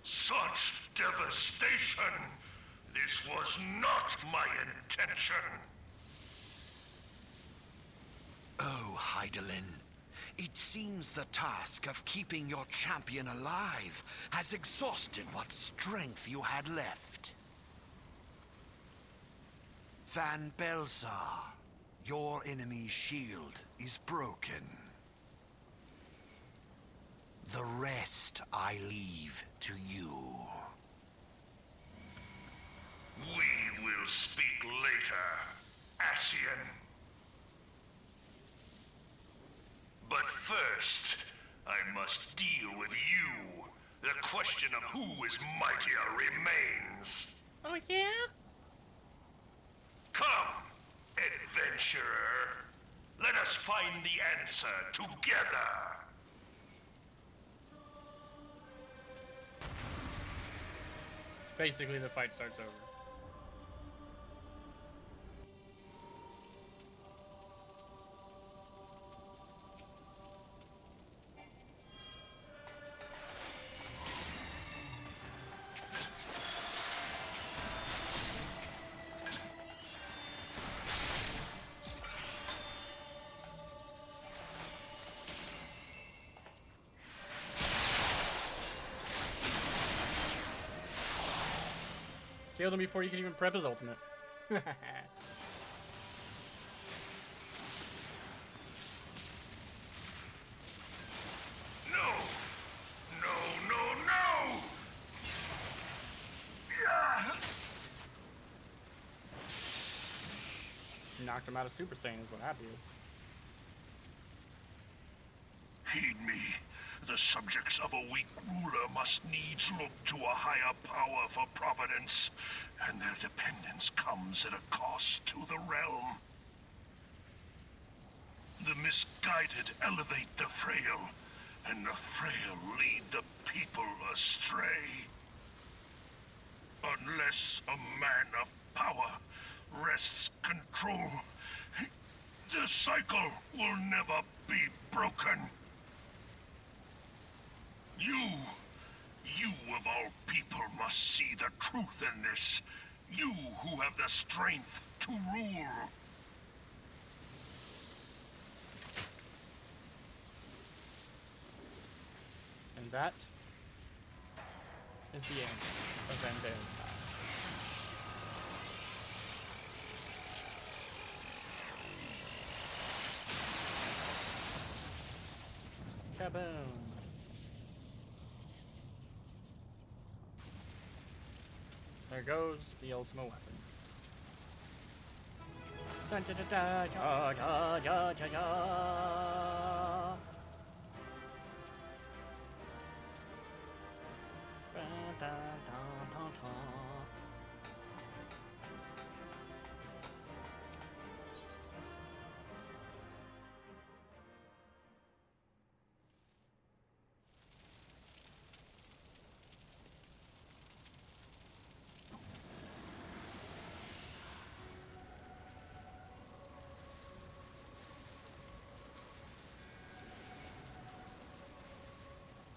Such devastation! This was not my intention! Oh, Hydaelyn. It seems the task of keeping your champion alive has exhausted what strength you had left. Van Belsar, your enemy's shield is broken. The rest I leave to you. We will speak Cassian. But first, I must deal with you. The question of who is mightier remains. Oh, yeah? Come, adventurer. Let us find the answer together. Basically, the fight starts over. Killed him before you could even prep his ultimate. No! No, no, no! Knocked him out of Super Saiyan is what I did. Heed me. The subjects of a weak ruler must needs look to a higher power for providence, and their dependence comes at a cost to the realm. The misguided elevate the frail, and the frail lead the people astray. Unless a man of power wrests control, the cycle will never be broken. You of all people must see the truth in this. You who have the strength to rule. And that is the end of Vandare's side. Kaboom! There goes the ultimate weapon. Dun, dun, dun, dun, ya, ya, ya, ya, ya. Dun, dun, dun, dun, dun.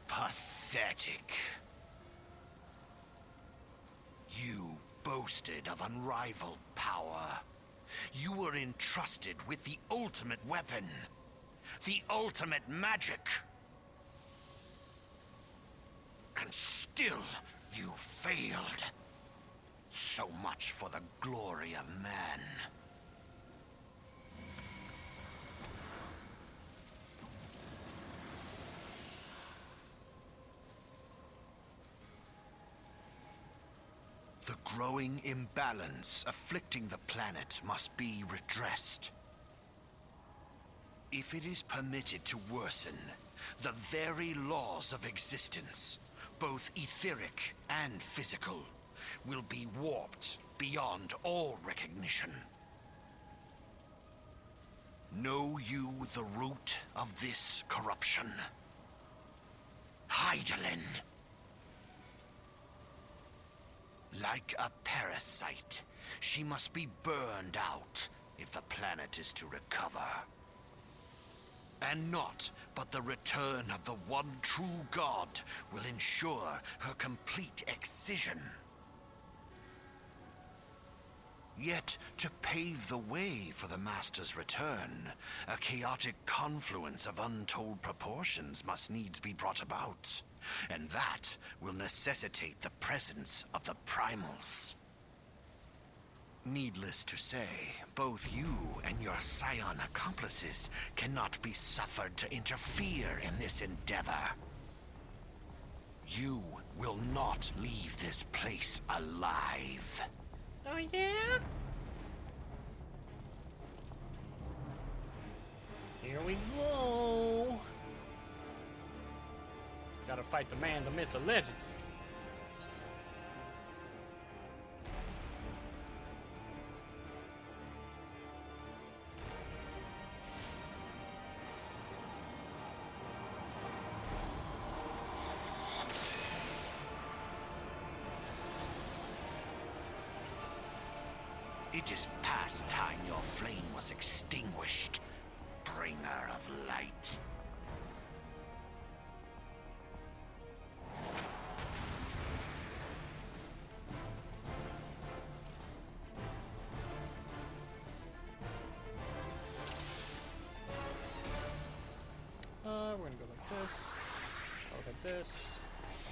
Pathetic. You boasted of unrivaled power. You were entrusted with the ultimate weapon, the ultimate magic. And still, you failed. So much for the glory of man. The growing imbalance afflicting the planet must be redressed. If it is permitted to worsen, the very laws of existence, both etheric and physical, will be warped beyond all recognition. Know you the root of this corruption? Hydaelyn. Like a parasite, she must be burned out if the planet is to recover. And naught but the return of the one true god will ensure her complete excision. Yet, to pave the way for the Master's return, a chaotic confluence of untold proportions must needs be brought about. And that will necessitate the presence of the primals. Needless to say, both you and your scion accomplices cannot be suffered to interfere in this endeavor. You will not leave this place alive. Oh, yeah? Here we go. Gotta fight the man, the myth, the legend. It is past time your flame was extinguished, bringer of light. We're gonna go like this. Like this.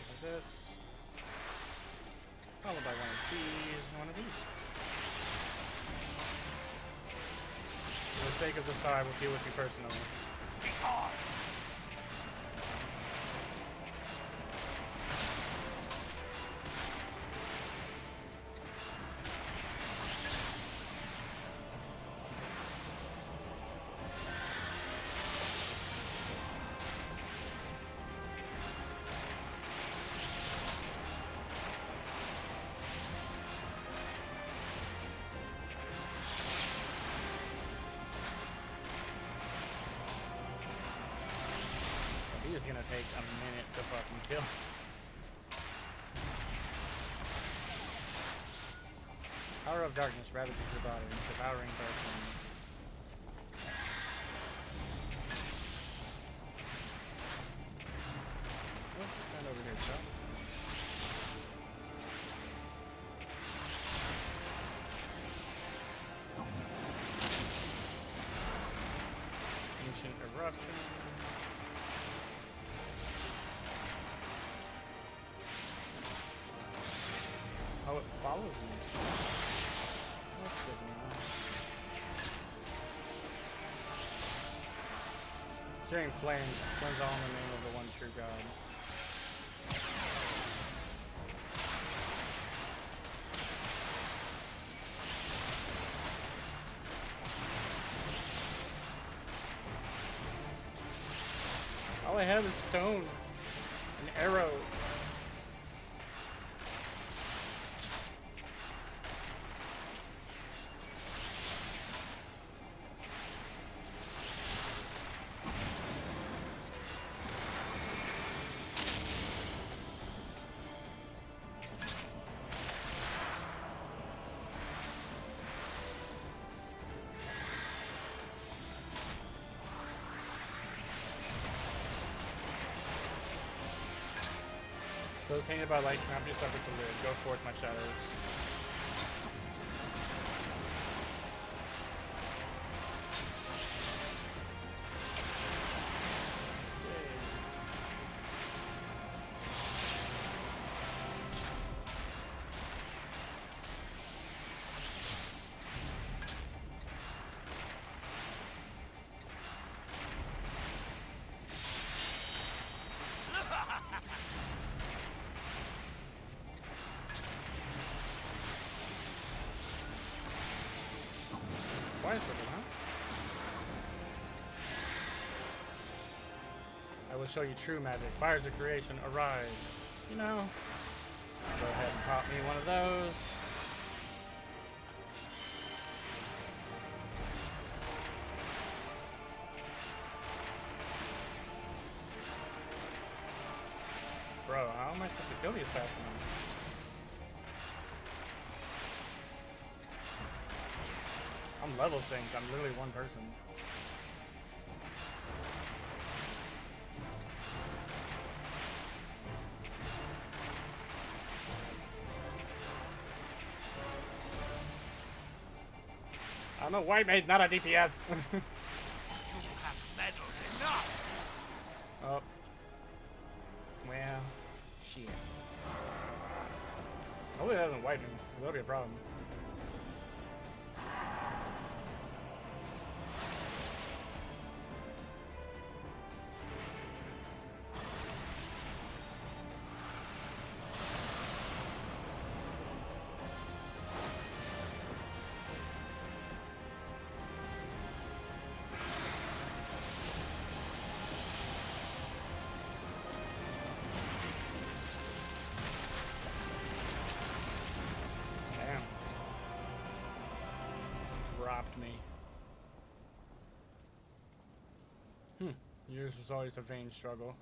Like this. Followed by one of these and one of these. For the sake of this time, I will deal with you personally. He is gonna take a minute to fucking kill. Power of darkness ravages your body, devouring dark flame. Let's stand over here, Chuck. Ancient eruption. Oh, it follows me. That's good now. Searing flames cleanse all in the name of the one true God. All I have is stone, an arrow. Those tainted by light cannot be suffered to live. Go forth, my shadows. Twice with it, huh? I will show you true magic. Fires of creation, arise. You know, go ahead and pop me one of those. Bro, how am I supposed to kill these fast enough? I'm level synced. I'm literally one person. I'm a white mage, not a DPS. You have meddled enough. Oh. Well, shit. Hopefully it doesn't wipe me. That'll be a problem. stopped me. Yours was always a vain struggle.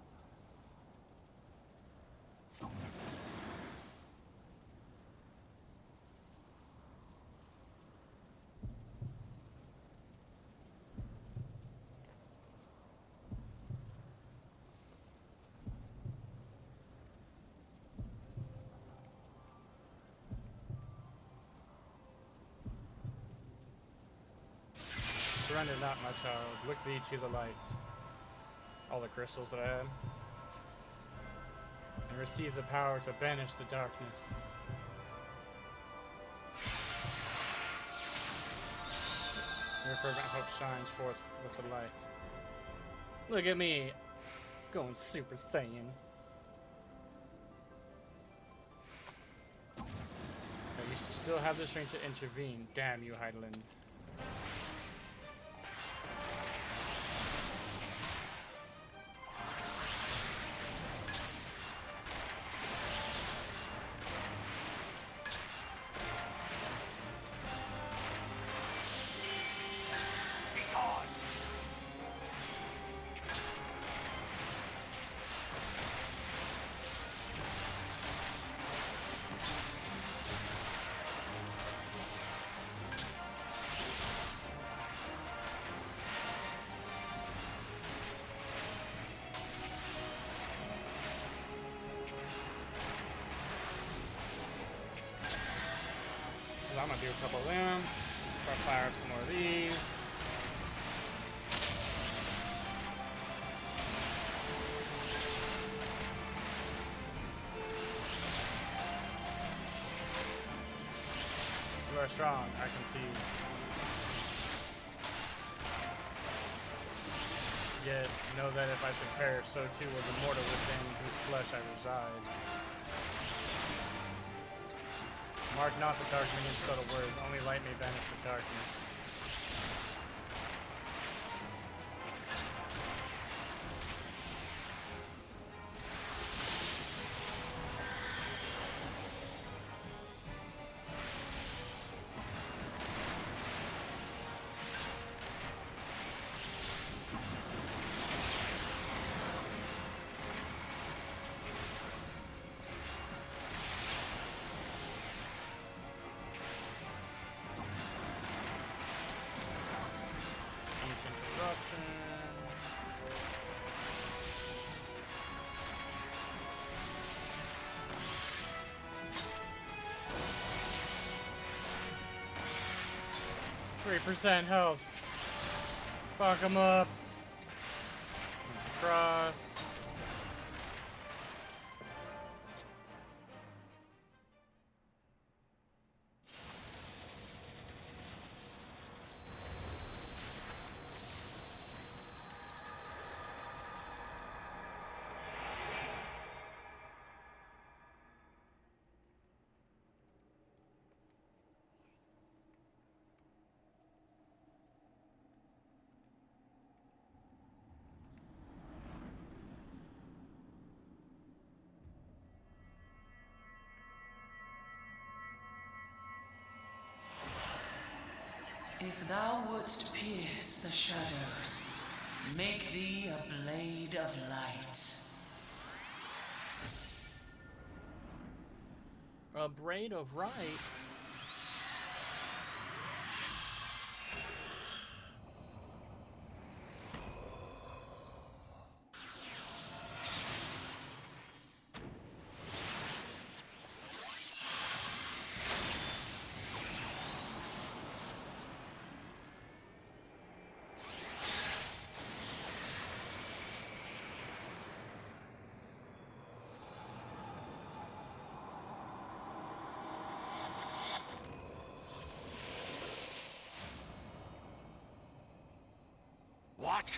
Surrender not, my child. Look thee to the light. All the crystals that I had. And receive the power to banish the darkness. Your fervent hope shines forth with the light. Look at me, going Super Saiyan. But you should still have the strength to intervene. Damn you, Heidelin. I'm gonna do a couple of them. Start firing some more of these. You are strong, I can see. Yet know that if I should perish, so too will the mortal within whose flesh I reside. Mark not the dark minion's subtle words, only light may banish the darkness. Interruption. 3% health. Fuck him up. Cross. If thou wouldst pierce the shadows, make thee a blade of light. A braid of right? What?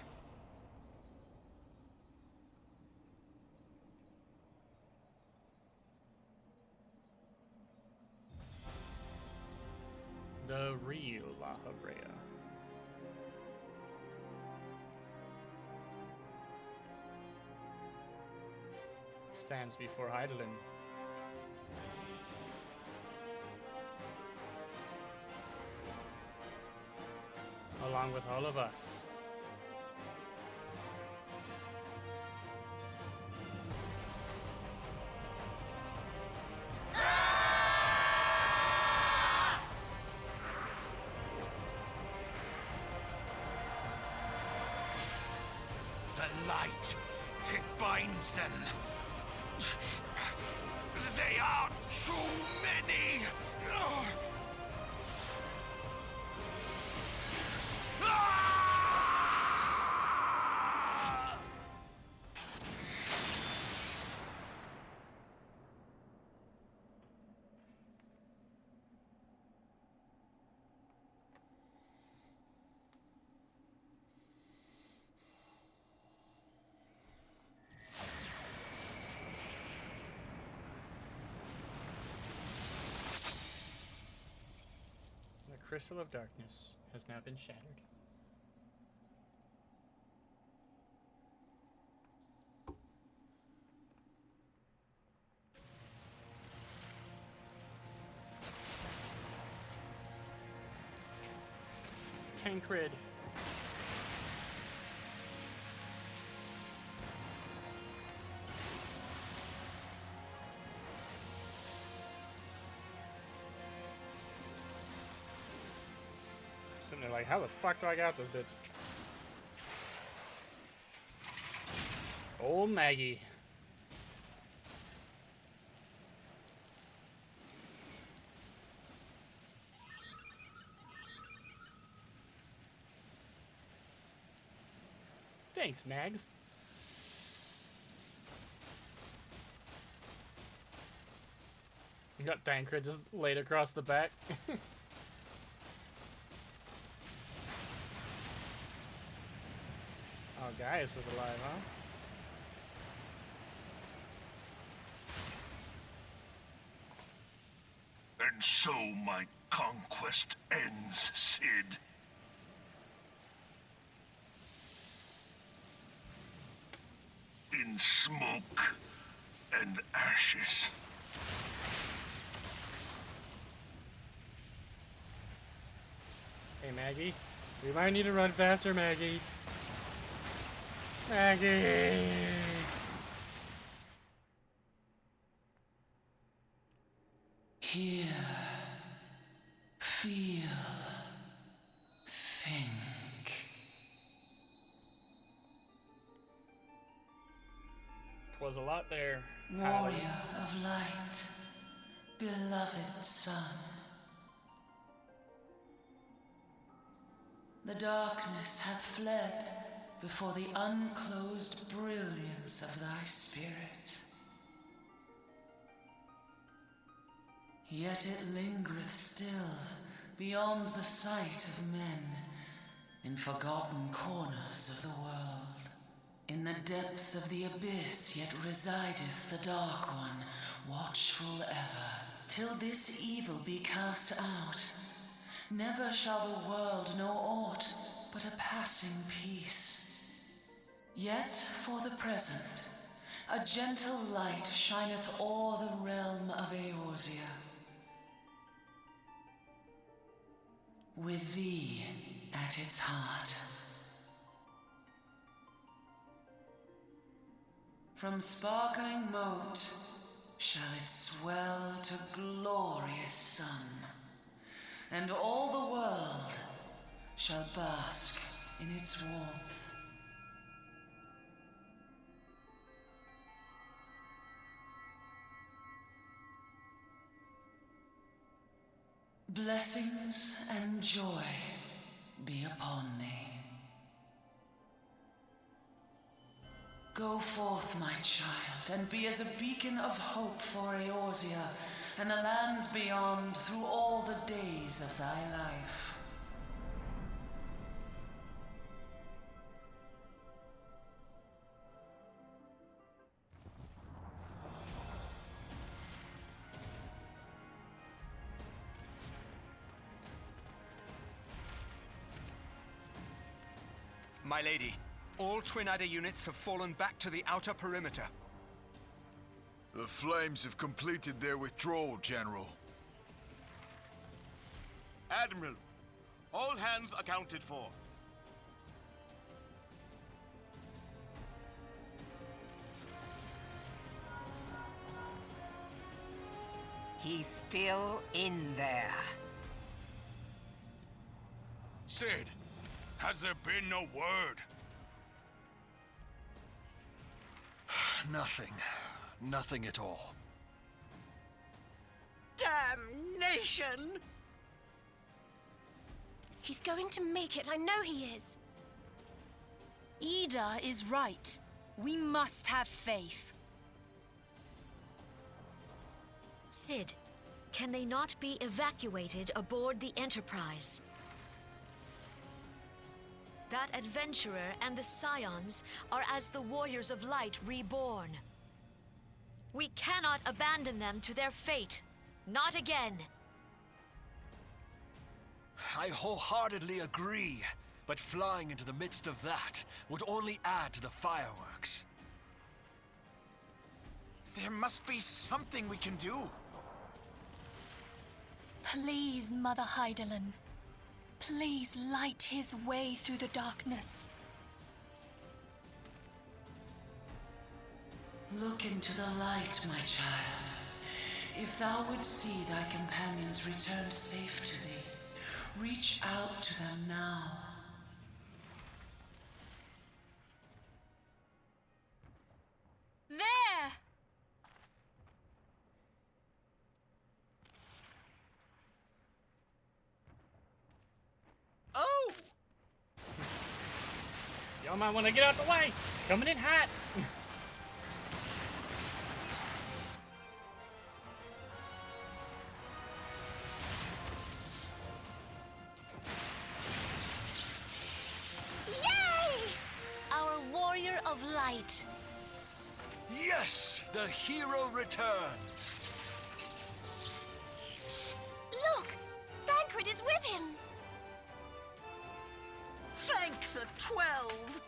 The real Lahahahahahhabrea. Stands before Heidelin. along with all of us. The light, it binds them. They are too many. The crystal of darkness has now been shattered. Tancred. Sitting there like, how the fuck do I got this bitch? Old Maggie. Thanks, Mags. You got Tancred just laid across the back. Oh, Gaius is alive, huh? And so my conquest ends, Cid. In smoke and ashes. Hey, Maggie. We might need to run faster, Maggie. Maggie! Hear, feel, think. Twas a lot there. Warrior of light, beloved son. The darkness hath fled before the unclosed brilliance of thy spirit. Yet it lingereth still beyond the sight of men, in forgotten corners of the world. In the depths of the abyss yet resideth the Dark One, watchful ever, till this evil be cast out. Never shall the world know aught but a passing peace. Yet for the present, a gentle light shineth o'er the realm of Eorzea. With thee at its heart. From sparkling moat shall it swell to glorious sun, and all the world shall bask in its warmth. Blessings and joy be upon thee. Go forth, my child, and be as a beacon of hope for Eorzea and the lands beyond through all the days of thy life. My lady, all Twin Adder units have fallen back to the outer perimeter. The Flames have completed their withdrawal, General. Admiral, all hands accounted for. He's still in there. Cid, has there been no word? Nothing. Nothing at all. Damnation! He's going to make it, I know he is. Ida is right. We must have faith. Cid, can they not be evacuated aboard the Enterprise? That adventurer and the Scions are as the Warriors of Light reborn. We cannot abandon them to their fate. Not again. I wholeheartedly agree, but flying into the midst of that would only add to the fireworks. There must be something we can do. Please, Mother Hydaelyn. Please light his way through the darkness. Look into the light, my child. If thou would see thy companions returned safe to thee, reach out to them now. There! Oh! Y'all might want to get out the way. Coming in hot. Our warrior of light. Yes! The hero returns! Look! Thancred is with him! Thank the 12!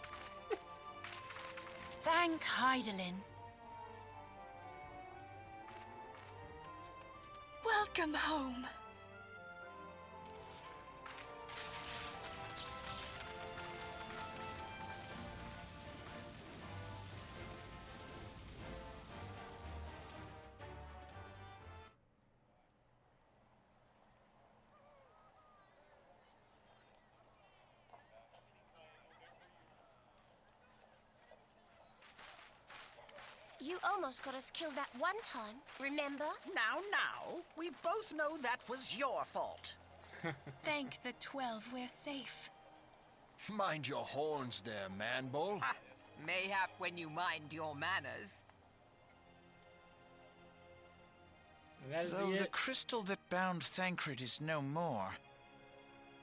Thank Hydaelyn. Welcome home. You almost got us killed that one time, remember? Now, we both know that was your fault. Thank the 12 we're safe. Mind your horns there, man-bull. Mayhap when you mind your manners. Though the crystal that bound Thancred is no more,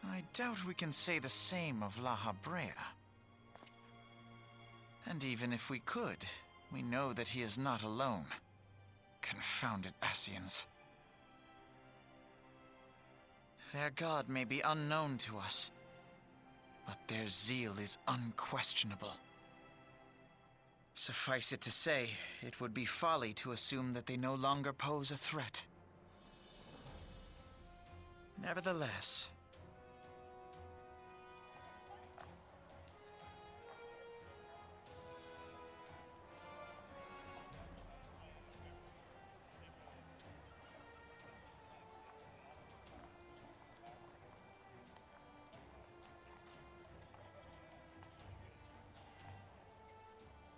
I doubt we can say the same of Lahahahahhabrea. And even if we could, we know that he is not alone. Confounded Ascians. Their god may be unknown to us, but their zeal is unquestionable. Suffice it to say, it would be folly to assume that they no longer pose a threat. Nevertheless,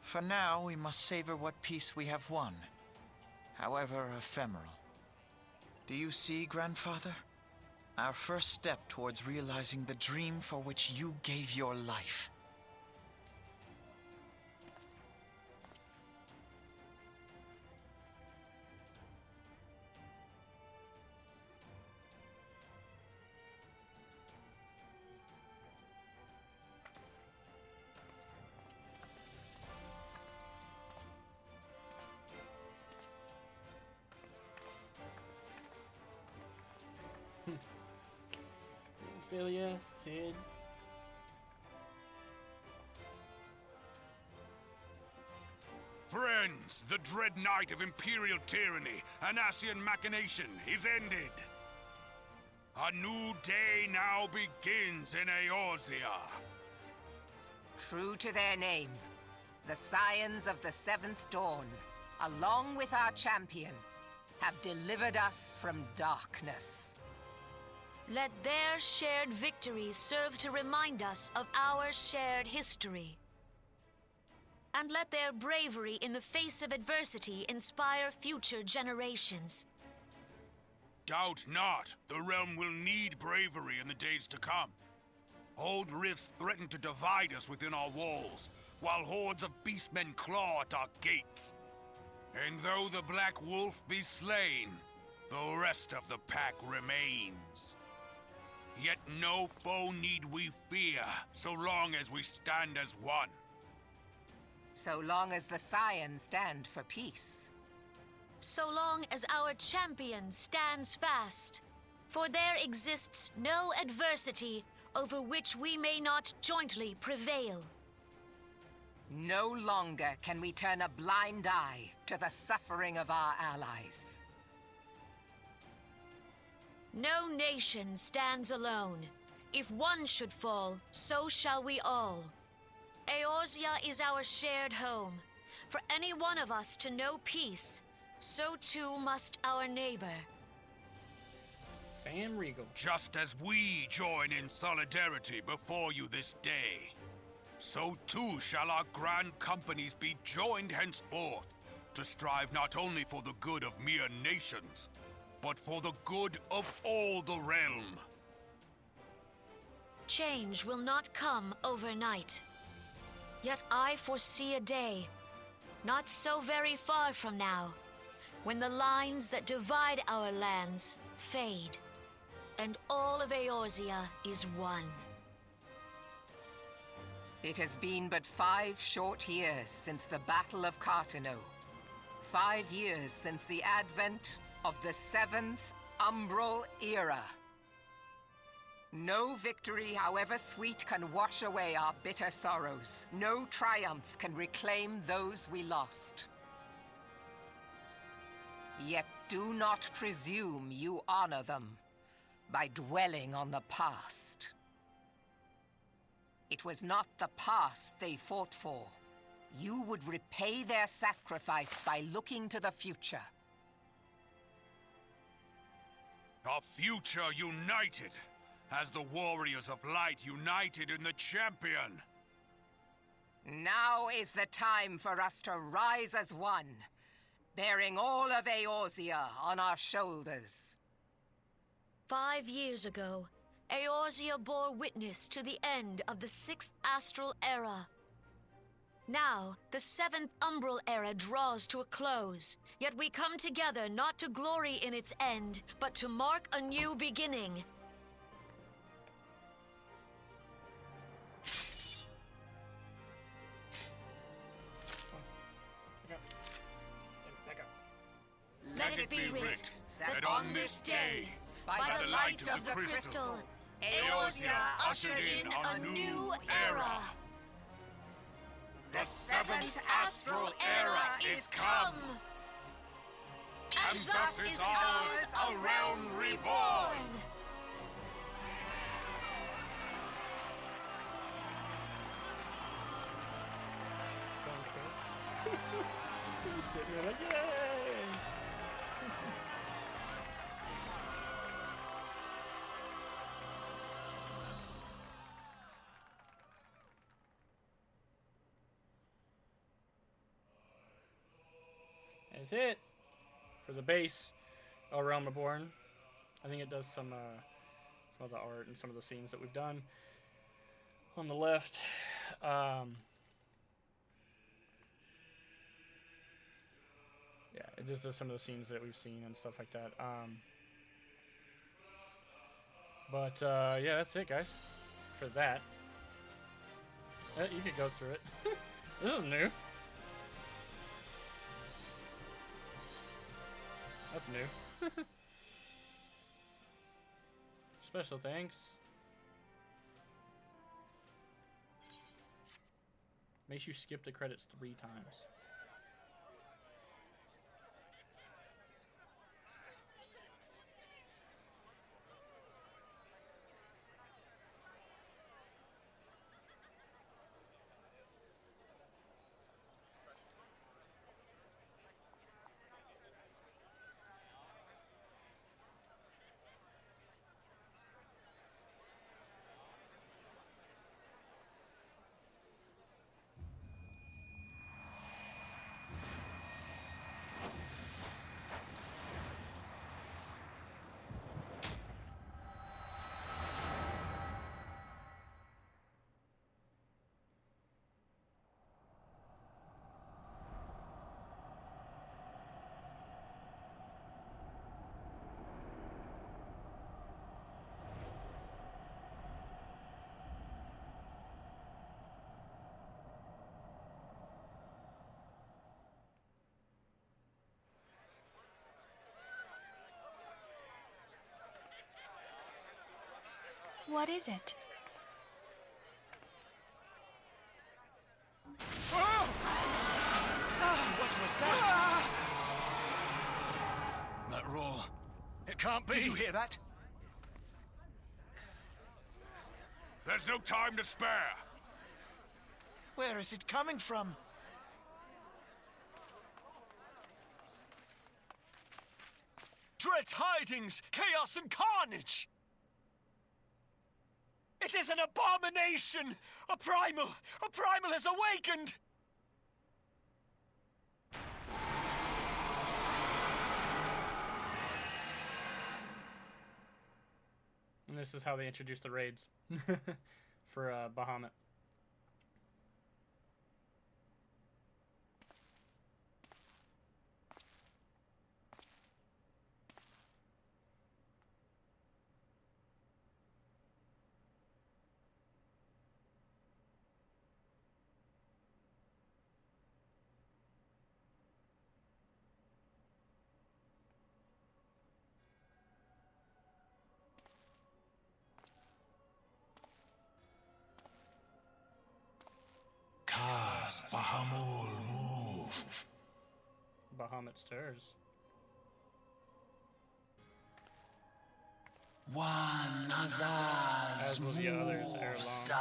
for now, we must savor what peace we have won, however ephemeral. Do you see, Grandfather? Our first step towards realizing the dream for which you gave your life. Ophelia, Cid. Friends, the dread night of Imperial tyranny and Ascian machination is ended. A new day now begins in Eorzea. True to their name, the Scions of the Seventh Dawn, along with our champion, have delivered us from darkness. Let their shared victories serve to remind us of our shared history. And let their bravery in the face of adversity inspire future generations. Doubt not, the realm will need bravery in the days to come. Old rifts threaten to divide us within our walls, while hordes of beastmen claw at our gates. And though the Black Wolf be slain, the rest of the pack remains. Yet no foe need we fear, so long as we stand as one. So long as the Scions stand for peace. So long as our champion stands fast. For there exists no adversity over which we may not jointly prevail. No longer can we turn a blind eye to the suffering of our allies. No nation stands alone. If one should fall, so shall we all. Eorzea is our shared home. For any one of us to know peace, so too must our neighbor. Sam Riegel. Just as we join in solidarity before you this day, so too shall our grand companies be joined henceforth to strive not only for the good of mere nations, but for the good of all the realm. Change will not come overnight. Yet I foresee a day, not so very far from now, when the lines that divide our lands fade, and all of Eorzea is one. It has been but 5 short years since the Battle of Cartano. 5 years since the advent of the 7th Umbral Era. No victory, however sweet, can wash away our bitter sorrows. No triumph can reclaim those we lost. Yet do not presume you honor them by dwelling on the past. It was not the past they fought for. You would repay their sacrifice by looking to the future. A future united, as the warriors of light united in the champion. Now is the time for us to rise as one, bearing all of Eorzea on our shoulders. 5 years ago, Eorzea bore witness to the end of the 6th Astral Era. Now, the 7th Umbral Era draws to a close, yet we come together not to glory in its end, but to mark a new beginning. Let it be writ that on this day, by the light of the crystal, Eorzea ushered in a new era. The 7th Astral Era is come! And thus is ours a realm reborn! Just sitting there like, yay! That's it for the base of A Realm Reborn. I think it does some of the art and some of the scenes that we've done on the left. Yeah, it just does some of the scenes that we've seen and stuff like that. Yeah, that's it, guys, for that. You could go through it. This is new. That's new. Special thanks. Makes you skip the credits 3 times. What is it? What was that? That roar. It can't be. Did you hear that? There's no time to spare. Where is it coming from? Dread tidings! Chaos and carnage! It is an abomination! A primal has awakened! And this is how they introduce the raids for Bahamut. Bahamul, move. Bahamut stirs. One Nazaz, as will the others ere long.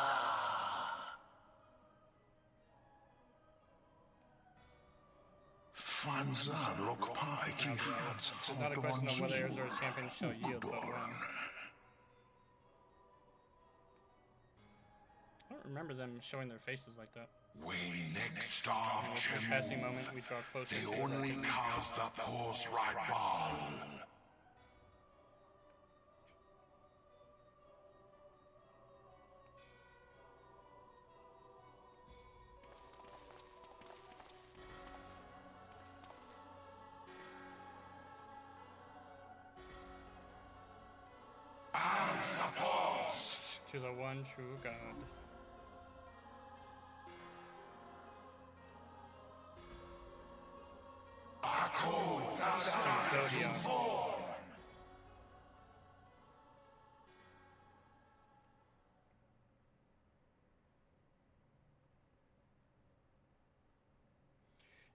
Fanza look pike It's not a question of whether Arizor's champion shall yield, but when. I don't remember them showing their faces like that. We next starve With this passing moment, we draw closer the to only cause the horse right ball. to the one true God.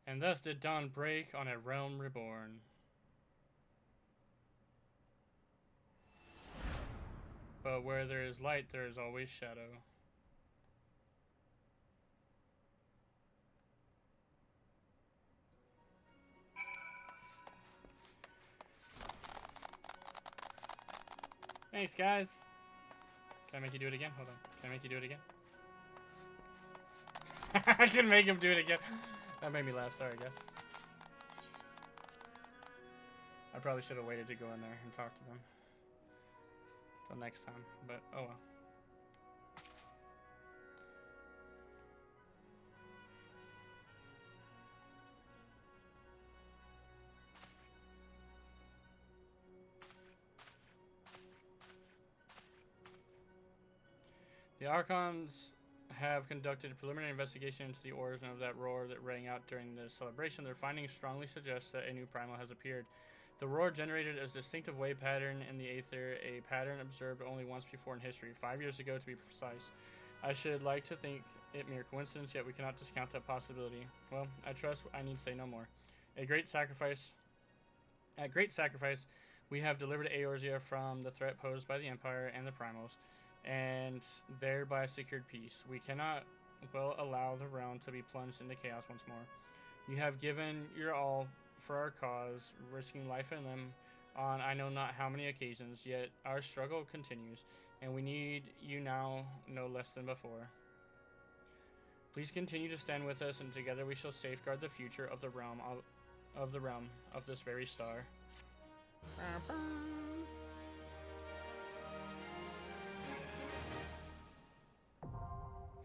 And thus did dawn break on a realm reborn. But where there is light, there is always shadow. Thanks, guys. Can I make you do it again? Hold on. Can I make you do it again? I can make him do it again. That made me laugh. Sorry, guys. I probably should have waited to go in there and talk to them till next time, but oh well. The Archons have conducted a preliminary investigation into the origin of that roar that rang out during the celebration. Their findings strongly suggest that a new primal has appeared. The roar generated a distinctive wave pattern in the aether, a pattern observed only once before in history, 5 years ago to be precise. I should like to think it mere coincidence, yet we cannot discount that possibility. Well, I trust I need say no more. At great sacrifice, we have delivered Eorzea from the threat posed by the Empire and the Primals, and thereby secured peace. We cannot, well, allow the realm to be plunged into chaos once more. You have given your all for our cause, risking life and limb on I know not how many occasions, yet our struggle continues, and we need you now no less than before. Please continue to stand with us, and together we shall safeguard the future of the realm, of this very star.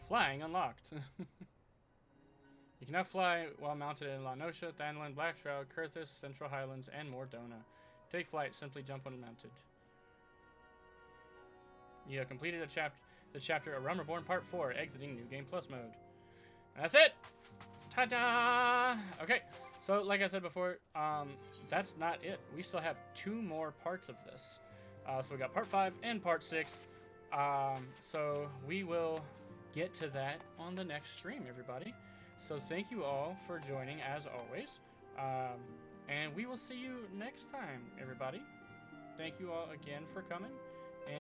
Flying unlocked. You can now fly while mounted in La Noscia, Thanlin, Blackshroud, Kurthis, Central Highlands, and Mordona. Take flight, simply jump when mounted. You have completed the chapter A Realm Reborn Part 4, exiting New Game Plus mode. And that's it! Ta-da! Okay, so like I said before, that's not it. We still have 2 more parts of this. So we got Part 5 and Part 6. So we will get to that on the next stream, everybody. So thank you all for joining, as always. And we will see you next time, everybody. Thank you all again for coming.